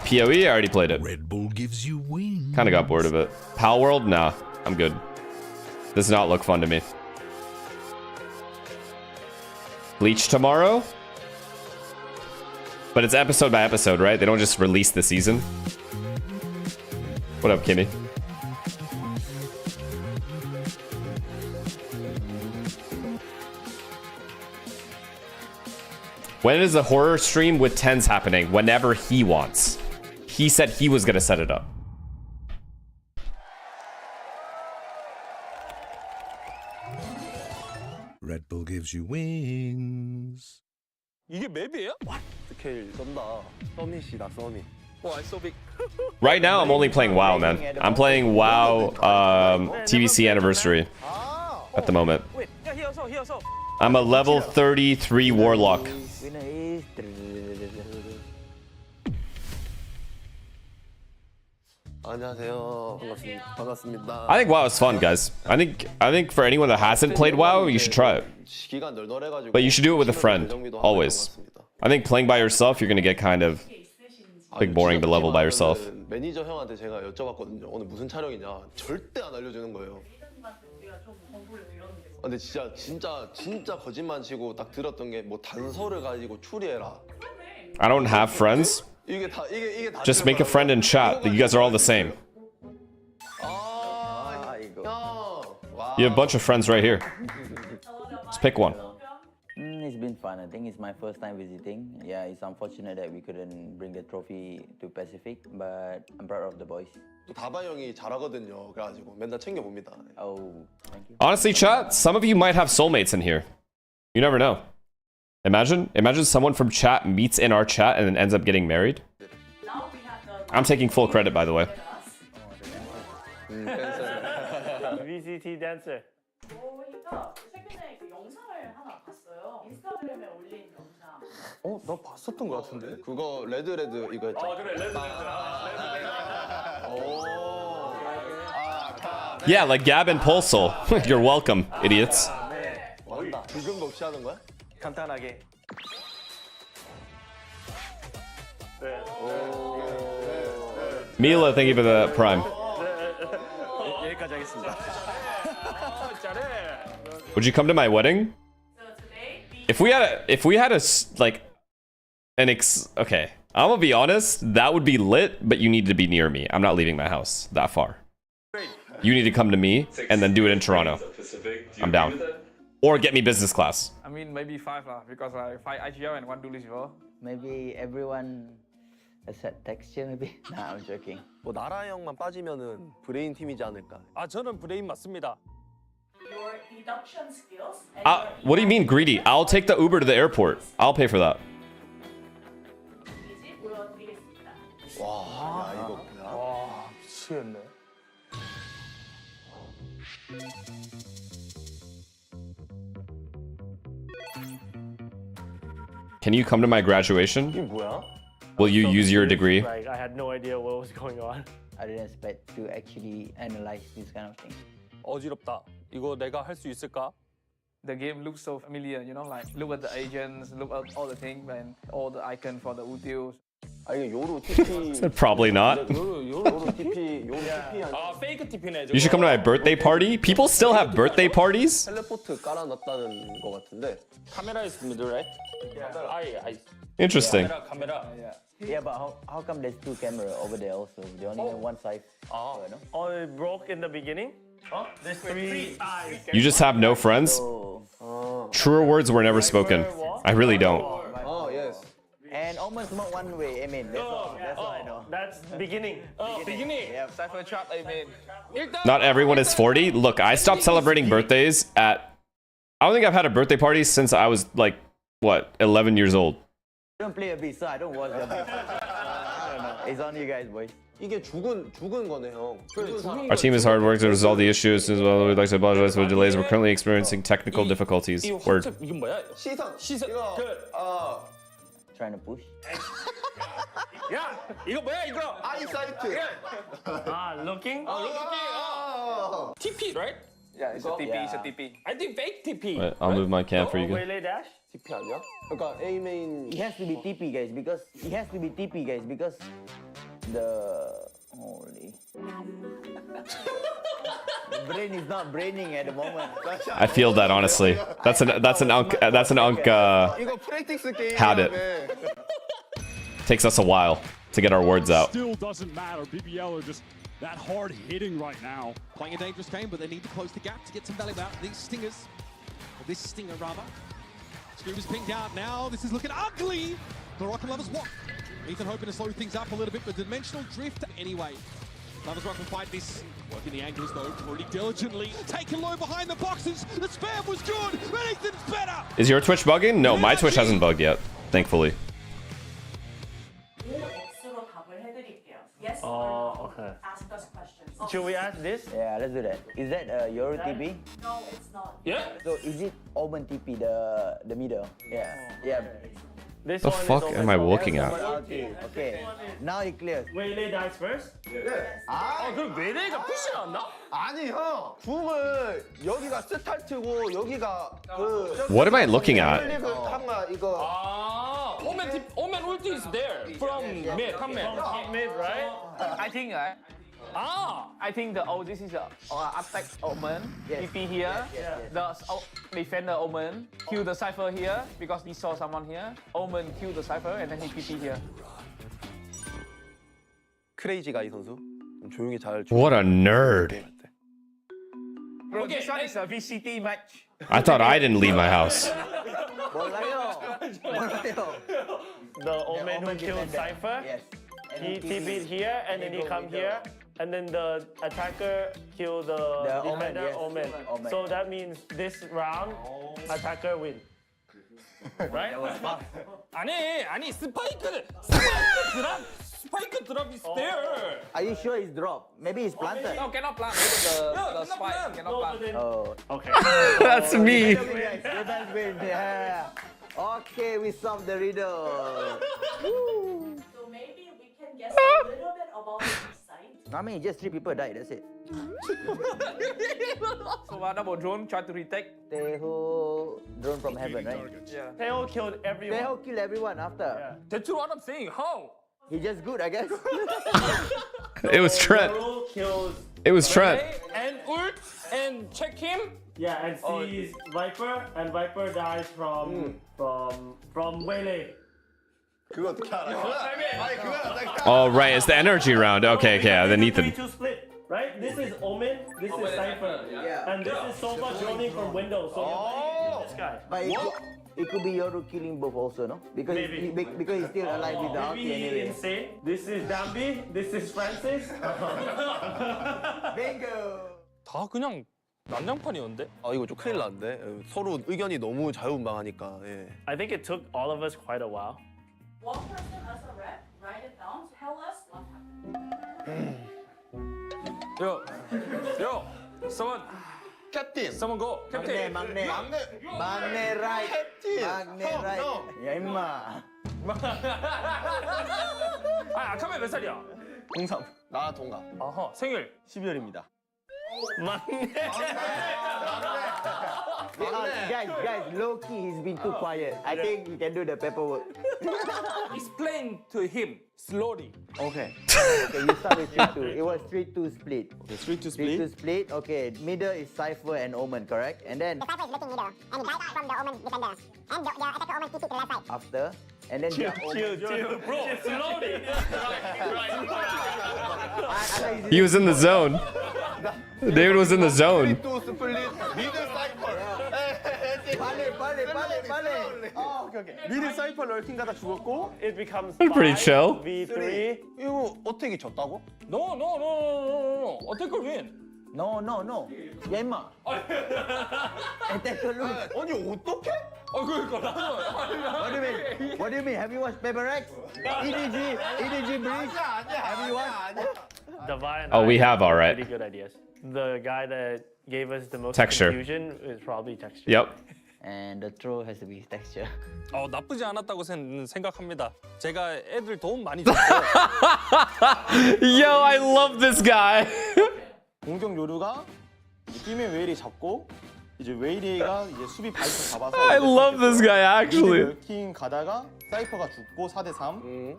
PoE, I already played it. Red Bull gives you wings. Kind of got bored of it. Pal World? Nah, I'm good. Does not look fun to me. Bleach tomorrow? But it's episode by episode, right? They don't just release the season. What up, Kimmy? When is a horror stream with tens happening? Whenever he wants. He said he was gonna set it up. Red Bull gives you wings. 이게 맵이에요? 스케일 쩐다. 써밋이다, 써밋. 와, so big. Right now, I'm only playing WoW, man. I'm playing WoW TVC Anniversary at the moment. I'm a level 33 Warlock. 안녕하세요. 반갑습니다. I think WoW is fun, guys. I think for anyone that hasn't played WoW, you should try it. But you should do it with a friend, always. I think playing by yourself, you're gonna get kind of like boring to level by yourself. 매니저 형한테 제가 여쭤봤거든요. 오늘 무슨 촬영이냐? 절대 안 알려주는 거예요. 근데 진짜 거짓말 치고 딱 들었던 게 뭐 단서를 가지고 추리해라. I don't have friends. Just make a friend in chat. You guys are all the same. You have a bunch of friends right here. Just pick one. It's been fun. I think it's my first time visiting. Yeah, it's unfortunate that we couldn't bring the trophy to Pacific, but I'm proud of the boys. 다바 형이 잘하거든요. 그래가지고 맨날 챙겨 봅니다. Oh, thank you. Honestly, chat, some of you might have soulmates in here. You never know. Imagine someone from chat meets in our chat and then ends up getting married. I'm taking full credit, by the way. VCT dancer. 너 봤었던 것 같은데? 그거 레드 이거 했잖아. 그래, 레드. Yeah, like Gab and Pulsol. You're welcome, idiots. 불금 없이 하는 거야? 간단하게. Mila, thank you for the prime. 여기까지 하겠습니다. Would you come to my wedding? If we had a like okay, I'm gonna be honest, that would be lit, but you need to be near me. I'm not leaving my house that far. You need to come to me and then do it in Toronto. I'm down. Or get me business class. I mean, maybe 5 lah, because I 5 IGL and 1 duelist before. Maybe everyone a set texture, maybe? Nah, I'm joking. 뭐 나라 형만 빠지면은 브레인 팀이지 않을까? 저는 브레인 맞습니다. Your deduction skills. What do you mean greedy? I'll take the Uber to the airport. I'll pay for that. 와, 야 이거 뭐야? 와, 미치겠네. Can you come to my graduation? 이게 뭐야? Will you use your degree? Like, I had no idea what was going on. I didn't expect to actually analyze this kind of thing. 어지럽다. 이거 내가 할 수 있을까? The game looks so familiar, you know, like look at the agents, look at all the things and all the icons for the util. 아 이게 요로 TP. Probably not. 요로 TP 아, 페이크 TP네. You should come to my birthday party. People still have birthday parties? 텔레포트 깔아놨다는 거 같은데. 카메라 있습니다, right? Yeah. Interesting. 카메라. Yeah, but how come there's 2 cameras over there also? They only have 1 side. Oh, it broke in the beginning? There's 3 eyes. You just have no friends? Truer words were never spoken. I really don't. Oh, yes. And almost not one way, I mean, that's all I know. That's beginning. Beginning. Yeah, Cypher chat, I mean. Not everyone is 40. Look, I stopped celebrating birthdays at... I don't think I've had a birthday party since I was like, what, 11 years old. I don't play a beat, so I don't watch the beat. I don't know. It's on you guys, boys. 이게 죽은 거네 형. Our team is hard work to resolve the issues as well. We'd like to apologize for the delays. We're currently experiencing technical difficulties. Word. 이건 뭐야? 시선. 이거. Trying to push. 야, 이거 뭐야 이거? 아이사이트. looking? TP, right? Yeah, it's a TP, it's a TP. I think fake TP. Wait, I'll move my cam for you guys. Waylay dash? TP 아니야? 그러니까 A main. It has to be TP, guys, because the holy. brain is not braining at the moment. I feel that honestly. That's an unk habit. Takes us a while to get our words out. Still doesn't matter. BBL are just that hard hitting right now. Playing a dangerous game, but they need to close the gap to get some value out. These stingers, or this stinger rather. Screamer's pinged out now. This is looking ugly. The Rocket Lovers what? Ethan hoping to slow things up a little bit, but dimensional drift anyway. Lovers Rock will fight this. Working the angles though, pretty diligently. Taken low behind the boxes. The spam was good, but Ethan's better. Is your Twitch bugging? No, my Twitch hasn't bugged yet, thankfully. Oh, okay. Ask us questions. Should we ask this? Yeah, let's do that. Is that Yoru TP? No, it's not. Yeah. So is it Omen TP, the middle? Yeah. Yeah. What the fuck am I looking at? Okay. Now it clears. 웨일레이 dies first? Yes. 그럼 웨일레이가 푸시 나왔나? 아니 형, 궁을 여기가 스타트고 여기가 What am I looking at? Omen ulti is there from mid, come mid, right? I think, I think this is attack Omen, TP here. The defender Omen kill the Cypher here because he saw someone here. Omen kill the Cypher and then he TP here. 크레이지가 이 선수 좀 조용히 잘. What a nerd. Bro, this one is a VCT match. I thought I didn't leave my house. The Omen who killed Cypher, he TP'd here and then he come here. And then the attacker killed the defender Omen. So that means this round, attacker win. Right? 아니 스파이크 drop is there. Are you sure it's drop? Maybe it's planted. No, cannot plant. The spike cannot plant. Oh, okay. That's me. Yeah. Okay, we solved the riddle. So maybe we can guess a little bit about the site. I mean, just 3 people died, that's it. So double drone try to retake. Teho drone from heaven, right? Yeah. Teo killed everyone. Teho killed everyone after. That's what I'm saying. How? He's just good, I guess. It was Trent. It was Trent. And ult and check him. Yeah, and sees Viper, and Viper dies from Waylay. 그거 어떻게 알아? Oh, right, it's the energy round. Okay, then Ethan. 3-2 split, right? This is Omen, this is Cypher, and this is Sova joining from window. So you're this guy. But it could be Yoru killing both also, no? Because because he's still alive with the ulti anyway. Insane. This is Dambi, this is Francis. Bingo! 다 그냥 난장판이었는데? 이거 좀 큰일 났는데. 서로 의견이 너무 자유분방하니까. 예. I think it took all of us quite a while. One person as a rep, write it down, tell us what happened. Yo, someone. 캡틴. Someone go. Captain. 막내 right. 막내 right. 야 임마. 아카메 몇 살이야? 03. 나 동갑. 아하, 생일 12월입니다. 막내. Guys, low key, he's been too quiet. I think we can do the paperwork. Explain to him slowly. Okay, you start with 3-2. It was 3-2 split. Okay, 3-2 split. 3-2 split. Okay, middle is Cypher and Omen, correct? And then the Cypher is looking middle, and he died from the Omen defender. And the attacker Omen TP to the left side. after, and then Chill, bro, slowly. He was in the zone. David was in the zone. 미드 사이퍼 럴킹 가다 죽었고 It becomes Pretty chill. V3. 이거 어택이 졌다고? No. Attacker win. No. 야 임마. Attacker lose. 아니 어떻게? 그러니까 What do you mean? Have you watched PRX? EDG Breeze? Have you watched? Divine. Oh, we have, all right. Pretty good ideas. The guy that gave us the most Texture. confusion is probably texture. Yep. And the throw has to be texture. 나쁘지 않았다고 생각합니다. 제가 애들 도움 많이 줬어요. Yo, I love this guy. 공격 요루가 뛰면 웨일이 잡고 이제 웨일이가 이제 수비 바이퍼 잡아서 I love this guy actually. 킹 가다가 사이퍼가 죽고 4대3.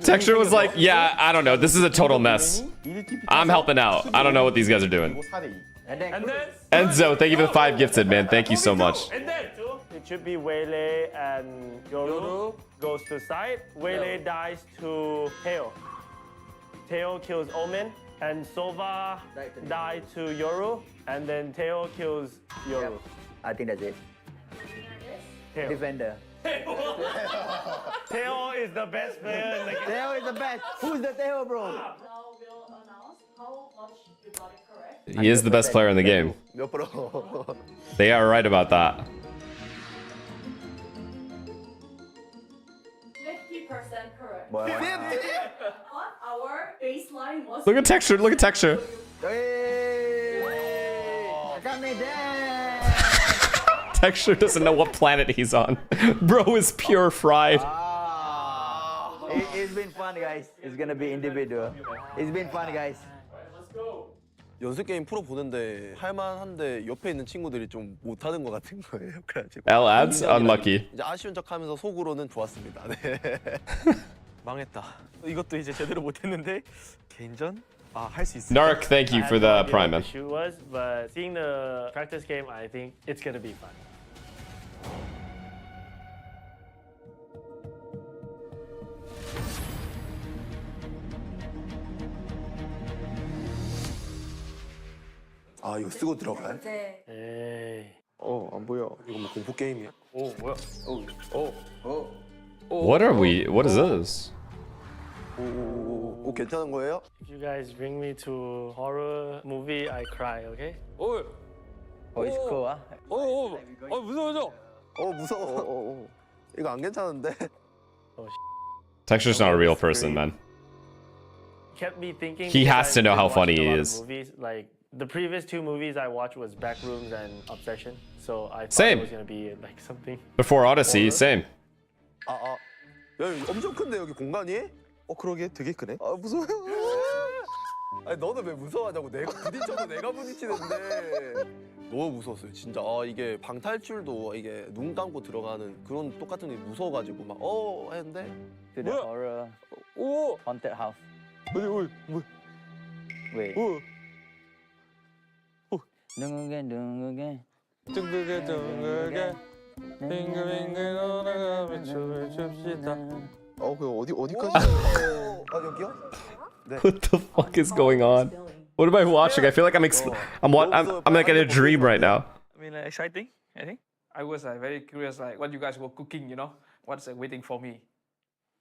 Texture was like, yeah, I don't know. This is a total mess. I'm helping out. I don't know what these guys are doing. Enzo, thank you for the 5 gifted, man. Thank you so much. It should be Waylay and Yoru goes to side. Waylay dies to Teo. Teo kills Omen. And Sova died to Yoru. And then Teo kills Yoru. Yep. I think that's it. Teo. Defender. Teo is the best player in the game. Teo is the best. Who's the Teo, bro? Now we'll announce how much you got it correct. He is the best player in the game. They are right about that. 50% correct. Boy. On our baseline was. Look at texture. Look at texture. Texture doesn't know what planet he's on. Bro is pure fried. It's been fun, guys. It's gonna be individual. It's been fun, guys. Let's go. 연습 게임 프로 보는데 할만한데 옆에 있는 친구들이 좀 못하는 것 같은 거예요. 그래가지고 L ads unlucky. 이제 아쉬운 척하면서 속으로는 좋았습니다. 네. 망했다. 이것도 이제 제대로 못했는데 개인전 할 수 있어. Narc, thank you for the prime, man. The shoot was, but seeing the practice game, I think it's gonna be fun. 아 이거 쓰고 들어가요? 네. 에이. 안 보여. 이거 뭐 공포 게임이야? 오 뭐야? What are we? What is this? 오 괜찮은 거예요? If you guys bring me to horror movie, I cry. Okay? Oh, it's cool, huh? 무서워. 무서워. 이거 안 괜찮은데. Texture's not a real person, man. Kept me thinking. He has to know how funny he is. Movies, like the previous 2 movies I watched was Backrooms and Obsession, so I thought Same. it was gonna be like something. Before Odyssey, same. 야 여기 엄청 큰데 여기 공간이? 그러게 되게 크네. 무서워요. 아니 너는 왜 무서워하냐고. 내가 부딪혀도 내가 부딪히는데. 너무 무서웠어요 진짜. 이게 방탈출도 이게 눈 감고 들어가는 그런 똑같은 게 무서워가지고 막 했는데. To the horror haunted house. 뭐? Wait. 둥글게. 그 어디까지? 여기요? 네. What the fuck is going on? What am I watching? I feel like I'm like in a dream right now. I mean, exciting, I think. I was very curious, like what you guys were cooking, you know? What's waiting for me?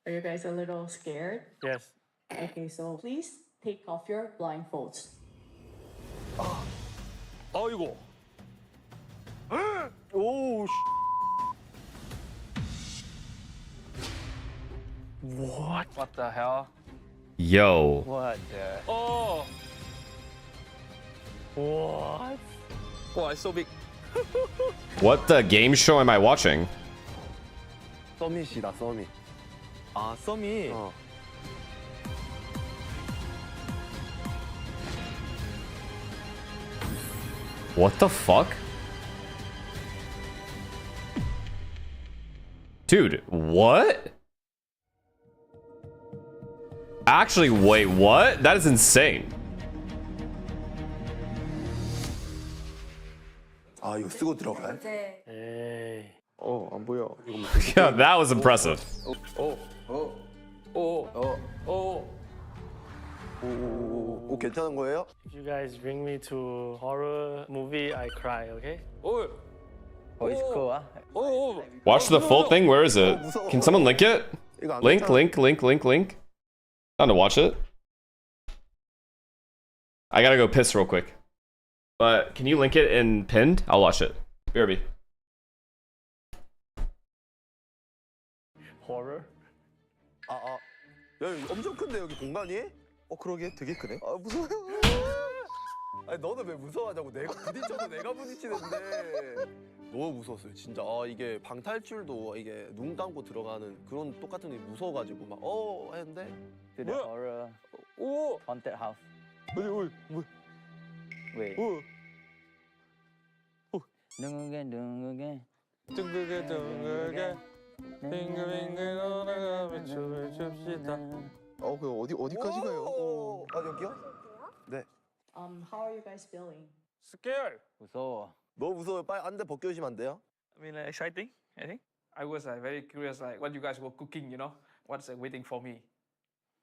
Are you guys a little scared? Yes. Okay, so please take off your blindfolds. 이거. 오. What? What the hell? Yo. What the? What? 와, it's so big. What the game show am I watching? 서밋이다, 서밋. 서밋. What the fuck? Dude, what? Actually, wait, what? That is insane. 이거 쓰고 들어가요? 에이. 안 보여. Yeah, that was impressive. 괜찮은 거예요? If you guys bring me to horror movie, I cry. Okay? It's cool, huh? Watch the full thing. Where is it? Can someone link it? Link. Time to watch it. I gotta go piss real quick. But can you link it in pinned? I'll watch it. BRB. Horror? 여기 엄청 큰데 여기 공간이? 그러게 되게 크네. 무서워요. 아니 너는 왜 무서워하냐고. 내가 부딪혀도 내가 부딪히는데. 너무 무서웠어요 진짜. 이게 방탈출도 이게 눈 감고 들어가는 그런 똑같은 게 무서워가지고 막 했는데. To the horror haunted house. Wait. 둥글게. 그 어디까지 가요? 아 여기요? 네. How are you guys feeling? Scared. 무서워. 너무 무서워요. 빨리 안대 벗겨주시면 안 돼요? I mean, exciting, I think. I was very curious, like what you guys were cooking, you know? What's waiting for me?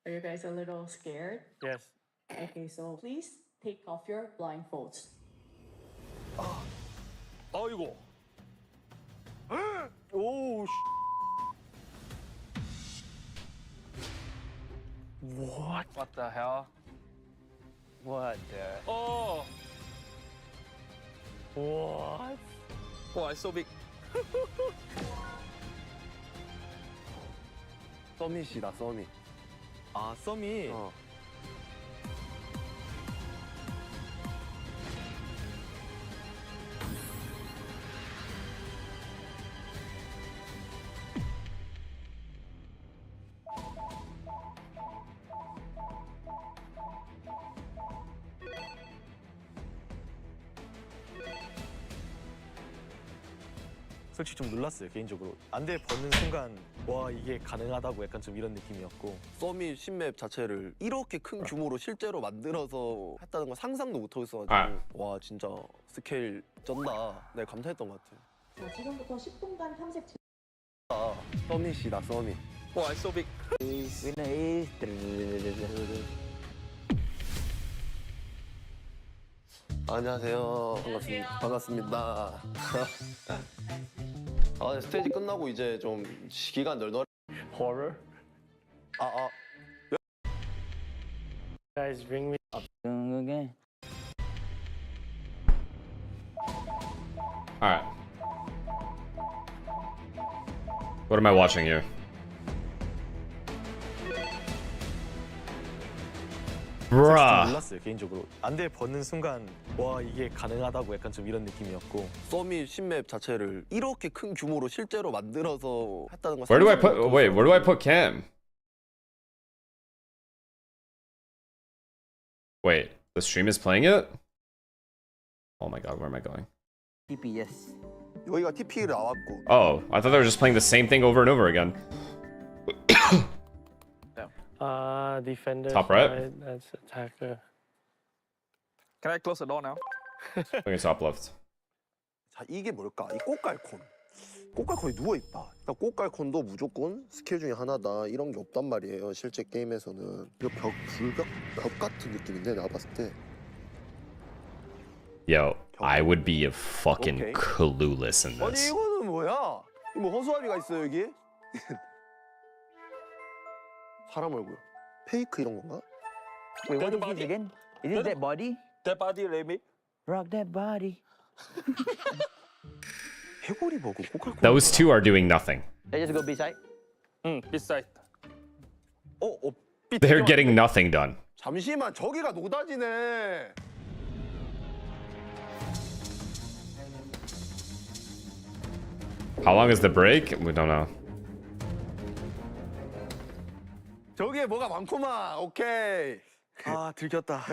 Are you guys a little scared? Yes. Okay, so please take off your blindfolds. 어이구. 오. What? What the hell? What the? Oh! What? Wow, it's so big. 서밋이다 서밋. 아, 썸이. 솔직히 좀 놀랐어요 개인적으로. 안대 벗는 순간 와 이게 가능하다고 약간 좀 이런 느낌이었고. 서밋 신맵 자체를 이렇게 큰 규모로 실제로 만들어서 했다는 건 상상도 못하고 있어가지고 와 진짜 스케일 쩐다. 네 감사했던 것 같아요. 자, 지금부터 10분간 탐색 서밋이다 서밋. Wow, it's so big. Winner is. 안녕하세요. 반갑습니다. 아 스테이지 끝나고 이제 좀 기간 널널. Horror. Guys, bring me up. Okay. Alright. What am I watching here? 브라. 놀랐어요 개인적으로. 안대 벗는 순간 와 이게 가능하다고 약간 좀 이런 느낌이었고. 서밋 신맵 자체를 이렇게 큰 규모로 실제로 만들어서 했다는 건 Where do I put? Wait, where do I put Cam? Wait, the stream is playing it? Oh my god, where am I going? TPS. 여기가 TP 나왔고. Oh, I thought they were just playing the same thing over and over again. Defender. Top right? Side, that's attacker. Can I close the door now? I think it's top left. 자 이게 뭘까? 이 꽃갈콘. 꽃갈콘이 누워있다. 일단 꽃갈콘도 무조건 스킬 중에 하나다. 이런 게 없단 말이에요. 실제 게임에서는. 이거 벽 같은 느낌인데 내가 봤을 때. Yo, I would be a fucking clueless in 아니 this. 이거는 뭐야? 이 뭐 허수아비가 있어요 여기? 사람 얼굴. 페이크 이런 건가? Wait, what is this again? Is it that body? That body, Remy. Rock that body. 해골이 뭐고 꽃갈콘. Those two are doing nothing. Let's just go beside. Beside. They're getting nothing done. 잠시만 저기가 노다지네. How long is the break? We don't know. 저기에 뭐가 많구만. 오케이. 아 들켰다.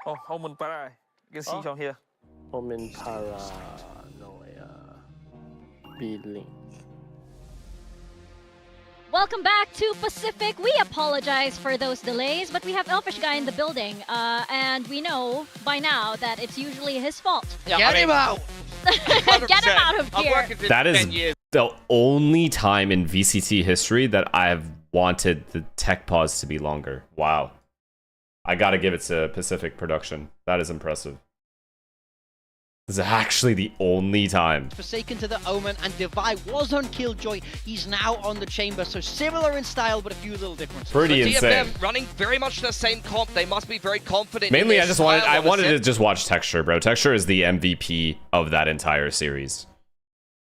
Oh, Omen Para. You can see from here. Omen Paranoia. B-Link. Welcome back to Pacific. We apologize for those delays, but we have Elfish Guy in the building, and we know by now that it's usually his fault. Yeah, Get him out! Get him out of here! That is the only time in VCT history that I've wanted the tech pause to be longer. Wow. I gotta give it to Pacific Production. That is impressive. This is actually the only time. Forsaken to the Omen, and Devi was on Killjoy. He's now on the Chamber, so similar in style, but a few little differences. Pretty insane. DFM running very much the same comp. They must be very confident. Mainly, I wanted to just watch Texture, bro. Texture is the MVP of that entire series.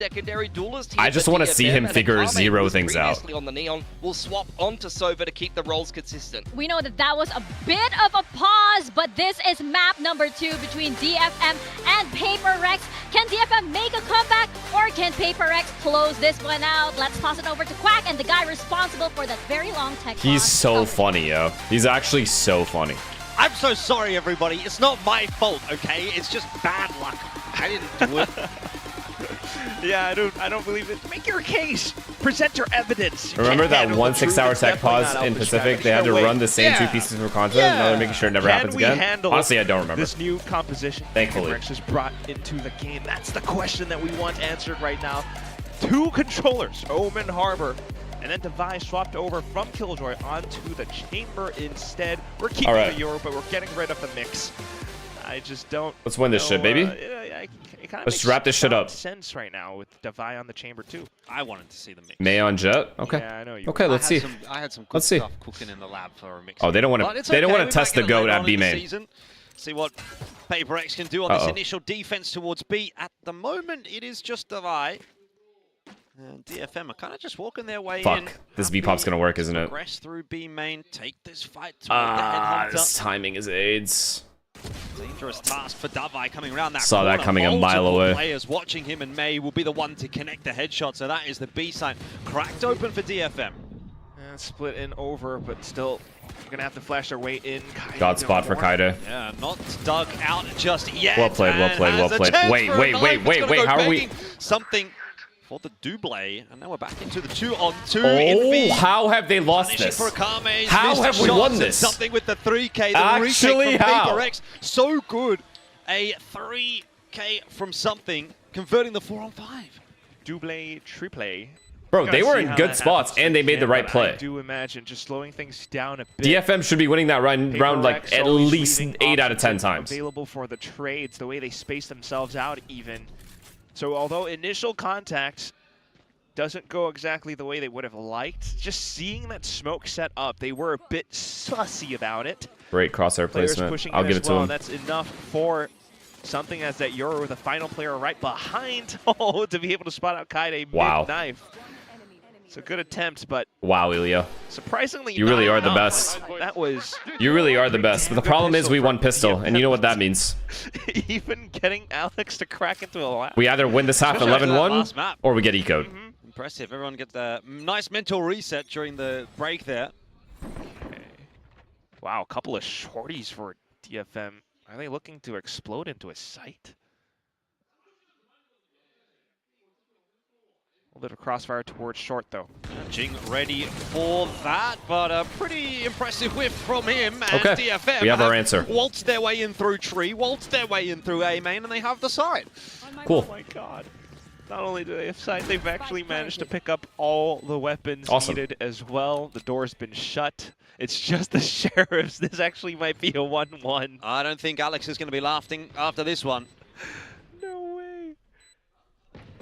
Secondary duelist. I just want to see him figure zero things out. On the Neon, will swap onto Sova to keep the roles consistent. We know that that was a bit of a pause, but this is map number 2 between DFM and PRX. Can DFM make a comeback, or can PRX close this one out? Let's toss it over to Quack and the guy responsible for that very long tech pause. He's so funny, yo. He's actually so funny. I'm so sorry, everybody. It's not my fault, okay? It's just bad luck. I didn't do it. Yeah, I don't believe it. Make your case. Present your evidence. Remember that 1 6-hour tech pause in Pacific? They had to run the same 2 pieces for content. Now they're making sure it never happens again. Honestly, I don't remember. This new composition Thankfully. PRX is brought into the game. That's the question that we want answered right now. 2 controllers, Omen Harbor, and then Device swapped over from Killjoy onto the Chamber instead. We're keeping the Euro, but we're getting rid of the mix. I just don't. Let's win this shit, baby. Let's wrap this shit up. Sense right now with Devi on the Chamber too. I wanted to see the mix. May on Jet. Okay. Yeah, I know you okay, let's see. I had some good stuff cooking in the lab for a mix. Oh, they don't want to. They don't want to test the goat at B main. See what PRX can do on this initial defense towards B. At the moment, it is just Devi. And DFM are kind of just walking their way in. Fuck. This B pop's gonna work, isn't it? Progress through B main, take this fight toward the headhunter. This timing is AIDS. Dangerous task for Devi coming around that Saw corner. that coming a mile away. Players watching him, and May will be the one to connect the headshot. So that is the B side cracked open for DFM. And split in over, but still gonna have to flash their way in. God spot for Kaide. Yeah, not dug out just yet. Well played, well played, well played. Wait. How are we? Something for the double, and now we're back into the 2-on-2. Oh, how have they lost this? How have we won this? Something with the 3K. The Actually, retake from how? PRX, so good. A 3K from something, converting the 4-on-5. Double, triple. Bro, they were in good spots and they made the right play. I do imagine just slowing things down a bit. DFM should be winning that round like at least 8 out of 10 times. Available for the trades, the way they space themselves out even. So although initial contact doesn't go exactly the way they would have liked, just seeing that smoke set up, they were a bit sussy about it. Great crosshair placement. I'll give it to him. That's enough for something as that Euro with a final player right behind to be able to spot out Kaide mid-knife. It's a good attempt, but wow, Ilya. Surprisingly, you really are the best. That was. You really are the best. But the problem is we won pistol, and you know what that means. Even getting Alex to crack into a lap. We either win this half 11-1, or we get eco'd. Impressive. Everyone gets a nice mental reset during the break there. Okay. Wow, a couple of shorties for DFM. Are they looking to explode into a site? A little bit of crossfire towards short, though. Jing ready for that, but a pretty impressive whiff from him. And okay, DFM we have our answer. Waltzed their way in through tree, waltzed their way in through A main, and they have the side. Cool. Oh my god. Not only do they have sight, they've actually managed to pick up all the weapons needed as well. The door's been shut. It's just the sheriffs. This actually might be a 1-1. I don't think Alex is going to be laughing after this one. No way.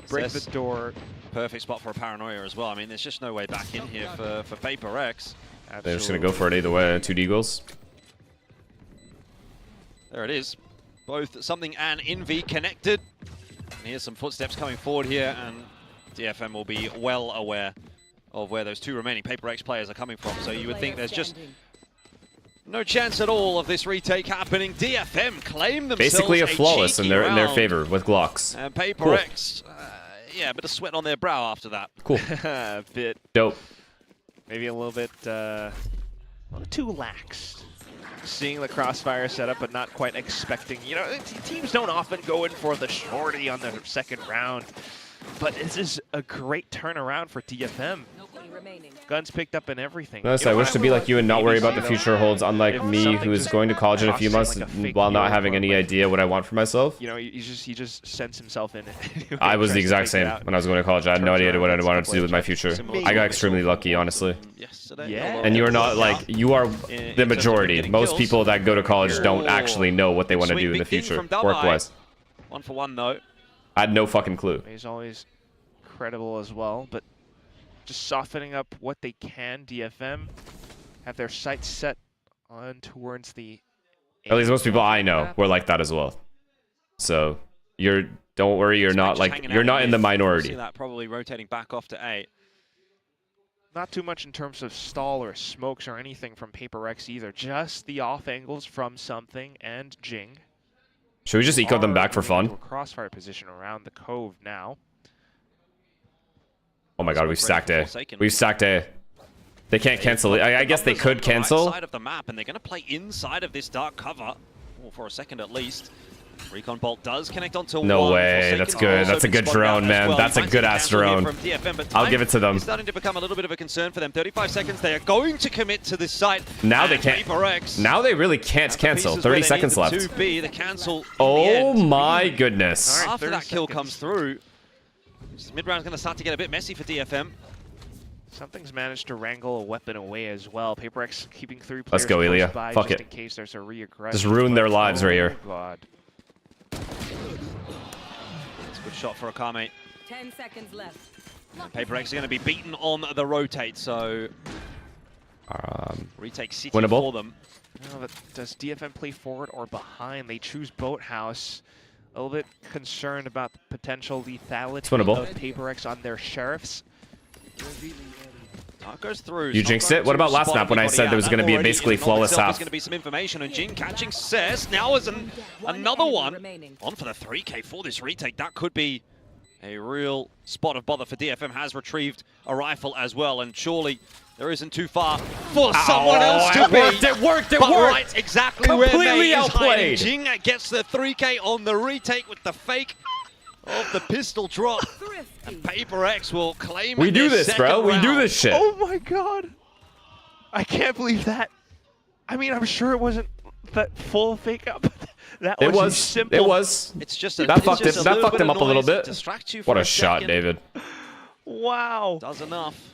Break the door. Perfect spot for a paranoia as well. I mean, there's just no way back in here for PRX. They're just going to go for it either way. 2 deagles. There it is. Both Something and Envy connected. And here's some footsteps coming forward here, and DFM will be well aware of where those 2 remaining PRX players are coming from. So you would think there's just no chance at all of this retake happening. DFM claim themselves basically a flawless in their favor with Glocks. And PRX, yeah, a bit of sweat on their brow after that. Cool. A bit. Dope. Maybe a little bit too lax. Seeing the crossfire setup, but not quite expecting. You know, teams don't often go in for the shorty on the second round. But this is a great turnaround for DFM. Guns picked up and everything. Notice I wish to be like you and not worry about the future holds, unlike me, who is going to college in a few months while not having any idea what I want for myself. You know, he just sends himself in. I was the exact same when I was going to college. I had no idea what I wanted to do with my future. I got extremely lucky, honestly. Yeah. And you are not like, you are the majority. Most people that go to college don't actually know what they want to do in the future, work-wise. 1-for-1 though. I had no fucking clue. He's always credible as well, but just softening up what they can. DFM have their sights set on towards the. At least most people I know were like that as well. So don't worry, you're not in the minority. See that probably rotating back off to A. Not too much in terms of stall or smokes or anything from PRX either. Just the off angles from Something and Jing. Should we just eco them back for fun? Crossfire position around the cove now. Oh my god, we've stacked A. We've stacked A. They can't cancel it. I guess they could cancel. Right side of the map, and they're going to play inside of this dark cover, for a second at least. Recon Bolt does connect onto No one. way, Forsaken that's good. That's a good drone, man. That's a good ass drone. I'll give it to them. It's starting to become a little bit of a concern for them. 35 seconds, they are going to commit to this site. Now they can't. Now they really can't cancel. 30 seconds left. The cancel oh my goodness. Right, after that kill comes through, mid-round's going to start to get a bit messy for DFM. Something's managed to wrangle a weapon away as well. PRX keeping 3 players. Let's go, Ilya. Fuck just it. In case there's a re-aggression. Just ruin their lives right here. God. It's a good shot for Akame. 10 seconds left. PRX is going to be beaten on the rotate, so retake City winnable. for them. No, but does DFM play forward or behind? They choose Boathouse. A little bit concerned about the potential lethality of PRX on their sheriffs. Goes through. You jinxed it? What about last map when I said there was going to be a basically flawless half? There's going to be some information, and Jin catching Cess. Now is another one on for the 3K for this retake. That could be a real spot of bother for DFM. Has retrieved a rifle as well, and surely there isn't too far for someone else to be. It worked, but right, exactly Completely where May outplayed. is hiding. Jing gets the 3K on the retake with the fake of the pistol drop. And PRX will claim We do this, bro. We do this shit. Oh my god. I can't believe that. I mean, I'm sure it wasn't that full fake up. That was simple. It was. It's just that fucked him up a little bit. What a shot, David. Wow. Does enough.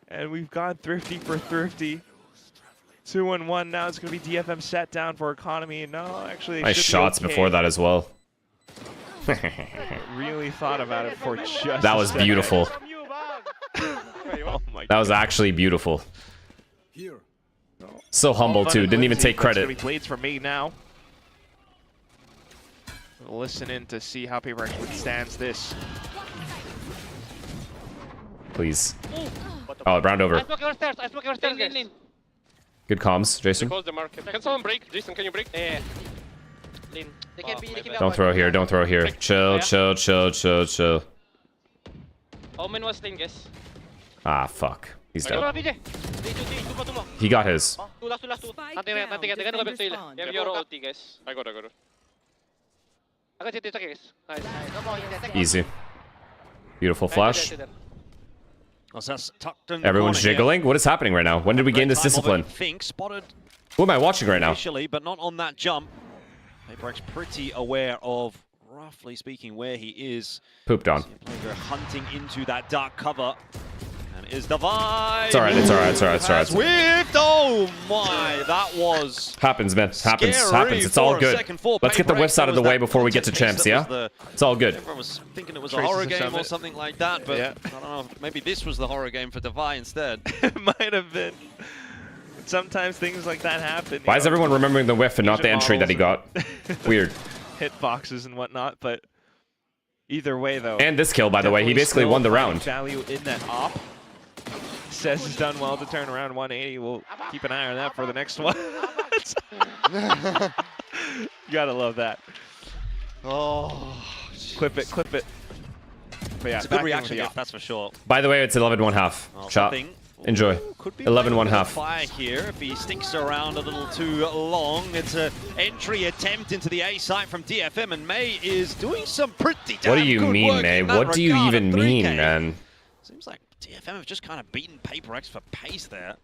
And we've gone thrifty for thrifty. 2-1 now. It's going to be DFM set down for economy. No, actually, nice shots before that as well. Really thought about it for just that was beautiful. Oh my that was actually beautiful. So humble too. Didn't even take credit. That's gonna be blades for me now. Listen in to see how PRX withstands this. Please. Oh, round over. I smoke your stairs. I smoke your stairs. Lean. Good comms, Jason. Close the market. Can someone break? Jason, can you break? Yeah. Lean. They can be. Don't throw here. Don't throw here. Chill, chill, chill, chill, chill. Omen was lane, guys. Ah, fuck. He's dead. He got his. Nothing, they're gonna go back to you. You have your ulti, guys. I got it. I got it, guys. Easy. Beautiful flash. Tucked in Everyone's jiggling. What is happening right now? When did we gain this discipline? Spotted Who am I watching right now? initially, but not on that jump. PRX pretty aware of, roughly speaking, where he is. Pooped on. They're hunting into that dark cover. And is the vibe. It's alright, it's alright, it's alright, it's alright. Whiffed. Oh my, that was happens, man. Happens. It's all good. Let's get the whiffs out of the way before we get to champs, yeah? It's all good. Everyone was thinking it was a horror game or something like that, but I don't know, maybe this was the horror game for Devi instead. It might have been. Sometimes things like that happen. Why is everyone remembering the whiff and not the entry that he got? Weird. Hitboxes and whatnot, but either way, though. And this kill, by the way, he basically won the round. Value in that op. Says has done well to turn around 180. We'll keep an eye on that for the next one. You gotta love that. Oh, clip it, clip it. But yeah, it's a good reaction, that's for sure. By the way, it's 11-1/2. Well, Shot. Enjoy. 11-1/2. Fire here if he sticks around a little too long. It's an entry attempt into the A site from DFM, and May is doing some pretty damn What do you good mean, work May? in that What do you regard. even 3K. mean, man? Seems like DFM have just kind of beaten PRX for pace there.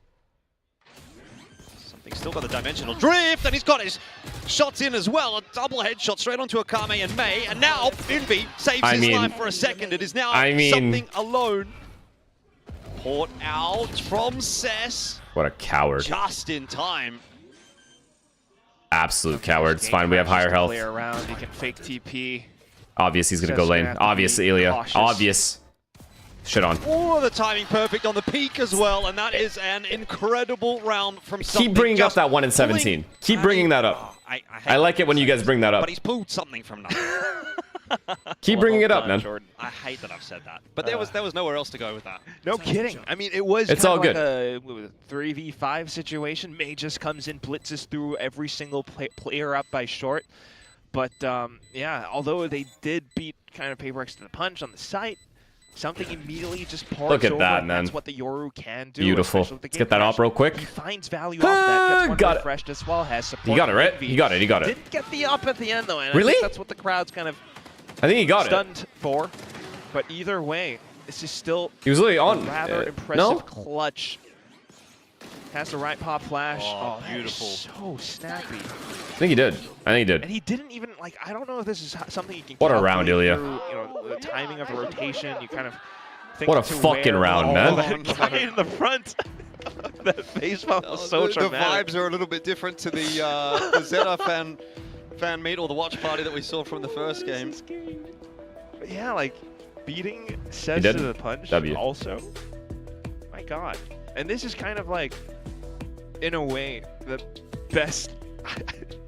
Something still got the dimensional drift, and he's got his shots in as well. A double headshot straight onto Akame and May, and now Invi saves his life for a second. It is now something alone. Port out from Cess. What a coward. Just in time. Absolute coward. It's fine. We have higher health. Play around. He can fake TP. Obvious he's going to go lane. Obvious, Ilya. Obvious. Shit on. Oh, the timing perfect on the peak as well, and that is an incredible round from something. Keep bringing up that 1 in 17. Keep bringing that up. I like it when you guys bring that up. But he's pulled something from that. Keep bringing it up, man. I hate that I've said that, but there was nowhere else to go with that. No kidding. I mean, it was it's kind all of good. Like a 3v5 situation. May just comes in, blitzes through every single player up by short. But yeah, although they did beat kind of PRX to the punch on the site, something immediately just pours Look at over, that, and man. That's what the Yoru can do. Beautiful. Let's get that op real quick. He finds value off that. Gets one Got it. refreshed as well. Has support. He got it, right? Envy. He got it. He got it. Didn't get the up at the end though, and Really? I think that's what the crowd's kind of I think he got stunned for. But either way, this is still He was literally on. a rather impressive No? clutch. Has the right pop flash. Oh, that beautiful. is so snappy. I think he did. I think he did. And he didn't even, like, I don't know if this is something you can What a round, calculate Ilya. through, you know, the timing of the rotation. You kind of think What a to fucking where- round, man. That guy in the front. That face bump was so the dramatic. vibes are a little bit different to the Zeta fan meet or the watch party that we saw from the first game. But yeah, like, beating Says did. to the punch W. also. My God. And this is kind of like, in a way, the best.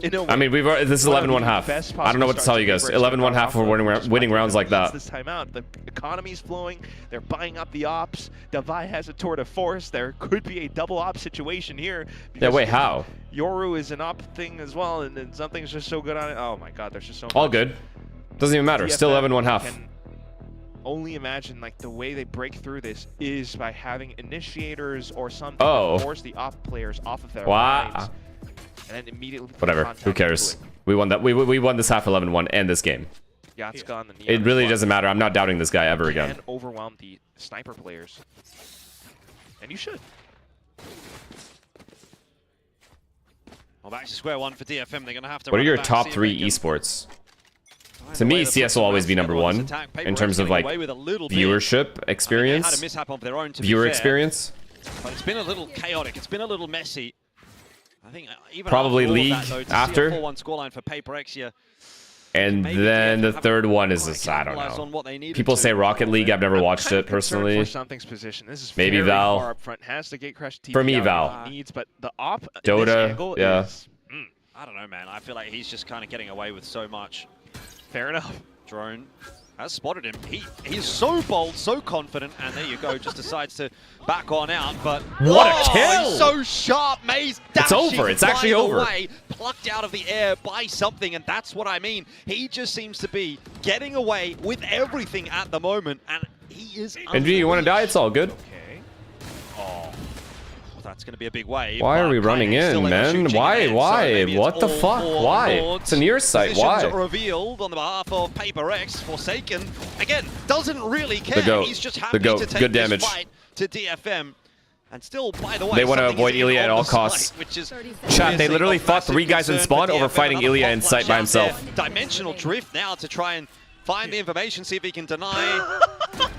In a way, I mean, this is one of 11-1 the half. best I don't know what to possible tell you guys. starts to 11-1 half for winning rounds like that. This time out, the economy's flowing. They're buying up the ops. Davai has a tour de force. There could be a double op situation here. Yeah, wait, how? Yoru is an op thing as well, and then something's just so good on it. Oh my God, there's just so much. All good. Doesn't even matter. Still DFM 11-1 half. can only imagine like the way they break through this is by having initiators or something that force the op players off of their lines, and then immediately put Whatever. contact Who cares? into it. We won that. We won this half 11-1 and this game. Yacht's gone. The It really doesn't matter. I'm not doubting this guy ever again. And overwhelm the sniper players, and you should. Well, back to square one for DFM. They're going to have to. What are run your it back, top see if 3 they can esports? find To a way me, to CS put will some always be action number on 1 this attack. in terms PRX of like getting away with a little bit. viewership They experience, had a mishap of their own, to be viewer fair. experience. But it's been a little chaotic. It's been a little messy. I think even Probably after all of League that, though, to after. see a 4-1 scoreline for PRX here. And Maybe then the DFM third one is haven't I don't capitalized on know. what they needed People to. say Rocket League. I've never watched kind it of concerned personally. For something's position. This is Maybe very Val. far up front. Has the gate crash TP For me, out Val. if he needs, but the op Dota, in this angle yeah. is I don't know, man. I feel like he's just kind of getting away with so much. fair enough. Drone has spotted him. He's so bold, so confident, and there you go. Just decides to back on out. But What a kill! He's so sharp, Maze. It's over. It's actually over. Away, plucked out of the air by something, and that's what I mean. He just seems to be getting away with everything at the moment, and he is. NG, you want to die? It's all good. Okay. Oh. That's going to be a big wave. Why are but we running Kaine still in, able to man? shoot Why? chicken head, so Why? maybe it's What the all fuck? for Why? boards. It's a near sight. Positions Why? revealed on the behalf of PRX. Forsaken, again, doesn't really care. GOAT. He's just The happy GOAT. to take Good this damage. fight to DFM. And still, by the way, They want to something avoid is Ilya on at all the slate, costs. which is Chat, they obviously literally of fought 3 massive guys in concern for spawn over DFM. fighting Another Ilya pop in sight flash by out himself. there. Dimensional drift now to try and find the information, see if he can deny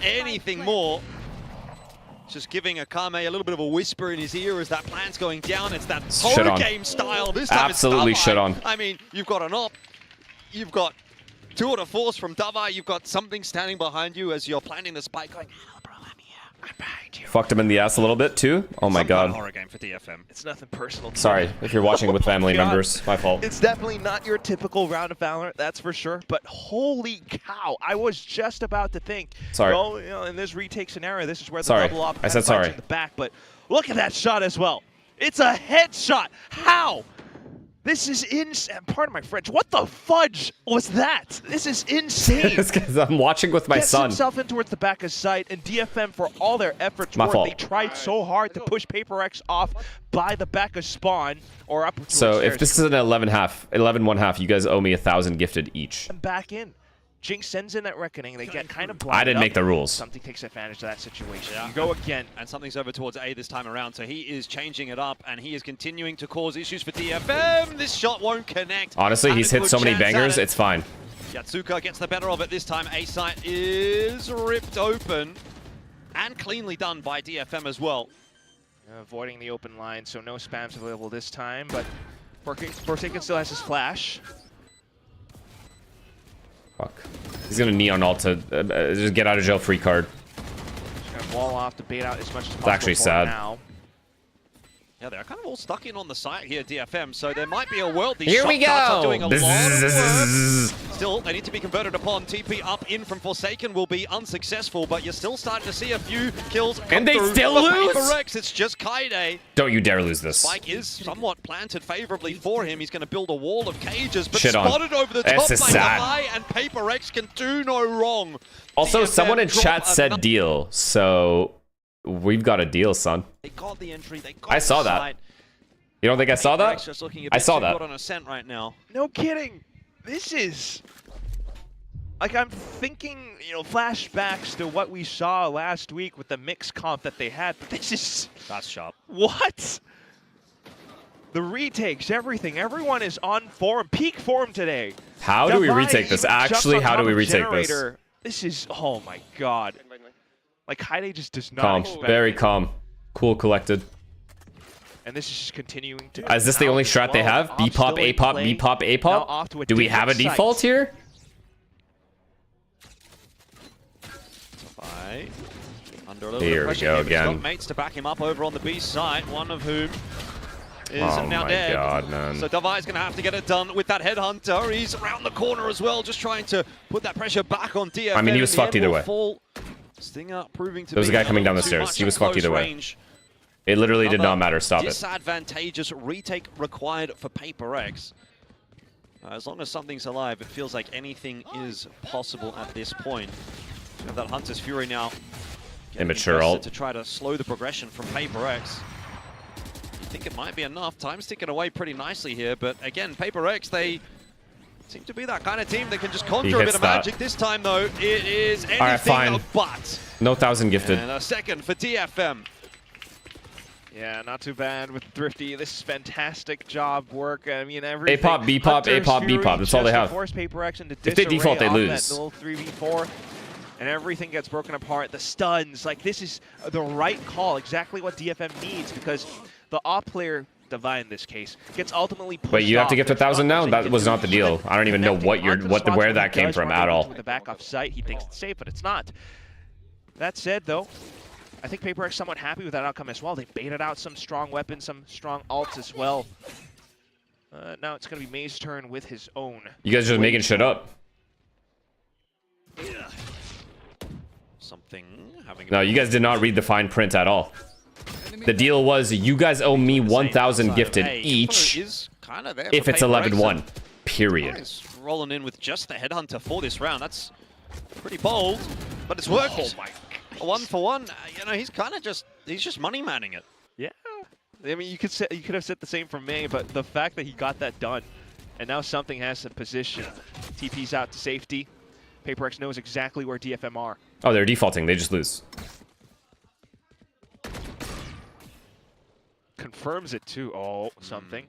anything more. Just giving Akame a little bit of a whisper in his ear as that plan's going down. It's that Shit on. game style. This time Absolutely it's shit Davai. on. I mean, you've got an op, you've got tour de force from Davai, you've got something standing behind you as you're planting the spike going, hello bro, I'm here, I'm behind you. Fucked him in the ass a little bit too. Oh my Some kind of god. horror game for DFM. It's nothing personal. Sorry if you're watching with family God. members. My fault. It's definitely not your typical round of Valorant, that's for sure. But holy cow, I was just about to think. Sorry. Well, you know, in this retake scenario, this is where the Sorry. double op I said fights sorry. in the back. But look at that shot as well. It's a headshot. How? This is insane. Pardon my French. What the fudge was that? This is insane. It's 'cause I'm watching with my Gets son. himself in towards the back of sight, and DFM, for all their efforts, My for it, fault. they tried so hard to push PRX off by the back of spawn or up. towards So if stairs. this is an 11-1 half, you guys owe me 1,000 gifted each. Back in. Jinx sends in that reckoning. They get kind of blind. I didn't make the rules. Something takes advantage of that situation. Yeah. You go again. And something's over towards A this time around, so he is changing it up, and he is continuing to cause issues for DFM. This shot won't connect. Honestly, Had he's a hit good so many chance at bangers, it. it's fine. Yatsuka gets the better of it this time. A site is ripped open, and cleanly done by DFM as well. Avoiding the open line, so no spams available this time, but Forsaken still has his flash. Fuck. He's gonna neon ult to just get out of jail free card. Just gonna wall off to bait out as much as possible. It's actually for sad. Now. Yeah, they're kind of all stuck in on the site here, DFM, so there might be a world. These Here we shot darts go! are doing a lot of work. Still, they need to be converted upon. TP up in from Forsaken will be unsuccessful, but you're still starting to see a few kills come And they through. still For lose? PRX, it's just Kaide. Don't you dare lose this. Spike is somewhat planted favorably for him. He's going to build a wall of cages, but Shit on. spotted over the top This by is sad. Davai, and PRX can do no wrong. Also, DFM someone in drop chat said another- deal, so we've got a deal, son. They got the entry. They got I saw the that. side. You don't think I saw that? PRX just looking a I bit saw too that. good on a scent right now. No kidding. This is like, I'm thinking, you know, flashbacks to what we saw last week with the mix comp that they had, but this is That's sharp. what? The retakes, everything. Everyone is on form, peak form today. How do we Davai retake this? even jumps Actually, on how do top we of retake this? Generator. This is, oh my god. Like, Kaide just does not Calm. expect Very it. calm. Cool, collected. And this is just continuing to... Is this the only strat they have? B-pop, A-pop, B-pop, A-pop? Do we have a default here? Bye. Under a little Here bit of we pressure go here, but he's again. got mates to back him up over on the B side, one of whom is Oh now my dead. god, man. So Davai's going to have to get it done with that headhunter. He's around the corner as well, just trying to put that pressure back on DFM. I mean, he was The fucked end either will way. fall. Stinger proving to There was a be guy coming down the too stairs. much He was at fucked close either way. range. It literally did Another not matter. Stop it. disadvantageous retake required for PRX. As long as something's alive, it feels like anything is possible at this point. We have that Hunter's Fury now. getting Immature invested ult. to try to slow the progression from PRX. I think it might be enough. Time's ticking away pretty nicely here, but again, PRX, they seem to be that kind of team that can just conjure a bit hits of that. magic. This time, though, it is anything Alright, fine. but. No 1,000 gifted. And a second for DFM. Yeah, not too bad with Thrifty. This is fantastic job work. I mean, everything. A-pop, B-pop, Hunter's A-pop, Fury B-pop. That's all they just to have. Force PRX into If they disarray default, they on lose. That little 3v4, and everything gets broken apart. The stuns, like this is the right call. Exactly what DFM needs, because the off player, Davai in this case, gets ultimately pushed Wait, you have to off. get to There's 1,000 not now? much they That can was do. not the deal. I don't even know what you're, where that came from at all. With the back off site, he thinks it's safe, but it's not. That said, though, I think PRX somewhat happy with that outcome as well. They baited out some strong weapons, some strong ults as well. Now it's going to be May's turn with his own. You guys just making shit up. Something having. No, you guys did not read the fine print at all. The deal was you guys owe me 1,000 gifted each Is kind of there if for it's PRX. 11-1. Period. He's rolling in with just the headhunter for this round. That's pretty bold, but it's worked. Oh my A 1-for-1. You know, he's kind of just money manning it. Yeah. I mean, you could have said the same for May, but the fact that he got that done, and now something has a position. TP's out to safety. PRX knows exactly where DFM are. Oh, they're defaulting. They just lose. Confirms it too. Oh, something.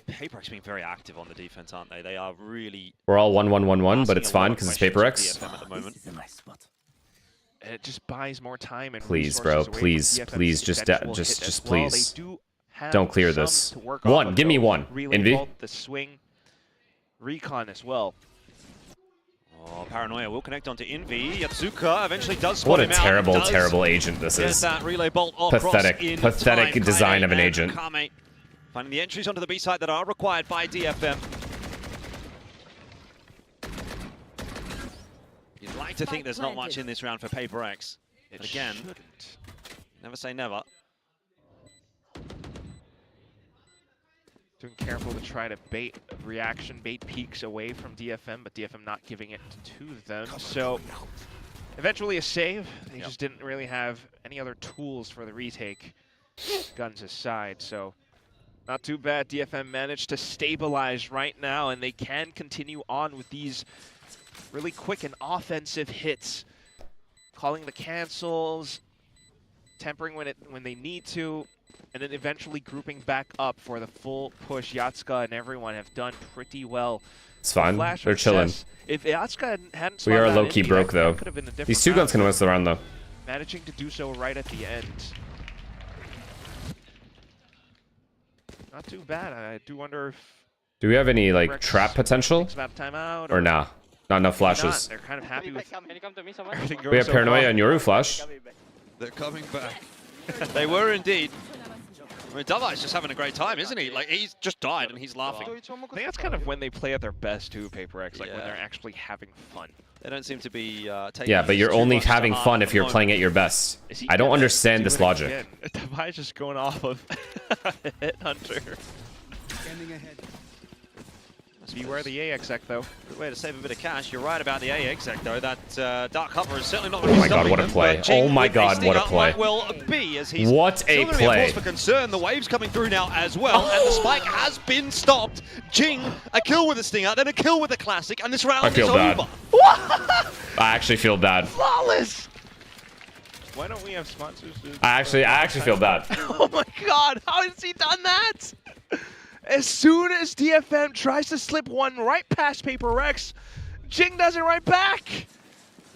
PRX being very active on the defense, aren't they? They are really. We're all 1-1-1-1, but it's asking a lot fine of because it's questions of PRX. DFM at the moment. And it just buys more time and Please, bro. resources away from Please, DFM's please, just eventual hit as well. please. They do have Don't clear some this. to work One. off of, Give me though. one. Relay Envy. vault, the swing, recon as well. Oh, Paranoia will connect onto Envy. Yatsuka eventually does spot What a him out. terrible, Does terrible agent this get is. that relay bolt across Pathetic, in pathetic time. design Kaide of an and agent. Kame finding the entries onto the B side that are required by DFM. You'd like to think there's not much in this round for PRX. But again, never say never. Doing careful to try to bait reaction, bait peaks away from DFM, but DFM not giving it to them. So eventually a save. They just didn't really have any other tools for the retake. Guns aside, so not too bad. DFM managed to stabilize right now, and they can continue on with these really quick and offensive hits. Calling the cancels, tempering when they need to, and then eventually grouping back up for the full push. Yatsuka and everyone have done pretty well. It's fine. Flash They're chilling. success. If Yatsuka hadn't We are slotted that low-key in, broke, that though. could have been a different These two round. guns can win us the round, though. Managing to do so right at the end. Not too bad. I do wonder if Do we have any, like, Rex trap potential? thinks about a timeout Or nah? Not enough maybe flashes. not. They're kind of happy with everything We going have so Paranoia far. and Yoru flash. They're coming back. They were indeed. I mean, Davai's just having a great time, isn't he? Like, he's just died and he's laughing. I think that's kind of when they play at their best too, PRX, like when they're actually having fun. They don't seem to be taking Yeah, but you're only having fun if you're playing at your best. I don't understand this logic. Davai's just going off of Hit Hunter. Beware the AXEC though. Good way to save a bit of cash. You're right about the AXEC though. That dark cover is certainly not going to Oh my god, what a play. Oh my god, what a play. Well, be as he's what a play. play. A force for concern. The wave's coming through now as well, and the spike has been stopped. Jing, a kill with a stinger, then a kill with a classic, and this round is over. I actually feel bad. Flawless. Why don't we have sponsors? I actually feel bad. Oh my god, how has he done that? As soon as DFM tries to slip one right past PRX, Jing does it right back.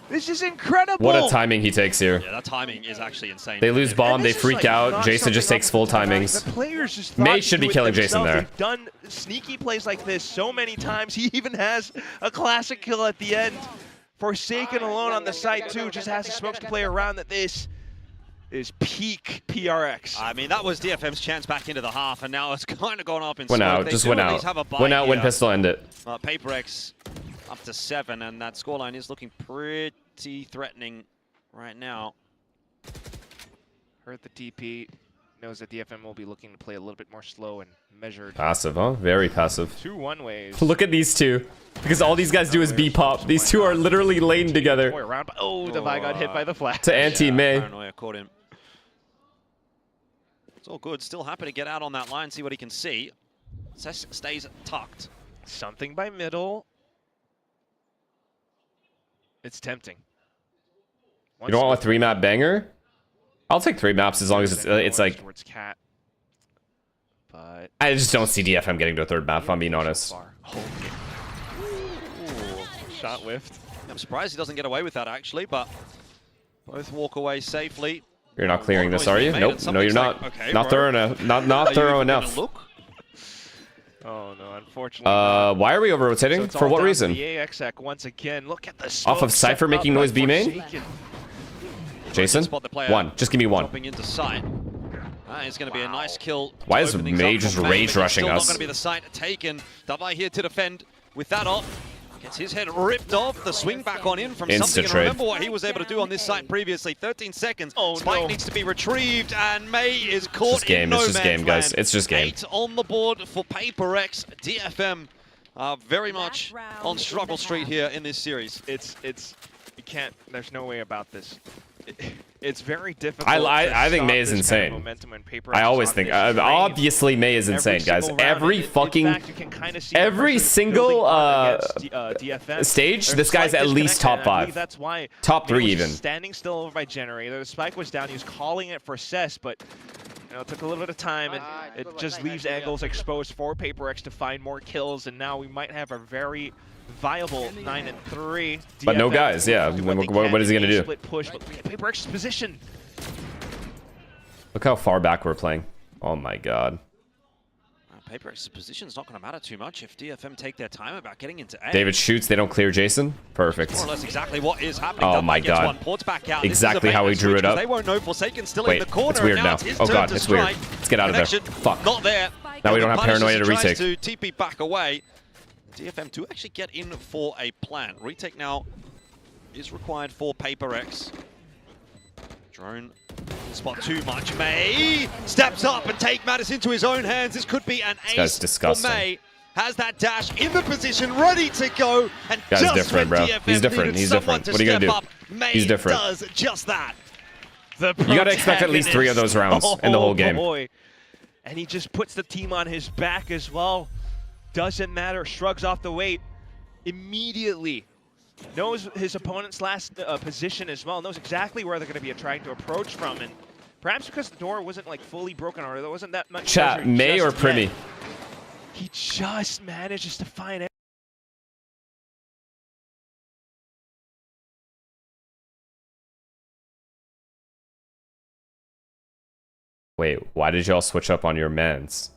This is incredible. What a timing he takes here. Yeah, that timing is actually insane. They lose bomb, they freak out. Jason just takes full timings. The players just May should be killing Jason there. They've done sneaky plays like this so many times. He even has a classic kill at the end. Forsaken alone on the side too, just has the smokes to play around that this is peak PRX. I mean, that was DFM's chance back into the half, and now it's kind of gone up in Went smoke. out, just went out. Went out, win pistol, end it. PRX up to 7, and that scoreline is looking pretty threatening right now. Heard the DP, knows that DFM will be looking to play a little bit more slow and measured. Passive, huh? Very passive. 2 one-ways. Look at these two. Because all these guys do is B-pop. These two are literally laid together. Oh, Davai got hit by the flash. To anti-May. Paranoia caught him. It's all good. Still happy to get out on that line, see what he can see. Cess stays tucked. Something by middle. It's tempting. You don't want a 3-map banger? I'll take 3 maps as long as it's like... Cat. But I just don't see DFM getting to a 3rd map, if I'm being honest. Shot whiffed. I'm surprised he doesn't get away with that, actually, but both walk away safely. You're not clearing this, are you? Nope. No, you're not. Okay, not thorough enough. Not thorough enough. Oh no, unfortunately. Why are we over rotating? For what reason? The AXEC once again. Look at the off of Cypher making noise B main. Jason, 1. Just give me 1. Dropping into sight. It's going to be a nice kill. Why is May just rage rushing us? Still not going to be the site taken. Davai here to defend with that off. Gets his head ripped off. The swing back on in from something. And remember what he was able to do on this site previously. 13 seconds. Spike needs to be retrieved, and May is caught in no man's land. It's just game, guys. It's just game. 8 on the board for PRX. DFM very much on struggle street here in this series. You can't. There's no way about this. It's very difficult. I think May is insane. I always think. Obviously, May is insane, guys. Every fucking, every single stage, this guy's at least top 5. That's why top 3 even. Standing still over by Generator. The spike was down. He was calling it for Cess, but it took a little bit of time, and it just leaves angles exposed for PRX to find more kills. And now we might have a very viable 9-3. But no guys, yeah. What is he gonna do? Split push, but look at PRX's position. Look how far back we're playing. Oh my god. PRX's position's not going to matter too much if DFM take their time about getting into A. David shoots, they don't clear Jason. Perfect. More or less exactly what is happening. Oh my god. Back out. Exactly how he drew it up. They won't know Forsaken still Wait, in the corner. it's weird now. Oh god, it's weird. Let's get out of there. Fuck. Not there. Now we don't have paranoia to retake. To TP back away. DFM do actually get in for a plan. Retake now is required for PRX. Drone spot too much. May steps up and take matters into his own hands. This could be an ace for May. Has that dash in the position, ready to go. And guy's just different, bro. DFM He's different. He's different. What are you gonna do? Up, May He's different. Does just that. You gotta expect at least 3 of those rounds in the whole game. Boy. And he just puts the team on his back as well. Doesn't matter. Shrugs off the weight immediately. Knows his opponent's last position as well. Knows exactly where they're going to be trying to approach from. And perhaps because the door wasn't like fully broken or there wasn't that much. Chat, May or Primi? He just manages to find it. Wait, why did y'all switch up on your mans?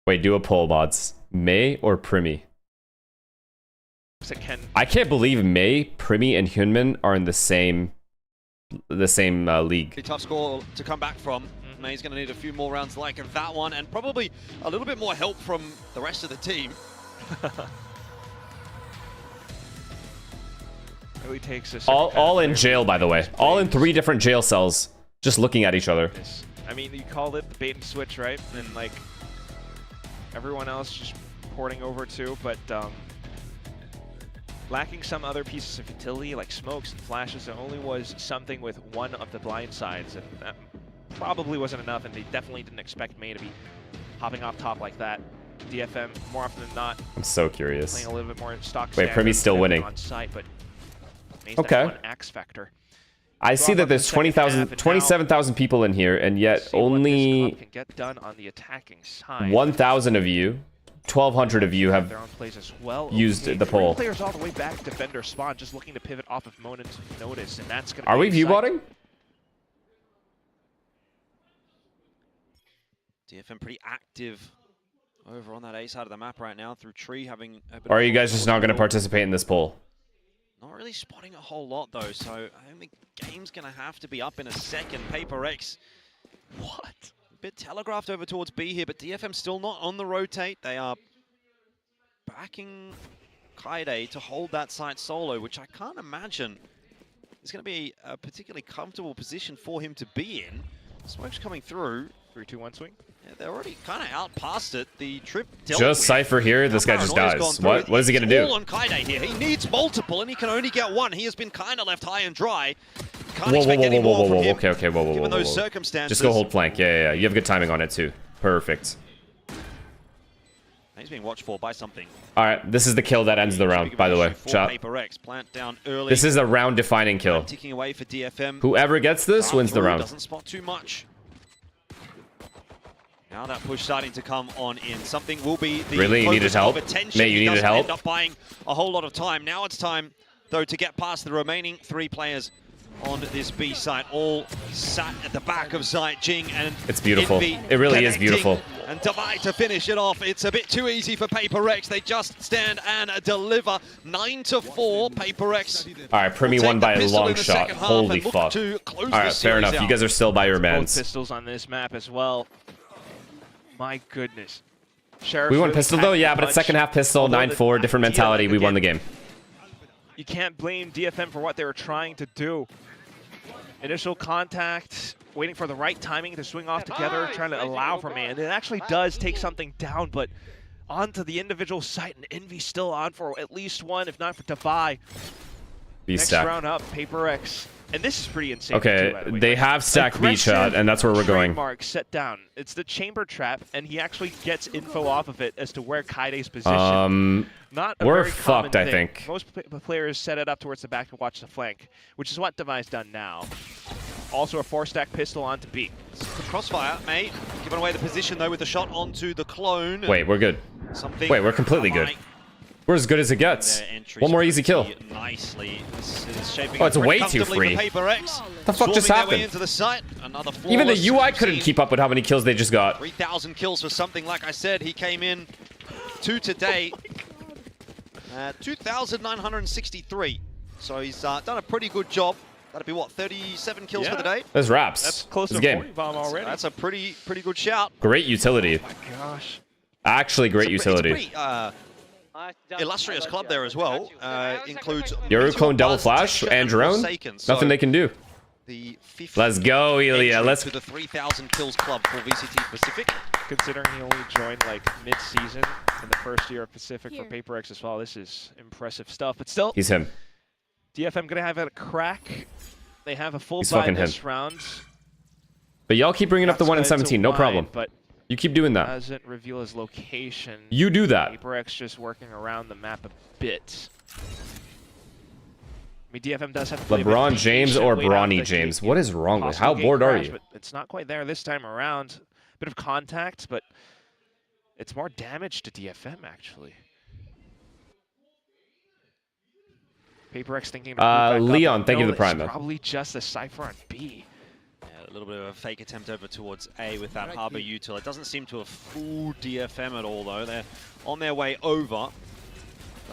Wait, do a poll, mods. May or Primi? I can't believe May, Primi, and Hyunmin are in the same league. Pretty tough score to come back from. May's going to need a few more rounds like that one, and probably a little bit more help from the rest of the team. Really takes a all in jail, by the way. All in 3 different jail cells, just looking at each other. I mean, you called it the bait and switch, right? And like everyone else just porting over too, but lacking some other pieces of utility like smokes and flashes. There only was something with one of the blind sides, and that probably wasn't enough, and they definitely didn't expect May to be hopping off top like that. DFM, more often than not, I'm so curious. playing a little bit more stock. Wait, Primi's still winning. On site, but okay. One X factor. I see that there's 27,000 people in here, and yet only can get done on the attacking side. 1,000 of you, 1,200 of you have their own plays as well. used the pole. Players all the way back to defender spawn, just looking to pivot off of Monen's notice, and that's going to. Are we view botting? DFM pretty active over on that A side of the map right now through Tree having a bit. Or are you guys just not going to participate in this poll? Not really spotting a whole lot though, so I think the game's going to have to be up in a second. PRX, what? A bit telegraphed over towards B here, but DFM still not on the rotate. They are backing Kaide to hold that site solo, which I can't imagine is going to be a particularly comfortable position for him to be in. Smoke's coming through. 3-2-1 swing. Yeah, they're already kind of out past it. The trip just Cypher here. This guy just dies. What is he going to do? All on Kaide here. He needs multiple, and he can only get one. He has been kind of left high and dry. Can't expect any more from him, okay, whoa. Given those circumstances. Just go hold flank. Yeah. You have good timing on it too. Perfect. He's being watched for by something. All right, this is the kill that ends the round, by the way. PRX, plant down early. This is a round-defining kill. Ticking away for DFM. Whoever gets this wins the round. Doesn't spot too much. Now that push starting to come on in. Something will be the really, you needed help? Mate, you needed help? End up buying a whole lot of time. Now it's time, though, to get past the remaining 3 players on this B site. All sat at the back of site. Jing and it's beautiful. Envy it really is beautiful. And Davai to finish it off. It's a bit too easy for PRX. They just stand and deliver. 9-4, PRX. All right, Primi won by a long shot. Holy fuck. All right, fair enough. You guys are still by your mans. Pistols on this map as well. My goodness. We won pistol though, yeah, but it's second half pistol, 9-4, different mentality. We won the game. You can't blame DFM for what they were trying to do. Initial contact, waiting for the right timing to swing off together, trying to allow for man. It actually does take something down, but onto the individual site, and Envy still on for at least one, if not for Davai. Next round up, PRX. And this is pretty insane. Okay, too, by the way. they have stacked beach shot, and that's where we're going. Mark set down. It's the chamber trap, and he actually gets info off of it as to where Kaide's position. Not a we're very fucked, common I thing. think. Most players set it up towards the back to watch the flank, which is what Davai's done now. Also a 4-stack pistol onto B. Crossfire, mate. Giving away the position though with the shot onto the clone. Wait, we're good. Wait, we're completely good. We're as good as it gets. One more easy kill. Nicely. This is shaping oh, it's way too free. The fuck just happened? Into the site. Even the UI couldn't keep up with how many kills they just got. 3,000 kills for something. Like I said, he came in 2 today. 2,963. So he's done a pretty good job. That'd be what, 37 kills for the day? There's wraps. That's close to 40 bomb already. That's a pretty good shout. Great utility. Oh my gosh. Actually, great utility. It's a pretty, illustrious club there as well. Includes Yoru clone double flash and drone. Nothing they can do. Let's go, Ilya. Let's to the 3,000 kills club for VCT Pacific. Considering he only joined like mid-season in the first year of Pacific for PRX as well, this is impressive stuff. But still, he's him. DFM gonna have a crack. They have a full buy this round. But y'all keep bringing up the 1 in 17, no problem. But you keep doing that. Doesn't reveal his location. You do that. PRX just working around the map a bit. I mean, DFM does have to LeBron James or Bronny James. What is wrong with? How bored are you? But it's not quite there this time around. Bit of contact, but it's more damage to DFM actually. PRX thinking about Leon, thank you for the prime. Probably just a Cypher on B. Yeah, a little bit of a fake attempt over towards A with that Harbor util. It doesn't seem to have fooled DFM at all though. They're on their way over.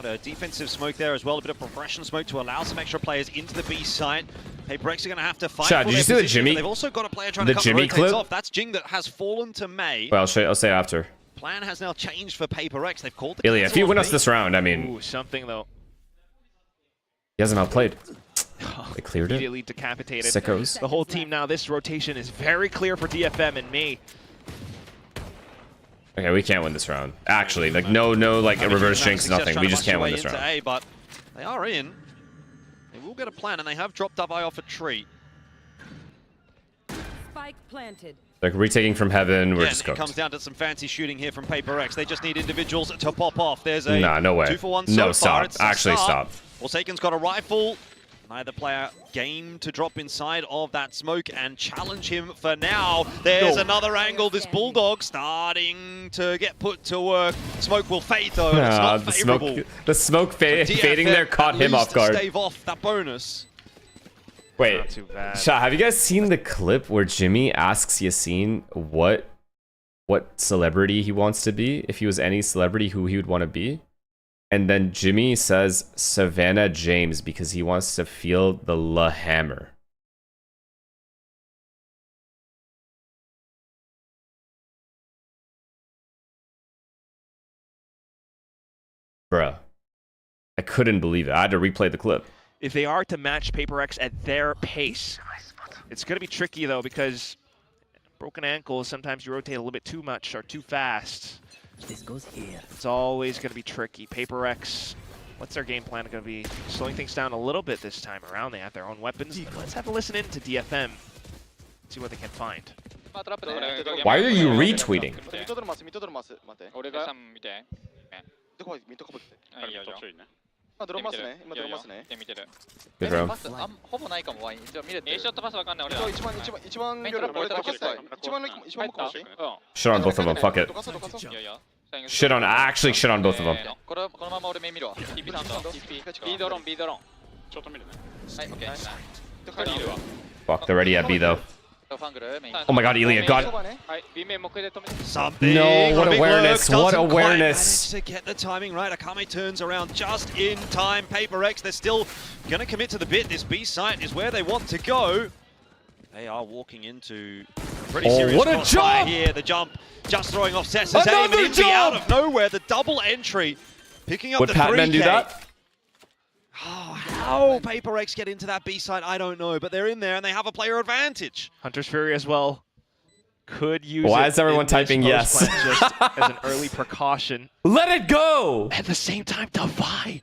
Got a defensive smoke there as well, a bit of progression smoke to allow some extra players into the B site. PRX are going to have to fight Chad, for did you their see the position, Jimmy? They've also got a player trying The to cut Jimmy the rotates clip? off. That's Jing that has fallen to May. Well, I'll say after. Plan has now changed for PRX. They've called the Ilya, if you win us this round, I mean... Ooh, something though. He hasn't outplayed. They cleared it. Immediately decapitated. Sickos. The whole team now, this rotation is very clear for DFM and me. Okay, we can't win this round. Actually, like no, like a reverse jinx, nothing. We just can't win this round. A, but they are in. They will get a plan, and they have dropped up off a tree. Spike planted. Like retaking from heaven, we're just It cooked. comes down to some fancy shooting here from PRX. They just need individuals to pop off. There's a Nah, no way. 2-for-1 so No, far. stop. It's a Actually, start. stop. Forsaken's got a rifle. Neither player game to drop inside of that smoke and challenge him for now. There's another angle. This Bulldog starting to get put to work. Smoke will fade though. It's not favorable. The smoke fading there caught him off guard. Stave off that bonus. Wait, Not too bad. Sha, have you guys seen the clip where Jimmy asks Yassine what celebrity he wants to be? If he was any celebrity, who he would want to be? And then Jimmy says Savannah James because he wants to feel the La Hammer. Bruh. I couldn't believe it. I had to replay the clip. If they are to match PRX at their pace, it's going to be tricky though because broken ankles, sometimes you rotate a little bit too much or too fast. This goes here. It's always going to be tricky. PRX, what's their game plan going to be? Slowing things down a little bit this time around. They have their own weapons. Let's have a listen in to DFM. See what they can find. Why are you retweeting? Good round. Shit on both of them, fuck it. Actually shit on both of them. Fuck, they're ready at B though. Oh my god, Ilya, God. Something. No, what awareness, what awareness. To get the timing right, Akame turns around just in time. PRX, they're still going to commit to the bit. This B site is where they want to go. They are walking into a pretty serious what a crossfire jump! here. The jump just throwing off Cessa's aim, and Envy out of nowhere. The double entry, picking up Would the Patman 3K. do that? Oh, how PRX get into that B site, I don't know, but they're in there and they have a player advantage. Hunter's Fury as well. Could use Why it is everyone in this typing yes? post-plan just as an early precaution. Let it go! At the same time, Davai.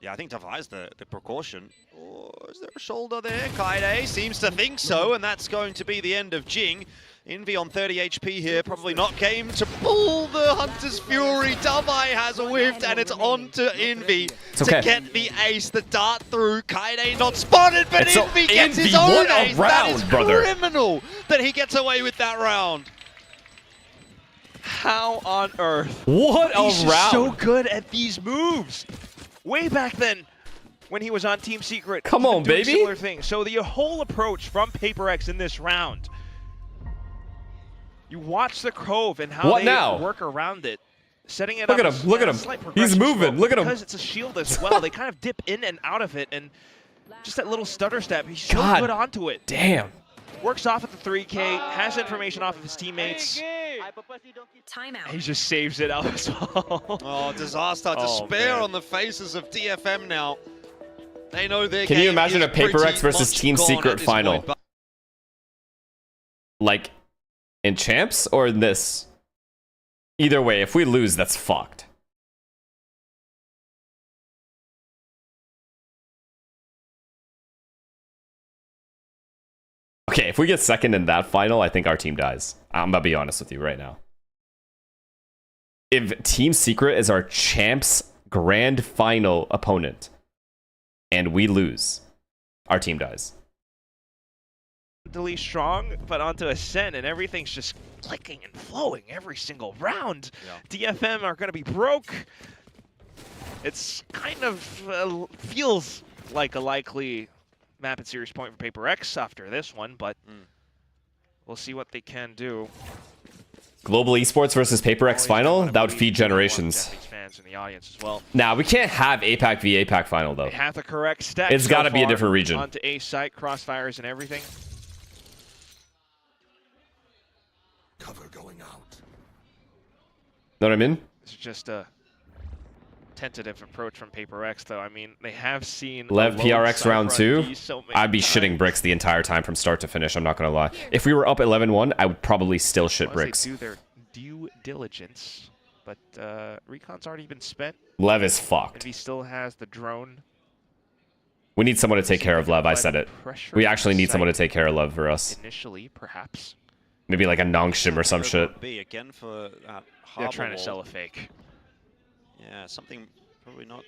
Yeah, I think Davai's the precaution. Or is there a shoulder there? Kaide seems to think so, and that's going to be the end of Jing. Envy on 30 HP here, probably not game to pull the Hunter's Fury. Davai has whiffed, and it's on to Envy to get the ace. The dart through, Kaide not spotted, but Envy gets his own ace. That is criminal that he gets away with that round. How on earth? What a He's round! so good at these moves. Way back then, when he was on Team Secret. Come on, doing baby. Similar things. So the whole approach from PRX in this round. You watch the Cove and how they work around it. Setting it Look up. at him, look at him. Slight He's progression moving, slope. look at him. Because it's a shield as well, they kind of dip in and out of it. And just that little stutter step, he's so God good onto it. Damn. Works off at the 3K, has information off of his teammates. Timeout. He just saves it out as well. Oh, disaster. Despair on the faces of DFM now. They know their Can game you imagine is a PRX pretty versus much Team gone Secret at this final? point, but Like, in champs or in this? Either way, if we lose, that's fucked. Okay, if we get second in that final, I think our team dies. I'm gonna be honest with you right now. If Team Secret is our champs grand final opponent and we lose, our team dies. Really strong, but onto Ascent, and everything's just clicking and flowing every single round. Yeah. DFM are going to be broke. It's kind of feels like a likely map and series point for PRX after this one, but we'll see what they can do. Global esports versus PRX final? That would feed generations. fans in the audience as well. Nah, we can't have APAC v APAC final though. They have the correct stack. It's got to be a different region. Onto A site, crossfires and everything. Cover going out. Know what I mean? It's just a tentative approach from PRX, though. I mean, they have seen Lev PRX round 2. So I'd be shitting bricks the entire time from start to finish. I'm not gonna lie. If we were up 11-1, I would probably still shit bricks. They do their due diligence, but Recon's already been spent. Lev is fucked. And he still has the drone. We need someone to take care of Lev. I said it. We actually need someone to take care of Lev for us. Initially, perhaps. Maybe like a Nongshim or some shit. Again for that They're trying to sell a fake. Yeah, something probably not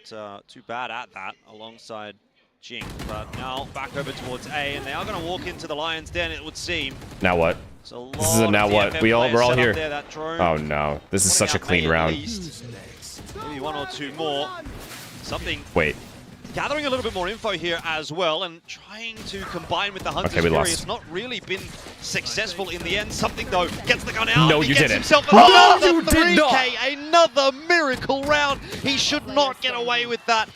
too bad at that alongside Jing. But now back over towards A, and they are going to walk into the Lion's Den, it would seem. Now what? This is a now what? We're all here. Oh no, this is such a clean round. Maybe one or two more. Something. Wait. Gathering a little bit more info here as well, and trying to combine with the Hunter's Okay, we Fury. lost. It's not really been successful in the end. Something though gets the gun out. No, he you gets didn't. Himself No, another you did 3K, another miracle round. He should not get away with that.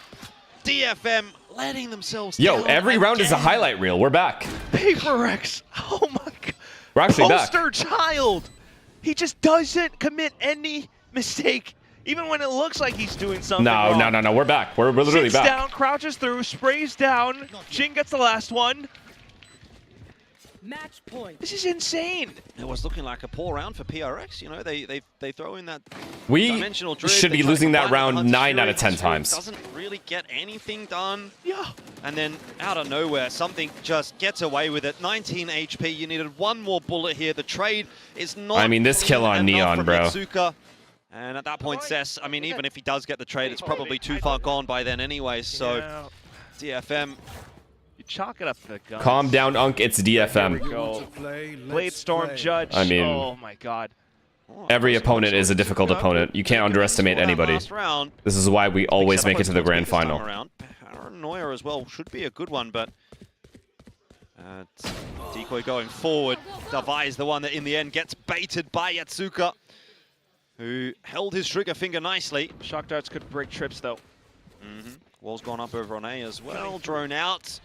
DFM letting themselves Yo, down every round is a again. highlight reel. We're back. PRX. Oh my god. We're actually back. Poster child. He just doesn't commit any mistake. Even when it looks like he's doing something wrong. No. We're back. We're literally Sits back. down, crouches through, sprays down. Jing gets the last one. Match point. This is insane. It was looking like a poor round for PRX. You know, they throw in that We dimensional drift. should They be try to losing that combine round with the 9 out of Hunter's 10 Fury. times. Doesn't really get anything done. Yeah. And then out of nowhere, something just gets away with it. 19 HP. You needed one more bullet here. The trade is not. I mean, this kill on clean enough Neon, from bro. Yatsuka. And at that point, Cess, I mean, even if he does get the trade, it's probably too far gone by then anyway. So, DFM. You chalk it up to the gun. Calm down, Unk. It's DFM. Go. Blade Storm Judge. I mean, oh my god. Every opponent is a difficult opponent. You can't underestimate anybody. This is why we always make it to the grand final. Paranoia as well should be a good one, but Decoy going forward. Davai is the one that in the end gets baited by Yatsuka, who held his trigger finger nicely. Shock darts could break trips though. Wall's gone up over on A as well. Drone out.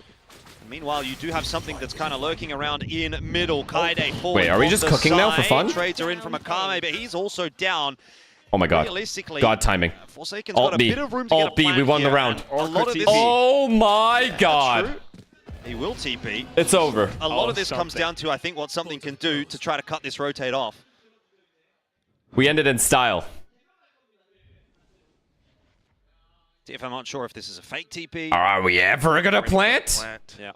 Meanwhile, you do have something that's kind of lurking around in middle. Kaide falling. Wait, are we just cooking now for fun? Trades are in from Akame, but he's also down. Oh my god. Realistically, God timing. Forsaken's got a bit of room to get a B, plan we won the here, round. and a lot of this Oh my god. He will TP. It's over. A lot of this comes down to, I think, what something can do to try to cut this rotate off. We ended in style. If I'm not sure if this is a fake TP. Are we ever gonna plant? Yeah.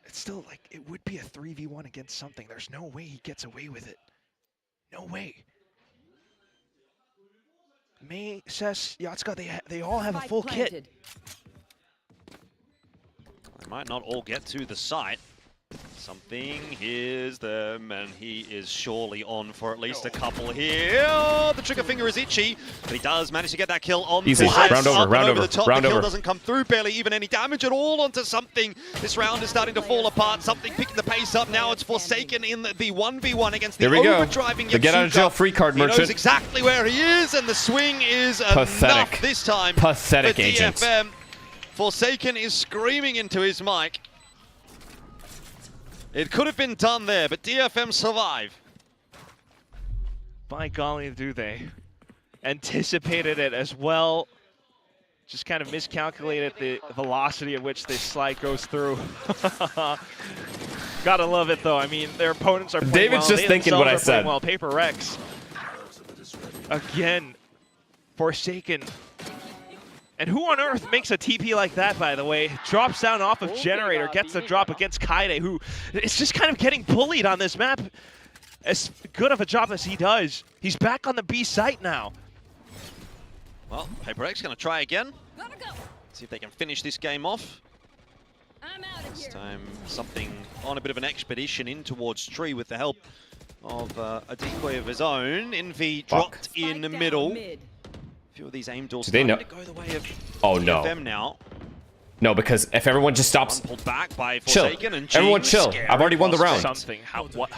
It's still like, it would be a 3v1 against something. There's no way he gets away with it. No way. May, Cess, Yatsuka, they all have a full kit. They might not all get to the site. Something hears them, and he is surely on for at least a couple here. Oh, the trigger finger is itchy, but he does manage to get that kill on. Easy. Round over, round over, the top. round The kill over. doesn't come through, barely even any damage at all onto something. This round is starting to fall apart. Something picking the pace up. Now it's Forsaken in the 1v1 against the There we go. overdriving The get out of jail free card He knows merchant. exactly where he is, and the swing is Pathetic. enough this time. Pathetic for agent. DFM. Forsaken is screaming into his mic. It could have been done there, but DFM survive. By golly, do they. Anticipated it as well. Just kind of miscalculated the velocity at which this slide goes through. Gotta love it, though. I mean, their opponents are playing David's well. just They thinking what I themselves are said. playing well. PRX. Again, Forsaken. And who on earth makes a TP like that, by the way? Drops down off of Generator, gets the drop against Kaide, who is just kind of getting bullied on this map. As good of a job as he does, he's back on the B site now. Well, PRX going to try again. See if they can finish this game off. This time, something on a bit of an expedition in towards Tree with the help of a decoy of his own. Envy dropped in the middle. A few of these aim doors Do they know? to go the way of Oh no. DFM now. No, because if everyone just stops. Pulled back by Chill. Forsaken and Everyone Jing. chill. Scary I've already won the round. prospect. Something. How? What?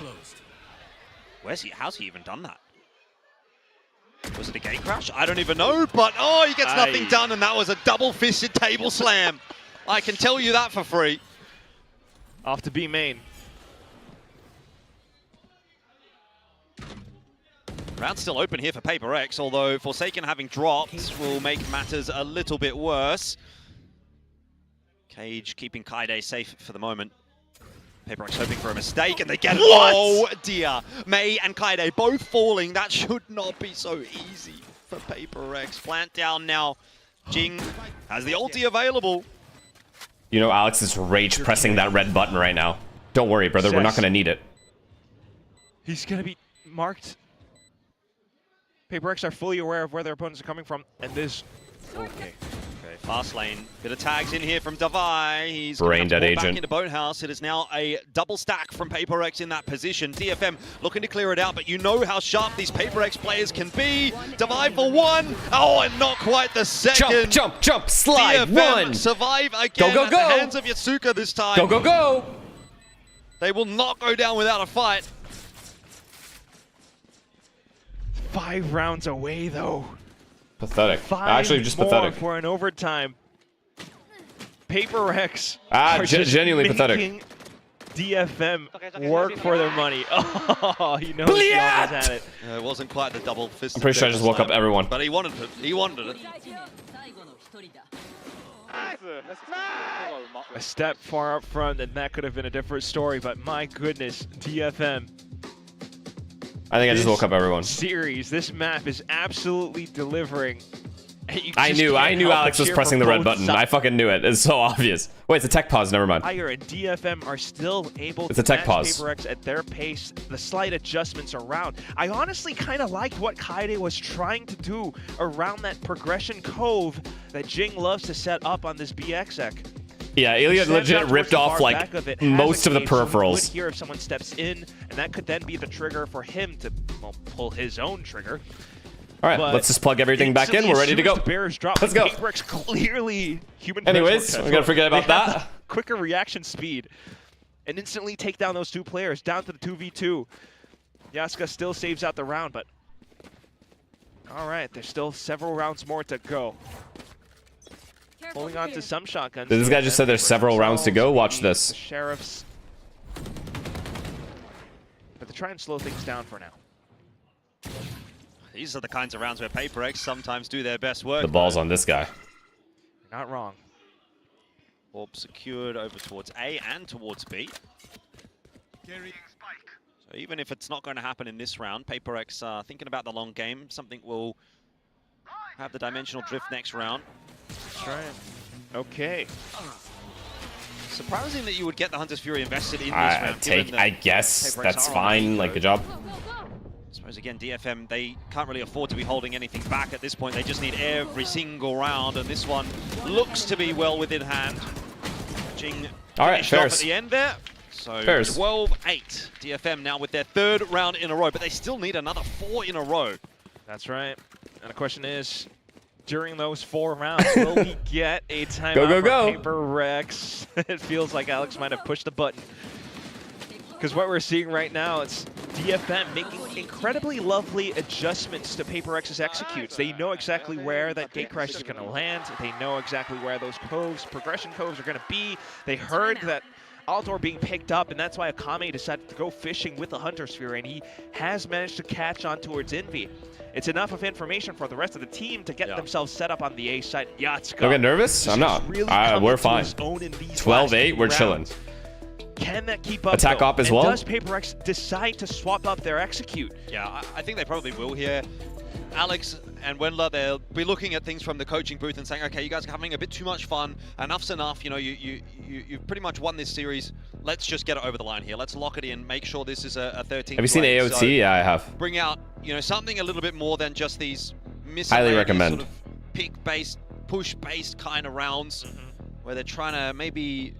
Where's he? How's he even done that? Was it a gate crash? I don't even know, but oh, he gets nothing done, and that was a double-fisted table slam. I can tell you that for free. Off to B main. Round still open here for PRX, although Forsaken having dropped will make matters a little bit worse. Cage keeping Kaide safe for the moment. PRX hoping for a mistake, and they get it. Oh dear. Mei and Kaide both falling. That should not be so easy for PRX. Plant down now. Jing has the ulti available. You know Alex is rage pressing that red button right now. Don't worry, brother. We're not going to need it. He's going to be marked. PRX are fully aware of where their opponents are coming from, and this... Okay. Fast lane. Bit of tags in here from Davai. He's brain dead back agent into Boathouse. It is now a double stack from PRX in that position. DFM looking to clear it out, but you know how sharp these PRX players can be. Davai for one. Oh, and not quite the second. Jump, slide, DFM one. survive again Go. at the hands of Yasuka this time. Go. They will not go down without a fight. 5 rounds away, though. Pathetic. Actually, just pathetic. For an overtime. PRX. Genuinely pathetic. DFM work for their money. Oh, he knows he always had it. It wasn't quite the double fist. I'm pretty sure I just woke up everyone. But he wanted it. He wanted it. A step far up front, and that could have been a different story. But my goodness, DFM. I think I just woke up everyone. This map is absolutely delivering. I knew Alex was pressing the red button. I fucking knew it. It's so obvious. Wait, it's a tech pause. Never mind. Fire and DFM are still able to match PRX at their pace. The slight adjustments around. I honestly kind of liked what Kaide was trying to do around that progression cove that Jing loves to set up on this BXX. Yeah, Ilya legit ripped off like most of the peripherals. So here if someone steps in, and that could then be the trigger for him to pull his own trigger. All right, let's just plug everything back in. We're ready to go. Let's go. PRX clearly human. Anyways, I'm gonna forget about that. Quicker reaction speed, and instantly take down those 2 players down to the 2v2. Yasuka still saves out the round, but all right, there's still several rounds more to go. Holding on to some shotguns. This guy just said there's several rounds to go. Watch this. Sheriffs. But to try and slow things down for now. These are the kinds of rounds where PRX sometimes do their best work. The ball's on this guy. You're not wrong. Orb secured over towards A and towards B. So even if it's not going to happen in this round, PRX thinking about the long game. Something will have the dimensional drift next round. That's right. Okay. Surprising that you would get the Hunter's Fury invested in this round. I guess that's fine. Like, good job. I suppose again, DFM, they can't really afford to be holding anything back at this point. They just need every single round, and this one looks to be well within hand. Jing finished off at the end there. So 12-8. DFM now with their 3rd round in a row, but they still need another 4 in a row. That's right. And the question is, during those 4 rounds, will we get a timeout for PRX? It feels like Alex might have pushed the button. Because what we're seeing right now, it's DFM making incredibly lovely adjustments to PRX's executes. They know exactly where that gate crash is going to land. They know exactly where those coves, progression coves, are going to be. They heard that Altor being picked up, and that's why Akame decided to go fishing with the Hunter's Fury, and he has managed to catch on towards Envy. It's enough of information for the rest of the team to get themselves set up on the A side. Yatsuka. Don't get nervous. I'm not. We're fine. 12-8. We're chilling. Can that keep up? Attack op as well? Does PRX decide to swap up their execute? Yeah, I think they probably will here. Alex and Wendler, they'll be looking at things from the coaching booth and saying, okay, you guys are having a bit too much fun. Enough's enough. You know, you've pretty much won this series. Let's just get it over the line here. Let's lock it in. Make sure this is a 13th. Have you seen AOT? So yeah, I have. Bring out, you know, something a little bit more than just these highly recommend sort of pick-based, push-based kind of rounds where they're trying to maybe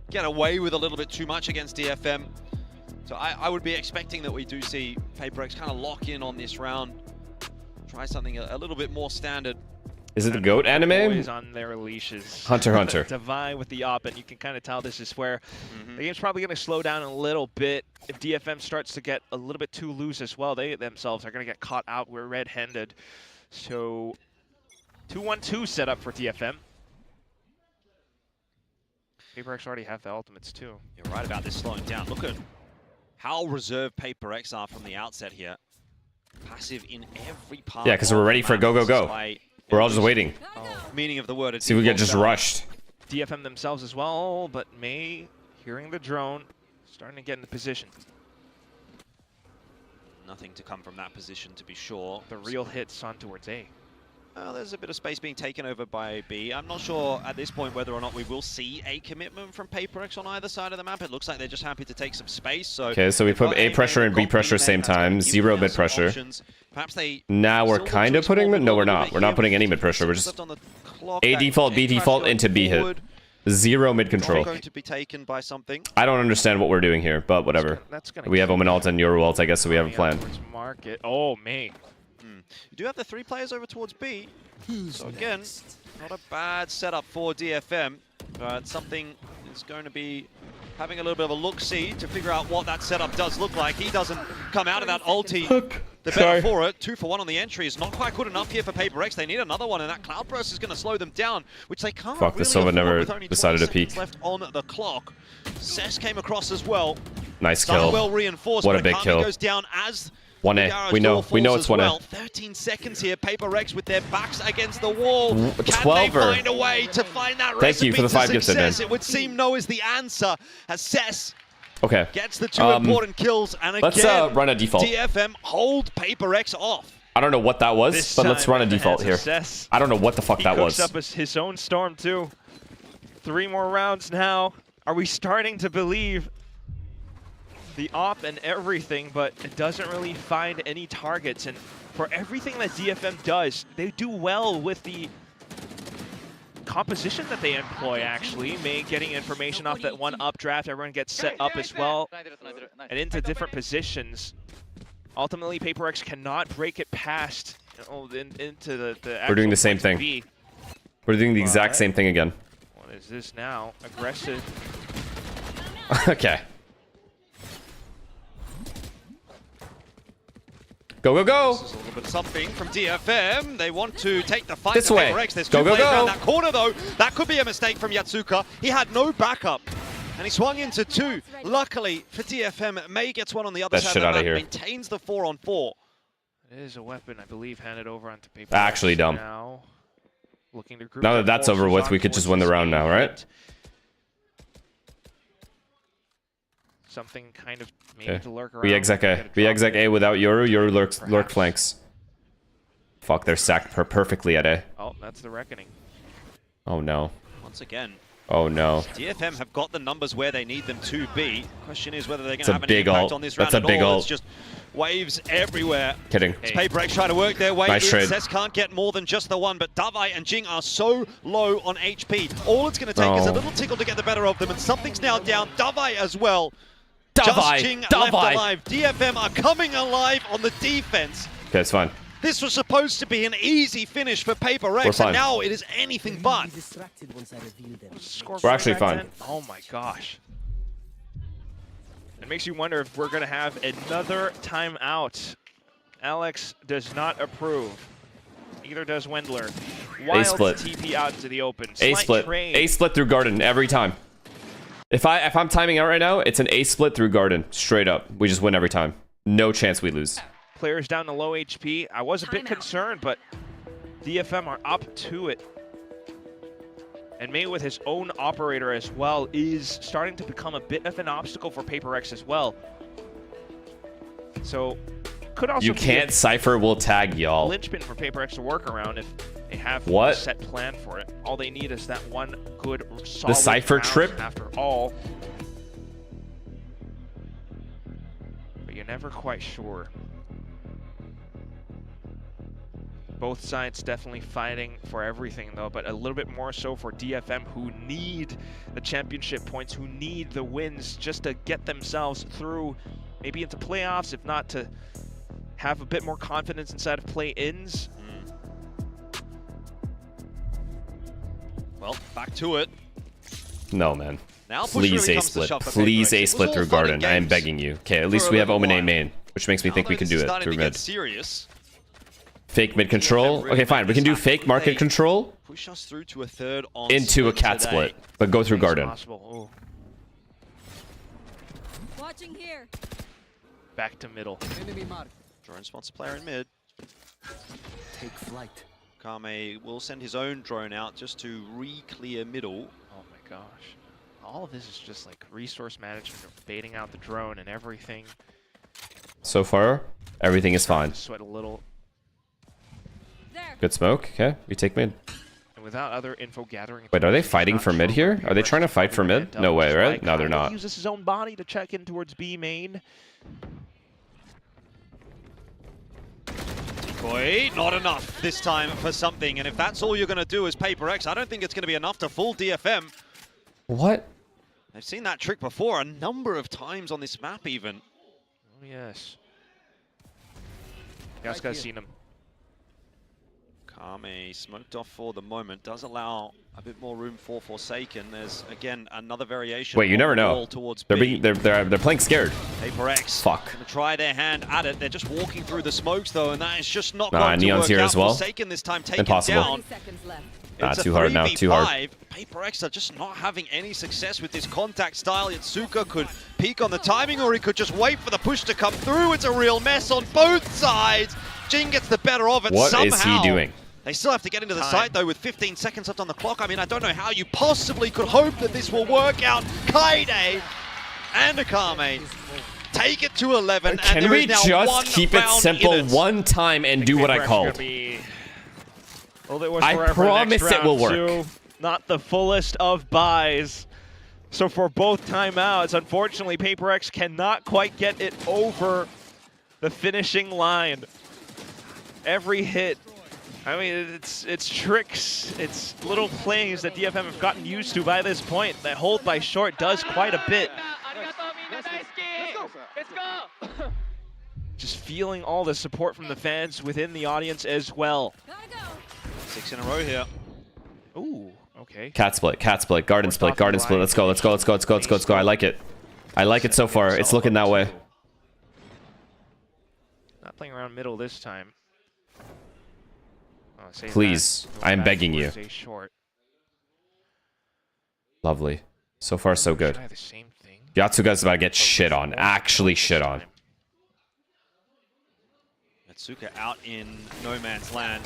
get away with a little bit too much against DFM. So I would be expecting that we do see PRX kind of lock in on this round. Try something a little bit more standard. Is it the GOAT anime? Boys on their leashes. Hunter x Hunter. Divine with the op, and you can kind of tell this is where the game's probably going to slow down a little bit. If DFM starts to get a little bit too loose as well, they themselves are going to get caught out. We're red-handed. So 2-1-2 set up for DFM. PRX already have the ultimates too. You're right about this slowing down. Look at how reserved PRX are from the outset here. Passive in every part. Yeah, because we're ready for a go, go, go. We're all just waiting. Meaning of the word. See if we get just rushed. DFM themselves as well, but May, hearing the drone, starting to get into position. Nothing to come from that position, to be sure. The real hits on towards A. There's a bit of space being taken over by B. I'm not sure at this point whether or not we will see a commitment from PRX on either side of the map. It looks like they're just happy to take some space. So okay, so we put A pressure and B pressure same time, 0 mid pressure. Now we're kind of putting mid. No, we're not. We're not putting any mid pressure. We're just A default, B default into B hit. 0 mid control. Going to be taken by something. I don't understand what we're doing here, but whatever. We have Omen ult and Yoru ult, I guess, so we have a plan. Market. Oh, May. You do have the 3 players over towards B. So again, not a bad setup for DFM, but something is going to be having a little bit of a look-see to figure out what that setup does look like. He doesn't come out of that ulti. The better for it. 2 for 1 on the entry is not quite good enough here for PRX. They need another one, and that Cloud Burst is going to slow them down, which they can't Fuck, really the Sova never with only decided to 20 peek. seconds left on the clock. Cess came across as well. Nice kill. Well reinforced, What a big kill. Goes down as 1A. We know it's 1A. Well. 13 seconds here. PRX with their backs against the wall. Can 12er. they find a way to find that Thank you for the 5 gifted, man. It would seem no is the answer as Cess okay. gets the 2 important kills. And again, let's run a default. DFM hold PRX off. I don't know what that was, but let's run a default here. I don't know what the fuck that was. He cooks up his own storm too. 3 more rounds now. Are we starting to believe the op and everything, but it doesn't really find any targets? And for everything that DFM does, they do well with the composition that they employ, actually. May getting information off that 1 updraft, everyone gets set up as well and into different positions. Ultimately, PRX cannot break it past into the We're doing the same thing. B. We're doing the exact same thing again. What is this now? Aggressive. Okay. Go, go, go! This is a little bit of something from DFM. They want to take the fight this to way. PRX. There's go, 2 go, players go! around that corner, though. That could be a mistake from Yatsuka. He had no backup, and he swung into 2. Luckily for DFM, May gets 1 on the other side of the map, maintains the 4-on-4. It is a weapon, I believe, handed over onto PRX. Actually dumb. Now, looking to group now that that's over with, we could just win the round now, right? Something kind of maybe to lurk around. We exec A. We exec A without Yoru. Yoru lurk flanks. Fuck, they're stacked perfectly at A. Oh, that's the reckoning. Oh no. Once again. Oh no. DFM have got the numbers where they need them to be. Question is whether they're going It's to a have an big impact ult. on this round That's a at big all. ult. It's just waves everywhere. Kidding. It's PRX trying to work their way Nice in. trade. Cess can't get more than just the 1, but Davai and Jing are so low on HP. All it's going to take is a little tickle to get the better of them, and something's now down. Davai as well. Just Jing left alive. DFM are coming alive on the defense. Okay, it's fine. This was supposed to be an easy finish for PRX, and now it is anything but. We're actually fine. Oh my gosh. It makes you wonder if we're going to have another timeout. Alex does not approve. Neither does Wendler. Wild A-split. TP out into the open. A-split. A-split through Garden every time. If I'm timing out right now, it's an A-split through Garden. Straight up. We just win every time. No chance we lose. Players down to low HP. I was a bit concerned, but DFM are up to it. And May with his own operator as well is starting to become a bit of an obstacle for PRX as well. So could also you can't Cypher will tag y'all. Linchpin for PRX to work around if they have what? a set plan for it. All they need is that one good solid the Cypher round trip after all. But you're never quite sure. Both sides definitely fighting for everything though, but a little bit more so for DFM, who need the championship points, who need the wins just to get themselves through, maybe into playoffs, if not to have a bit more confidence inside of play-ins. Well, back to it. No, man. Now please A split. Please A split through Garden. I am begging you. Okay, at least we have Omen A main, which makes me think we can do it through mid. Serious. Fake mid control. Okay, fine. We can do fake market control Push us through to a third on into a cat split, but go through Garden. Watching here. Back to middle. Drone spots a player in mid. Take flight. Kame will send his own drone out just to re-clear middle. Oh my gosh. All of this is just like resource management, baiting out the drone and everything. So far, everything is fine. Sweat a little. Good smoke. Okay, we take mid. And without other info gathering. Wait, are they fighting for mid here? Are they trying to fight for mid? No way, right? No, they're not. He uses his own body to check in towards B main. Decoy, not enough this time for something. And if that's all you're going to do is PRX, I don't think it's going to be enough to full DFM. What? I've seen that trick before a number of times on this map even. Oh, yes. You guys seen him. Kame smoked off for the moment. Does allow a bit more room for Forsaken. There's, again, another variation. Wait, you never know. They're playing scared. PRX. Fuck. Gonna try their hand at it. They're just walking through the smokes, though, and that is just not Nah, going to Neon's work here out. as well. Forsaken this time taken Impossible. down. Nah, It's too a hard now, too hard. 3v5. PRX are just not having any success with this contact style. Yatsuka could peek on the timing, or he could just wait for the push to come through. It's a real mess on both sides. Jin gets the better of it somehow. What is he doing? They still have to get into the site, though, with 15 seconds left on the clock. I mean, I don't know how you possibly could hope that this will work out. Kaide and Akame take it to 11. Can and we now just keep it simple one time and do what I called? I promise it will work. Not the fullest of buys. So for both timeouts, unfortunately, PRX cannot quite get it over the finishing line. Every hit. I mean, it's tricks, it's little plays that DFM have gotten used to by this point. That hold by short does quite a bit. Just feeling all the support from the fans within the audience as well. 6 in a row here. Ooh, okay. Cat split, garden split, garden split. Let's go, let's go, let's go, let's go, let's go, let's go. I like it. I like it so far. It's looking that way. Not playing around middle this time. Please, I am begging you. Lovely. So far, so good. Yatsuga's about to get shit on. Actually shit on. Yatsuka out in no man's land.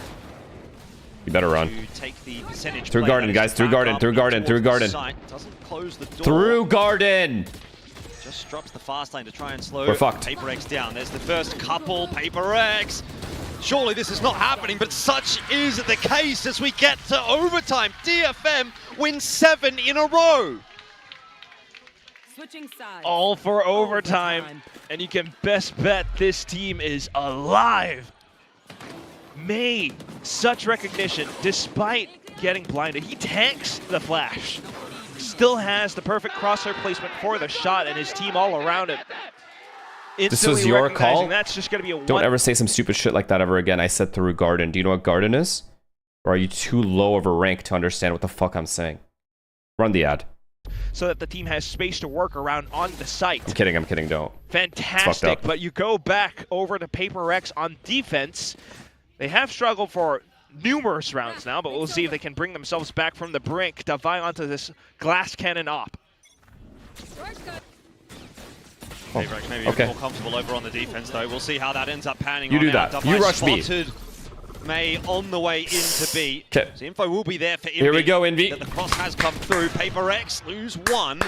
You better run. Through garden, guys. Through garden, through garden, through garden. Doesn't close the door. Through garden! Just drops the fast lane to try and slow We're fucked. PRX down. There's the first couple. PRX. Surely this is not happening, but such is the case as we get to overtime. DFM wins 7 in a row. Switching sides. All for overtime. And you can best bet this team is alive. May, such recognition, despite getting blinded. He tanks the flash. Still has the perfect crosshair placement for the shot and his team all around him. This was your call? That's just gonna be a Don't ever say some stupid shit like that ever again. I said through garden. Do you know what garden is? Or are you too low of a rank to understand what the fuck I'm saying? Run the ad. So that the team has space to work around on the site. I'm kidding, don't. Fantastic, but you go back over to PRX on defense. They have struggled for numerous rounds now, but we'll see if they can bring themselves back from the brink to vie onto this glass cannon op. PRX maybe more comfortable over on the defense, though. We'll see how that ends up panning You on do out. that. You rush B. May on the way into B. Okay. So info will be there for Envy. Here we go, Envy. That the cross has come through. PRX lose 1.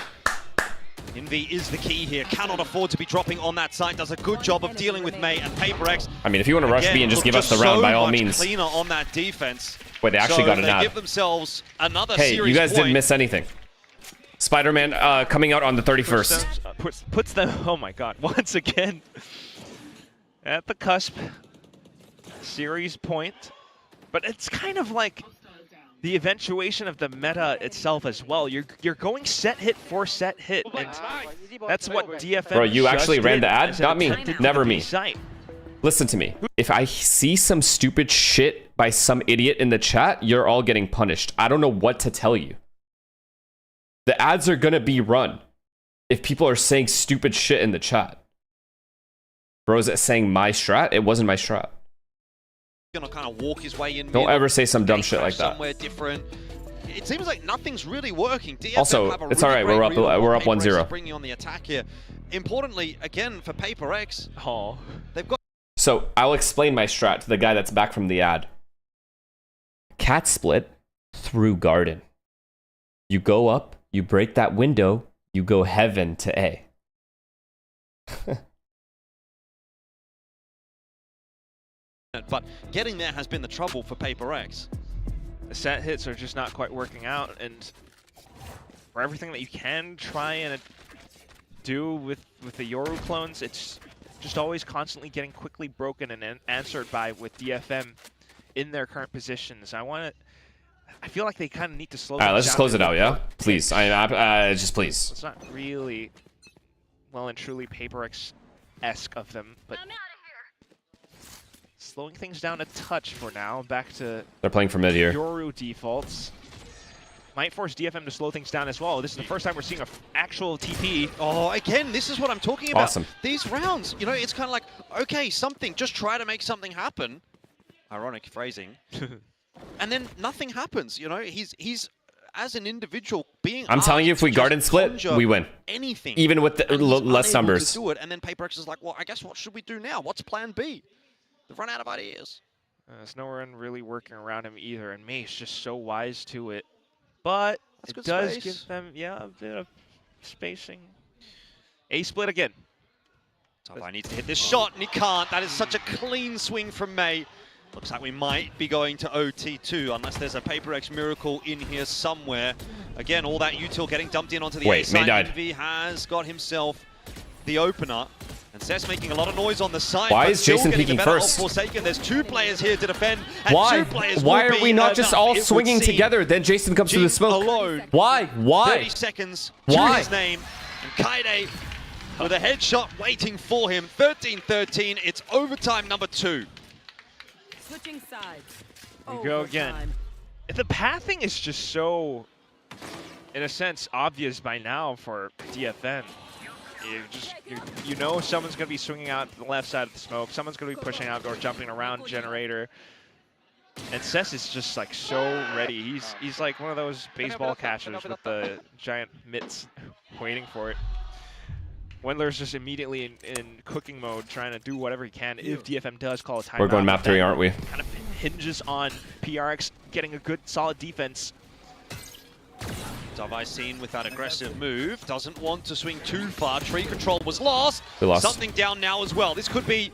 Envy is the key here. Cannot afford to be dropping on that side. Does a good job of dealing with May and PRX. I mean, if you want to rush B and just give us the round, by all means. Cleaner on that defense. Wait, they actually got an ad. ad. They give themselves another Hey, series you guys point. didn't miss anything. Spider-Man coming out on the 31st. Puts them, oh my god, once again at the cusp. Series point. But it's kind of like the eventuation of the meta itself as well. You're going set hit for set hit, and that's what DFM. Bro, you actually ran the ad? as Not me. attempted Never to me. site. Listen to me. If I see some stupid shit by some idiot in the chat, you're all getting punished. I don't know what to tell you. The ads are gonna be run if people are saying stupid shit in the chat. Bro's saying my strat? It wasn't my strat. Gonna kind of walk his way in. Don't ever say some dumb shit like that. Somewhere different. It seems like nothing's really working. DFM also, have a it's really alright. We're up 1-0. Bringing on the attack here. Importantly, again for PRX, they've got. So I'll explain my strat to the guy that's back from the ad. Cat split through garden. You go up, you break that window, you go heaven to A. But getting there has been the trouble for PRX. The set hits are just not quite working out, and for everything that you can try and do with the Yoru clones, it's just always constantly getting quickly broken and answered by with DFM in their current positions. I feel like they kind of need to slow. All right, let's just close it out, yeah? Please, just please. It's not really well and truly PRX-esque of them, but slowing things down a touch for now. Back to they're playing for mid here. Yoru defaults. Might force DFM to slow things down as well. This is the first time we're seeing an actual TP. Oh, again, this is what I'm talking about. Awesome. These rounds, you know, it's kind of like, okay, just try to make something happen. Ironic phrasing. And then nothing happens, you know? He's as an individual being I'm telling you, if we garden split, we win. Anything. Even with the less numbers. To do it, and then PRX is like, well, I guess what should we do now? What's plan B? They've run out of ideas. There's no one really working around him either, and May's just so wise to it. But it does give them, a bit of spacing. A split again. I need to hit this shot, and he can't. That is such a clean swing from May. Looks like we might be going to OT2, unless there's a PRX miracle in here somewhere. Again, all that util getting dumped in onto the A side. May died. Envy has got himself the opener. And Seth's making a lot of noise on the side. Why is Jason peeking first? Forsaken. There's two players here to defend. And Why? Two players Why are we not just all swinging together? Then Jason comes through the smoke. Alone. Why? 30 seconds to his name. And Kaide with a headshot waiting for him. 13-13. It's overtime number 2. Switching sides. We go again. The pathing is just so, in a sense, obvious by now for DFM. You know someone's going to be swinging out the left side of the smoke. Someone's going to be pushing out or jumping around generator. And Cess is just like so ready. He's like one of those baseball catchers with the giant mitts waiting for it. Wendler's just immediately in cooking mode, trying to do whatever he can if DFM does call a timeout. We're going map 3, aren't we? Kind of hinges on PRX getting a good, solid defense. Davai seen with that aggressive move. Doesn't want to swing too far. Tree control was lost. We lost. Something down now as well. This could be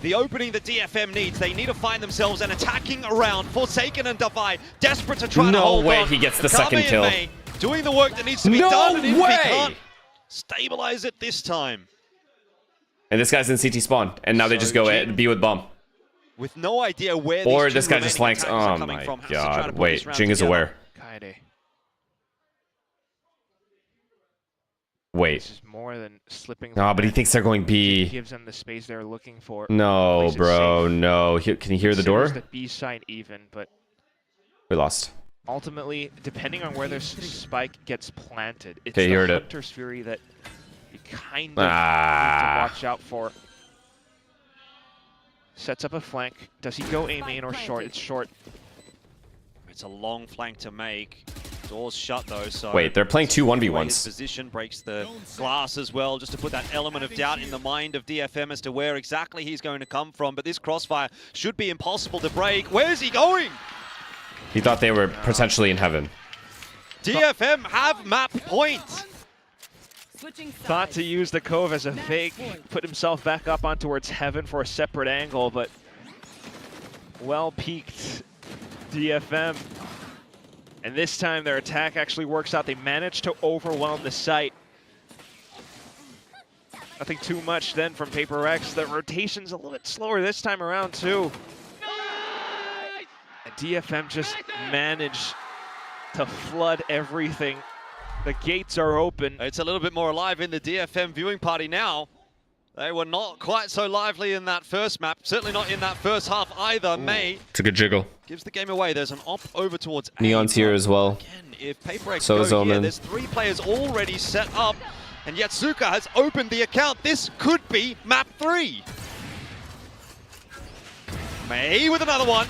the opening that DFM needs. They need to find themselves an attacking around. Forsaken and Davai desperate to try to hold on. No way he gets the second kill. May doing the work that needs to be done. And Envy can't stabilize it this time. And this guy's in CT spawn. And now they just go B with bomb. With no idea where or this guy just flanks. Oh my god. Wait, Jing is aware. Kaide. Wait. This is more than slipping. No, but he thinks they're going B. It gives them the space they're looking for. No, bro, no. Can you hear the door? The B side even, but we lost. Ultimately, depending on where their spike gets planted, it's you heard the it. Hunter's Fury that you kind of need to watch out for. Sets up a flank. Does he go A main or short? It's short. It's a long flank to make. Doors shut though, so... Wait, they're playing 2 1v1s. His position breaks the glass as well, just to put that element of doubt in the mind of DFM as to where exactly he's going to come from. But this crossfire should be impossible to break. Where's he going? He thought they were potentially in heaven. DFM have map point. Thought to use the Cove as a fake, put himself back up on towards heaven for a separate angle, but well peaked DFM. And this time their attack actually works out. They managed to overwhelm the site. Nothing too much then from PRX. The rotation's a little bit slower this time around too. And DFM just managed to flood everything. The gates are open. It's a little bit more alive in the DFM viewing party now. They were not quite so lively in that first map. Certainly not in that first half either. May It's a good jiggle. gives the game away. There's an op over towards Neon's here as well. Again, if PRX So is go here, Omen. there's 3 players already set up, and Yatsuka has opened the account. This could be map 3. May with another one.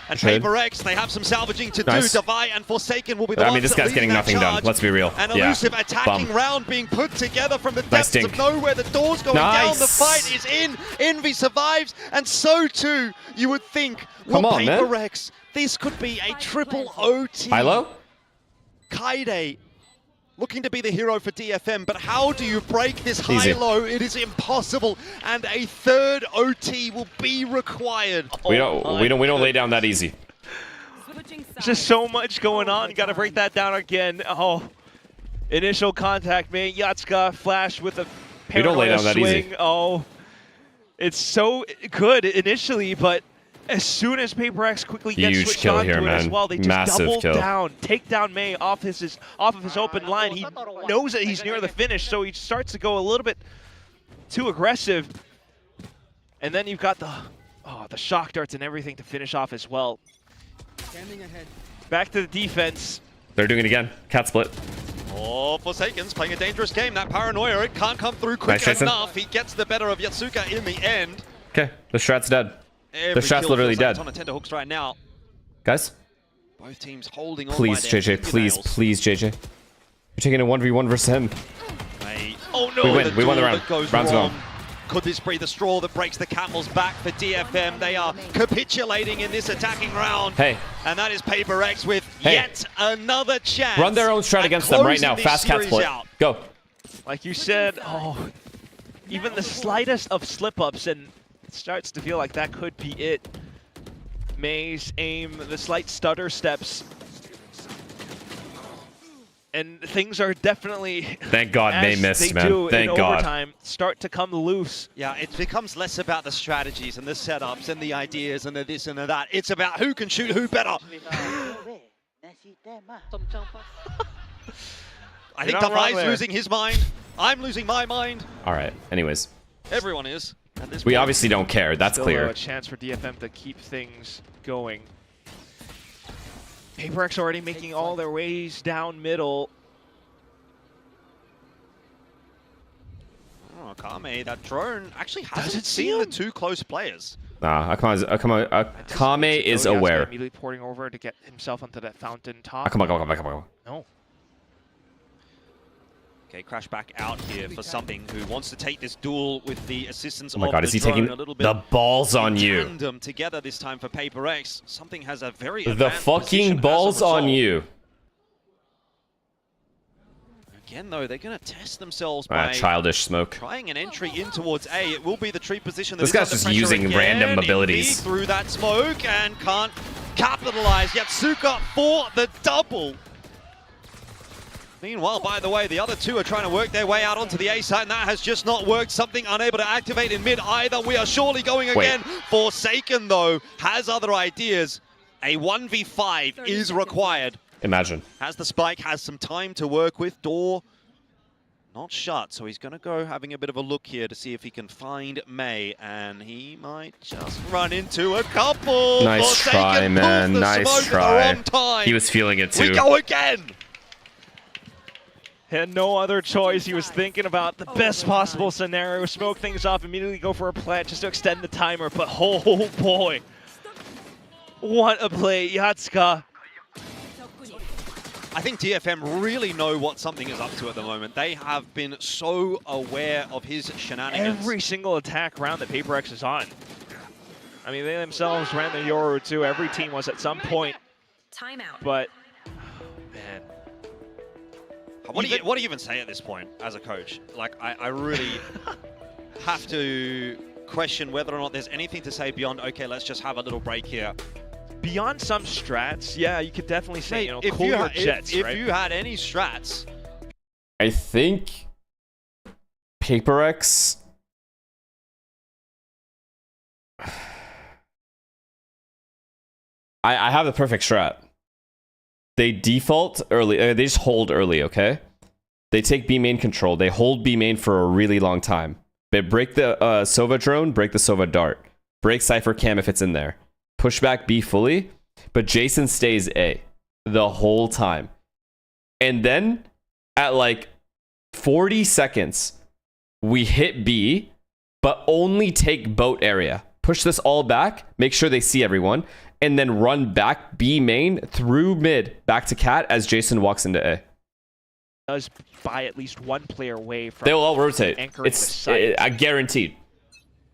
And Trade. PRX, they have some salvaging to Nice. do. Devi and Forsaken will be the I ones mean, this that guy's lead getting that nothing done. charge. Let's be real. An Yeah. elusive attacking Bum. round being put together from the depths stink. of nowhere. The door's going Nice. down. The fight is in. Envy survives. And so too, you would think, Come will on, man. PRX, this could be a triple OT. Hilo? Kaide looking to be the hero for DFM, but how do you break this Easy. high-low? It is impossible, and a third OT will be required. We don't lay down that easy. There's just so much going on. You got to break that down again. Oh, initial contact, man. Yatsuka flash with a We don't lay paranoia down that swing. easy. Oh, it's so good initially, but as soon as PRX quickly gets Huge switched kill onto here, it as man. well, they just Massive double kill. down, take down May off of his open line. He knows that he's near the finish, so he starts to go a little bit too aggressive. And then you've got the shock darts and everything to finish off as well. Back to the defense. They're doing it again. Cat split. Oh, Forsaken's playing a dangerous game. That paranoia, it can't come through quick Nice, Jason. enough. He gets the better of Yatsuka in the end. Okay, the strat's dead. Every The strat's kill literally feels like dead. it's on a tenterhooks right now. Guys, Both teams holding on please, by their JJ, please, fingernails. please, JJ. You're taking a 1v1 versus him. Mate. Oh no, We win. We won the duel round. that goes Round's wrong. gone. Could this be the straw that breaks the camel's back for DFM? They are capitulating in this attacking round. Hey. And that is PRX with Hey. yet another chance. Run their own strat at against them right closing now. this Fast cat series split. out. Go. Like you said, even the slightest of slip-ups, and it starts to feel like that could be it. May's aim, the slight stutter steps. And things are definitely, Thank God May as missed, they man. do Thank in God. overtime, start to come loose. Yeah, it becomes less about the strategies and the setups and the ideas and the this and the that. It's about who can shoot who better. I think Devi's losing his mind. I'm losing my mind. All right. Anyways, Everyone is. At this we point. obviously don't care. That's Still, clear. a chance for DFM to keep things going. PRX already making all their ways down middle. Oh, Akame, that drone actually hasn't seen the two close players. Nah, Akame is So, yeah, aware. immediately porting over to get himself onto that fountain top. Come on. No. Okay, Crash back out here for something who wants to take this duel with the assistance Oh my of God, the is he drone taking a little bit the balls on in you? tandem together this time for PRX. Something has a very The advanced fucking position balls as a on result. you. Again, though, they're going to test themselves by Childish smoke. trying an entry in towards A. It will be the tree position. This that guy's is just under pressure using again. random Envy abilities. through that smoke and can't capitalize. Yatsuka for the double. Meanwhile, by the way, the other two are trying to work their way out onto the A side, and that has just not worked. Something unable to activate in mid either. We are surely going again. Forsaken, though, has other ideas. A 1v5 is required. Imagine. Has the spike, has some time to work with. Door not shut, so he's going to go having a bit of a look here to see if he can find May, and he might just run into a couple. Nice Forsaken try, man. pulls the Nice smoke at the try. wrong time. He was feeling it We too. go again. Had no other choice. He was thinking about the best possible scenario, smoke things off, immediately go for a plant just to extend the timer. But oh boy, what a play, Yatsuka. I think DFM really know what something is up to at the moment. They have been so aware of his shenanigans. Every single attack round that PRX is on. I mean, they themselves ran the Yoru too. Every team was at some point. Timeout. But, man. What do you even say at this point as a coach? Like, I really have to question whether or not there's anything to say beyond, okay, let's just have a little break here. Beyond some strats, yeah, you could definitely say, Mate, you know, if cool you your jets, if right? you had any strats, I think PRX. I have the perfect strat. They default early. They just hold early, okay? They take B main control. They hold B main for a really long time. Break the Sova drone, break the Sova dart. Break Cypher cam if it's in there. Push back B fully, but Jason stays A the whole time. And then at like 40 seconds, we hit B, but only take boat area. Push this all back, make sure they see everyone, and then run back B main through mid, back to Cat as Jason walks into A. Does buy at least one player away from. They will all rotate. Anchoring It's the site. I guaranteed.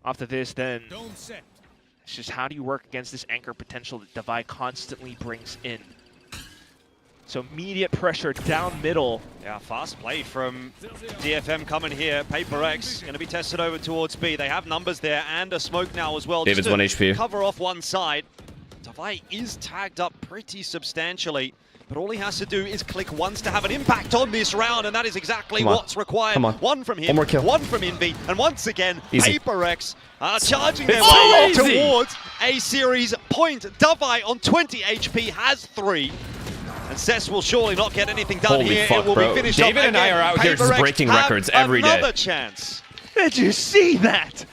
After this, then it's just how do you work against this anchor potential that Devi constantly brings in. So immediate pressure down middle. Yeah, fast play from DFM coming here. PRX going to be tested over towards B. They have numbers there and a smoke now as well. David's just 1 HP. Cover off one side. Devi is tagged up pretty substantially, but all he has to do is click once to have an impact on this round, and that is exactly what's required. Come on. One from him, One more kill. one from Envy, and once again, Easy. PRX are charging their It's way easy. towards a series point. Devi on 20 HP has 3. And Cess will surely not get anything done Holy here. fuck, it will bro. be finished David up and I again. are out here just PRX breaking have records every day. Another chance. Did you see that?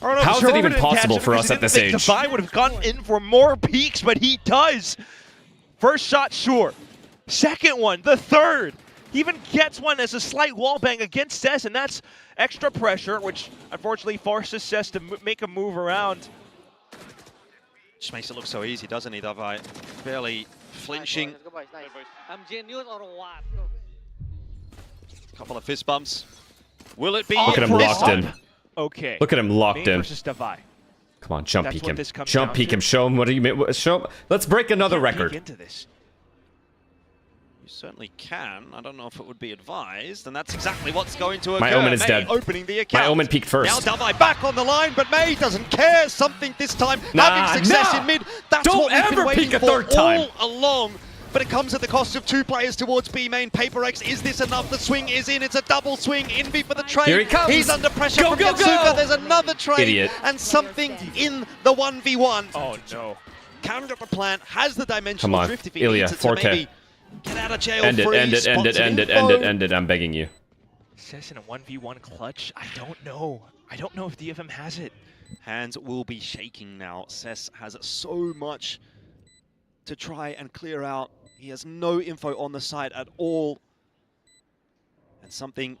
How is it even possible for us at this age? Devi would have gone in for more peaks, but he does. First shot, sure. Second one, the third. He even gets one as a slight wall bang against Cess, and that's extra pressure, which unfortunately forces Cess to make a move around. Just makes it look so easy, doesn't he, Devi? Barely flinching. Couple of fist bumps. Will it be? Look at him locked in. Okay. Look at him locked Main in. versus Devi. Come on, jump That's peek what him. this comes Jump down peek to. him. Show him what do you mean. Show him. Let's break another record. Peek into this. You certainly can. I don't know if it would be advised, and that's exactly what's going to occur. My Omen is May dead. opening the account. My Omen peeked first. Now Devi back on the line, but May doesn't care. Something this time. Having success in mid. That's Don't what we've ever been waiting peek a for third time. all along. But it comes at the cost of 2 players towards B main. PRX, is this enough? The swing is in. It's a double swing. Envy for the trade. Here he comes. He's under pressure Go, from go, Yatsuka. go. There's another trade. Idiot. And something in the 1v1. Oh, no. Counter the plan. Has the dimensional Come on, drift if he Ilya, needs it to 4K. maybe get out of jail End it, free. end it, end it, Spots end it, info. end it, end it. I'm begging you. Cess in a 1v1 clutch? I don't know. I don't know if DFM has it. Hands will be shaking now. Cess has so much to try and clear out. He has no info on the site at all. And something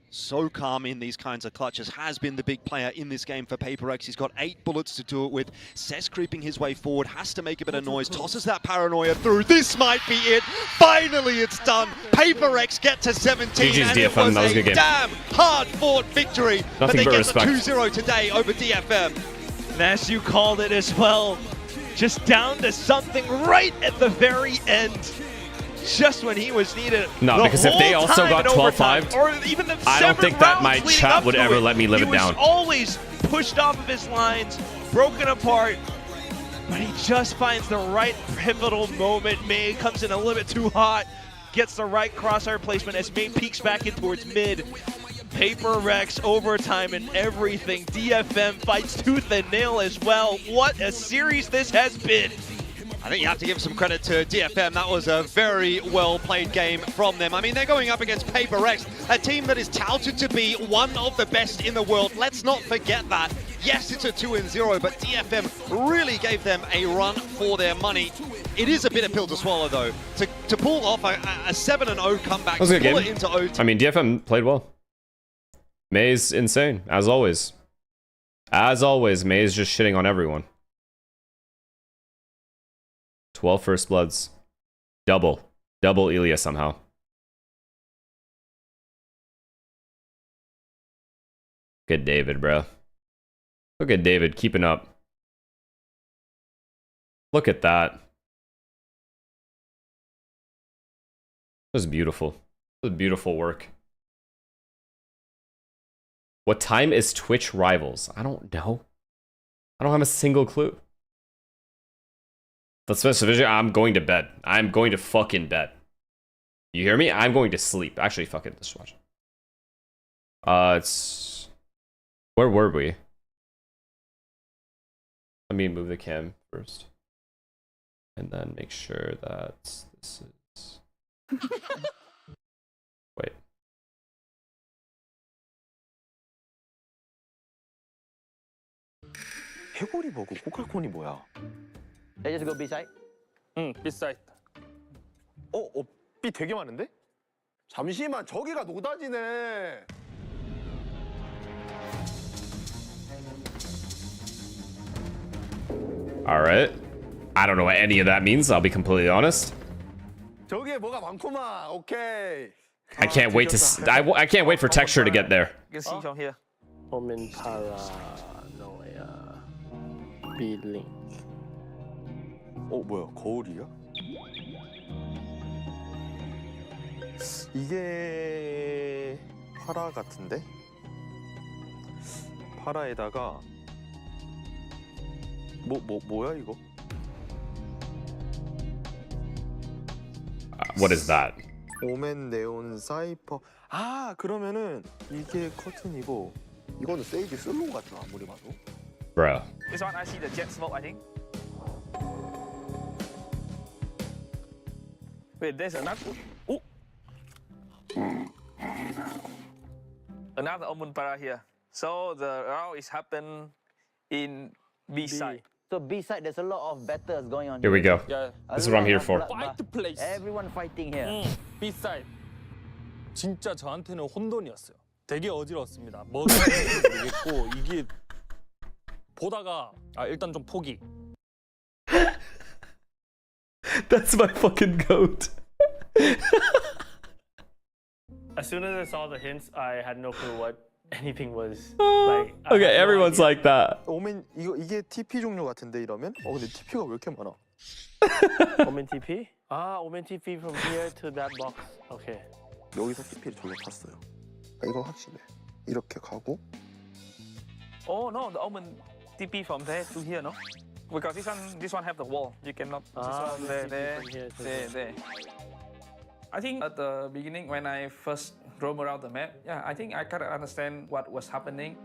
so calm in these kinds of clutches has been the big player in this game for PRX. He's got 8 bullets to do it with. Cess creeping his way forward, has to make a bit of noise, tosses that paranoia through. This might be it. Finally, it's done. PRX get to 17, GG's and DFM, it was that was a good game. damn hard-fought victory. But Nothing they but get respect. the 2-0 today over DFM. And as you called it as well, just down to something right at the very end. Just when he was needed. No, the because if they whole also time got in overtime, 12-5'd, or even the I don't 7 think that my rounds leading chat up would to ever it, let me live he it down. was always pushed off of his lines, broken apart, but he just finds the right pivotal moment. May comes in a little bit too hot, gets the right crosshair placement as May peeks back in towards mid. PRX overtime and everything. DFM fights tooth and nail as well. What a series this has been. I think you have to give some credit to DFM. That was a very well-played game from them. I mean, they're going up against PRX, a team that is touted to be one of the best in the world. Let's not forget that. Yes, it's a 2-0, but DFM really gave them a run for their money. It is a bitter pill to swallow, though. To pull off a 7-0 comeback, That was a good pull game. it into OT. I mean, DFM played well. May's insane, as always. As always, May's just shitting on everyone. 12 first bloods. Double Ilya somehow. Look at David, bro. Look at David keeping up. Look at that. It was beautiful. It was beautiful work. What time is Twitch Rivals? I don't know. I don't have a single clue. Let's finish the video. I'm going to bed. I'm going to fucking bed. You hear me? I'm going to sleep. Actually, fuck it. Let's watch. It's... Where were we? Let me move the cam first. And then make sure that this is... Wait. 해골이 뭐고 코칼콘이 뭐야? Let's just go B side. B side. B 되게 많은데? 잠시만, 저기가 노다지네. Alright. I don't know what any of that means, I'll be completely honest. 저기에 뭐가 많구만. 오케이. I can't wait to I can't wait for texture to get there. You can see from here. Omen paranoia. B-link. 뭐야, 거울이야? 이게 파라 같은데? 파라에다가 뭐야 이거? What is that? 오멘 네온 사이퍼. 그러면은 이게 커튼이고 이거는 세이지 슬로우 같아 아무리 봐도. Bro. This one I see the jet smoke, I think. Wait, there's another. Oh. Another Omen para here. So the round is happen in B side. So B side, there's a lot of battles going on. Here we go. Yeah. This is what I'm here for. Fight the place. Everyone fighting here. B side. 진짜 저한테는 혼돈이었어요. 되게 어지러웠습니다. 뭐가 모르겠고 이게 보다가 일단 좀 포기. That's my fucking goat. As soon as I saw the hints, I had no clue what anything was. Like, Okay, everyone's like that. 오멘 이게 TP 종류 같은데 이러면? 근데 TP가 왜 이렇게 많아? Omen TP? Omen TP from here to that box. Okay. 여기서 TP를 저기로 탔어요. 이건 확실해. 이렇게 가고. Oh no, the Omen TP from there to here, no? Because this one have the wall. You cannot. This one there. I think at the beginning when I first roam around the map, I think I kind of understand what was happening.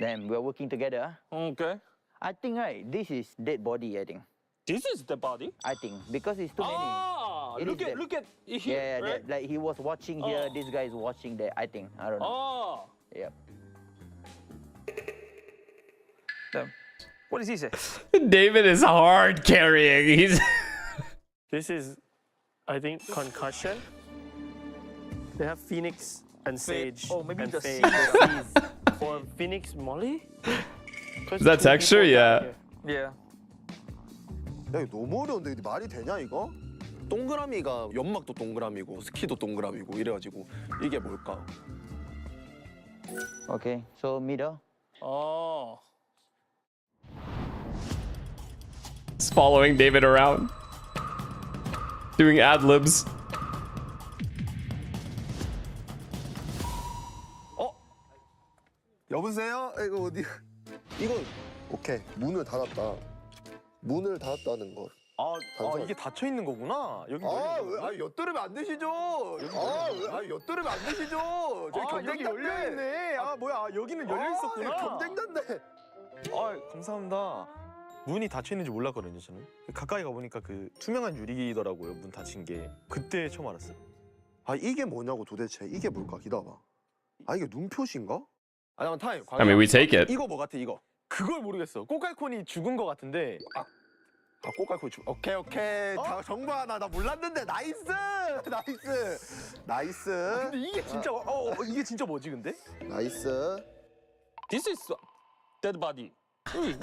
Damn, we're working together. Okay. I think this is dead body. I think. This is the body? I think because it's too many. Look at here. Yeah, right? like he was watching here. This guy is watching there. I think. I don't know. Yep. Damn. What is he say? David is hard carrying. He's. This is, I think, concussion. They have Phoenix and Sage. Oh, maybe and the Faye. Seas. Or Phoenix Molly? Is that texture? Yeah. Yeah. 야, 이거 너무 어려운데 이게 말이 되냐 이거? 동그라미가 연막도 동그라미고 스키도 동그라미고 이래가지고 이게 뭘까? Okay, so middle. He's following David around, doing ad libs. 여보세요? 이거 어디? 이거 오케이 문을 닫았다. 문을 닫았다는 거. 이게 닫혀 있는 거구나. 여기 엿들으면 안 되시죠? 엿들으면 안 되시죠? 저기 여기 열려 있네. 뭐야? 여기는 열려 있었구나. 경쟁자인데. 감사합니다. 문이 닫혀 있는지 몰랐거든요, 저는. 가까이 가 보니까 그 투명한 유리더라고요, 문 닫힌 게. 그때 처음 알았어요. 이게 뭐냐고 도대체. 이게 뭘까? 기다려봐. 이게 눈표시인가? 잠깐 타임. I mean, we take it. 이거 뭐 같아, 이거? 그걸 모르겠어. 꼬깔콘이 죽은 거 같은데. 꼬깔콘이 오케이. 정보 하나 나 몰랐는데 나이스. 근데 이게 진짜 이게 진짜 뭐지 근데? 나이스. This is dead body. I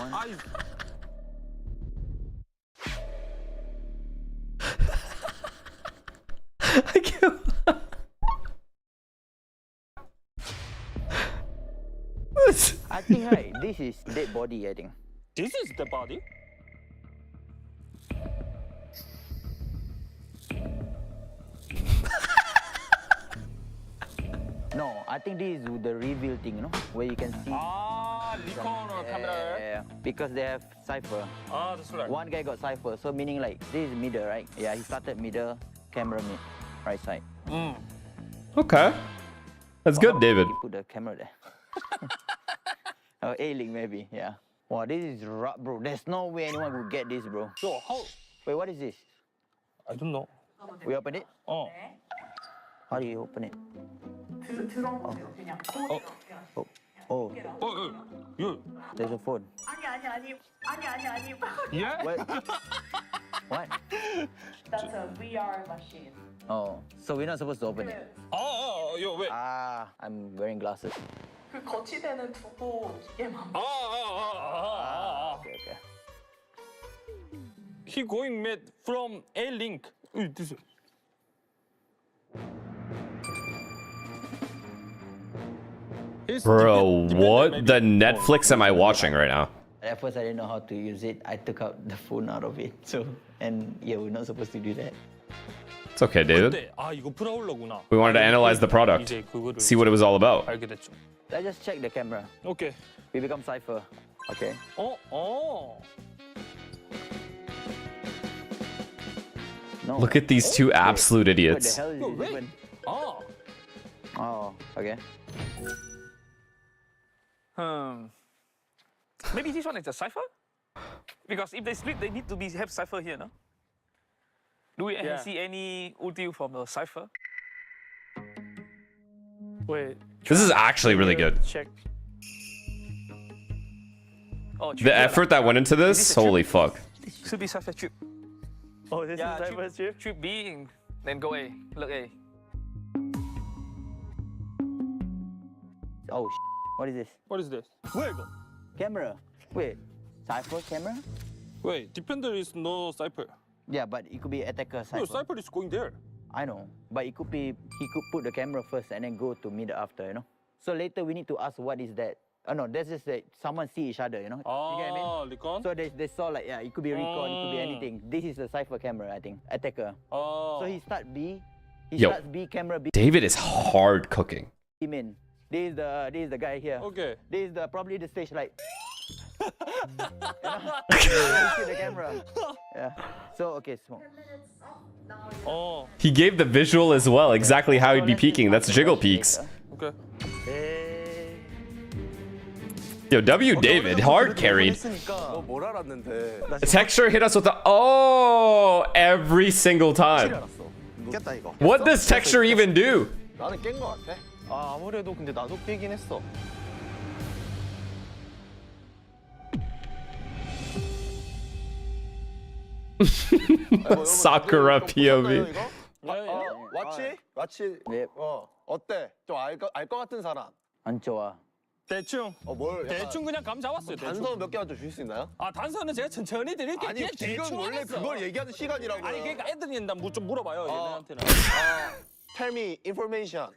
can't. I think this is dead body. I think. This is the body? No, I think this is the reveal thing, you know, where you can see. recon camera. Yeah, because they have cipher. That's right. One guy got cipher, so meaning like this is middle, right? Yeah, he started middle, camera mid, right side. Okay. That's good, David. He put the camera there. A-Link maybe, yeah. Wow, this is rough, bro. There's no way anyone would get this, bro. So how? Wait, what is this? I don't know. We open it? How do you open it? 들어보세요. 그냥. Oh. There's a phone. 아니. Yeah? What? That's a VR machine. Oh, so we're not supposed to open it? 왜? I'm wearing glasses. 그 거치대는 두고 얘만. Okay. He going mad from A link. This. Bro, what the Netflix am I watching right now? At first, I didn't know how to use it. I took out the phone out of it. We're not supposed to do that. It's okay, David. 이거 프라울러구나. We wanted to analyze the product, see what it was all about. 알게 됐죠. Let's just check the camera. Okay. We become Cypher. Okay. No. Look at these two absolute idiots. What the hell is this even? Oh, okay. Maybe this one is a cipher? Because if they split, they need to have cipher here, no? Do we see any ulti from the cipher? Wait. This is actually really good. Check. The effort that went into this, holy fuck. Should be cipher chip. Oh, this is cipher chip? Chip B, then go A. Look A. Oh, what is this? What is this? 뭐야 이거? Camera. Wait, Cypher camera? Wait, defender is no cipher. Yeah, but it could be attacker Cypher. No, cipher is going there. I know, but it could be he could put the camera first and then go to mid after, you know. So later we need to ask what is that. Oh no, that's just that someone see each other, you know. You get what I mean? Recon? So they saw like it could be recon, it could be anything. This is the Cypher camera, I think, attacker. So he start B. He starts B camera B. David is hard cooking. Him in. This is the guy here. Okay. This is probably the stage like. You see the camera. Yeah. So okay, smoke. He gave the visual as well, exactly how he'd be peeking. That's jiggle peaks. Okay. Yo, W David, hard carried. 뭘 알았는데. The texture hit us with the every single time. 깼다 이거. What does texture even do? 나는 깬 거 같아. 아무래도 근데 나도 깨긴 했어. Sakura POV. 왓치? 네. 어때? 좀 알 거 같은 사람. 안 좋아. 대충. 대충 그냥 감 잡았어요. 단서 몇 개만 좀 줄 수 있나요? 단서는 제가 천천히 드릴게요. 아니 지금 원래 그걸 얘기하는 시간이라고요. 아니 그러니까 애들이 좀 물어봐요. 얘들한테는. Tell me information.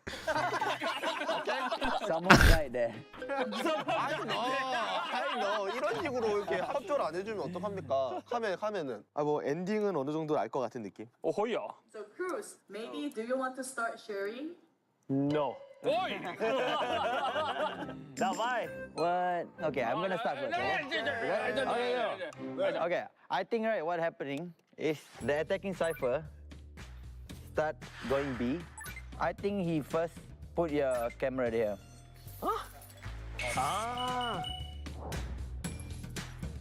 Someone's right there. I know. 이런 식으로 이렇게 합조를 안 해주면 어떡합니까? 하면은. 뭐 엔딩은 어느 정도 알 것 같은 느낌. 호이야. So Cruz, maybe do you want to start sharing? No. Boy! Давай. What? Okay, I'm gonna start first. Okay, I think what happening is the attacking Cypher start going B. I think he first put your camera there.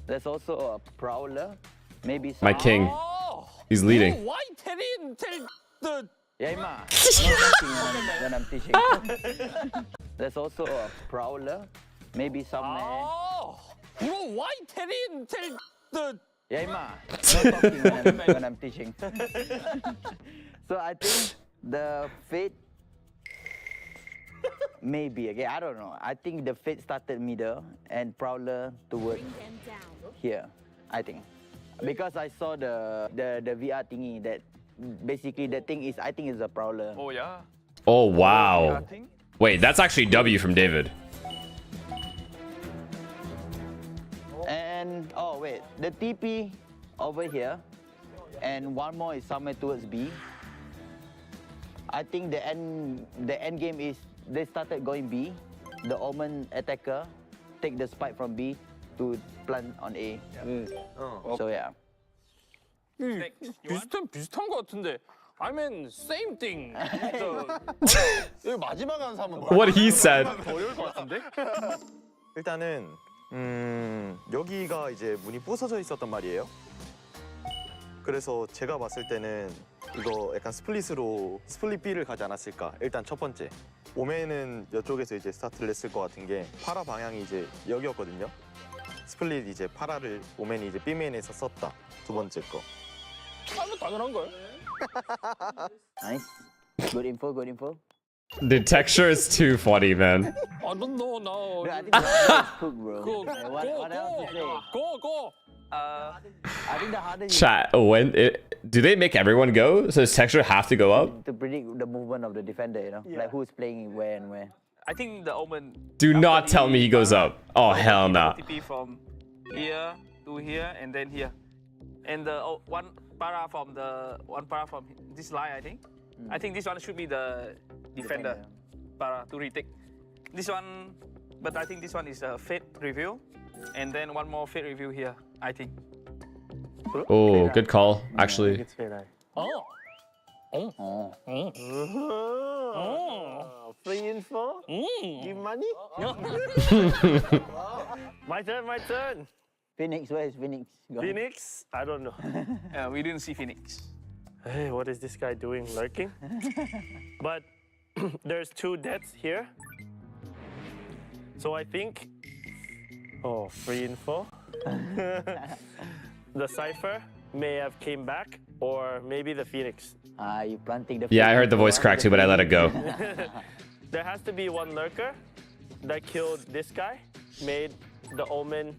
There's also a prowler, maybe. My king. He's leading. Why tell the? Yeah, ma. When I'm teaching. There's also a prowler, maybe somewhere. Bro, why tell the? Yeah, ma. No talking when I'm teaching. So I think the Fate, maybe, okay, I don't know. I think the Fate started middle and Prowler toward here, I think. Because I saw the VR thingy that basically the thing is, I think it's a Prowler. Oh yeah? Oh, wow. Wait, that's actually W from David. And, oh wait, the TP over here and one more is somewhere towards B. I think the end game is they started going B. The Omen attacker take the spike from B to plant on A. So yeah. 비슷한 거 같은데. I mean, same thing. 여기 마지막에 한 사람은 What he said. 어려울 것 같은데? 일단은 여기가 이제 문이 부서져 있었단 말이에요. 그래서 제가 봤을 때는 이거 약간 스플릿 B를 가지 않았을까. 일단 첫 번째. 오맨은 이쪽에서 이제 스타트를 했을 것 같은 게 파라 방향이 이제 여기였거든요. 스플릿 이제 파라를 오맨이 이제 B메인에서 썼다. 두 번째 거. 당연한 걸. Nice. Good info, good info. The texture is too funny, man. I don't know now. Bro, I think the cook, bro. Go, What else to say? go. I think the harder you Chat, do they make everyone go? So does texture have to go up? to predict the movement of the defender, you know? Like who's playing where and where. I think the Omen. Do not tell me he goes up. Oh, hell no. TP from here to here and then here. And the one para from this line, I think. I think this one should be the defender para to retake. This one, but I think this one is a fate review. And then one more fate review here, I think. Oh, good call, actually. Oh. Free info? Give money? My turn. Phoenix, where is Phoenix? Phoenix? I don't know. We didn't see Phoenix. Hey, what is this guy doing? Lurking? But there's 2 deaths here. So I think... Oh, free info. The Cypher may have came back, or maybe the Phoenix. You planting the... Yeah, I heard the voice crack too, but I let it go. There has to be one lurker that killed this guy, made the Omen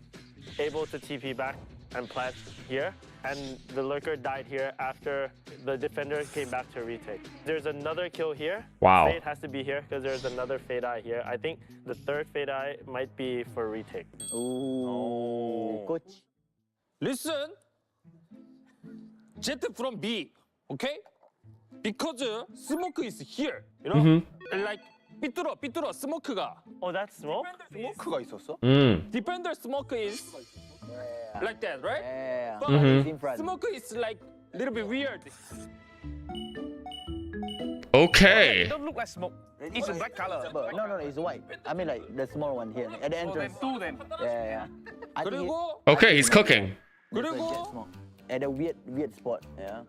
able to TP back and plant here, and the lurker died here after the defender came back to retake. There's another kill here. Wow. Fade has to be here because there's another Fade Eye here. I think the third Fade Eye might be for retake. Ooh, coach. Listen. Jet from B, okay? Because smoke is here, you know? Like 삐뚤어 스모크가. Oh, that's smoke? 스모크가 있었어? Defender smoke is like that, right? Yeah. But smoke is like a little bit weird. Okay. It don't look like smoke. It's a black color. But no, it's white. I mean like the small one here at the entrance. Then 2 then. Yeah. I think 그리고 Okay, he's cooking. 그리고 at a weird spot. Yeah.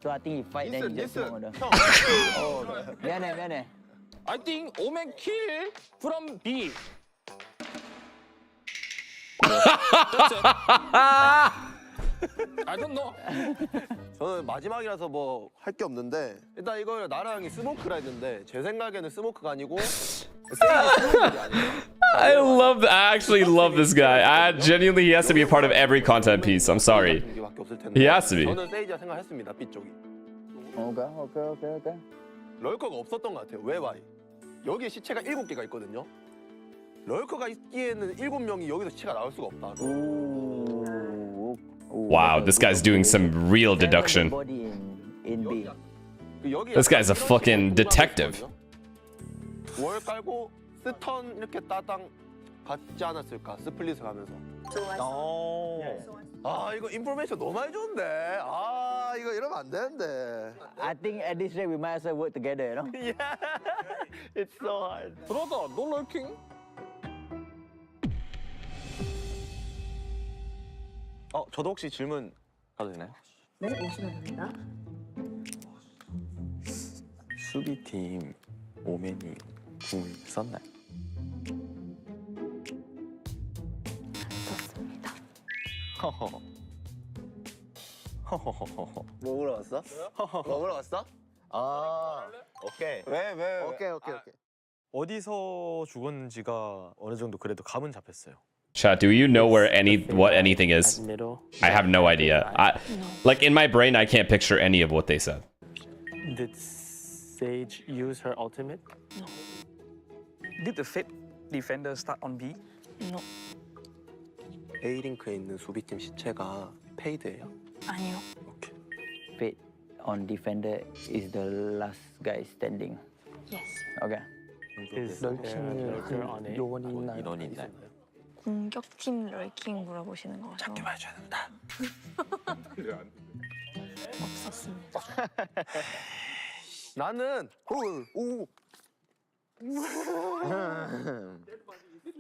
So I think he fight then he just smoke. Oh, 미안해. I think Omen kill from B. That's it. I don't know. 저는 마지막이라서 뭐 할 게 없는데 일단 이걸 나랑 형이 스모크라 했는데 제 생각에는 스모크가 아니고 I actually love this guy. Genuinely, he has to be a part of every content piece. I'm sorry. He has to be. 저는 세이지가 생각했습니다. B 쪽이. 오케이. 럴커가 없었던 것 같아요. 왜 와이? 여기에 시체가 7개가 있거든요. 럴커가 있기에는 7명이 여기서 시체가 나올 수가 없다. Wow, this guy's doing some real deduction. This guy's a fucking detective. 월 깔고 스턴 이렇게 따당 받지 않았을까? 스플릿을 하면서. 아 이거 인포메이션 너무 많이 줬는데. 아 이거 이러면 안 되는데. I think at this rate we might as well work together, you know? Yeah, it's so hard. Brother, no lurking. 저도 혹시 질문 가도 되나요? 네, 오시면 됩니다. 수비팀 오맨이 궁을 썼나요? 썼습니다. 뭐 물어봤어? 뭐 물어봤어? 아 오케이. 왜? 오케이. 어디서 죽었는지가 어느 정도 그래도 감은 잡혔어요. Chat, do you know what anything is? I have no idea. Like in my brain, I can't picture any of what they said. Did Sage use her ultimate? No. Did the Fate defender start on B? No. A링크에 있는 수비팀 시체가 페이드예요? 아니요. 오케이. Fate on defender is the last guy standing. Yes. Okay. Is lurker on it? 인원이 있나요? 공격팀 럴킹 물어보시는 거죠? 잡기 맞춰야 된다. 없었습니다. 나는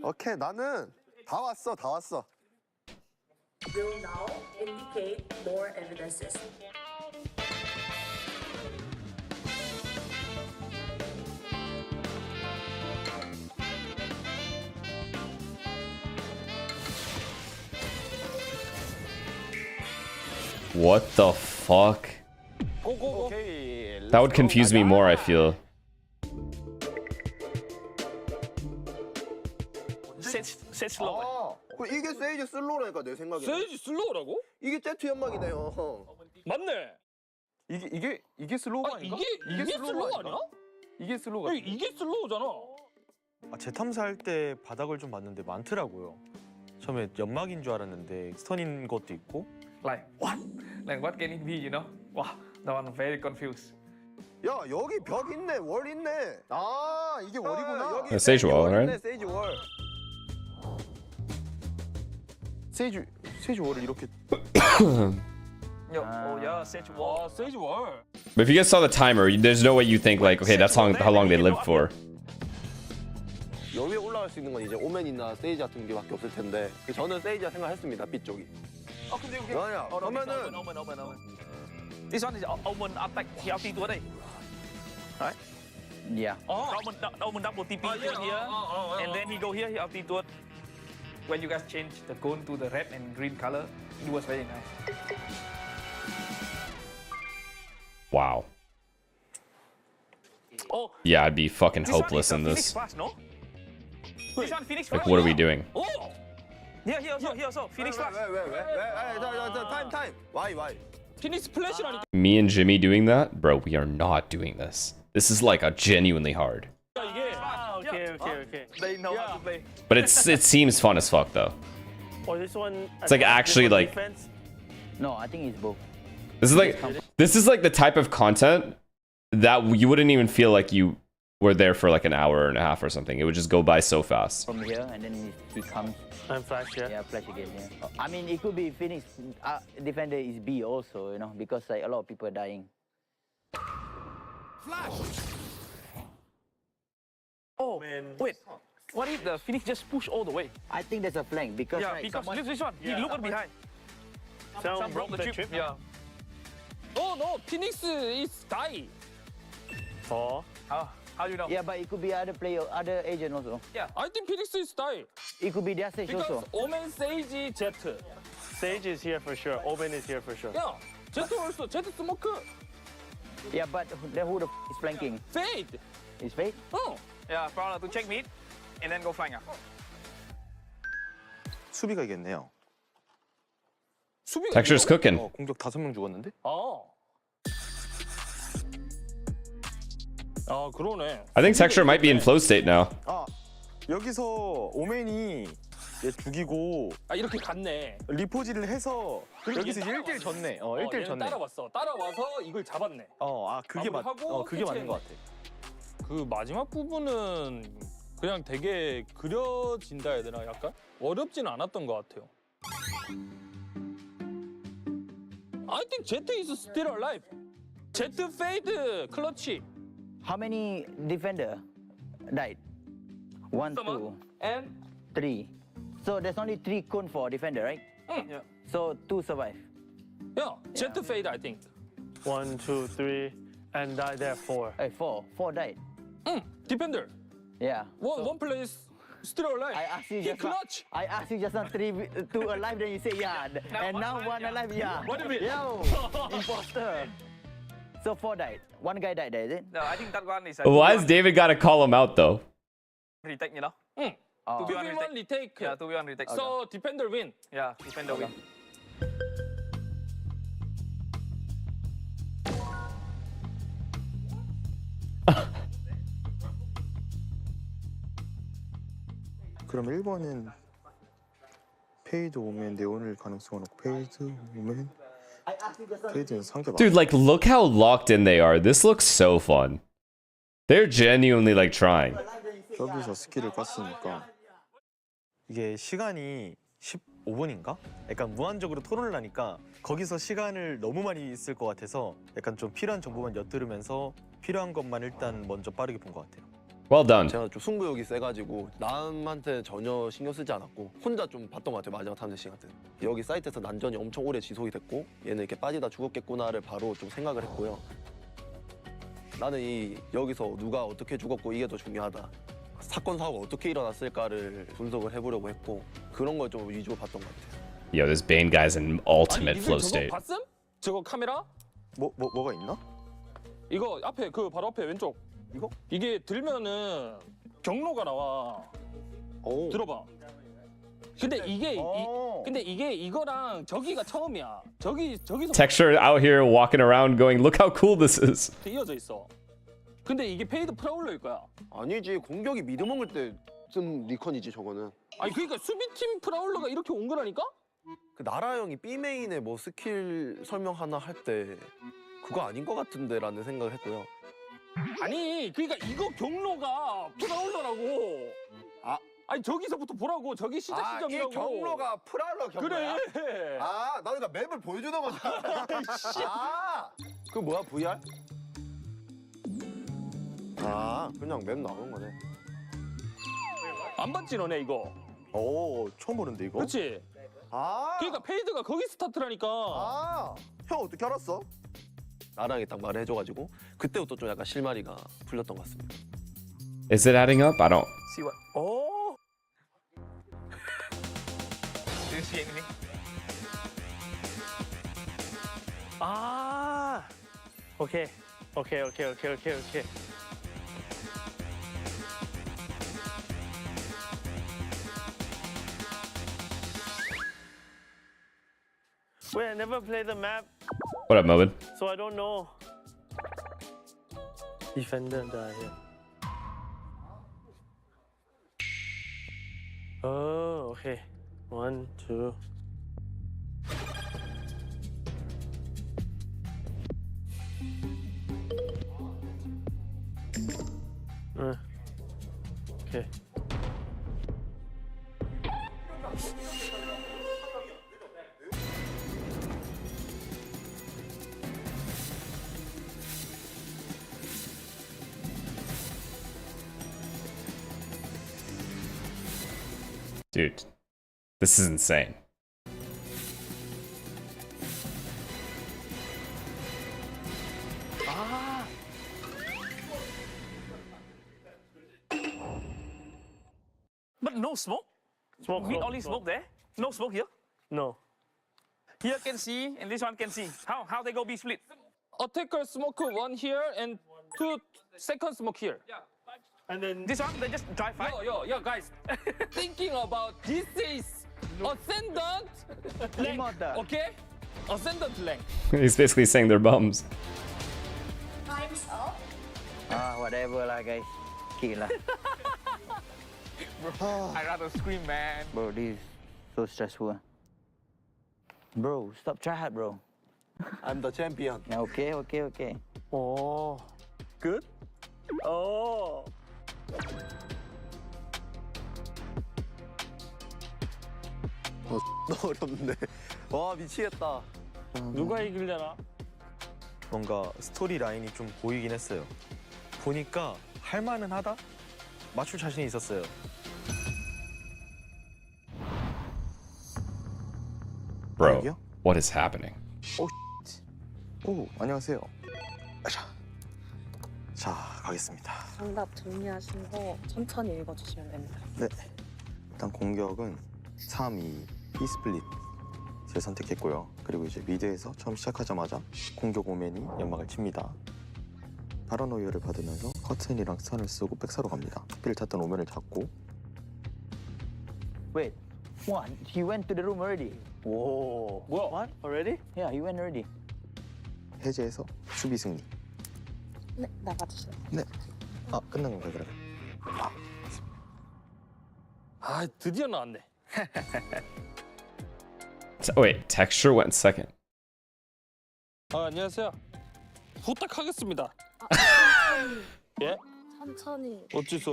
오케이 나는 다 왔어. Will now indicate more evidences. What the fuck? That would confuse me more, I feel. 셋 슬로우. 이게 세이지 슬로우라니까 내 생각에. 세이지 슬로우라고? 이게 제트 연막이네요. 맞네. 이게 슬로우가 아닌가? 이게 슬로우 아니야? 이게 슬로우가. 이게 슬로우잖아. 제 탐사할 때 바닥을 좀 봤는데 많더라고요. 처음에 연막인 줄 알았는데 스턴인 것도 있고. Like what? Like what can it be? You know? Wow, that one very confused. 야 여기 벽 있네, 월 있네. 아 이게 월이구나. Yeah, Sage wall, right? 세이지 월. 세이지 월을 이렇게. yeah, Sage wall. Sage wall. But if you guys saw the timer, there's no way you think like, okay, that's how long they lived for. 여기에 올라갈 수 있는 건 이제 오맨이나 세이지 같은 게밖에 없을 텐데 저는 세이지라 생각했습니다. B 쪽이. 근데 여기. 아니야. 그러면은. Omen. This one is Omen attack here altitude, right? Yeah. Omen double TP here, and then he go here, he altitude. When you guys change the cone to the red and green color, it was very nice. Wow. Yeah, I'd be fucking hopeless in this. Flash, no? This one Phoenix Like, what are we doing? Here also. Phoenix flash. 왜? 타임. Why? Phoenix flash라니까. Me and Jimmy doing that? Bro, we are not doing this. This is like a genuinely hard. Okay. They know how to play. But it seems fun as fuck though. This one. It's like actually like. No, I think it's both. This is like the type of content that you wouldn't even feel like you were there for like an hour and a half or something. It would just go by so fast. From here, and then he comes. And flash, Yeah, flash again, yeah. I mean, it could be Phoenix. Defender is B also, you know, because like a lot of people are dying. Flash. Oh, man. Wait. What if the Phoenix just push all the way? I think there's a flank because because this one, he looked behind. Some broke the chip. Yeah. Oh no, Phoenix is die. Oh. How do you know? Yeah, but it could be other player, other agent also. Yeah, I think Phoenix is die. It could be their Sage because also. Omen, Sage, Jet. Sage is here for sure. Omen is here for sure. Yeah, Jet also. Jet smoke. Yeah, but then who the is flanking? Fade. Is Fade? Oh. Yeah, Prowler to check mid, and then go flank up. 수비가 이겼네요. Texture's cooking. 공격 5명 죽었는데? 그러네. I think Texture might be in flow state now. 여기서 오맨이 얘 죽이고 이렇게 갔네. 리포지를 해서 여기서 1대1 졌네. 1대1 졌네. 따라와서 이걸 잡았네. 그게 맞는 것 같아. 그 마지막 부분은 그냥 되게 그려진다 해야 되나 약간? 어렵진 않았던 것 같아요. I think Jet is still alive. Jet fade clutch. How many defender died? 1, 2, and 3. So there's only 3 cone for defender, right? Yeah. So 2 survive. Yeah, Jet fade I think. 1, 2, 3, and died there 4. 4 died. Defender. Yeah. One player is still alive. I asked you just now 2 alive, then you say yeah, and now 1 alive, yeah. What do you mean? Yo, imposter. So 4 died. 1 guy died there, is it? No, I think that one is. Why has David got to call him out though? Retake, you know? 2v1 retake. Yeah, 2v1 retake. So defender win. Yeah, defender win. 그럼 1번은 페이드 오면 네온일 가능성은 없고 페이드 오면 페이드는 상대 Dude, like look how locked in they are. This looks so fun. They're genuinely like trying. 여기서 스킬을 깠으니까 이게 시간이 15분인가? 약간 무한적으로 토론을 하니까 거기서 시간을 너무 많이 쓸 것 같아서 약간 좀 필요한 정보만 엿들으면서 필요한 것만 일단 먼저 빠르게 본 것 같아요. Well done. 제가 좀 승부욕이 세가지고 남한테 전혀 신경 쓰지 않았고 혼자 좀 봤던 것 같아요. 마지막 탐색 시간 때. 여기 사이트에서 난전이 엄청 오래 지속이 됐고 얘는 이렇게 빠지다 죽었겠구나를 바로 좀 생각을 했고요. 나는 여기서 누가 어떻게 죽었고 이게 더 중요하다. 사건 사고가 어떻게 일어났을까를 분석을 해보려고 했고 그런 걸 좀 위주로 봤던 것 같아요. Yo, this Bane guy's in ultimate flow state. 봤음? 저거 카메라? 뭐가 있나? 이거 앞에 그 바로 앞에 왼쪽. 이거? 이게 들면은 경로가 나와. 오. 들어봐. 근데 이게 이거랑 저기가 처음이야. 저기서 Texture out here walking around going, look how cool this is. 이어져 있어. 근데 이게 페이드 프라울러일 거야. 아니지, 공격이 미드 먹을 때 쓴 리컨이지 저거는. 아니 그러니까 수비팀 프라울러가 이렇게 온 거라니까? 그 나라 형이 B 메인에 뭐 스킬 설명 하나 할 때 그거 아닌 것 같은데라는 생각을 했고요. 아니 그러니까 이거 경로가 프라울러라고. 아니 저기서부터 보라고. 저기 시작 지점이라고. 이 경로가 프라울러 경로야? 그래. 나 그러니까 맵을 보여주는 거잖아. 그 뭐야 VR? 그냥 맵 나오는 거네. 안 봤지 너네 이거? 처음 보는데 이거? 그렇지? 그러니까 페이드가 거기 스타트라니까. 형 어떻게 알았어? 나랑이 딱 말해줘가지고 그때부터 좀 약간 실마리가 풀렸던 것 같습니다. Is it adding up? I don't. See what? Do you see anything? Okay. Wait, I never played the map. What up, Melvin? So I don't know. Defender die here. Oh, okay. 1, 2. Okay. Dude, this is insane. But no smoke? We only smoke there? No smoke here? No. Here can see, and this one can see. How they go be split? Attacker smoke 1 here and 2 second smoke here. And then this one, they just drive fight? Yo, guys. Thinking about this is ascendant length, okay? Ascendant length. He's basically saying they're bums. Time's up. Whatever lah guys. Okay lah. Bro, I'd rather scream, man. Bro, this is so stressful. Bro, stop try hard, bro. I'm the champion. Okay. Oh, good. Oh. 너무 어렵네. 와 미치겠다. 누가 이기려나? 뭔가 스토리 라인이 좀 보이긴 했어요. 보니까 할만은 하다? 맞출 자신이 있었어요. Bro, what is happening? 오, 안녕하세요. 자, 가겠습니다. 정답 정리하시고 천천히 읽어주시면 됩니다. 네. 일단 공격은 3, 2, P스플릿 를 선택했고요. 그리고 이제 미드에서 처음 시작하자마자 공격 오맨이 연막을 칩니다. 파라노이어를 받으면서 커튼이랑 스턴을 쓰고 백사로 갑니다. P를 탔던 오맨을 잡고. Wait, what? He went to the room already. Whoa. What? Already? Yeah, he went already. 해제해서 수비 승리. 네, 나가주세요. 네. 끝난 건가요, 그러면? 드디어 나왔네. Wait, texture went second. 안녕하세요. 부탁하겠습니다. 천천히. 예? 천천히. 어째서?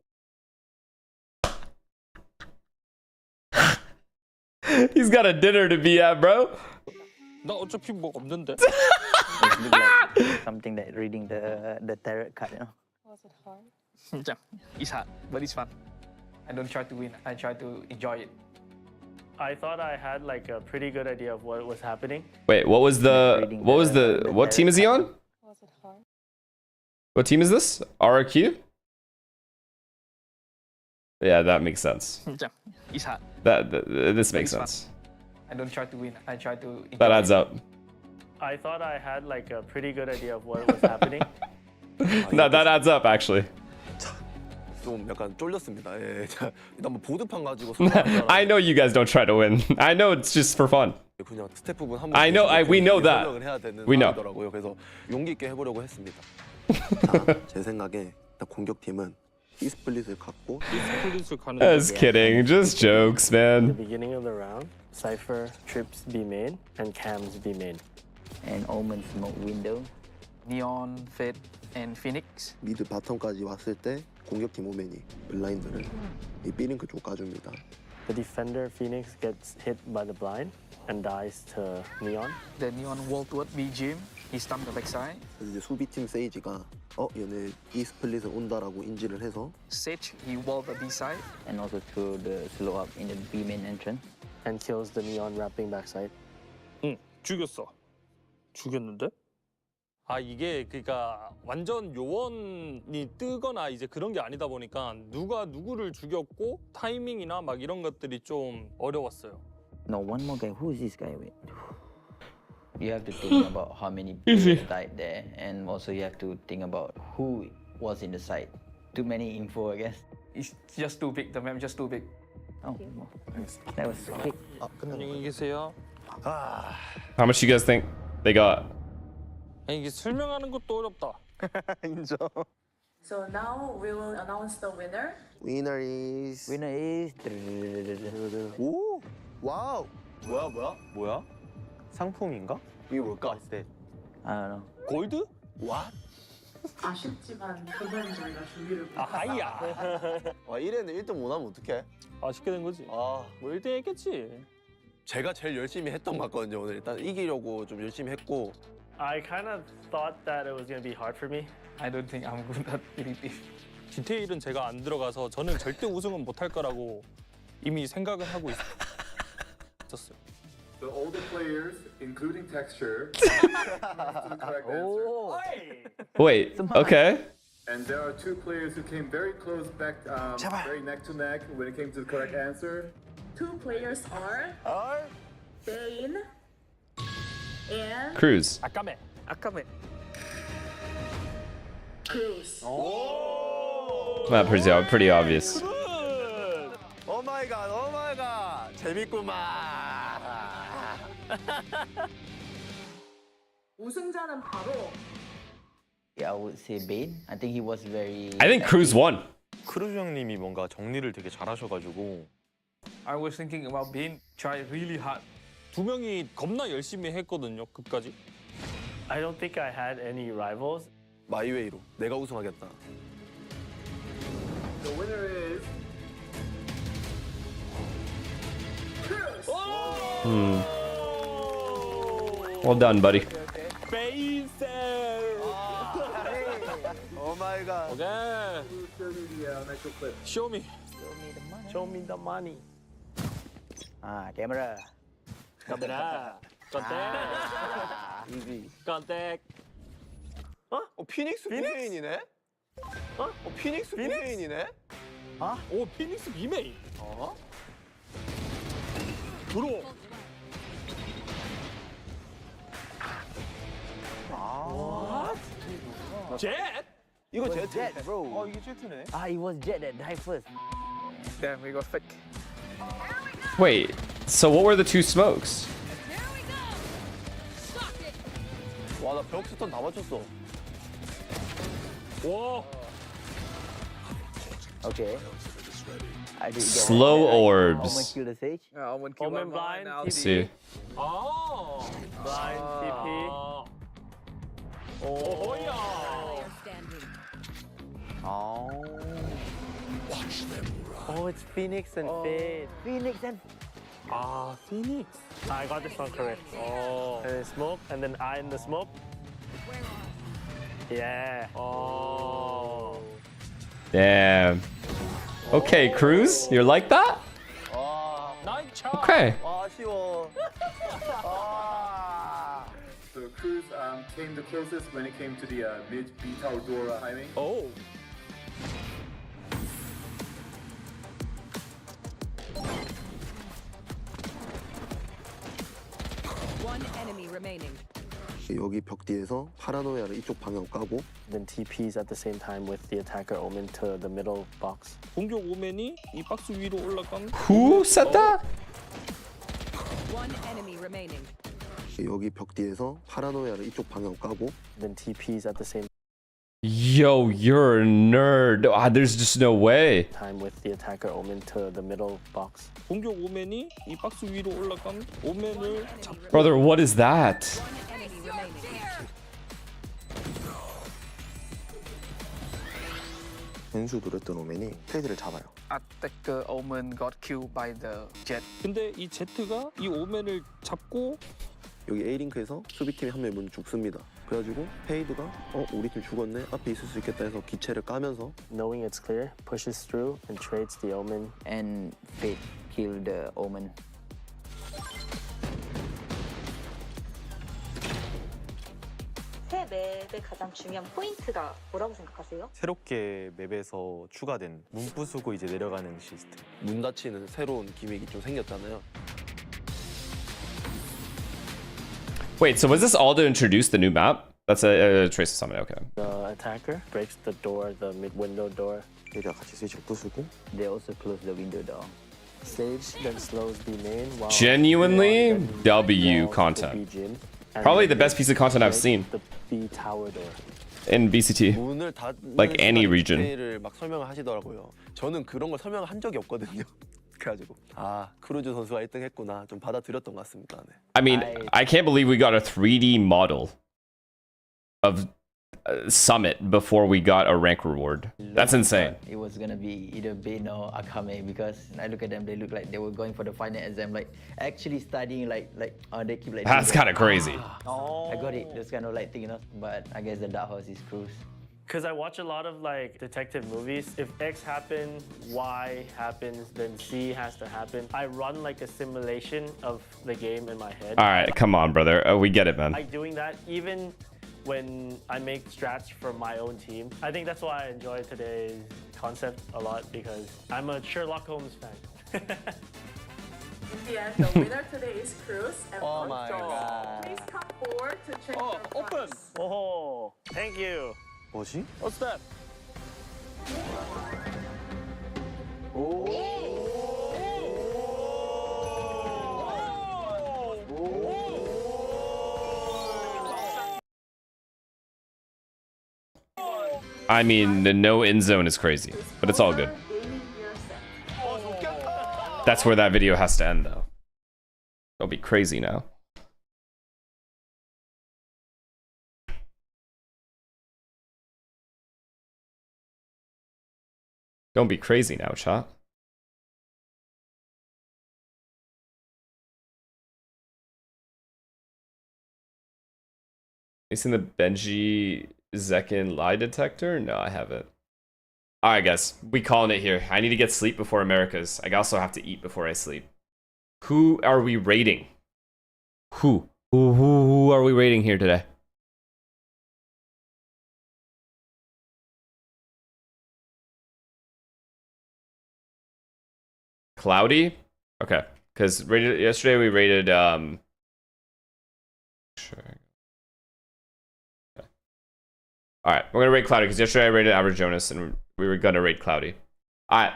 He's got a dinner to be at, bro. 나 어차피 뭐 없는데. It look like something that reading the tarot card, you know. Was it hard? It's hard, but it's fun. I don't try to win. I try to enjoy it. I thought I had like a pretty good idea of what was happening. Wait, what team is he on? Was it hard? What team is this? RRQ? Yeah, that makes sense. It's hard. This makes sense. I don't try to win. I try to enjoy That adds it. up. I thought I had like a pretty good idea of what was happening. No, that adds up actually. 좀 약간 쫄렸습니다. 예. 자, 일단 뭐 보드판 가지고 I know you guys don't try to win. I know it's just for fun. 그냥 스태프분 한 I know, we know that. 해야 되는 We know. 상황이더라고요. 그래서 용기 있게 해보려고 했습니다. 자, 제 생각에 일단 공격팀은 이 스플릿을 갖고 Just kidding, just jokes, man. The beginning of the round, Cypher trips B main and cams B main. And Omen smoke window. Neon, Fate, and Phoenix. 미드 바텀까지 왔을 때 공격팀 오맨이 블라인드를 이 B링크 쪽 까줍니다. The defender Phoenix gets hit by the blind and dies to Neon. The Neon wall toward B gym. He stunned the backside. 그래서 이제 수비팀 세이지가 얘네 이 스플릿을 온다라고 인지를 해서 Sage, he walled the B side. And also threw the slow up in the B main entrance. And kills the Neon wrapping backside. 응, 죽였어. 죽였는데? 아 이게 그러니까 완전 요원이 뜨거나 이제 그런 게 아니다 보니까 누가 누구를 죽였고 타이밍이나 막 이런 것들이 좀 어려웠어요. No, one more guy. Who is this guy with? You have to think about how many players died there, and also you have to think about who was in the site. Too many info, I guess. It's just too big. The map just too big. Oh, that was quick. 안녕히 계세요. How much you guys think they got? 이게 설명하는 것도 어렵다. 인정. So now we will announce the winner. Winner is 오, 와우. 뭐야? 상품인가? 이게 뭘까? I don't know. 골드? What? 아쉽지만 그건 저희가 준비를 아야. 와 1회는 1등 못하면 어떡해? 아쉽게 된 거지. 뭐 1등 했겠지. 제가 제일 열심히 했던 것 같거든요. 오늘 일단 이기려고 좀 열심히 했고. I kind of thought that it was going to be hard for me. I don't think I'm good at PvP. 디테일은 제가 안 들어가서 저는 절대 우승은 못할 거라고 이미 생각을 하고 있었어요. So all the players, including texture, the correct answer. Wait, okay. And there are two players who came very close back, very neck to neck when it came to the correct answer. Two players are Bane and Cruz. 아까매. Cruz. Not pretty obvious. 오 마이 갓. 재밌구만. 우승자는 바로 Yeah, I would say Bane. I think he was very. I think Cruz won. 크루즈 형님이 뭔가 정리를 되게 잘하셔가지고. I was thinking about Bane. Try really hard. 두 명이 겁나 열심히 했거든요. 끝까지. I don't think I had any rivals. 마이웨이로 내가 우승하겠다. The winner is Cruz. Well done, buddy. 오 마이 갓. 오케이. Show me. Show me the money. Camera. 컨택. 피닉스 비메인이네? 피닉스 비메인이네? 오, 피닉스 비메인. 들어. 젯? 이거 Jet, 제트. bro. 이게 제트네. It was Jet that died first. Damn, we got fake. Wait, so what were the two smokes? 와, 나 벽 스턴 다 맞췄어. 와. Okay. I did get Slow it. Omen orbs. killed the Sage. Yeah, Omen killed Omen one blind, now. Let's see. Blind TP. 오호야. Oh, it's Phoenix and Fade. Phoenix and. Phoenix. I got this one correct. And then smoke, and then I in the smoke. Yeah. Damn. Okay, Cruz, you're like that? Okay. 아쉬워. So Cruz came the closest when it came to the mid B tower door timing. One enemy remaining. 여기 벽 뒤에서 파라노야를 이쪽 방향 까고 Then TPs at the same time with the attacker Omen to the middle box. 공격 오맨이 이 박스 위로 올라간. Who said that? One enemy remaining. 여기 벽 뒤에서 파라노야를 이쪽 방향 까고 Then TPs at the same Yo, you're a nerd. Ah, there's just no way. time with the attacker Omen to the middle box. 공격 오맨이 이 박스 위로 올라간 오맨을 잡고. Brother, what is that? Enemy remaining. 변수 노렸던 오맨이 페이지를 잡아요. Attacker Omen got killed by the jet. 근데 이 제트가 이 오맨을 잡고 여기 A링크에서 수비팀이 한 명이 먼저 죽습니다. 그래가지고 페이드가 우리 팀 죽었네 앞에 있을 수 있겠다 해서 기체를 까면서 Knowing it's clear, pushes through and trades the Omen. And Fate kill the Omen. 새 맵의 가장 중요한 포인트가 뭐라고 생각하세요? 새롭게 맵에서 추가된 문 부수고 이제 내려가는 시스템. 문 닫히는 새로운 기믹이 좀 생겼잖아요. Wait, so was this all to introduce the new map? That's a trace of summon, okay. The attacker breaks the door, the mid window door. 얘가 같이 스위치를 부수고. They also close the window door. Sage then slows the main while Genuinely W content. Probably the best piece of content I've seen the B tower door. in VCT. 문을 닫는 Like any region. 를 막 설명을 하시더라고요. 저는 그런 걸 설명을 한 적이 없거든요. 그래가지고 크루즈 선수가 1등 했구나 좀 받아들였던 것 같습니다. 네. I mean, I can't believe we got a 3D model of Summit before we got a rank reward. That's insane. It was gonna be either Bane or Akame because I look at them, they look like they were going for the final exam, like actually studying, like they keep like. That's kind of crazy. I got it. Those kind of like thing, you know. But I guess the dark horse is Cruz. Because I watch a lot of like detective movies. If X happens, Y happens, then Z has to happen. I run like a simulation of the game in my head. All right, come on, brother. We get it, man. I like doing that even when I make strats for my own team. I think that's why I enjoy today's concept a lot because I'm a Sherlock Holmes fan. In the end, the winner today is Cruz. And Oh my God. please come forward to check your Open! Oh, thank you. 뭐지? What's that? I mean, the no end zone is crazy, but it's all good. That's where that video has to end, though. Don't be crazy now. Don't be crazy now, chat. You seen the Benji Zekin lie detector? No, I haven't. Alright, guys. We calling it here. I need to get sleep before America's. I also have to eat before I sleep. Who are we raiding? Who are we raiding here today? Cloudy? Okay. Because yesterday we raided sure. Okay. Alright, we're gonna raid Cloudy because yesterday I raided Average Jonas and we were gonna raid Cloudy. Alright.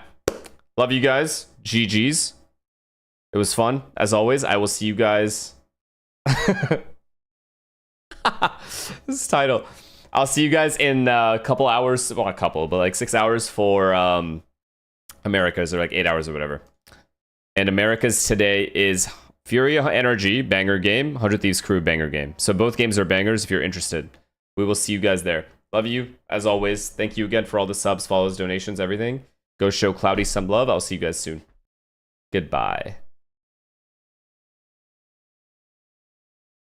Love you guys. GG's. It was fun. As always, I will see you guys. This title. I'll see you guys in a couple hours. Well, not a couple, but like 6 hours for America's, or like 8 hours or whatever. And America's today is Furia Energy, banger game, 100 Thieves Crew, banger game. So both games are bangers if you're interested. We will see you guys there. Love you, as always. Thank you again for all the subs, follows, donations, everything. Go show Cloudy some love. I'll see you guys soon. Goodbye.